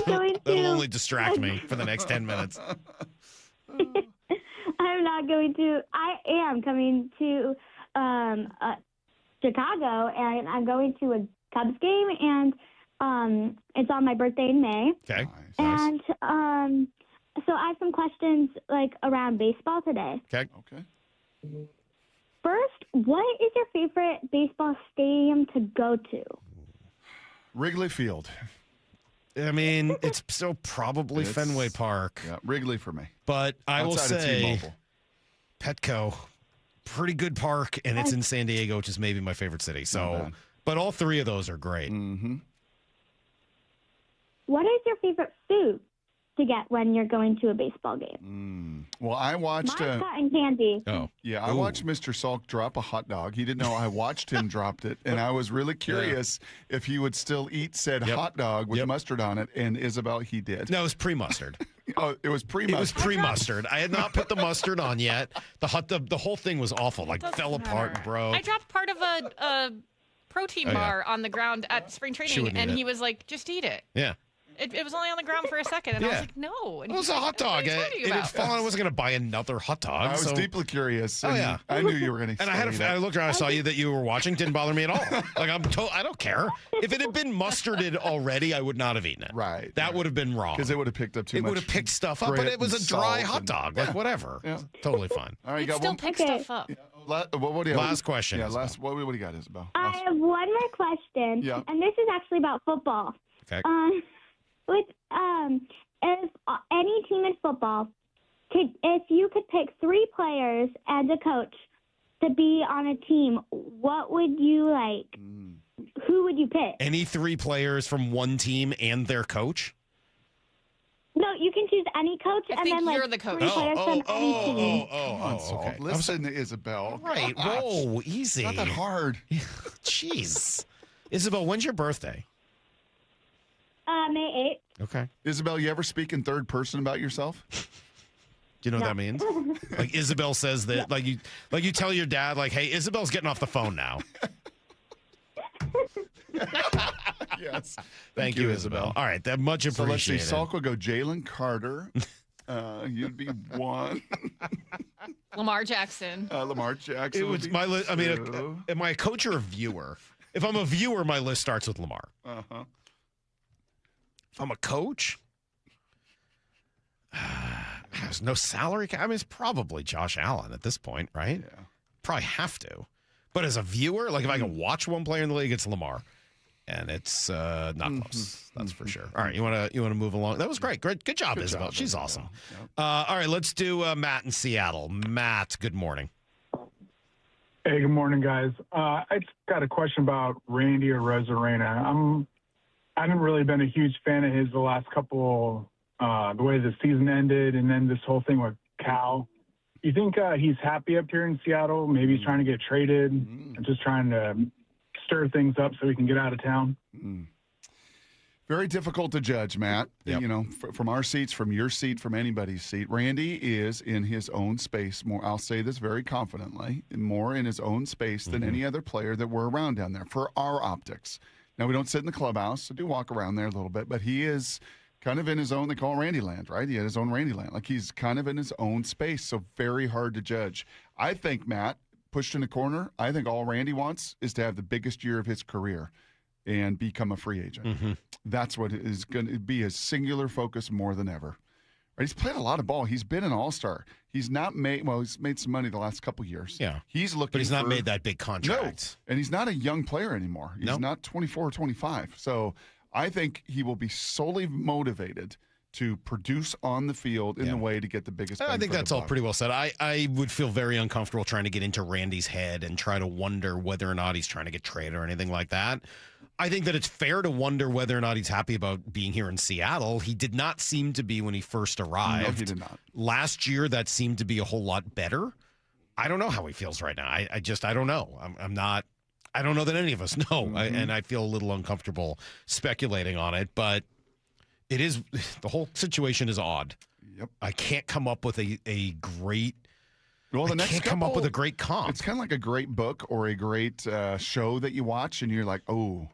S9: going to.
S7: That'll only distract me for the next 10 minutes.
S9: I'm not going to. I am coming to Chicago, and I'm going to a Cubs game, and it's on my birthday in May.
S7: Okay.
S9: And so I have some questions like around baseball today.
S7: Okay.
S9: First, what is your favorite baseball stadium to go to?
S2: Wrigley Field.
S7: I mean, it's still probably Fenway Park.
S2: Yeah, Wrigley for me.
S7: But I will
S2: Outside of
S7: say,
S2: T-Mobile.
S7: Petco, pretty good park, and it's in San Diego, which is maybe my favorite city. So, but all three of those are great.
S2: Mm-hmm.
S9: What is your favorite food to get when you're going to a baseball game?
S2: Well, I watched
S9: Mine's cotton candy.
S7: Oh.
S2: Yeah, I watched Mr. Salk drop a hot dog. He didn't know I watched him dropped it, and I was really curious if he would still eat said hot dog with mustard on it, and Isabel, he did.
S7: No, it was pre-mustard.
S2: Oh, it was pre-mustard.
S7: It was pre-mustard. I had not put the mustard on yet. The whole thing was awful. Like, fell apart, bro.
S11: I dropped part of a protein bar on the ground at spring training, and he was like, just eat it.
S7: Yeah.
S11: It was only on the ground for a second, and I was like, no. And
S7: It was a hot dog.
S11: What are you talking
S7: It had
S11: about?
S7: fallen. I wasn't going to buy another hot dog.
S2: I was deeply curious. And I knew you were going to.
S7: And I looked around. I saw you that you were watching. Didn't bother me at all. Like I don't care. If it had been mustarded already, I would not have eaten it.
S2: Right.
S7: That would have been wrong.
S2: Because it would have picked up too much.
S7: It would have picked stuff up, but
S2: grit
S7: it was
S2: and
S7: a dry
S2: salt
S7: hot
S2: and-
S7: dog. Like whatever.
S2: Yeah.
S7: Totally fine.
S2: All right, you
S11: It
S2: got
S11: still
S2: one.
S11: picks stuff up.
S2: What do you have?
S7: Last question.
S2: Yeah,
S7: Isabel.
S2: what do you got, Isabel?
S9: I have one more question, and this is actually about football.
S7: Okay.
S9: If any team in football if you could pick 3 players and a coach to be on a team, what would you like? Who would you pick?
S7: Any 3 players from one team and their coach?
S9: No, you can choose any coach, and then
S11: you're the coach.
S9: 3 players from any team.
S2: Okay. Listen to Isabel.
S7: Right. Whoa, easy.
S2: Not that hard.
S7: Jeez. Isabel, when's your birthday?
S9: May 8th.
S7: Okay.
S2: Isabel, you ever speak in third person about yourself?
S7: Do you know what that means? Like Isabel says that, like you tell your dad, like, hey, Isabel's getting off the phone now.
S2: Yes.
S7: Thank you, Isabel. All right, that much
S2: So let's see.
S7: appreciated.
S2: Salk will go Jalen Carter. You'd be 1.
S11: Lamar Jackson.
S2: Lamar Jackson.
S7: It was my list. I mean, am I a coach or a viewer? If I'm a viewer, my list starts with Lamar.
S2: Uh-huh.
S7: If I'm a coach, there's no salary. I mean, it's probably Josh Allen at this point, right?
S2: Yeah.
S7: Probably have to. But as a viewer, like if I can watch one player in the league, it's Lamar, and it's not close. That's for sure. All right, you want to move along? That was great. Great, good job, Isabel. She's awesome.
S2: Yep.
S7: All right, let's do Matt in Seattle. Matt, good morning.
S13: Hey, good morning, guys. I just got a question about Randy Arozarena. I haven't really been a huge fan of his the last couple, the way the season ended, and then this whole thing with Cal. You think he's happy up here in Seattle? Maybe he's trying to get traded and just trying to stir things up so he can get out of town?
S2: Very difficult to judge, Matt.
S7: Yep.
S2: You know, from our seats, from your seat, from anybody's seat. Randy is in his own space more. I'll say this very confidently, more in his own space than any other player that we're around down there for our optics. Now, we don't sit in the clubhouse, so do walk around there a little bit, but he is kind of in his own, they call it Randy land, right? He had his own Randy land. Like, he's kind of in his own space, so very hard to judge. I think, Matt, pushed in a corner, I think all Randy wants is to have the biggest year of his career and become a free agent. That's what is going to be his singular focus more than ever. Right? He's played a lot of ball. He's been an all-star. He's not made, well, he's made some money the last couple years.
S7: Yeah.
S2: He's looking
S7: But he's not
S2: for,
S7: made that big contract.
S2: No. And he's not a young player anymore. He's
S7: Nope.
S2: not 24 or 25. So I think he will be solely motivated to produce on the field in the way to get the biggest bang
S7: I think
S2: for
S7: that's
S2: the
S7: all
S2: buck.
S7: pretty well said. I would feel very uncomfortable trying to get into Randy's head and try to wonder whether or not he's trying to get traded or anything like that. I think that it's fair to wonder whether or not he's happy about being here in Seattle. He did not seem to be when he first arrived.
S2: No, he did not.
S7: Last year, that seemed to be a whole lot better. I don't know how he feels right now. I don't know. I don't know that any of us know. And I feel a little uncomfortable speculating on it, but it is, the whole situation is odd.
S2: Yep.
S7: I can't come up with a great,
S2: well, the
S7: I
S2: next
S7: can't come up
S2: couple-
S7: with a great comp.
S2: It's kind of like a great book or a great show that you watch, and you're like, ooh.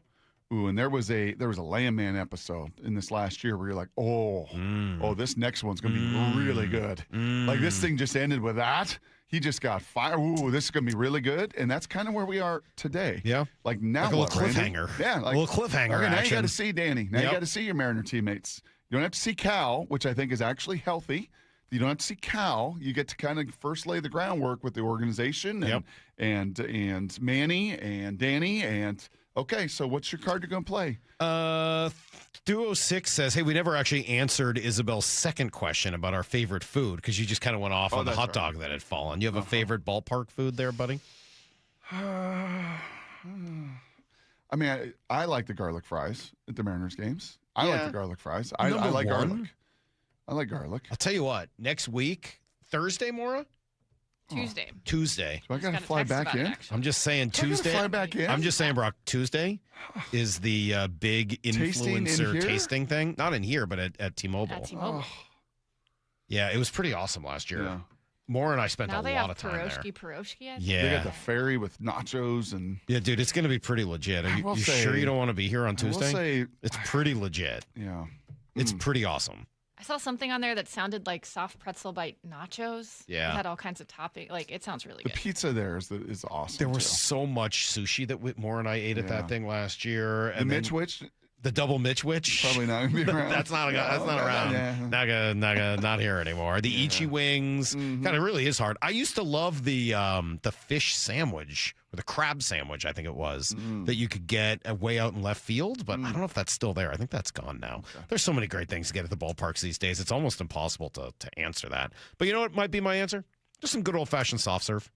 S2: And there was a Landman episode in this last year where you're like, oh, this next one's going to be really good. Like, this thing just ended with that. He just got fired. Ooh, this is going to be really good. And that's kind of where we are today.
S7: Yeah.
S2: Like, now
S7: Like a
S2: what,
S7: little
S2: Randy?
S7: cliffhanger.
S2: Yeah. Like,
S7: A little cliffhanger
S2: okay, now you
S7: action.
S2: got to see Danny. Now you
S7: Yep.
S2: got to see your Mariner teammates. You don't have to see Cal, which I think is actually healthy. You don't have to see Cal. You get to kind of first lay the groundwork with the organization and Manny and Danny. And, okay, so what's your card you're going to play?
S7: Duo 6 says, hey, we never actually answered Isabel's second question about our favorite food because you just kind of went off on the
S2: that's
S7: hot
S2: right.
S7: dog that had fallen. You have a favorite ballpark food there, buddy?
S2: I mean, I like the garlic fries at the Mariners games. I like the garlic fries. I
S7: Number
S2: like
S7: one?
S2: garlic. I like garlic.
S7: I'll tell you what, next week, Thursday, Maura?
S11: Tuesday.
S7: Tuesday.
S2: So I got to
S11: got a
S2: fly
S11: text
S2: back
S11: about it,
S2: in?
S11: actually.
S7: I'm just saying
S2: Do I gotta
S7: Tuesday.
S2: fly back in?
S7: I'm just saying, Brock, Tuesday is the big
S2: Tasting in
S7: influencer
S2: here?
S7: tasting thing. Not in here, but at T-Mobile.
S11: At T-Mobile.
S7: Yeah, it was pretty awesome last year.
S2: Yeah.
S7: Maura and I spent
S11: Now
S7: a
S11: they
S7: lot
S11: have
S7: of time there.
S11: Pierogi, I think.
S7: Yeah.
S2: They got the ferry with nachos and.
S7: Yeah, dude, it's going to be pretty legit. Are
S2: I
S7: you,
S2: will
S7: you
S2: say-
S7: sure you don't want to be here on
S2: I will
S7: Tuesday?
S2: say-
S7: It's pretty legit.
S2: Yeah.
S7: It's pretty awesome.
S11: I saw something on there that sounded like soft pretzel bite nachos.
S7: Yeah.
S11: It had all kinds of topping. Like, it sounds really
S2: The
S11: good.
S2: pizza there is awesome.
S7: There was
S2: too.
S7: so much sushi that Whitmore and I ate at
S2: Yeah.
S7: that thing last year.
S2: The
S7: And then
S2: Mitch Witch,
S7: the double Mitch Witch.
S2: probably not going to be around.
S7: That's not around.
S2: Yeah.
S7: Not here anymore. The Ichi wings. God, it really is hard. I used to love the fish sandwich or the crab sandwich, I think it was, that you could get way out in left field, but I don't know if that's still there. I think that's gone now. There's so many great things to get at the ballparks these days. It's almost impossible to answer that. But you know what might be my answer? Just some good old-fashioned soft serve.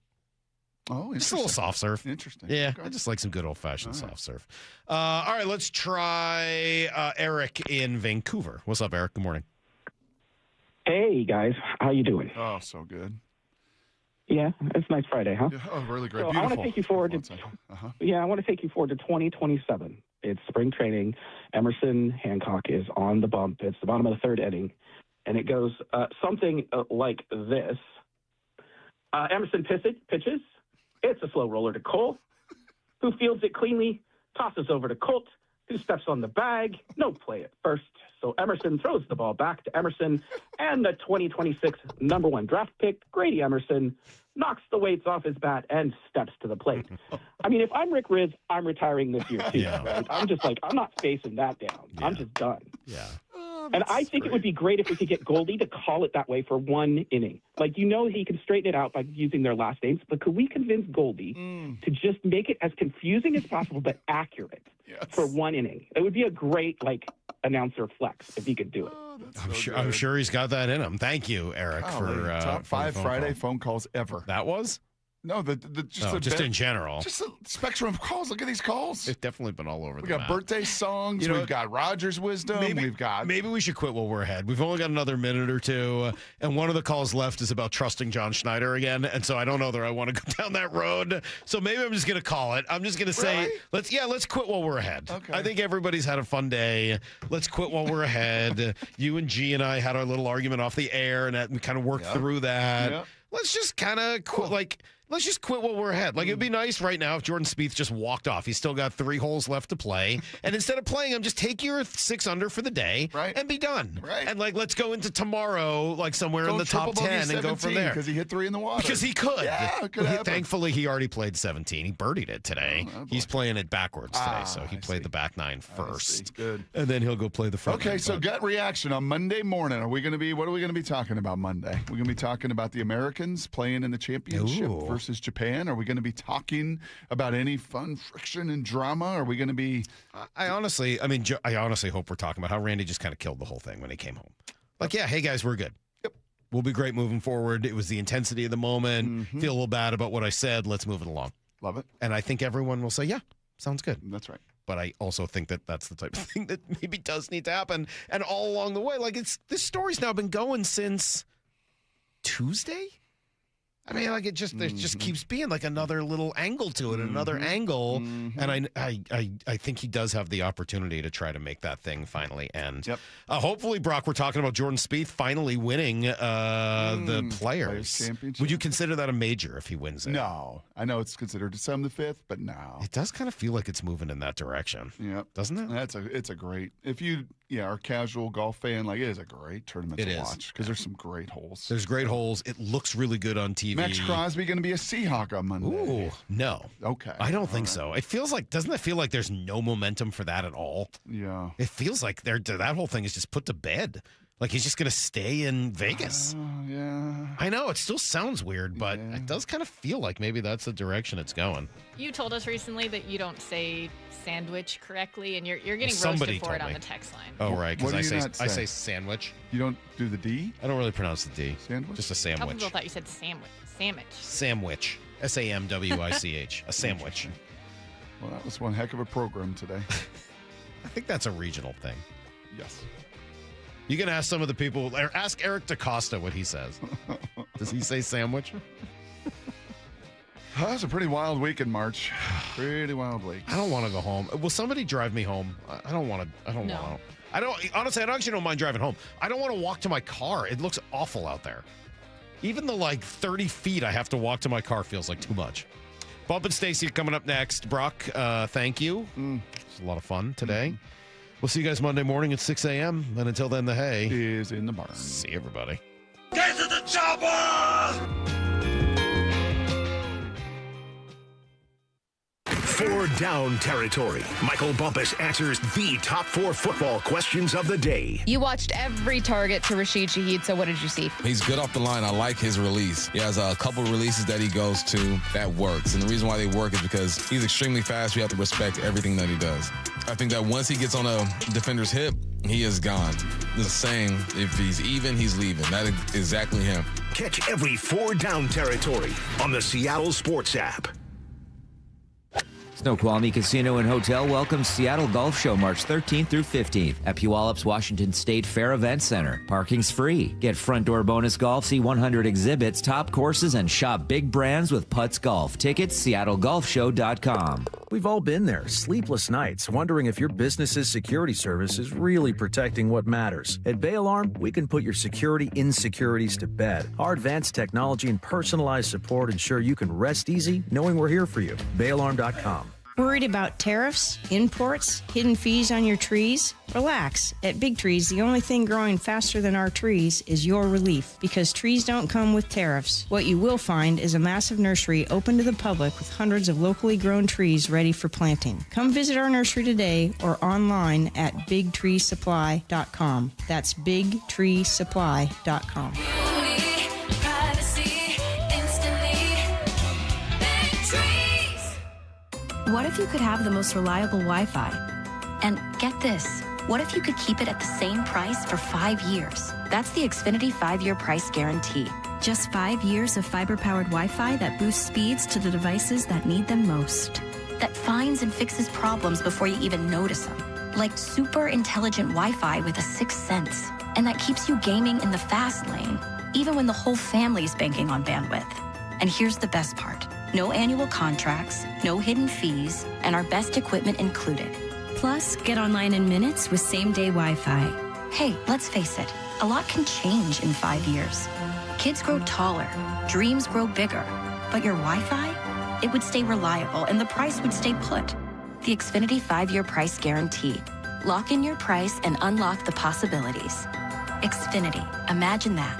S2: Oh,
S7: Just a little soft serve.
S2: Interesting.
S7: Yeah,
S2: Okay.
S7: I just like some good old-fashioned soft serve. All right, let's try Eric in Vancouver. What's up, Eric? Good morning.
S12: Hey guys, how you doing?
S2: Oh, so good.
S12: Yeah, it's a nice Friday, huh?
S2: Yeah, oh, really great.
S12: So I
S2: Beautiful.
S12: want to take you forward to.
S2: Uh-huh.
S12: Yeah, I want to take you forward to 2027. It's spring training. Emerson Hancock is on the bump. It's the bottom of the third inning, and it goes something like this. Emerson pitches. It's a slow roller to Cole, who fields it cleanly, tosses over to Colt, who steps on the bag. No play at first. So Emerson throws the ball back to Emerson, and the 2026 number one draft pick, Grady Emerson, knocks the weights off his bat and steps to the plate. I mean, if I'm Rick Riz, I'm retiring this year too.
S7: Yeah.
S12: Right? I'm just like, I'm not facing that down. I'm just done.
S7: Yeah.
S12: And I think it would be great if we could get Goldie to call it that way for one inning. Like, you know, he can straighten it out by using their last names, but could we convince Goldie to just make it as confusing as possible but accurate for one inning? It would be a great, like, announcer flex if he could do it.
S7: I'm sure he's got that in him. Thank you, Eric,
S2: Golly,
S7: for
S2: top
S7: for the
S2: 5
S7: phone
S2: Friday
S7: call.
S2: phone calls ever.
S7: That was?
S2: No,
S7: just in general.
S2: Just a spectrum of calls. Look at these calls.
S7: It's definitely been all over
S2: We
S7: the
S2: got
S7: map.
S2: birthday songs. We've got Rogers wisdom.
S7: Maybe we should quit while we're ahead. We've only got another minute or two, and one of the calls left is about trusting John Schneider again, and so I don't know that I want to go down that road. So maybe I'm just going to call it. I'm just going to say, let's quit while we're ahead.
S2: Okay.
S7: I think everybody's had a fun day. Let's quit while we're ahead. You and G and I had our little argument off the air, and we kind of worked through that.
S2: Yep.
S7: Let's just kind of quit, let's just quit while we're ahead. It'd be nice right now if Jordan Spieth just walked off. He's still got 3 holes left to play. And instead of playing him, just take your 6 under for the day and be done.
S2: Right.
S7: And, let's go into tomorrow, somewhere in the top 10 and go from there.
S2: Because he hit 3 in the water.
S7: Because he could.
S2: Yeah, it could happen.
S7: Thankfully, he already played 17. He birdied it today. He's playing it backwards today, so he played the back 9 first.
S2: Good.
S7: And then he'll go play the front.
S2: Okay, so gut reaction on Monday morning. What are we going to be talking about Monday? We're going to be talking about the Americans playing in the championship versus Japan. Are we going to be talking about any fun friction and drama? Are we going to be...
S7: I honestly hope we're talking about how Randy just kind of killed the whole thing when he came home. Hey guys, we're good.
S2: Yep.
S7: We'll be great moving forward. It was the intensity of the moment. Feel a little bad about what I said. Let's move it along.
S2: Love it.
S7: And I think everyone will say, yeah, sounds good.
S2: That's right.
S7: But I also think that that's the type of thing that maybe does need to happen. And all along the way, this story's now been going since Tuesday? I mean, it just keeps being another little angle to it, another angle, and I think he does have the opportunity to try to make that thing finally end.
S2: Yep.
S7: Hopefully, Brock, we're talking about Jordan Spieth finally winning the Players
S2: Championship.
S7: Would you consider that a major if he wins it?
S2: No, I know it's considered to some the 5th, but no.
S7: It does kind of feel like it's moving in that direction.
S2: Yep.
S7: Doesn't it?
S2: It's a great. If you are a casual golf fan, it is a great tournament to watch because there's some great holes.
S7: There's great holes. It looks really good on TV.
S2: Max Crosby going to be a Seahawk on Monday.
S7: Ooh, no.
S2: Okay.
S7: I don't think so. It feels doesn't it feel like there's no momentum for that at all?
S2: Yeah.
S7: It feels like that whole thing is just put to bed. He's just going to stay in Vegas.
S2: Yeah.
S7: I know. It still sounds weird, but it does kind of feel like maybe that's the direction it's going.
S11: You told us recently that you don't say sandwich correctly, and you're getting
S7: Somebody
S11: roasted for it
S7: told
S11: on
S7: me.
S11: the text line.
S7: Oh, right.
S2: What
S7: Because
S2: do you not
S7: I
S2: say?
S7: say sandwich.
S2: You don't do the D?
S7: I don't really pronounce the D.
S2: Sandwich?
S7: Just a
S11: A couple
S7: sandwich.
S11: people thought you said sandwich.
S7: Sandwich. SAMWICH. A sandwich.
S2: Well, that was one heck of a program today.
S7: I think that's a regional thing.
S2: Yes.
S7: You can ask some of the people. Ask Eric DaCosta what he says. Does he say sandwich?
S2: That was a pretty wild week in March. Pretty wild week.
S7: I don't want to go home. Will somebody drive me home? I don't want to. Honestly, I actually don't mind driving home. I don't want to walk to my car. It looks awful out there. Even the 30 feet I have to walk to my car feels like too much. Bump and Stacy coming up next. Brock, thank you. It's a lot of fun today. We'll see you guys Monday morning at 6 a.m. And until then, the hay
S2: is in the barn.
S7: See everybody.
S14: Get to the chopper!
S21: 4 down territory. Michael Bumpus answers the top 4 football questions of the day.
S6: You watched every target to Rashid Shaheed, so what did you see?
S15: He's good off the line. I like his release. He has a couple releases that he goes to that works. And the reason why they work is because he's extremely fast. You have to respect everything that he does. I think that once he gets on a defender's hip, he is gone. The saying, if he's even, he's leaving. That is exactly him.
S21: Catch every 4 down territory on the Seattle Sports app.
S16: Snoqualmie Casino and Hotel welcomes Seattle Golf Show March 13th through 15th at Puyallups Washington State Fair Event Center. Parking's free. Get front door bonus golf, see 100 exhibits, top courses, and shop big brands with Putts Golf. Tickets, seattlegolfshow.com.
S17: We've all been there, sleepless nights, wondering if your business's security service is really protecting what matters. At Bay Alarm, we can put your security insecurities to bed. Our advanced technology and personalized support ensure you can rest easy knowing we're here for you. BayAlarm.com.
S18: Worried about tariffs, imports, hidden fees on your trees? Relax. At Big Trees, the only thing growing faster than our trees is your relief, because trees don't come with tariffs. What you will find is a massive nursery open to the public with hundreds of locally grown trees ready for planting. Come visit our nursery today or online at bigtreesupply.com. That's bigtreesupply.com.
S19: What if you could have the most reliable Wi-Fi? And get this, what if you could keep it at the same price for 5 years? That's the Xfinity 5-year price guarantee. Just 5 years of fiber-powered Wi-Fi that boosts speeds to the devices that need them most. That finds and fixes problems before you even notice them. Like super intelligent Wi-Fi with a sixth sense. And that keeps you gaming in the fast lane, even when the whole family's banking on bandwidth. And here's the best part. No annual contracts, no hidden fees, and our best equipment included. Plus, get online in minutes with same-day Wi-Fi. Hey, let's face it, a lot can change in 5 years. Kids grow taller, dreams grow bigger, but your Wi-Fi, it would stay reliable and the price would stay put. The Xfinity 5-year price guarantee. Lock in your price and unlock the possibilities. Xfinity, imagine that.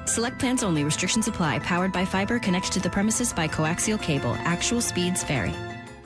S20: Select plans only. Restrictions apply. Powered by fiber. Connected to the premises by coaxial cable. Actual speeds vary.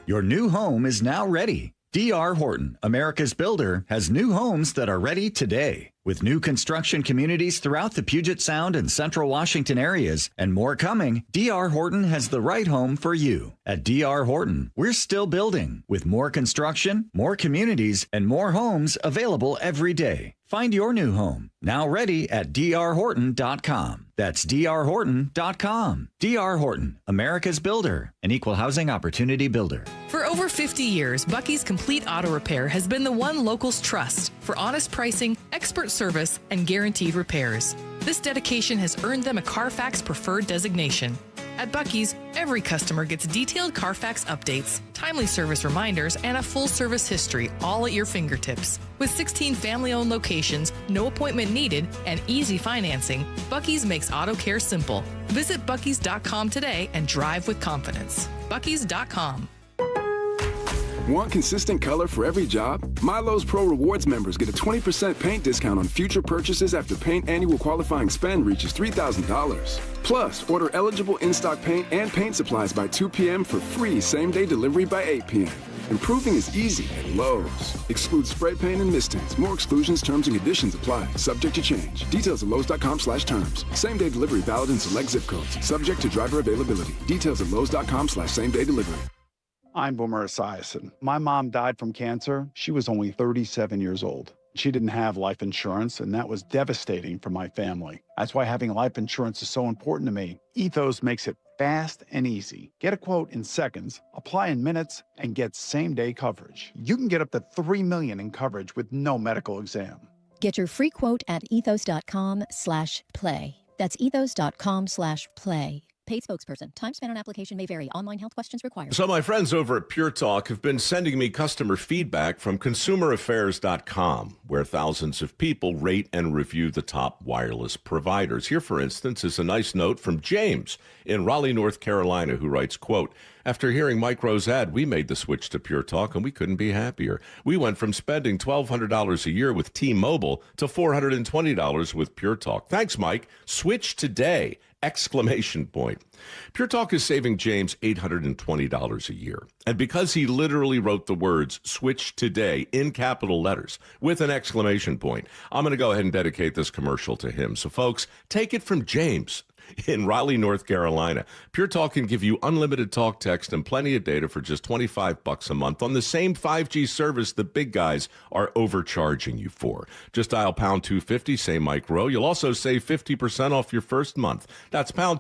S22: Your new home is now ready. D.R. Horton, America's builder, has new homes that are ready today. With new construction communities throughout the Puget Sound and Central Washington areas and more coming, D.R. Horton has the right home for you. At D.R. Horton, we're still building with more construction, more communities, and more homes available every day. Find your new home, now ready at drhorton.com. That's drhorton.com. D.R. Horton, America's builder, an equal housing opportunity builder.
S23: For over 50 years, Bucky's Complete Auto Repair has been the one locals trust for honest pricing, expert service, and guaranteed repairs. This dedication has earned them a Carfax Preferred designation. At Bucky's, every customer gets detailed Carfax updates, timely service reminders, and a full service history, all at your fingertips. With 16 family-owned locations, no appointment needed, and easy financing, Bucky's makes auto care simple. Visit Bucky's.com today and drive with confidence. Bucky's.com.
S24: Want consistent color for every job? Milo's Pro Rewards members get a 20% paint discount on future purchases after paint annual qualifying spend reaches $3,000. Plus, order eligible in-stock paint and paint supplies by 2 p.m. for free same-day delivery by 8 p.m. Improving is easy at Lowe's. Excludes spray paint and mist tints. More exclusions, terms, and conditions apply. Subject to change. Details at Lowe's.com/terms. Same-day delivery valid in select zip codes. Subject to driver availability. Details at Lowe's.com/same-day delivery.
S25: I'm Boomer Esiason. My mom died from cancer. She was only 37 years old. She didn't have life insurance, and that was devastating for my family. That's why having life insurance is so important to me. Ethos makes it fast and easy. Get a quote in seconds, apply in minutes, and get same-day coverage. You can get up to $3 million in coverage with no medical exam.
S26: Get your free quote at ethos.com/play. That's ethos.com/play. Paid spokesperson. Time spent on application may vary. Online health questions required.
S27: So my friends over at Pure Talk have been sending me customer feedback from consumeraffairs.com, where thousands of people rate and review the top wireless providers. Here, for instance, is a nice note from James in Raleigh, North Carolina, who writes, quote, after hearing Mike Rowe's ad, we made the switch to Pure Talk, and we couldn't be happier. We went from spending $1,200 a year with T-Mobile to $420 with Pure Talk. Thanks, Mike. Switch today! ! Pure Talk is saving James $820 a year. And because he literally wrote the words switch today in capital letters with an exclamation point, I'm going to go ahead and dedicate this commercial to him. So folks, take it from James in Raleigh, North Carolina. Pure Talk can give you unlimited talk, text, and plenty of data for just $25 a month on the same 5G service the big guys are overcharging you for. Just dial pound 250, say Mike Rowe. You'll also save 50% off your first month. That's pound